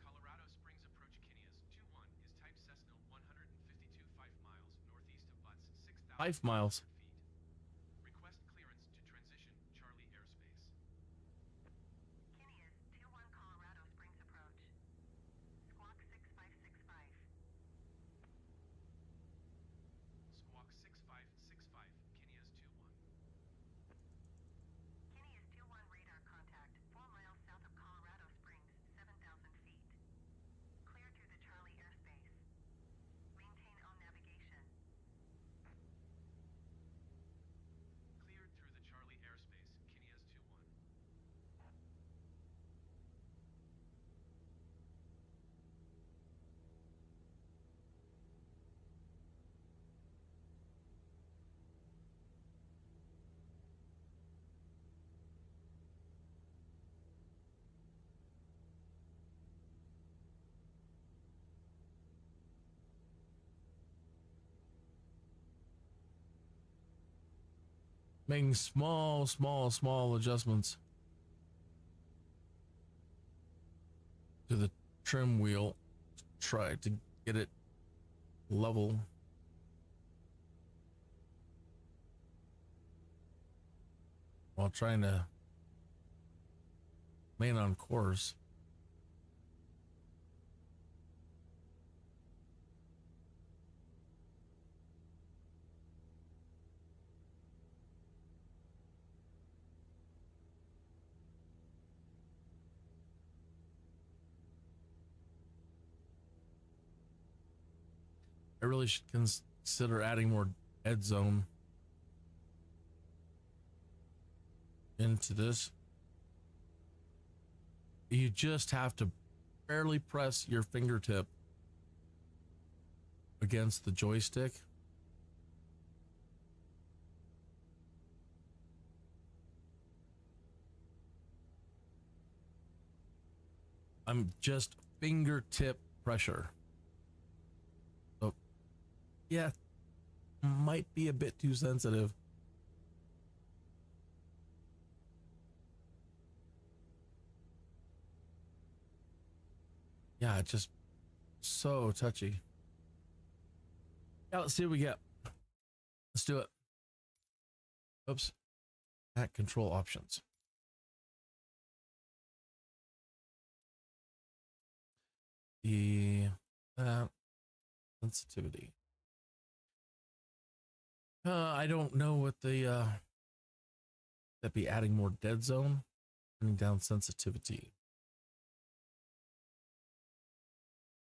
Colorado Springs approach Kineas 2-1 is type Cessna 152 5 miles northeast of Butts 6,000 5 miles. feet. Request clearance to transition Charlie airspace. Kineas 2-1 Colorado Springs approach. Squawk 6565. Squawk 6565, Kineas 2-1. Kineas 2-1 radar contact 4 miles south of Colorado Springs, 7,000 feet. Clear through the Charlie airspace. Maintain on navigation. Cleared through the Charlie airspace, Kineas 2-1. Making small adjustments to the trim wheel to try to get it level. While trying to remain on course. I really should consider adding more dead zone into this. You just have to barely press your fingertip against the joystick. I'm just fingertip pressure. So, yeah, might be a bit too sensitive. Yeah, it's just so touchy. Yeah, let's see what we get. Let's do it. Oops. At control options. The sensitivity. I don't know what the that be adding more dead zone, turning down sensitivity.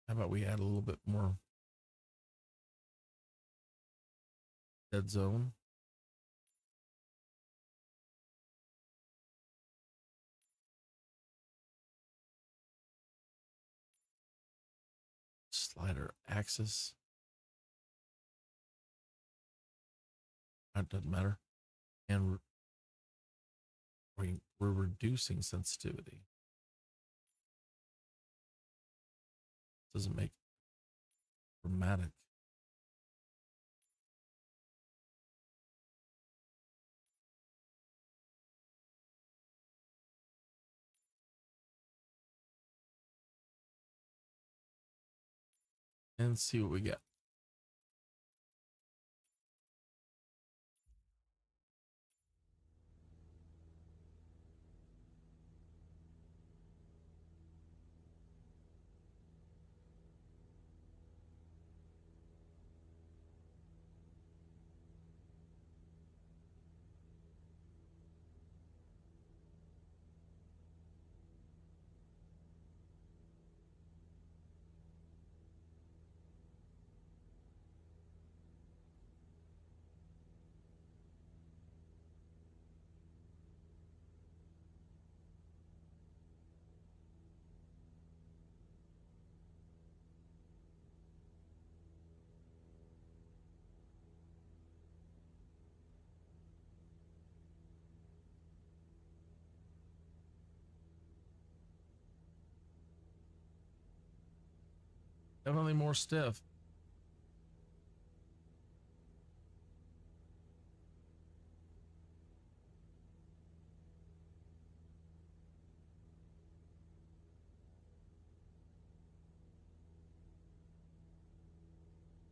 How about we add a little bit more dead zone? Slider axis. That doesn't matter. And we're reducing sensitivity. Doesn't make dramatic. And see what we get. Definitely more stiff.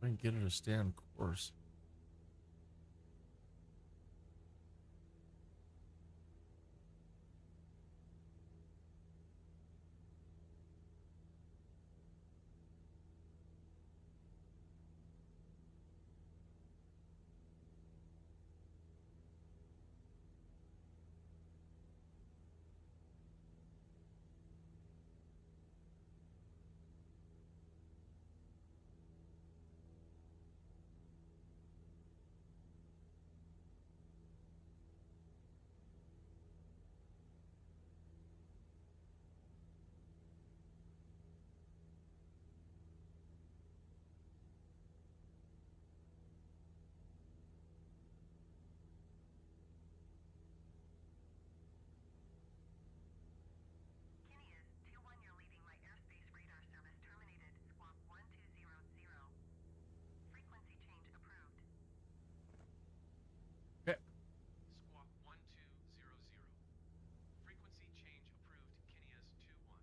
I can get her to stay on course. Squawk 1200. Frequency change approved, Kineas 21.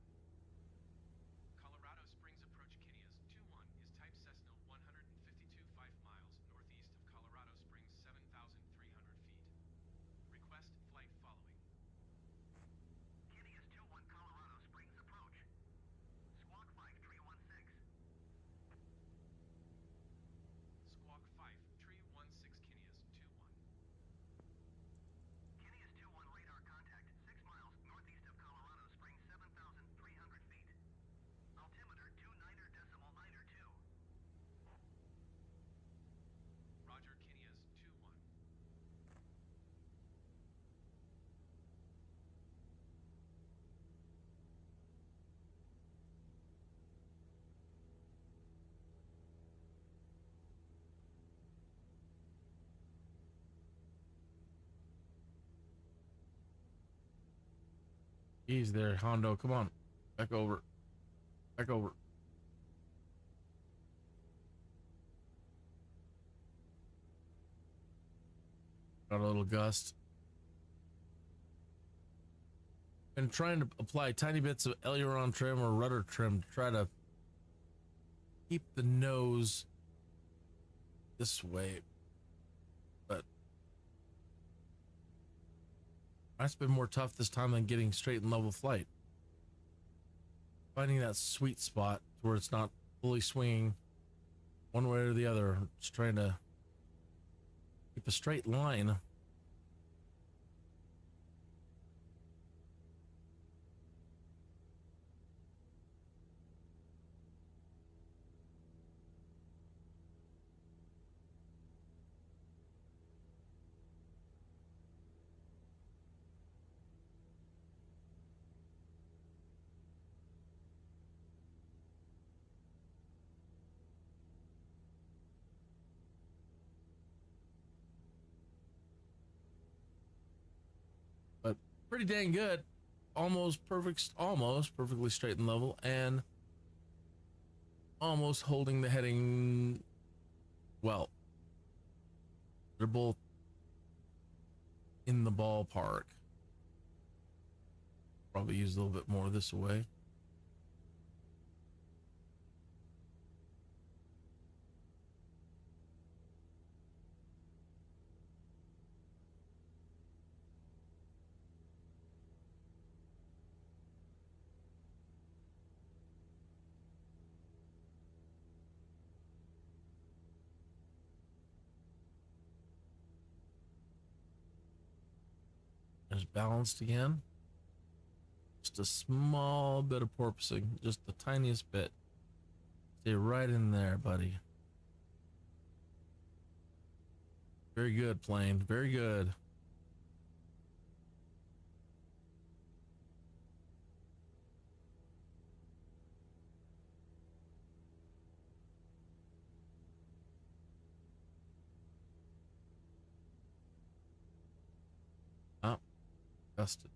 Colorado Springs approach Kineas 21 is type Cessna 152 5 miles northeast of Colorado Springs 7,300 feet. Request flight following. Kineas 21 Colorado Springs approach. Squawk 5316. Squawk 5316 Kineas 21. Kineas 21 radar contact 6 miles northeast of Colorado Springs 7,300 feet. Altimeter 29.92. Roger, Kineas 21. He's there, Hondo. Come on. Back over. Back over. Got a little gust. Been trying to apply tiny bits of aileron trim or rudder trim to try to keep the nose this way. But that's been more tough this time than getting straight and level flight. Finding that sweet spot where it's not fully swinging one way or the other. Just trying to keep a straight line. But pretty dang good. Almost perfectly straight and level, and almost holding the heading well. They're both in the ballpark. Probably use a little bit more this way. There's balanced again. Just a small bit of porpoising, just the tiniest bit. Stay right in there, buddy. Very good, plane. Very good. Ah, gusted.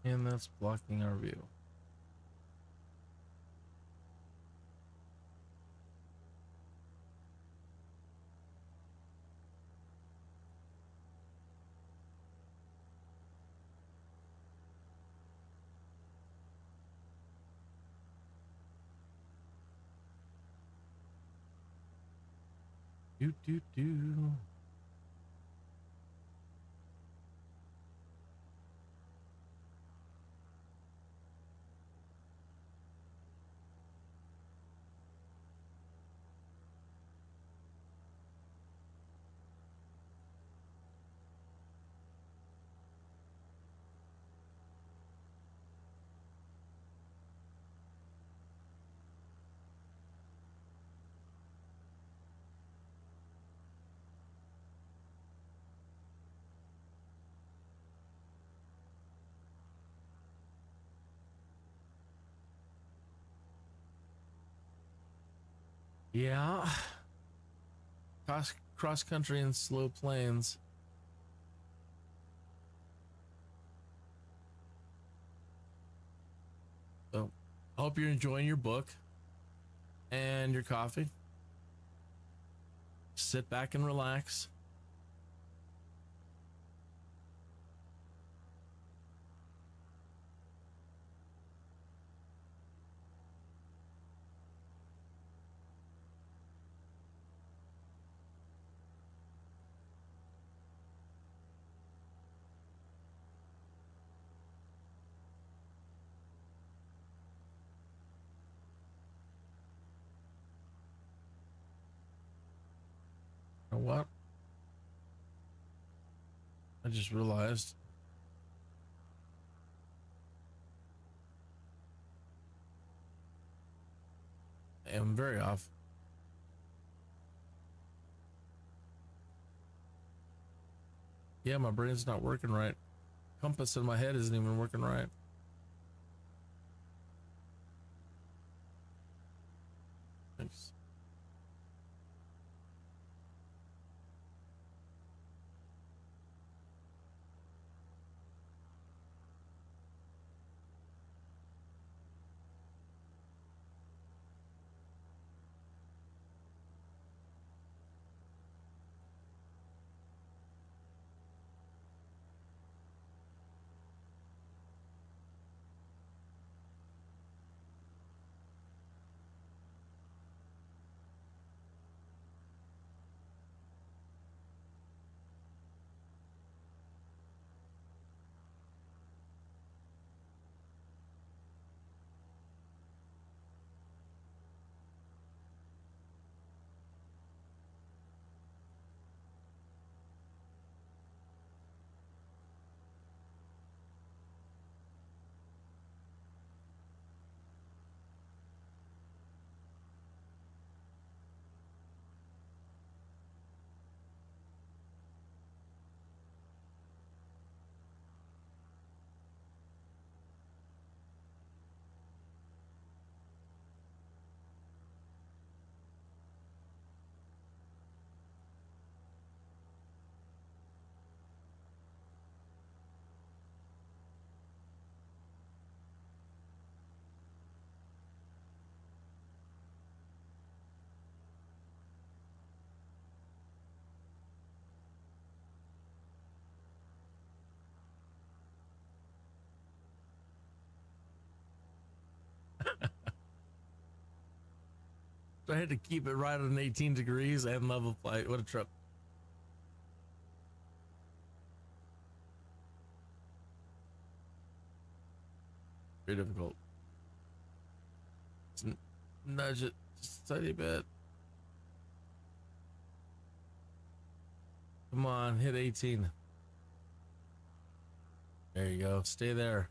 And that's blocking our view. Do do do. Yeah. Cross country and slow planes. So, I hope you're enjoying your book and your coffee. Sit back and relax. You know what? I just realized I am very off. Yeah, my brain's not working right. Compass in my head isn't even working right. Thanks. So I had to keep it right on 18 degrees and level flight. What a trip. Very difficult. Just nudge it just a tiny bit. Come on, hit 18. There you go. Stay there.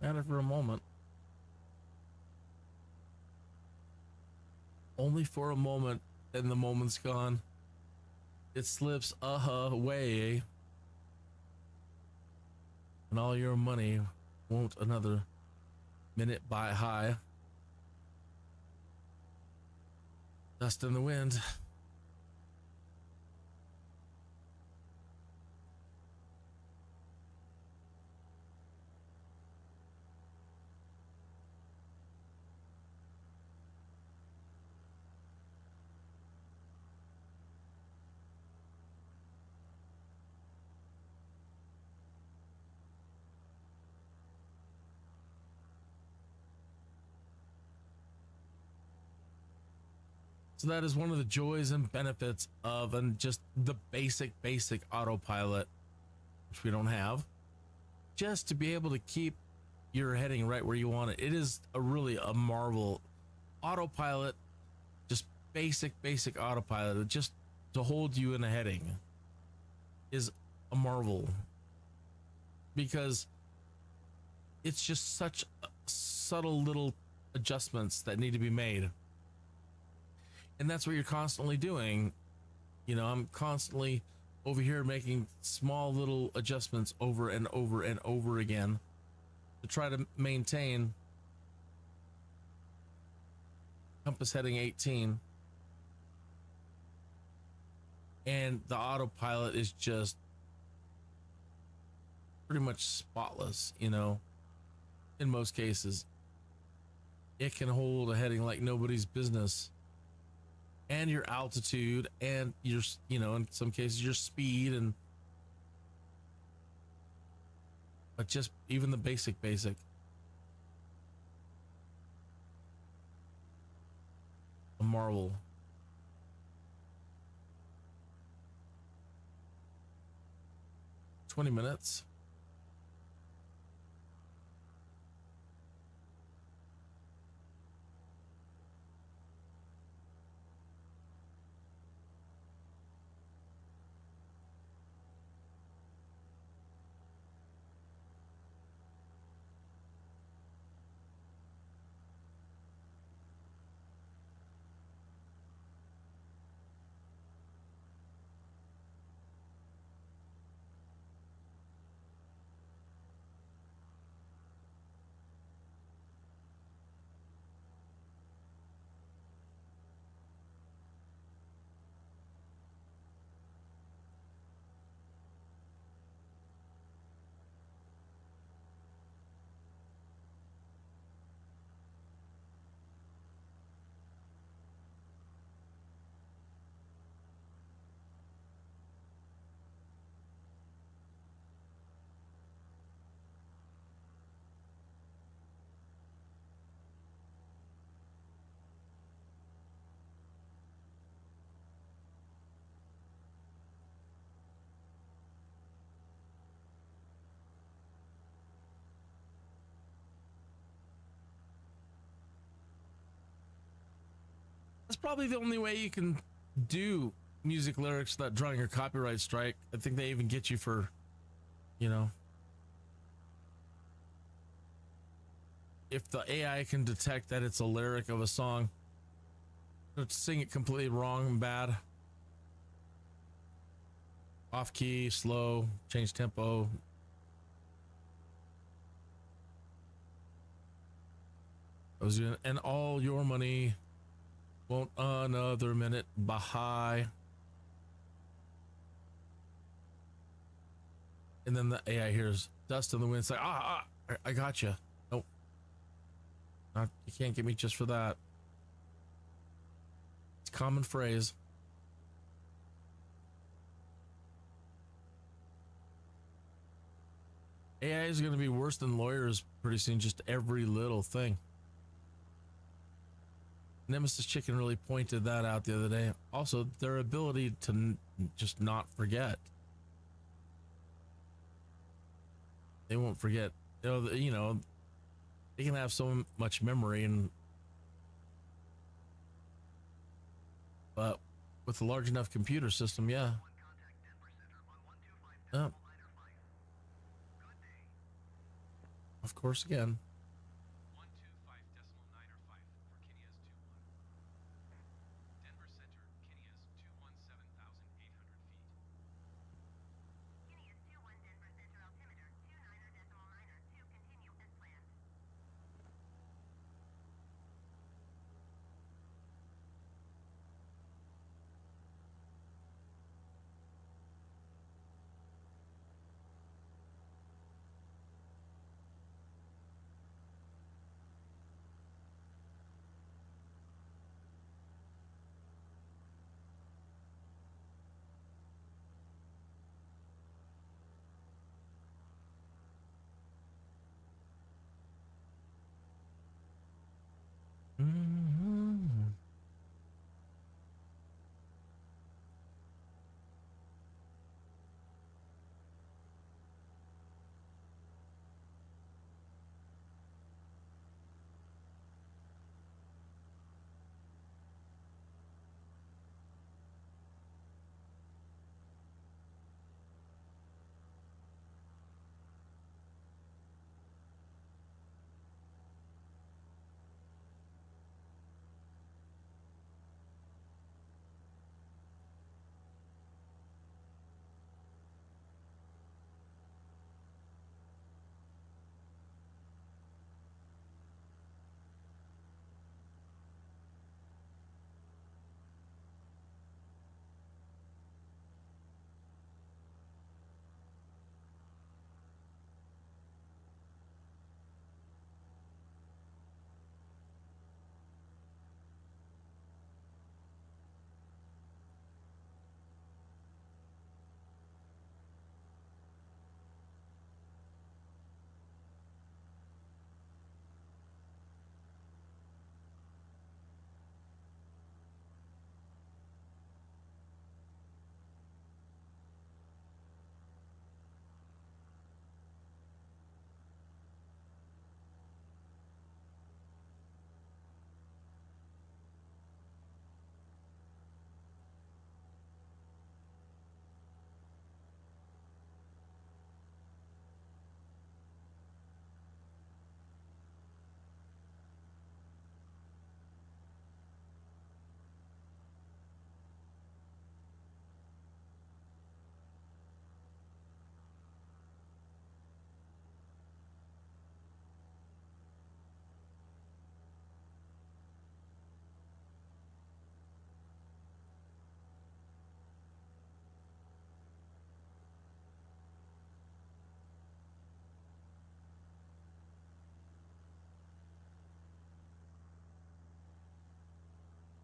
At it for a moment. Only for a moment, and the moment's gone. It slips away. And all your money won't another minute buy high. Dust in the wind. So that is one of the joys and benefits of and just the basic autopilot, which we don't have, just to be able to keep your heading right where you want it. It is really a marvel. Autopilot, just basic autopilot, just to hold you in a heading is a marvel, because it's just such subtle little adjustments that need to be made. And that's what you're constantly doing. You know, I'm constantly over here making small little adjustments over and over and over again to try to maintain compass heading 18. And the autopilot is just pretty much spotless, you know, in most cases. It can hold a heading like nobody's business. And your altitude and your, you know, in some cases your speed, and but just even the basic a marvel. "20 minutes. That's probably the only way you can do music lyrics without drawing a copyright strike. I think they even get you for, you know, if the AI can detect that it's a lyric of a song, sing it completely wrong and bad, off key, slow, change tempo. And all your money won't another minute buy. And then the AI hears dust in the wind. It's like, I got you. Nope. You can't get me just for that. It's a common phrase. AI is going to be worse than lawyers pretty soon, just every little thing. Nemesis Chicken really pointed that out the other day. Also, their ability to just not forget. They won't forget. You know, they can have so much memory, but with a large enough computer system, yeah. Oh. Of course, again.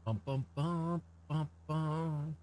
Bum, bum, bum, bum, bum.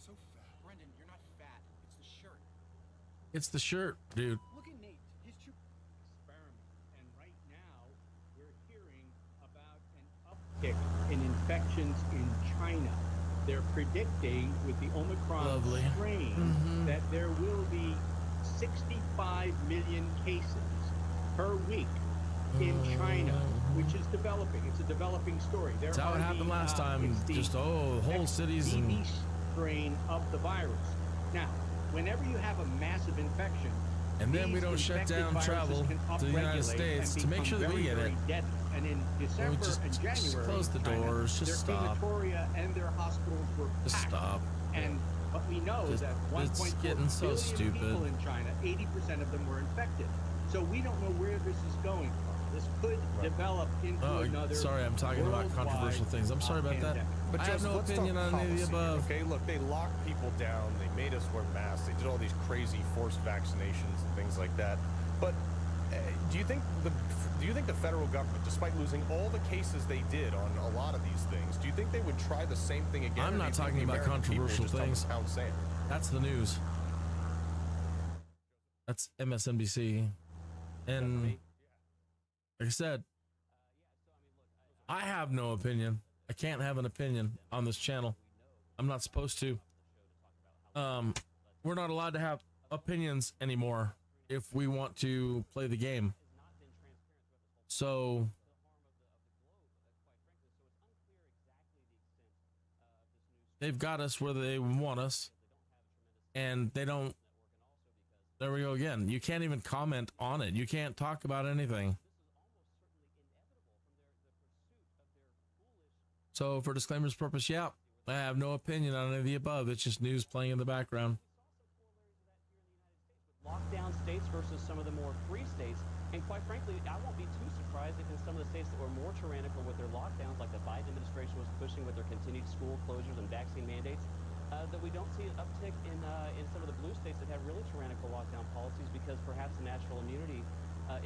So fat. Brendan, you're not fat. It's the shirt. It's the shirt, dude. Look at Nate. His true experiment. And right now, we're hearing about an uptick in infections in China. They're predicting with the Omicron strain that there will be 65 million cases per week in China, which is developing. It's a developing story. That's how it happened last time. Just whole cities and strain of the virus. Now, whenever you have a massive infection, and then we don't shut down travel to the United States to make sure that we get it. And in December and January, just close the doors. Just their stop. crematoria and their hospitals were packed. Just stop. And but we know that 1.4 billion people in China, 80% of them were infected. So we don't know where this is going from. This could develop into another. Sorry, I'm talking about controversial things. I'm sorry about that. But I have no let's opinion talk on any of the policy, above. Okay, look, they locked people down. They made us wear masks. They did all these crazy forced vaccinations and things like that. But do you think the federal government, despite losing all the cases they did on a lot of these things, do you think they would try the same thing again? I'm not talking about controversial things. That's the news. That's MSNBC. And like I said, I have no opinion. I can't have an opinion on this channel. I'm not supposed to. We're not allowed to have opinions anymore if we want to play the game. So they've got us where they want us, and they don't. There we go again. You can't even comment on it. You can't talk about anything. So for disclaimer's purpose, yeah, I have no opinion on any of the above. It's just news playing in the background. Lockdown states versus some of the more free states. And quite frankly, I won't be too surprised if in some of the states that were more tyrannical with their lockdowns, like the Biden administration was pushing with their continued school closures and vaccine mandates, that we don't see an uptick in some of the blue states that have really tyrannical lockdown policies, because perhaps the natural immunity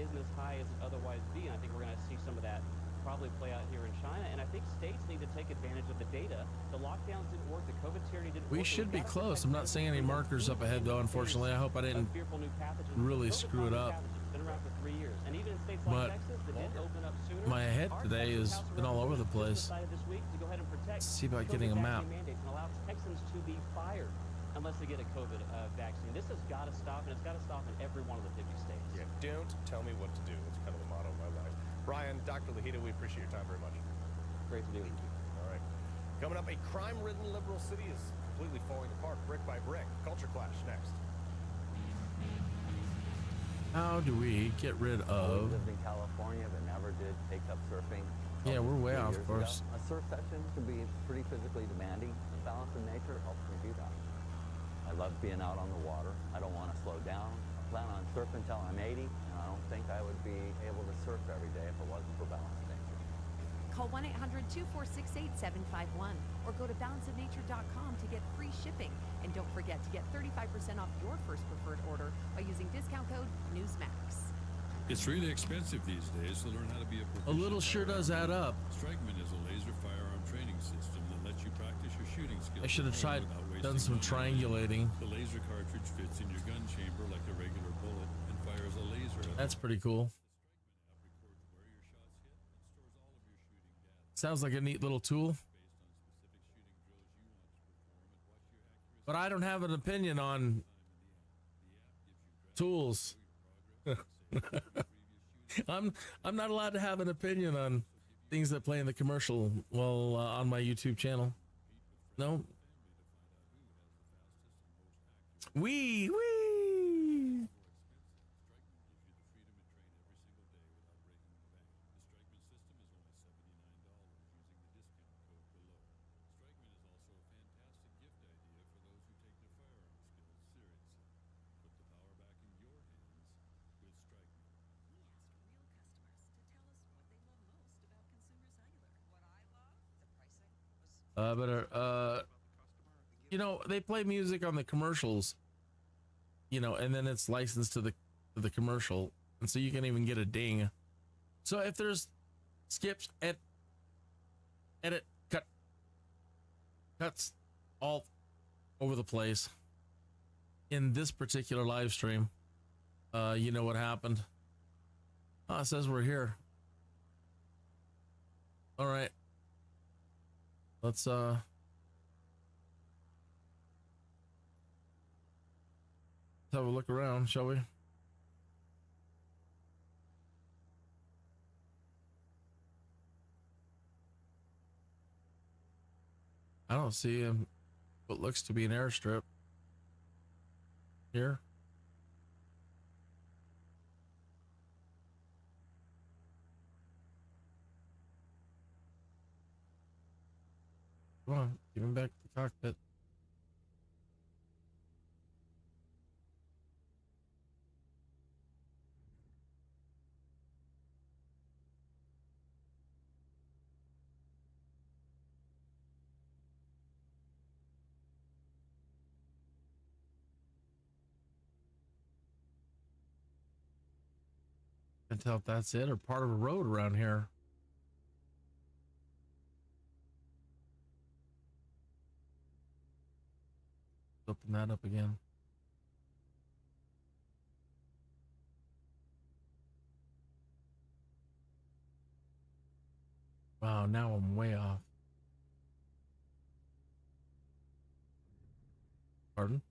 isn't as high as it otherwise be. And I think we're going to see some of that probably play out here in China. And I think states need to take advantage of the data. The lockdowns didn't work. The COVID tyranny didn't work. We should be close. I'm not seeing any markers up ahead, though, unfortunately. I hope I didn't really screw it up. Been around for 3 years. And even in states like Texas that didn't open up sooner, my head today has been all over the place. Let's see about getting a map. And allow Texans to be fired unless they get a COVID vaccine. This has got to stop, and it's got to stop in every one of the 50 states. Yeah, don't tell me what to do. It's kind of the motto of my life. Brian, Dr. Lahita, we appreciate your time very much. Great to do. Thank you. All right. Coming up, a crime-ridden liberal city is completely falling apart brick by brick. Culture Clash next. How do we get rid of... I lived in California but never did take up surfing. Yeah, we're way off course. A surf session can be pretty physically demanding. The balance in nature helps me do that. I love being out on the water. I don't want to slow down. I plan on surfing until I'm 80, and I don't think I would be able to surf every day if it wasn't for balance in nature. Call 1-800-246-8751 or go to balanceofnature.com to get free shipping. And don't forget to get 35% off your first preferred order by using discount code NEWSMAX. It's really expensive these days to learn how to be a little sure does add up. Strikeman is a laser firearm training system that lets you practice your shooting skills. I should have done some triangulating. The laser cartridge fits in your gun chamber like a regular bullet and fires a laser. That's pretty cool. Sounds like a neat little tool. But I don't have an opinion on tools. I'm not allowed to have an opinion on things that play in the commercial while on my YouTube channel. No. Wee. You know, they play music on the commercials, you know, and then it's licensed to the commercial, and so you can even get a ding. So if there's skips, edit, cuts all over the place in this particular live stream, you know what happened. Oh, it says we're here. All right. Let's have a look around, shall we? I don't see what looks to be an airstrip here. Come on, give him back to the cockpit. Can't tell if that's it or part of a road around here. Open that up again. Wow, now I'm way off. Pardon?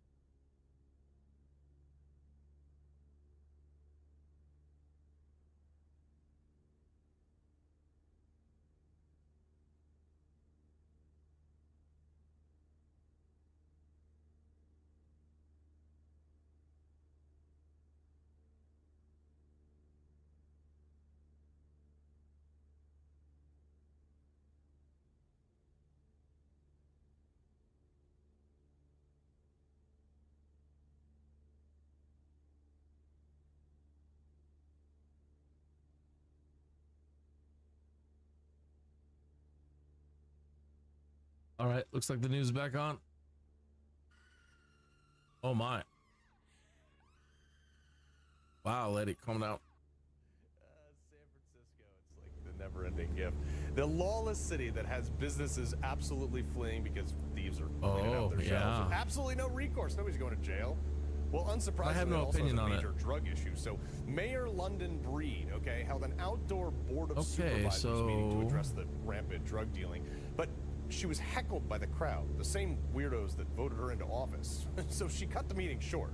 All right, looks like the news is back on. Oh my. Wow, lady, coming out. San Francisco, it's like the never-ending gift. The lawless city that has businesses absolutely fleeing because thieves are cleaning out their shelves. With absolutely no recourse. Nobody's going to jail. Well, unsurprisingly, I have no opinion on a major drug issue. So, Mayor London Breed, held an outdoor board of supervisors meeting to address the rampant drug dealing. But she was heckled by the crowd, the same weirdos that voted her into office. So she cut the meeting short.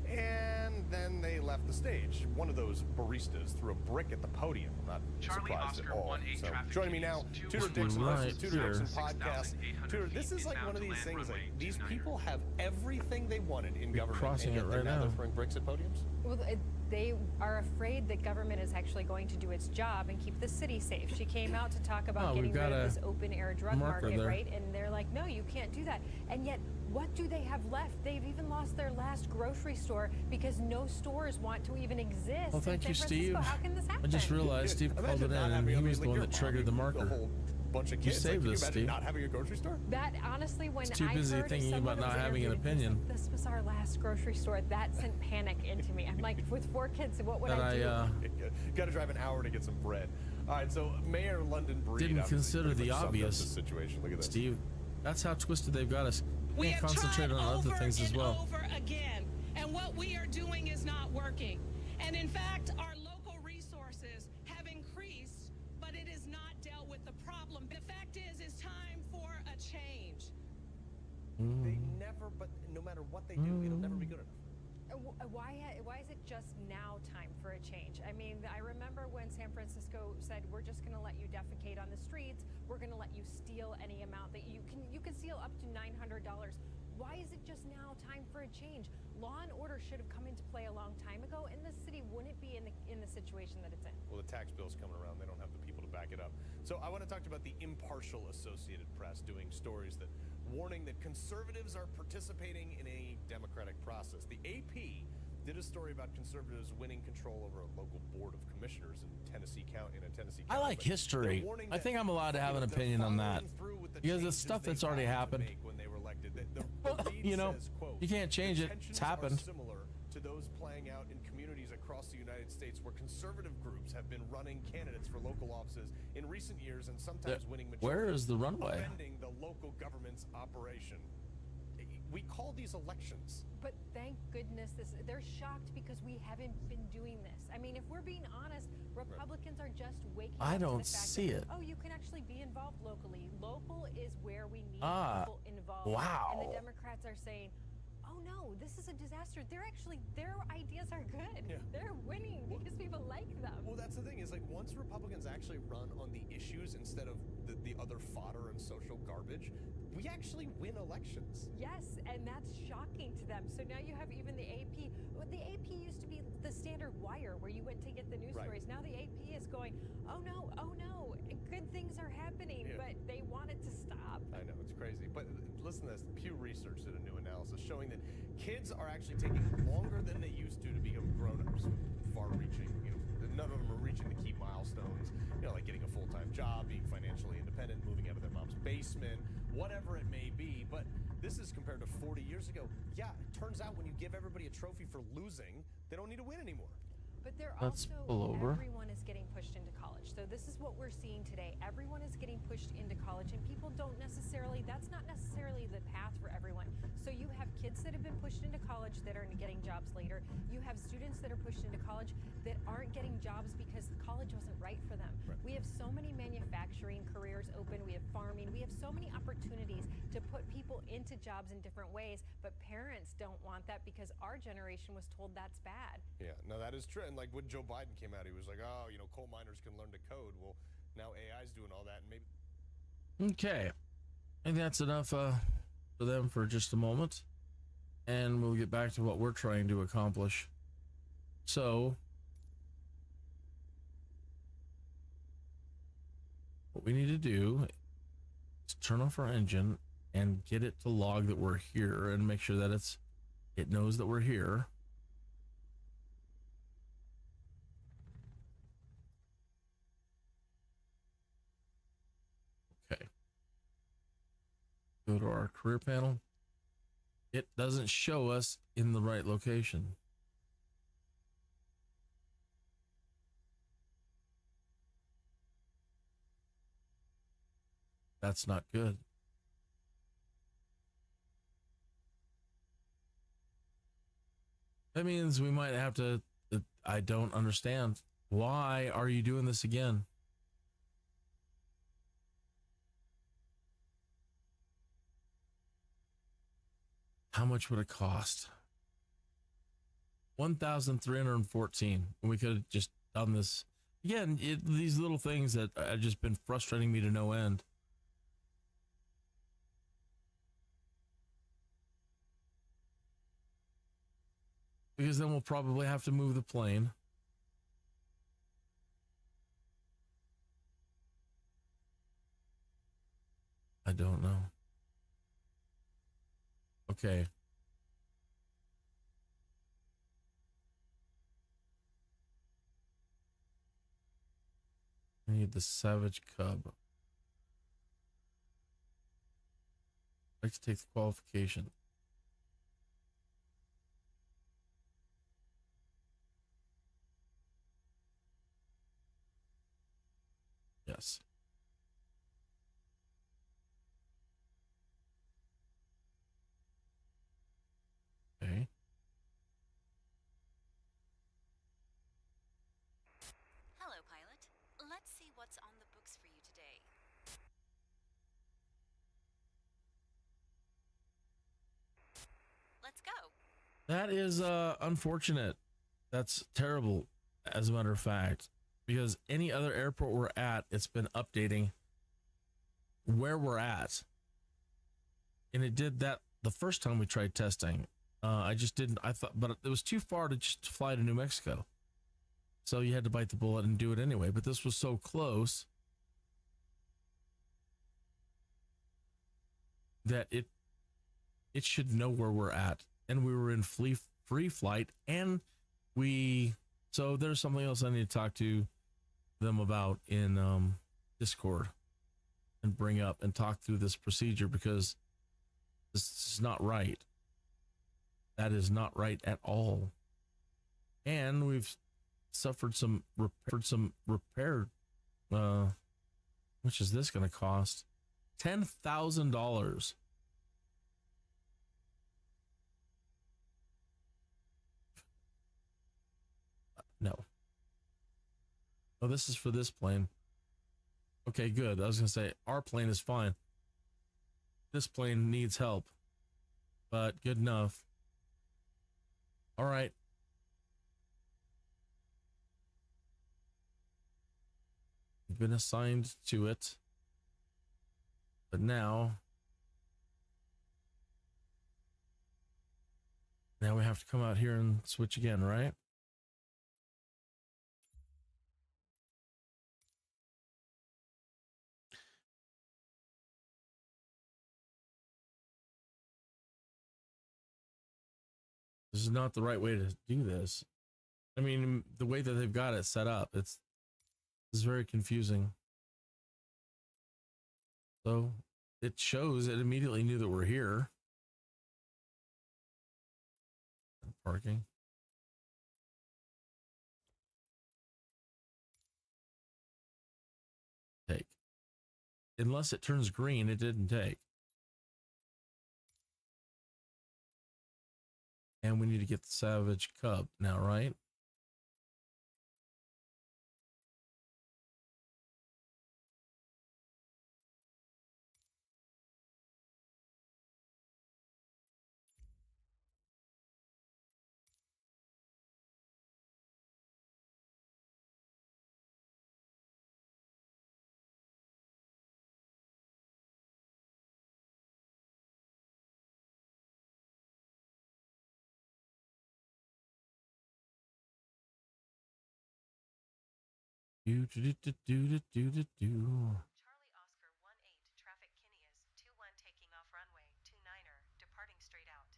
And then they left the stage. One of those baristas threw a brick at the podium. I'm not surprised at all. So joining me now, Tudor Dixon, Tudor Dixon Podcast. Tudor, this is like one of these things, like these people have everything they wanted in government. Crossing it right now. now. They're throwing bricks at podiums? Well, they are afraid that government is actually going to do its job and keep the city safe. She came out to talk about getting rid of this open air drug market, right? And they're like, no, you can't do that. And yet, what do they have left? They've even lost their last grocery store because no stores want to even exist. Well, thank you, Steve. How can this happen? I just realized Steve called it in, and he was the one that triggered the marker. Bunch of you kids. saved like, us, Steve. Not having a grocery store? That honestly, when it's too busy I heard thinking about not having an opinion. This was our last grocery store. That sent panic into me. I'm like, with 4 kids, what would I do? Got to drive an hour to get some bread. All right, so Mayor London Breed didn't consider the obvious situation. Look at this, Steve. That's how twisted they've got us. We can't concentrate on other things as well. Over again, and what we are doing is not working. And in fact, our local resources have increased, but it is not dealt with the problem. The fact is, it's time for a change. They never, but no matter what they do, it'll never be good enough. Why is it just now time for a change? I mean, I remember when San Francisco said, we're just going to let you defecate on the streets. We're going to let you steal any amount that you can steal up to $900. Why is it just now time for a change? Law and order should have come into play a long time ago, and the city wouldn't be in the situation that it's in. Well, the tax bill's coming around. They don't have the people to back it up. So I want to talk about the impartial Associated Press doing stories that warning that conservatives are participating in a democratic process. The AP did a story about conservatives winning control over a local board of commissioners in Tennessee County. I like history. I think I'm allowed to have an opinion on that because it's stuff that's already happened. You know, you can't change it. It's happened. Similar to those playing out in communities across the United States where conservative groups have been running candidates for local offices in recent years and sometimes winning majorities. Where is the runway? Defending the local government's operation. We call these elections. But thank goodness they're shocked because we haven't been doing this. I mean, if we're being honest, Republicans are just waking up I to don't the fact see that, it. oh, you can actually be involved locally. Local is where we need people involved. Wow. And the Democrats are saying, oh no, this is a disaster. Their ideas are good. Yeah. They're winning because people like them. Well, that's the thing is like once Republicans actually run on the issues instead of the other fodder and social garbage, we actually win elections. Yes, and that's shocking to them. So now you have even the AP. The AP used to be the standard wire where you went to get the news stories. Now the AP is going, oh no, good things are happening, but they want it to stop. I know, it's crazy. But listen to this. Pew Research did a new analysis showing that kids are actually taking longer than they used to become grown-ups, far-reaching, none of them are reaching the key milestones, like getting a full-time job, being financially independent, moving out of their mom's basement, whatever it may be. But this is compared to 40 years ago. Yeah, it turns out when you give everybody a trophy for losing, they don't need to win anymore. But they're Let's also, pull over. everyone is getting pushed into college. So this is what we're seeing today. Everyone is getting pushed into college, and people don't necessarily, that's not necessarily the path for everyone. So you have kids that have been pushed into college that are getting jobs later. You have students that are pushed into college that aren't getting jobs because college wasn't right for them. Right. We have so many manufacturing careers open. We have farming. We have so many opportunities to put people into jobs in different ways, but parents don't want that because our generation was told that's bad. Yeah, no, that is true. And like when Joe Biden came out, he was like, oh, you know, coal miners can learn to code. Well, now AI's doing all that, and maybe. Okay. I think that's enough for them for just a moment. And we'll get back to what we're trying to accomplish. So, what we need to do is turn off our engine and get it to log that we're here and make sure that it knows that we're here. Okay. Go to our career panel. It doesn't show us in the right location. That's not good. That means we might have to, I don't understand. Why are you doing this again? How much would it cost? 1,314. We could have just done this again. These little things that have just been frustrating me to no end. Because then we'll probably have to move the plane. I don't know. Okay. I need the Savage Cub. I'd like to take the qualification. Yes. Okay. Hello, pilot. Let's see what's on the books for you today. Let's go. That is unfortunate. That's terrible, as a matter of fact, because any other airport we're at, it's been updating where we're at. And it did that the first time we tried testing. I just didn't, I thought, but it was too far to just fly to New Mexico. So you had to bite the bullet and do it anyway. But this was so close that it should know where we're at. And we were in free flight, and so there's something else I need to talk to them about in Discord and bring up and talk through this procedure, because this is not right. That is not right at all. And we've suffered some repair. Which is this going to cost? $10,000. No. Oh, this is for this plane. Okay, good. I was going to say, our plane is fine. This plane needs help. But good enough. All right. You've been assigned to it. But now we have to come out here and switch again, right? This is not the right way to do this. I mean, the way that they've got it set up, it's very confusing. So it shows it immediately knew that we're here. Parking. unless it turns green, it didn't take. And we need to get the Savage Cub now, right? Do. Charlie Oscar 18, traffic Kinneas, 21 taking off runway, 29er, departing straight out.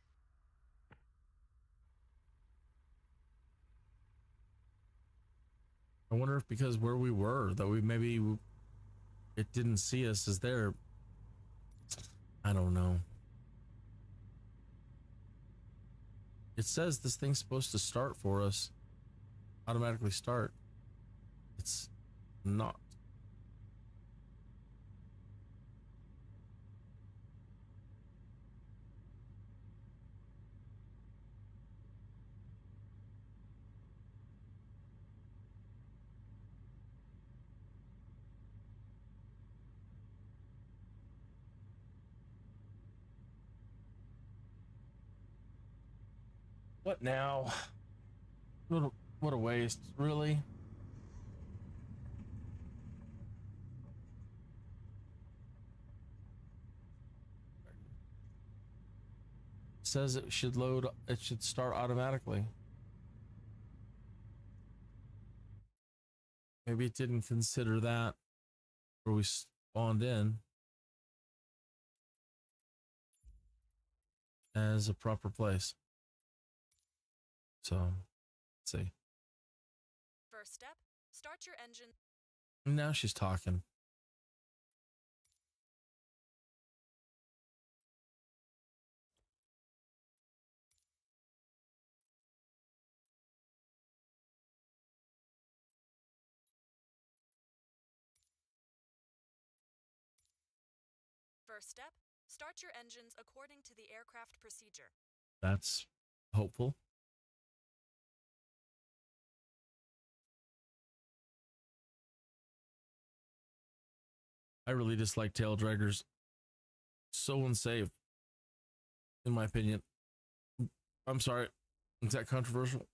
I wonder if because where we were, that we maybe it didn't see us as there. I don't know. It says this thing's supposed to start for us, automatically start. It's not. What now? What a waste, really? Says it should load, it should start automatically. Maybe it didn't consider that where we spawned in as a proper place. So, let's see. First step, start your engine. Now she's talking. First step, start your engines according to the aircraft procedure. That's hopeful. I really dislike tail draggers. So unsafe, in my opinion. I'm sorry. Is that controversial?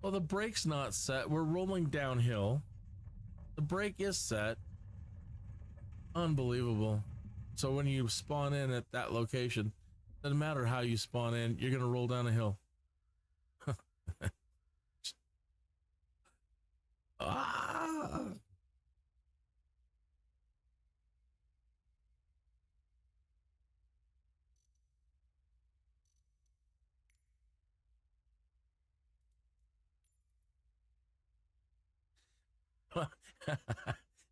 Well, the brake's not set. We're rolling downhill. The brake is set. Unbelievable. So when you spawn in at that location, doesn't matter how you spawn in, you're going to roll down a hill. Ah!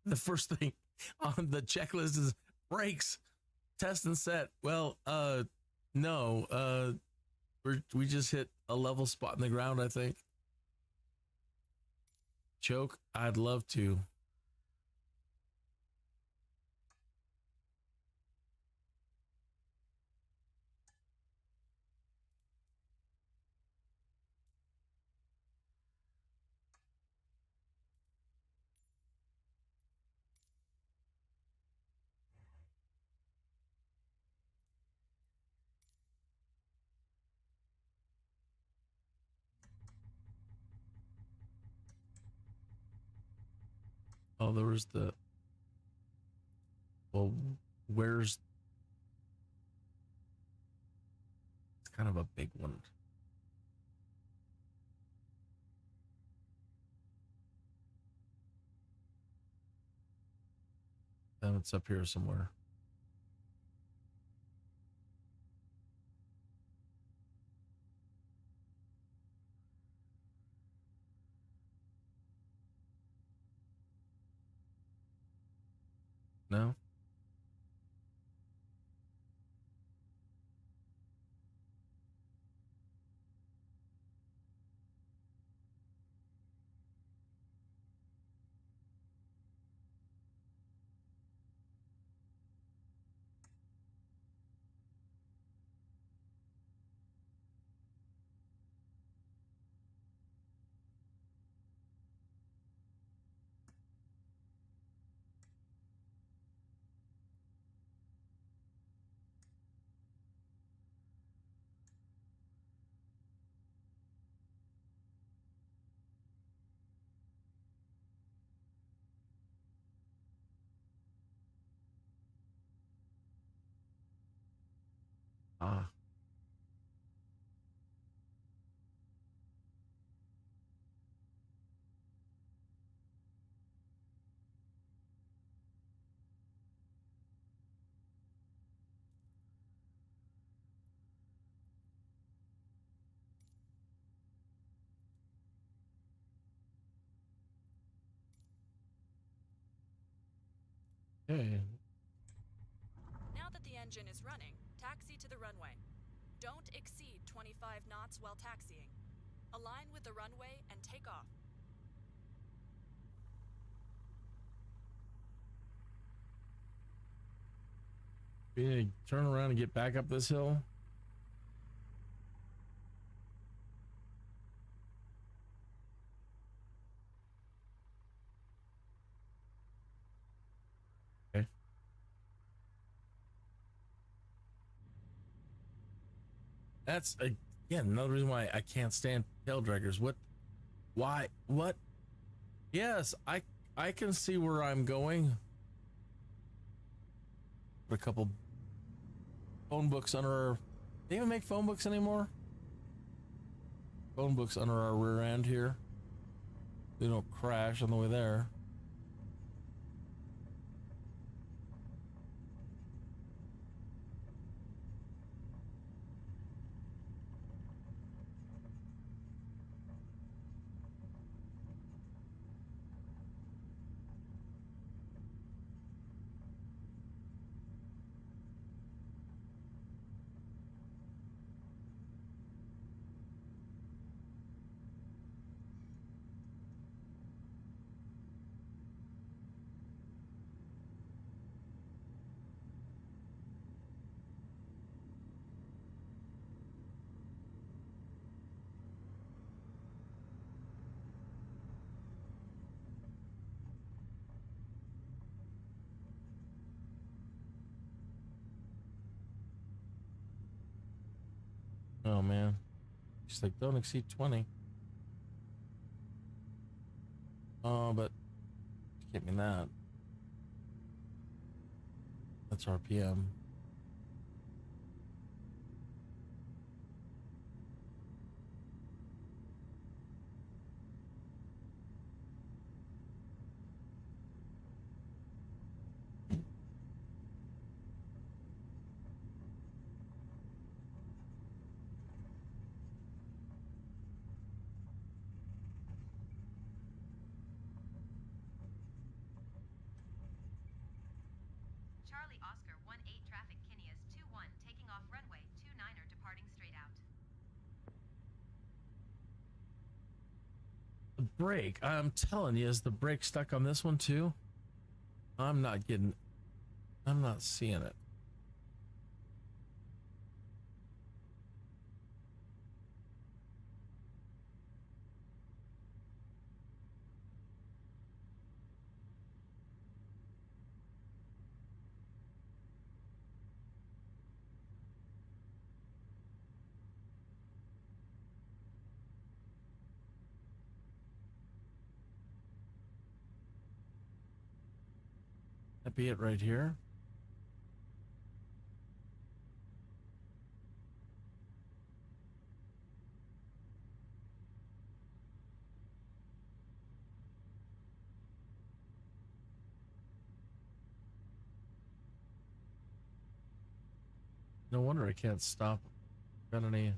The first thing on the checklist is brakes, test and set. Well, no, we just hit a level spot in the ground, I think. Choke, I'd love to. Oh, there was the... Well, where's... It's kind of a big one. It's up here somewhere. No? Ah. Okay. Now that the engine is running, taxi to the runway. Don't exceed 25 knots while taxiing. Align with the runway and take off. Big turn around and get back up this hill. Okay. That's again another reason why I can't stand tail draggers. What? Why? What? Yes, I can see where I'm going. Put a couple phone books under our. They even make phone books anymore? Phone books under our rear end here. They don't crash on the way there. Oh man. She's like, don't exceed 20. Oh, but give me that. That's RPM. Charlie Oscar 18 traffic Kineas 21 taking off runway 29er departing straight out. The brake. I'm telling you, is the brake stuck on this one too? I'm not seeing it. That be it right here. No wonder I can't stop. Got any?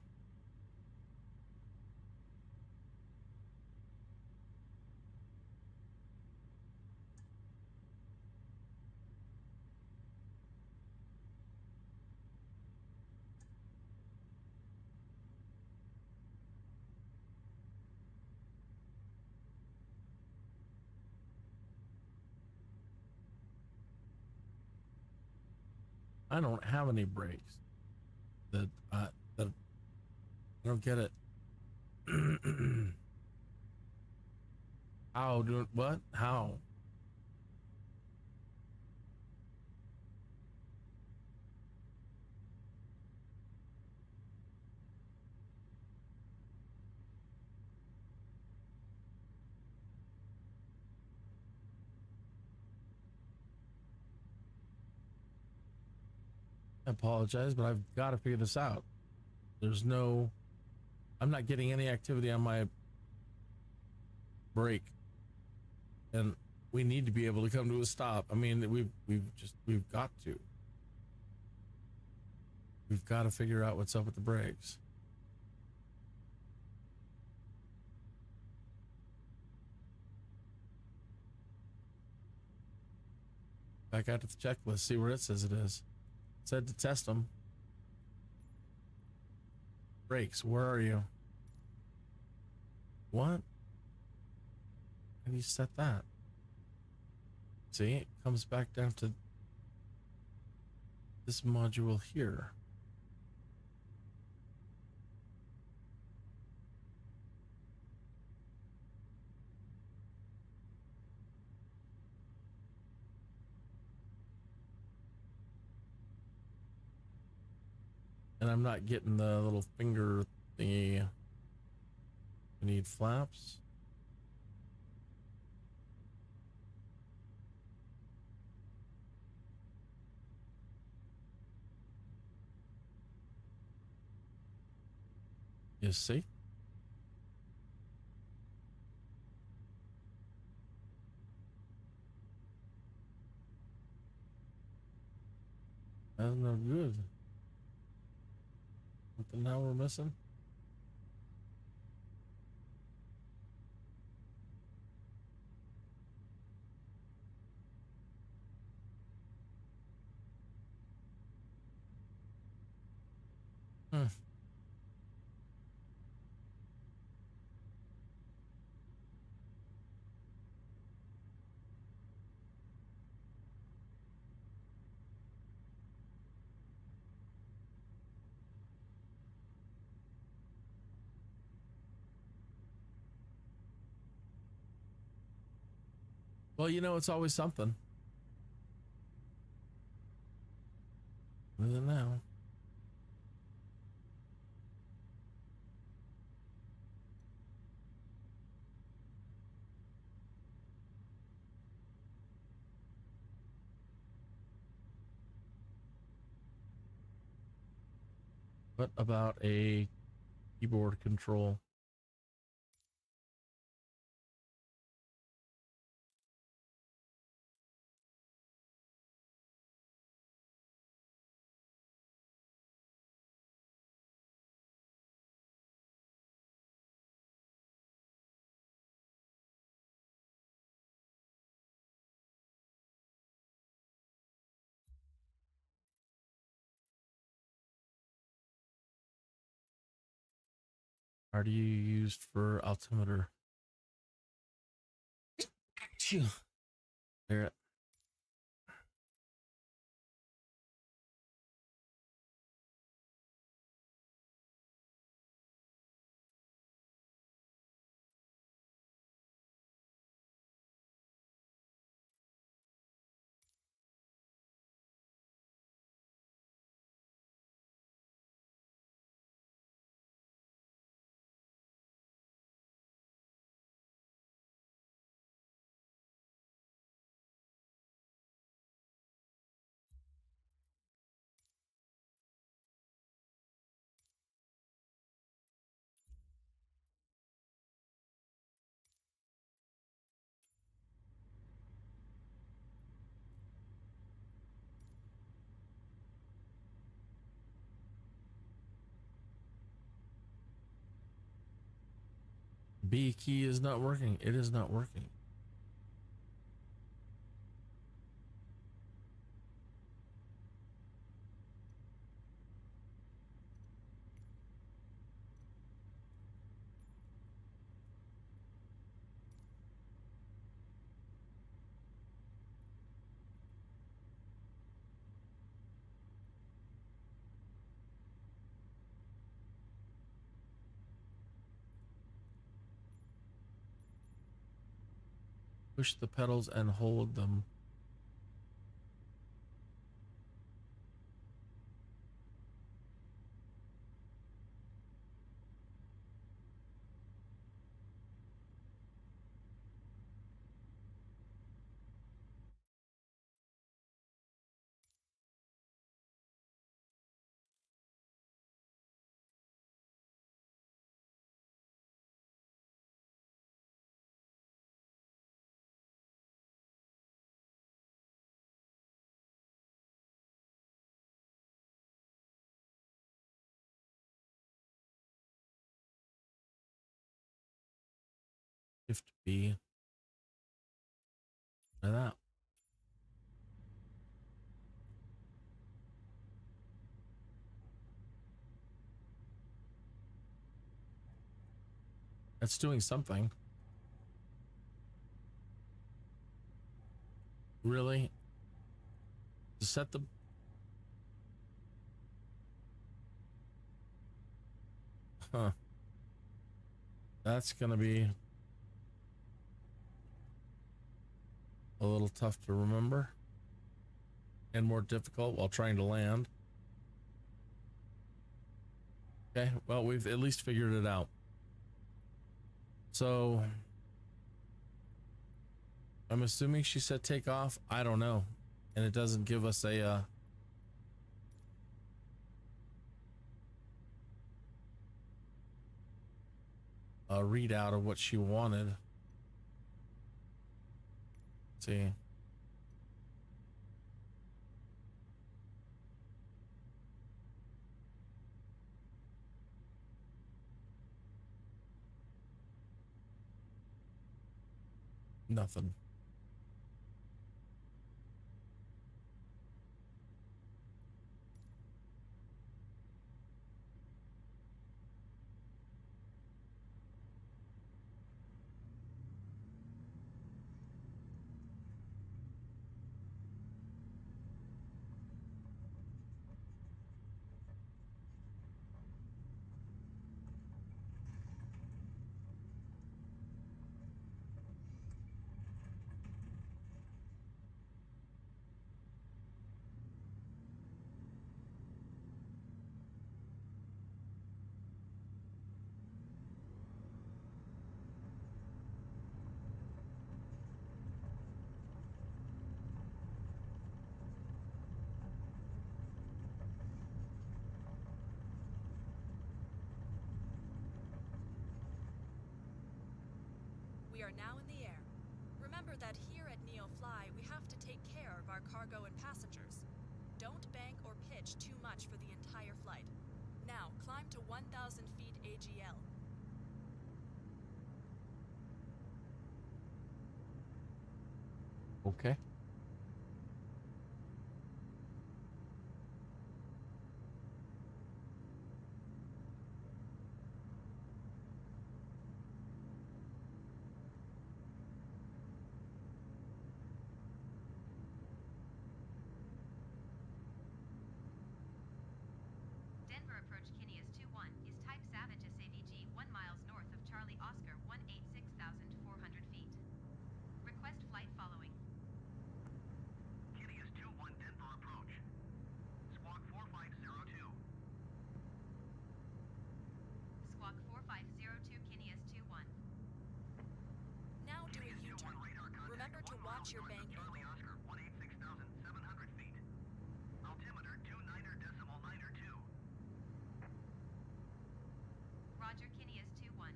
I don't have any brakes. That I don't get it. How do what? How? apologize, but I've got to figure this out. I'm not getting any activity on my brake, and we need to be able to come to a stop. I mean, we've got to. We've got to figure out what's up with the brakes. Back out to the checklist, see where it says it is. It said to test them. Brakes, where are you? What? How do you set that? See, it comes back down to this module here. And I'm not getting the little finger thingy. We need flaps. You see? That's no good. Something now we're missing? Well, you know, it's always something. Other than now. What about a keyboard control? Are you used for altimeter? There. B key is not working. It is not working. Push the pedals and hold them. Shift B. Try that. That's doing something. Really? To set the... Huh. That's gonna be a little tough to remember and more difficult while trying to land. Okay, well, we've at least figured it out. So I'm assuming she said take off. I don't know. And it doesn't give us a readout of what she wanted. Let's see. Nothing. We are now in the air. Remember that here at NEOFLY, we have to take care of our cargo and passengers. Don't bank or pitch too much for the entire flight. Now, climb to 1,000 feet AGL. Okay. Denver approach Kinney is 21, is type Savage SAVG 1 miles north of Charlie Oscar 186,400 feet. Request flight following. Kinney is 21 Denver approach. Squawk 4502. Squawk 4502 Kinney is 21. Now do a U-turn. Remember to watch your bank angle. Charlie Oscar 186,700 feet. Altimeter 29.92. Roger, Kinney is 21.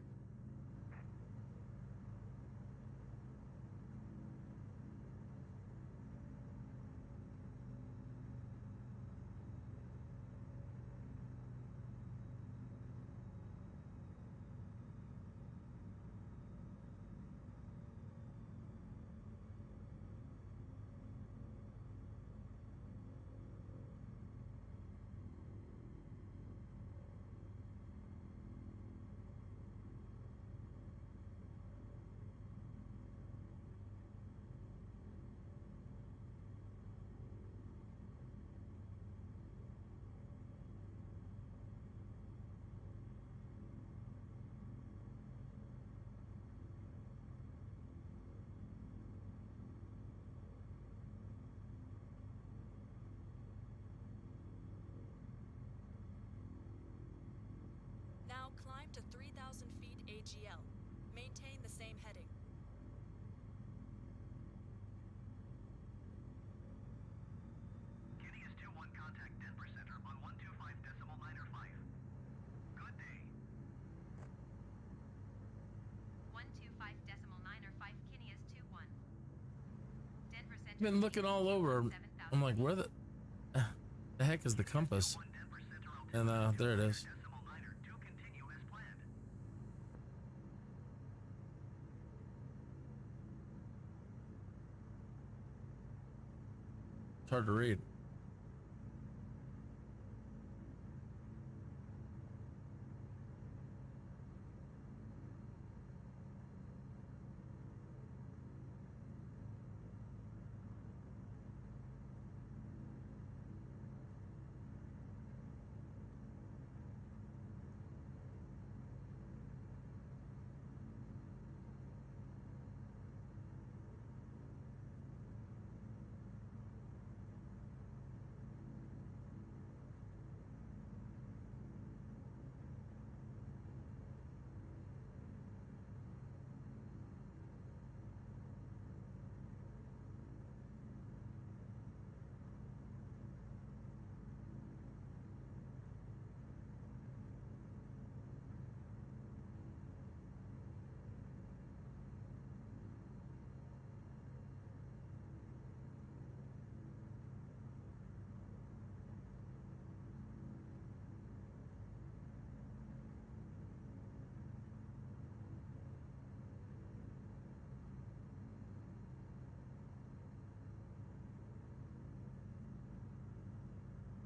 Now climb to 3,000 feet AGL. Maintain the same heading. Kinney is 21 contact Denver Center on 125.905. Good day. 125.905 Kinney is 21. Denver Center. Been looking all over. I'm like, where the heck is the compass? And there it is. It's hard to read.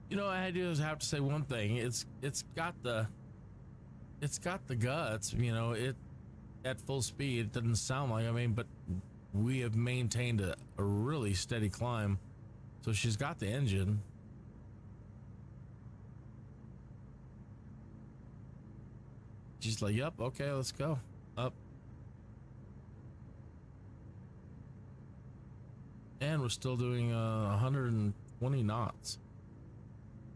You know, I do have to say one thing. It's got the guts. You know, it at full speed. It doesn't sound like. I mean, but we have maintained a really steady climb. So she's got the engine. She's like, "Yep, okay, let's go up." And we're still doing 120 knots.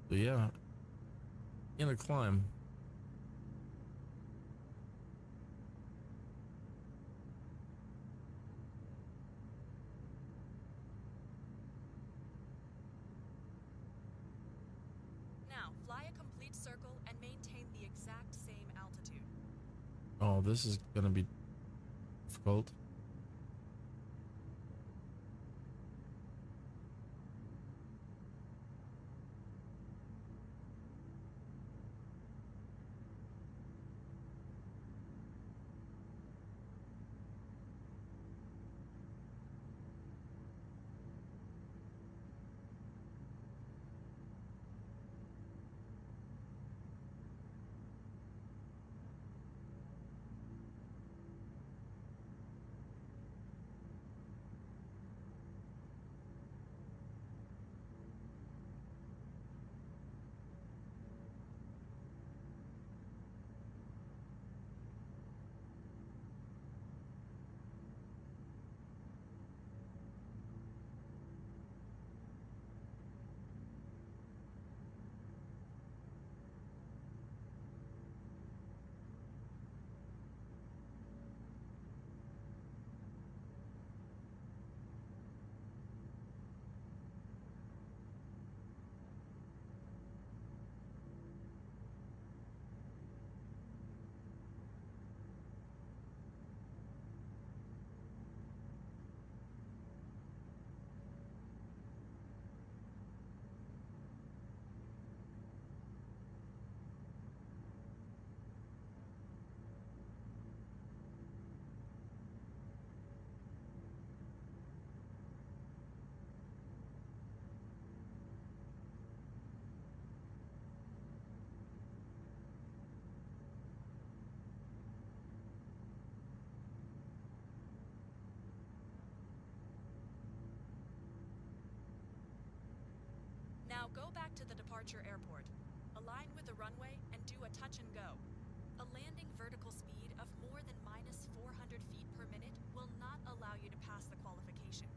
So yeah, in a climb. Now, fly a complete circle and maintain the exact same altitude. Oh, this is gonna be difficult. Now go back to the departure airport. Align with the runway and do a touch and go. A landing vertical speed of more than minus 400 feet per minute will not allow you to pass the qualification.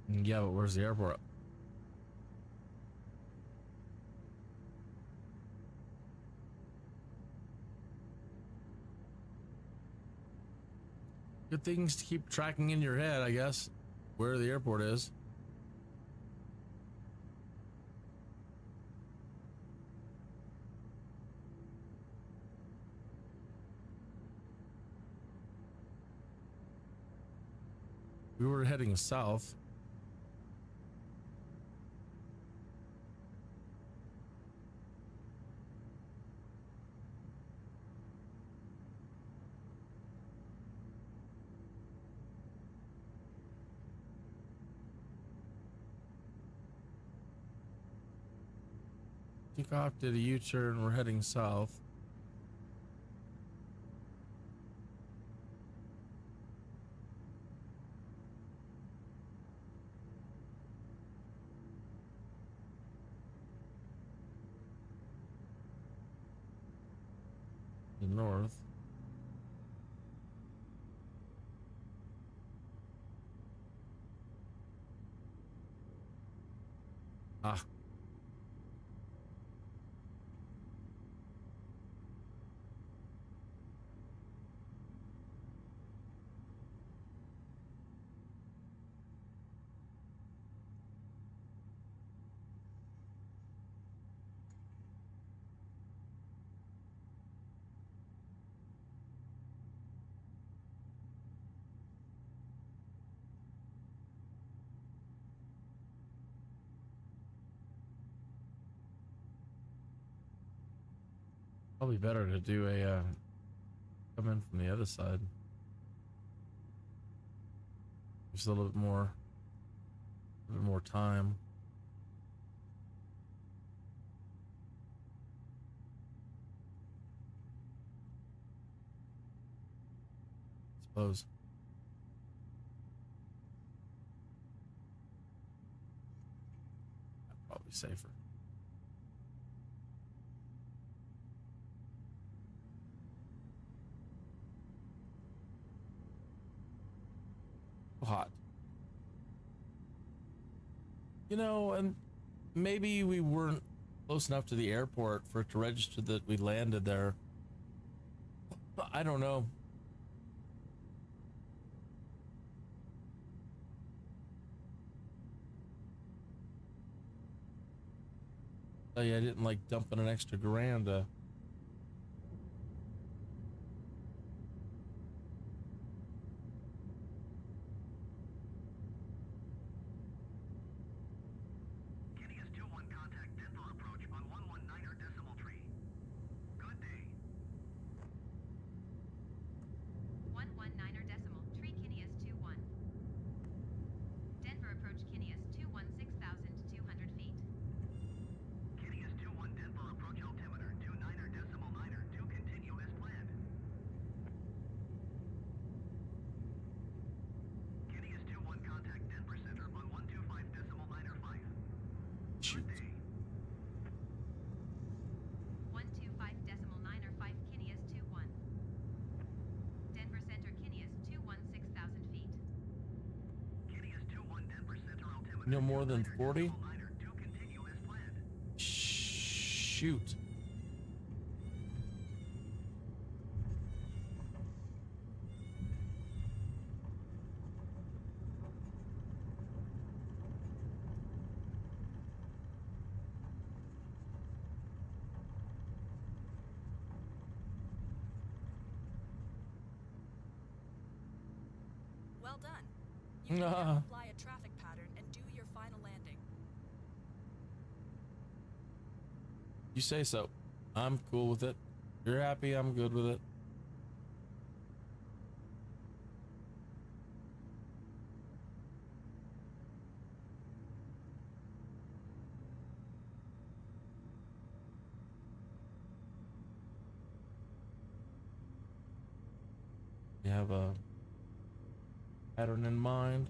Yeah, but where's the airport? Good things to keep tracking in your head, I guess, where the airport is. We were heading south. Took off, did a U-turn, we're heading south. The north. Ah. Probably better to do a come in from the other side. Just a little bit more time. I suppose. Probably safer. Hot. You know, and maybe we weren't close enough to the airport for it to register that we landed there. I don't know. Tell you, I didn't like dumping an extra grand. No more than 40? Shoot. Well done. You can now apply a traffic pattern and do your final landing. You say so. I'm cool with it. You're happy, I'm good with it. You have a pattern in mind?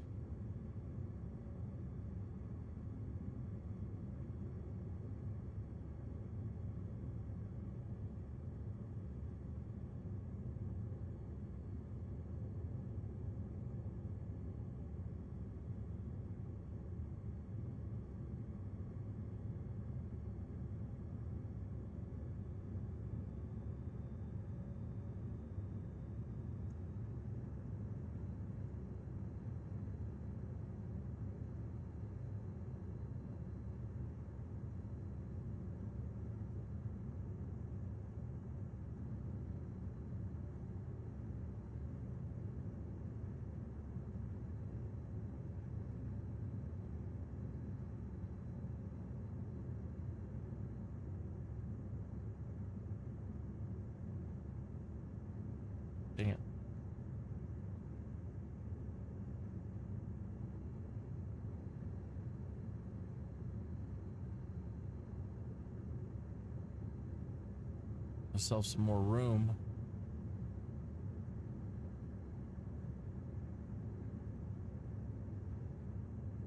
myself some more room.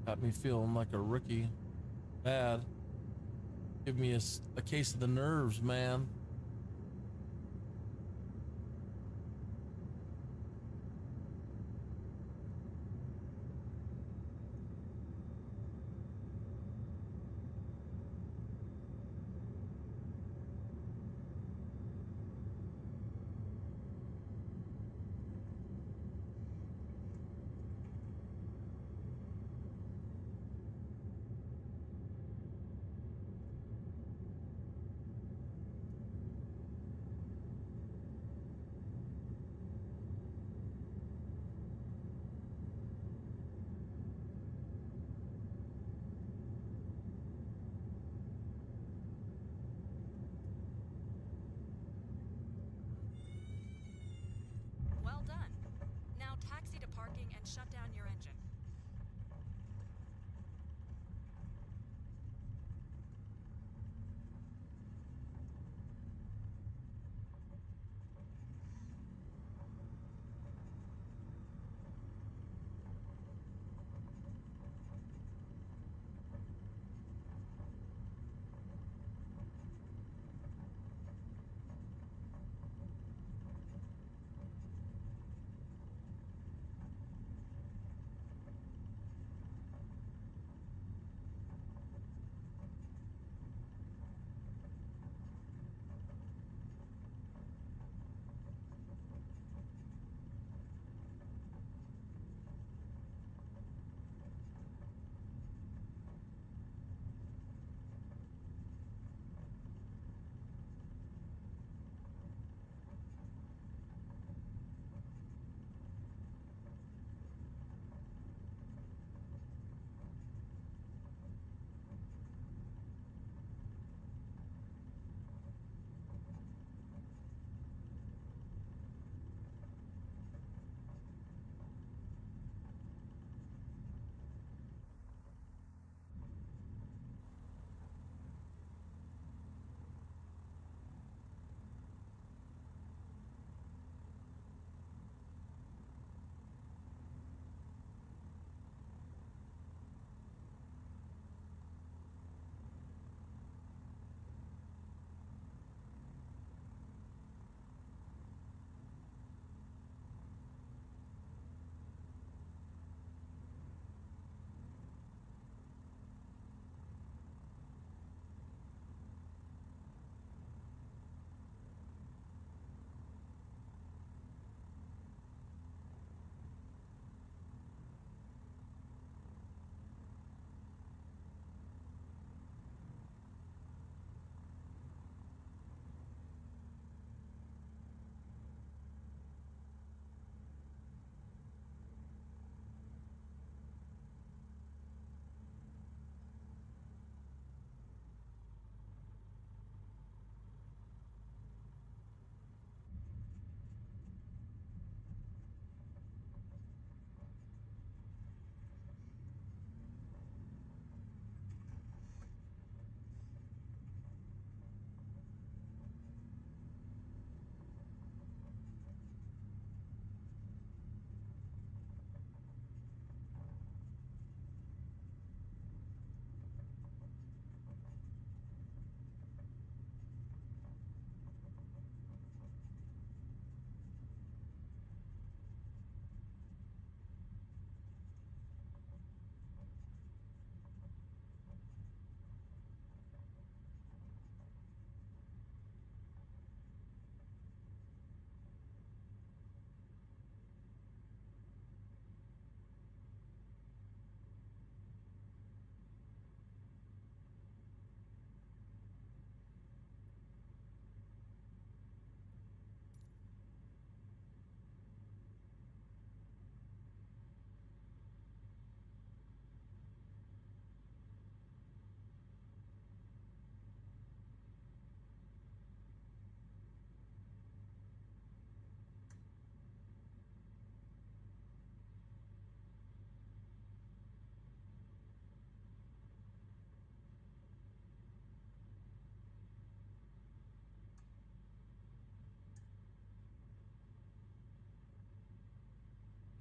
Got me feeling like a rookie. Bad. Give me a case of the nerves, man. Well done. Now taxi to parking and shut down your engine.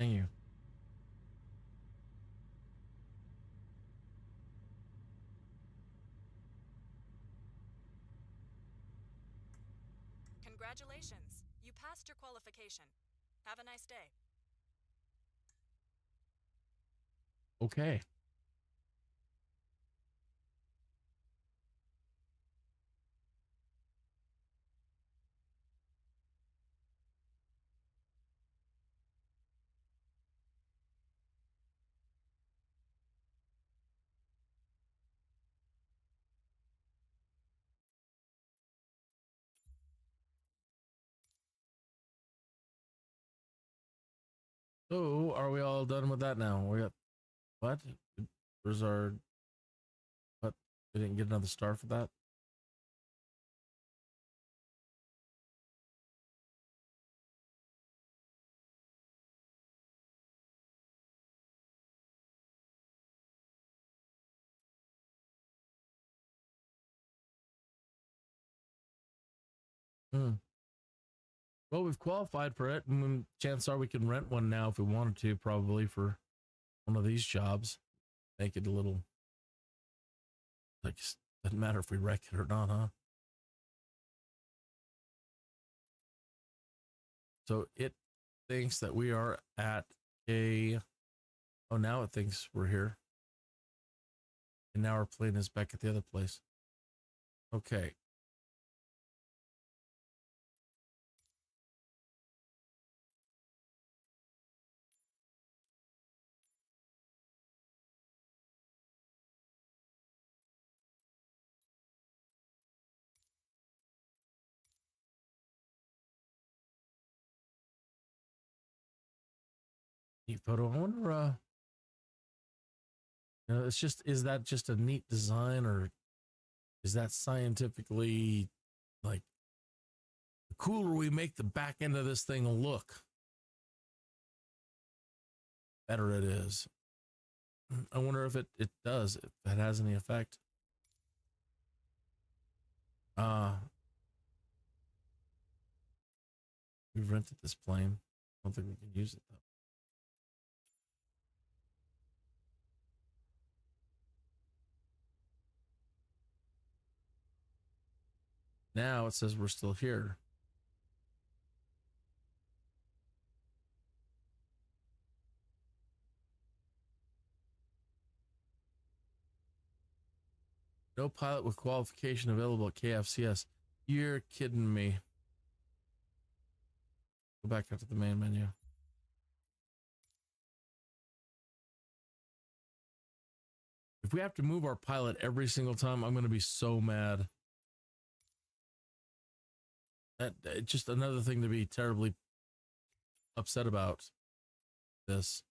Thank you. Congratulations. You passed your qualification. Have a nice day. Okay. So, are we all done with that now? We got what? Where's our what? We didn't get another star for that. Well, we've qualified for it, and chances are we can rent one now if we wanted to, probably for one of these jobs. Make it a little like doesn't matter if we wreck it or not, huh? So it thinks that we are at a. Oh, now it thinks we're here, and now our plane is back at the other place. Okay. Neat photo. I wonder, it's just, is that just a neat design, or is that scientifically, like, the cooler we make the back end of this thing look, better it is. I wonder if it does, if that has any effect. We've rented this plane. I don't think we can use it though. Now it says we're still here. No pilot with qualification available at KFCS. You're kidding me. Go back up to the main menu. If we have to move our pilot every single time, I'm going to be so mad. That just another thing to be terribly upset about. This.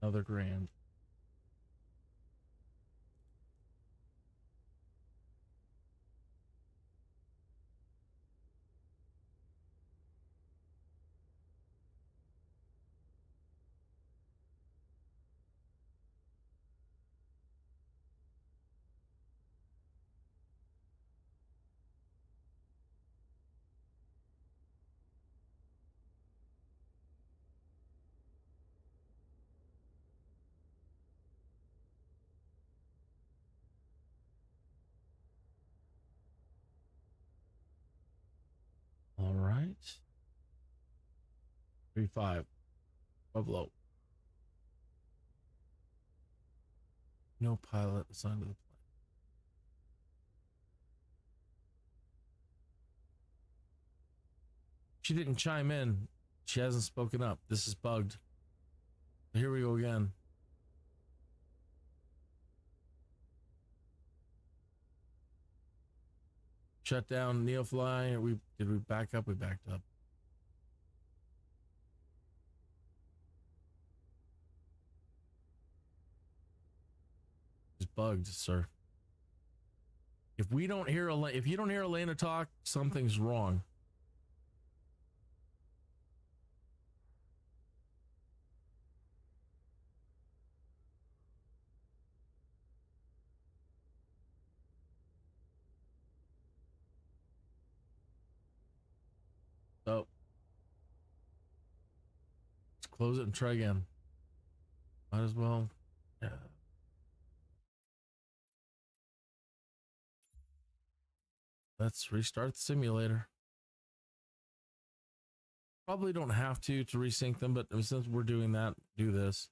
Another grand. All right. 3-5. Pueblo. No pilot assigned to the plane. She didn't chime in. She hasn't spoken up. This is bugged. Here we go again. Shut down NEOFLY. Did we back up? We backed up. It's bugged, sir. If you don't hear Elena talk, something's wrong. So let's close it and try again. Might as well. Yeah. Let's restart the simulator. Probably don't have to resync them, but since we're doing that, do this.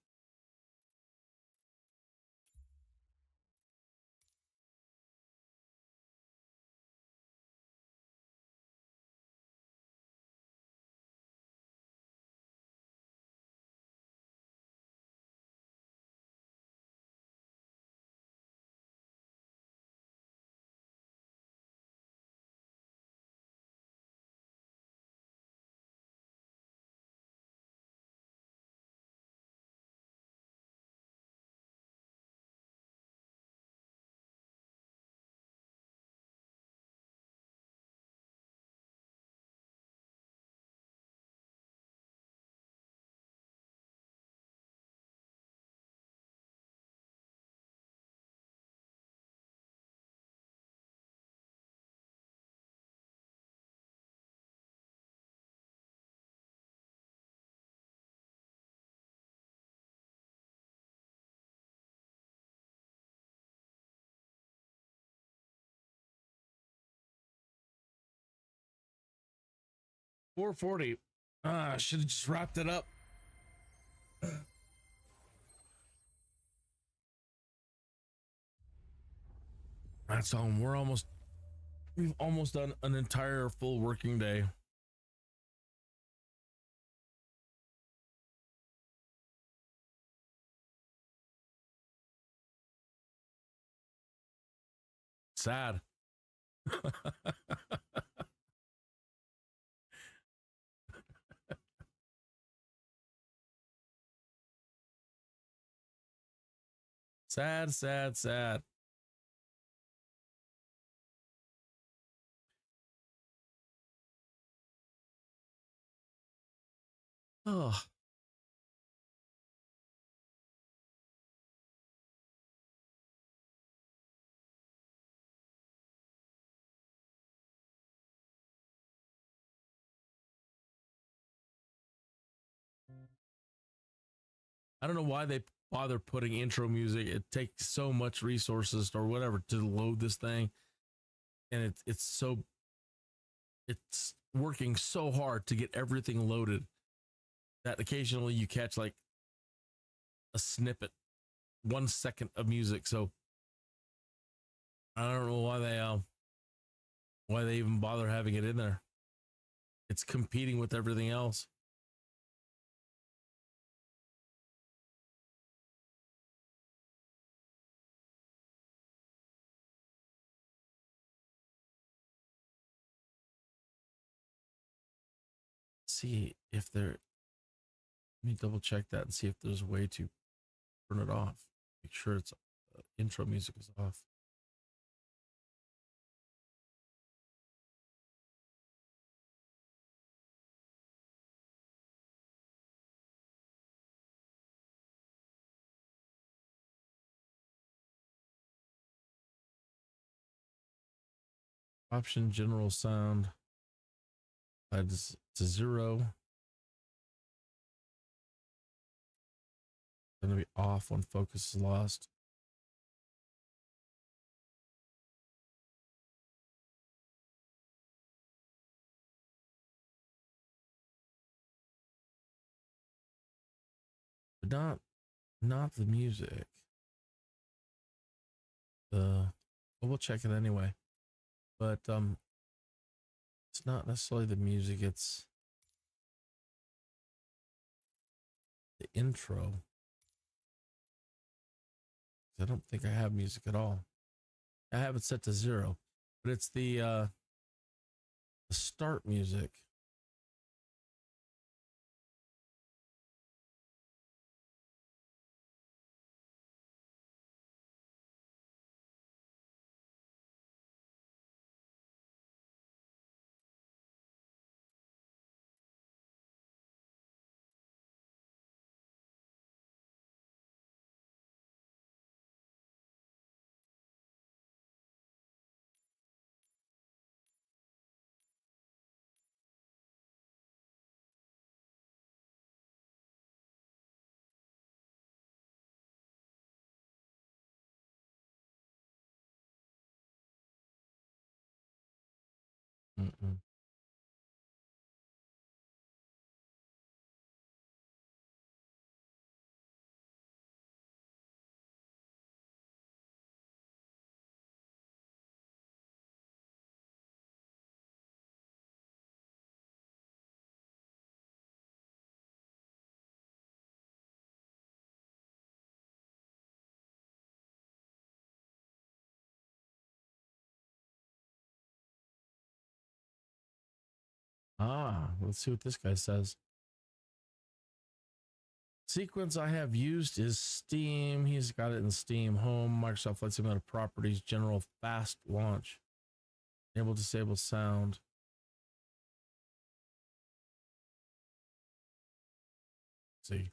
$440. I should have just wrapped it up. That's all. We've almost done an entire full working day. Sad. Sad, sad, sad. Oh. I don't know why they bother putting intro music. It takes so much resources or whatever to load this thing. And it's working so hard to get everything loaded that occasionally you catch like a snippet, 1 second of music. So I don't know why they even bother having it in there. It's competing with everything else. See if there, let me double check that and see if there's a way to turn it off. Make sure it's intro music is off. Option general sound. It's to 0. It's going to be off when focus is lost. But not the music. we'll check it anyway. But it's not necessarily the music, it's the intro. I don't think I have music at all. I have it set to 0, but it's the start music. Mm-mm. Let's see what this guy says. Sequence I have used is Steam. He's got it in Steam Home, Microsoft Flight Simulator Properties, General Fast Launch. Enable disable sound. Let's see.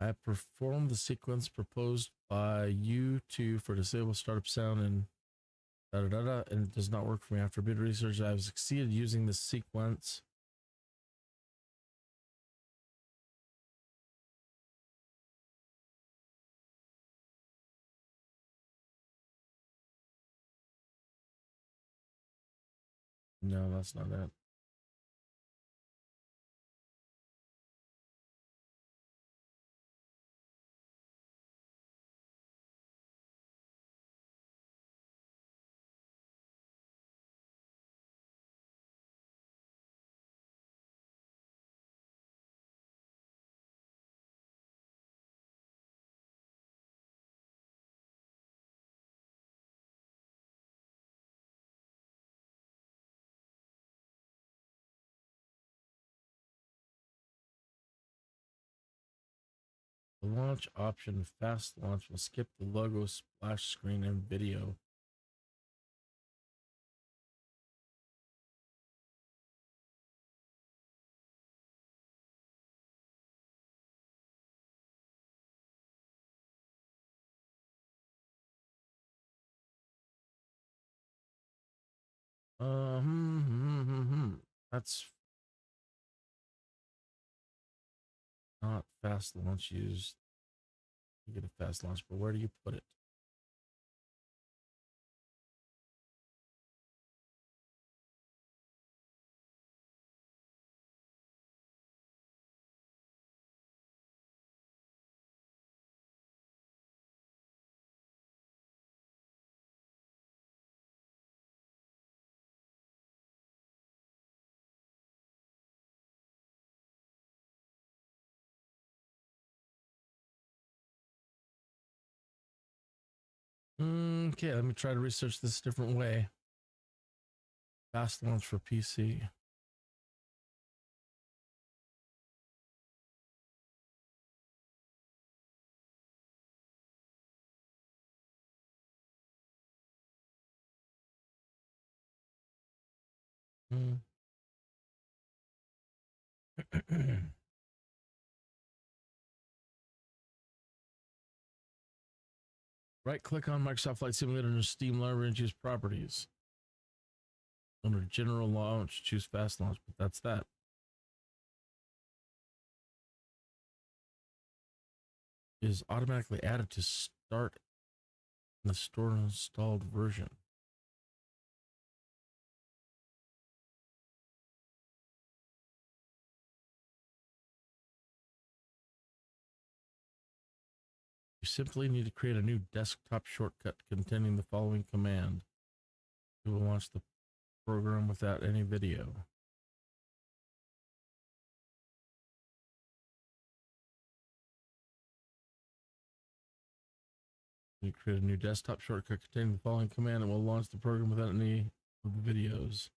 I have performed the sequence proposed by you two for disable startup sound and and it does not work for me. After a bit of research, I have succeeded using this sequence. No, that's not it. The launch option, fast launch, will skip the logo splash screen and video. That's not fast launch used. You get a fast launch, but where do you put it? Okay, let me try to research this a different way. Fast launch for PC. Right click on Microsoft Flight Simulator under Steam Library and choose Properties. Under General Launch, choose Fast Launch, but that's that. Is automatically added to start in the store installed version. simply need to create a new desktop shortcut containing the following command. It will launch the program without any video. You create a new desktop shortcut containing the following command and will launch the program without any of the videos.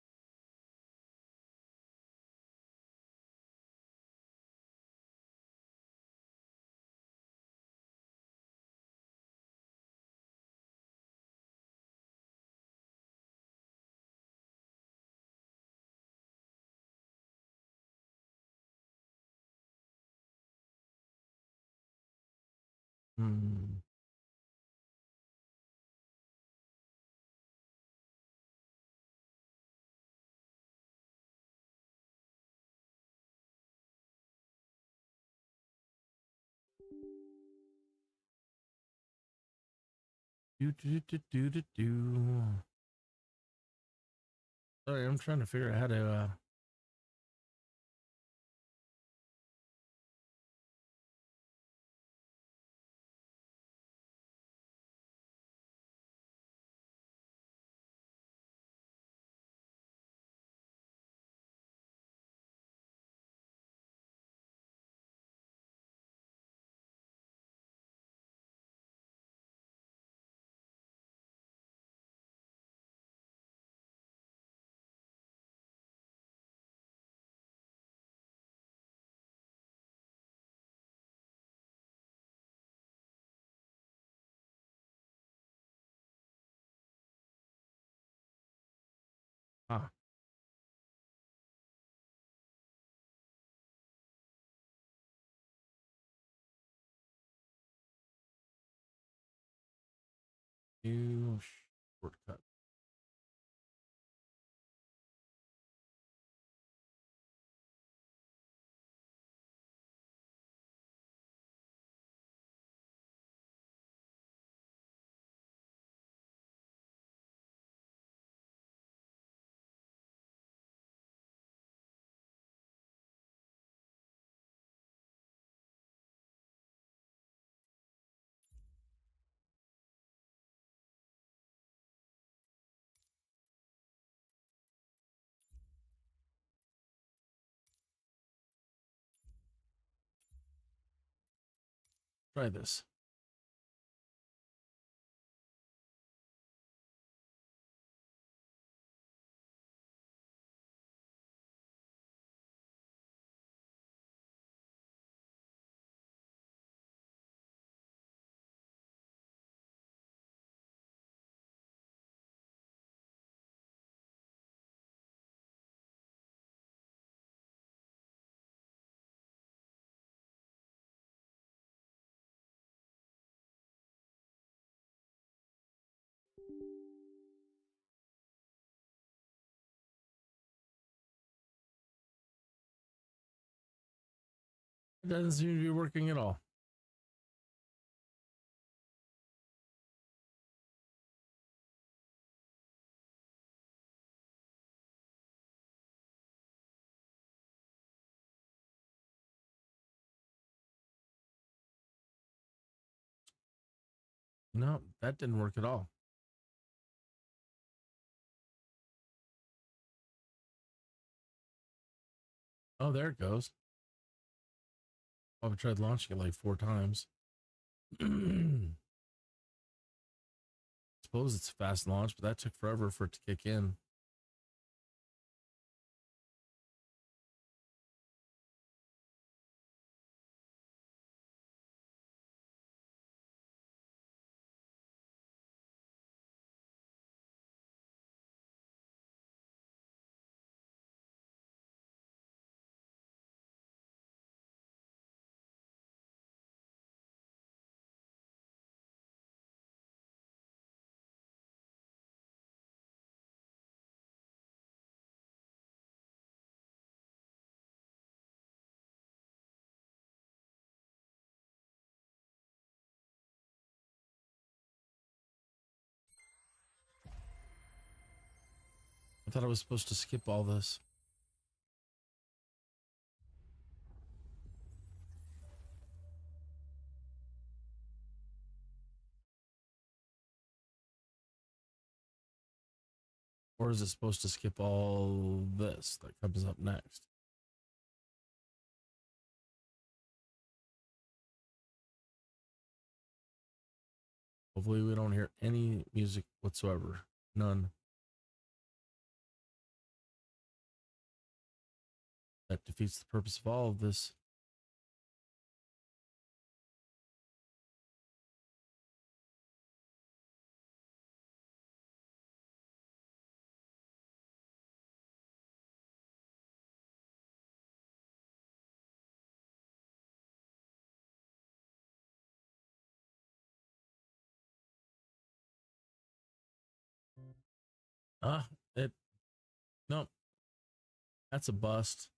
Sorry, I'm trying to figure out how to new shortcut. Try this. It doesn't seem to be working at all. No, that didn't work at all. Oh, there it goes. I've tried launching it like 4 times. Suppose it's a fast launch, but that took forever for it to kick in. I thought I was supposed to skip all this. Or is it supposed to skip all this that comes up next? Hopefully we don't hear any music whatsoever. None. That defeats the purpose of all of this. Nope. That's a bust.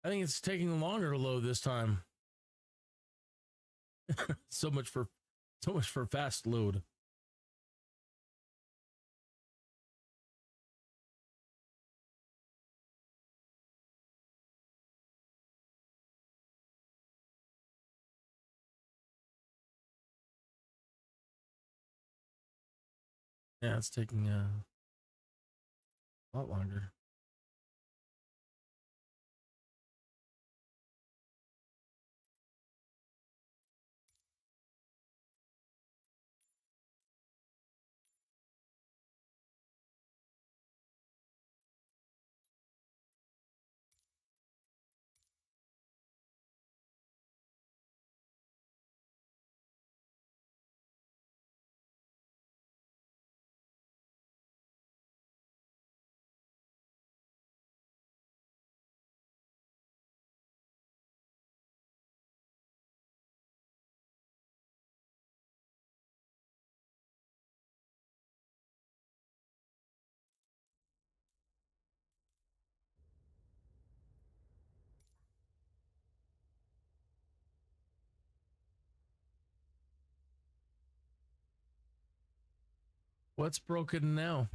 I think it's taking longer to load this time. so much for fast load. Yeah, it's taking a lot longer. What's broken now?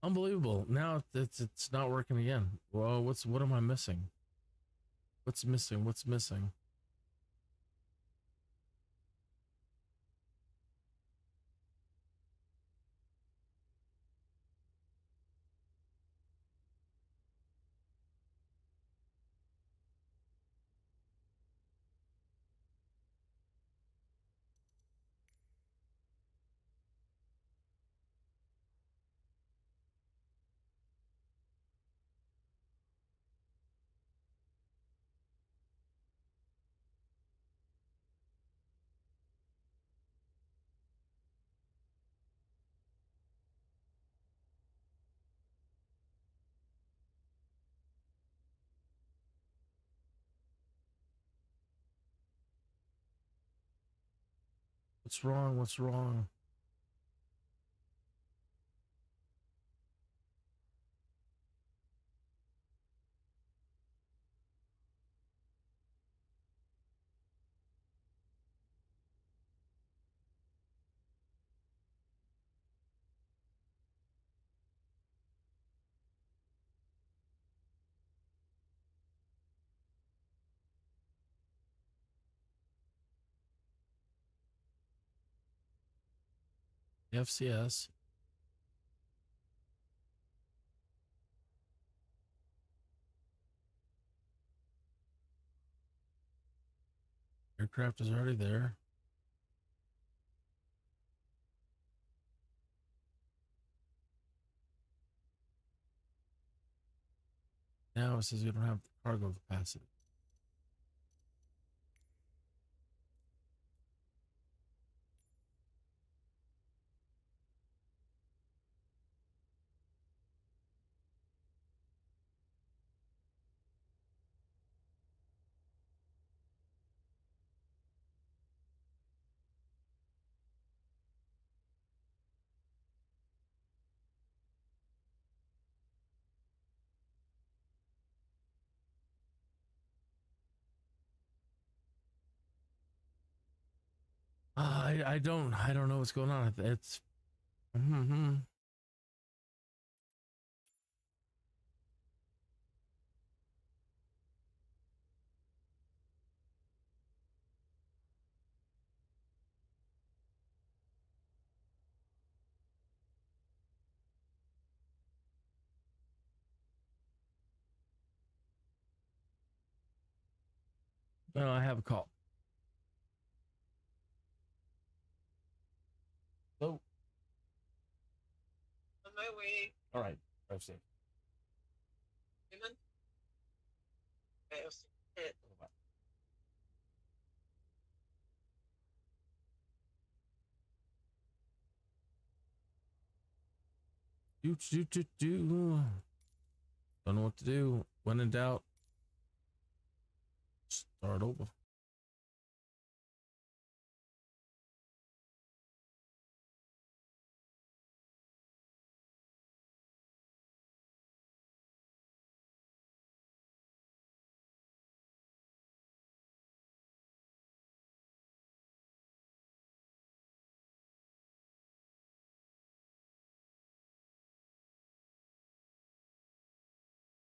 Unbelievable. Now it's not working again. Well, what am I missing? What's missing? What's missing? What's wrong? What's wrong? FCS. Aircraft is already there. Now it says we don't have the cargo capacity. I don't know what's going on. It's No, I have a call. So, On my way. all right, I've seen. Women? Okay, I've seen it. Do. Don't know what to do. When in doubt, start over.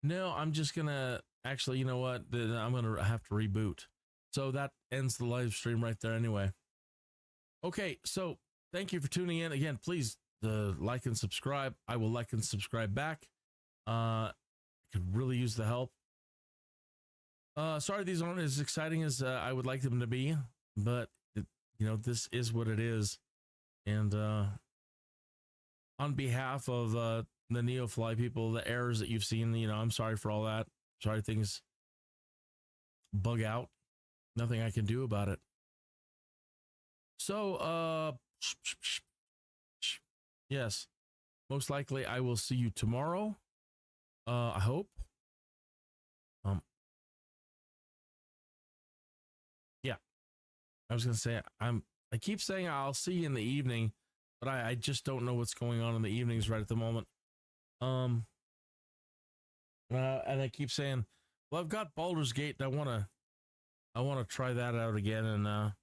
No, I'm just gonna actually, you know what? I'm gonna have to reboot. So that ends the live stream right there anyway. Okay, so thank you for tuning in again. Please like and subscribe. I will like and subscribe back. I could really use the help. Sorry these aren't as exciting as I would like them to be, but this is what it is. And on behalf of the Neofly people, the errors that you've seen, I'm sorry for all that. Sorry things bug out. Nothing I can do about it. So, yes, most likely I will see you tomorrow. I hope. Yeah, I was gonna say I keep saying I'll see you in the evening, but I just don't know what's going on in the evenings right at the moment. And I keep saying, well, I've got Baldur's Gate. I wanna try that out again and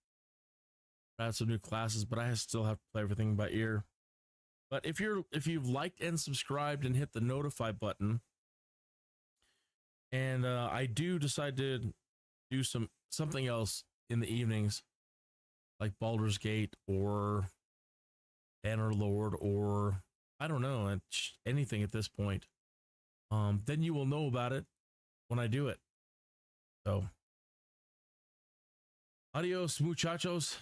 add some new classes, but I still have to play everything by ear. But if you've liked and subscribed and hit the notify button, and I do decide to do something else in the evenings, like Baldur's Gate or Bannerlord or I don't know, anything at this point, then you will know about it when I do it. So, adios, muchachos.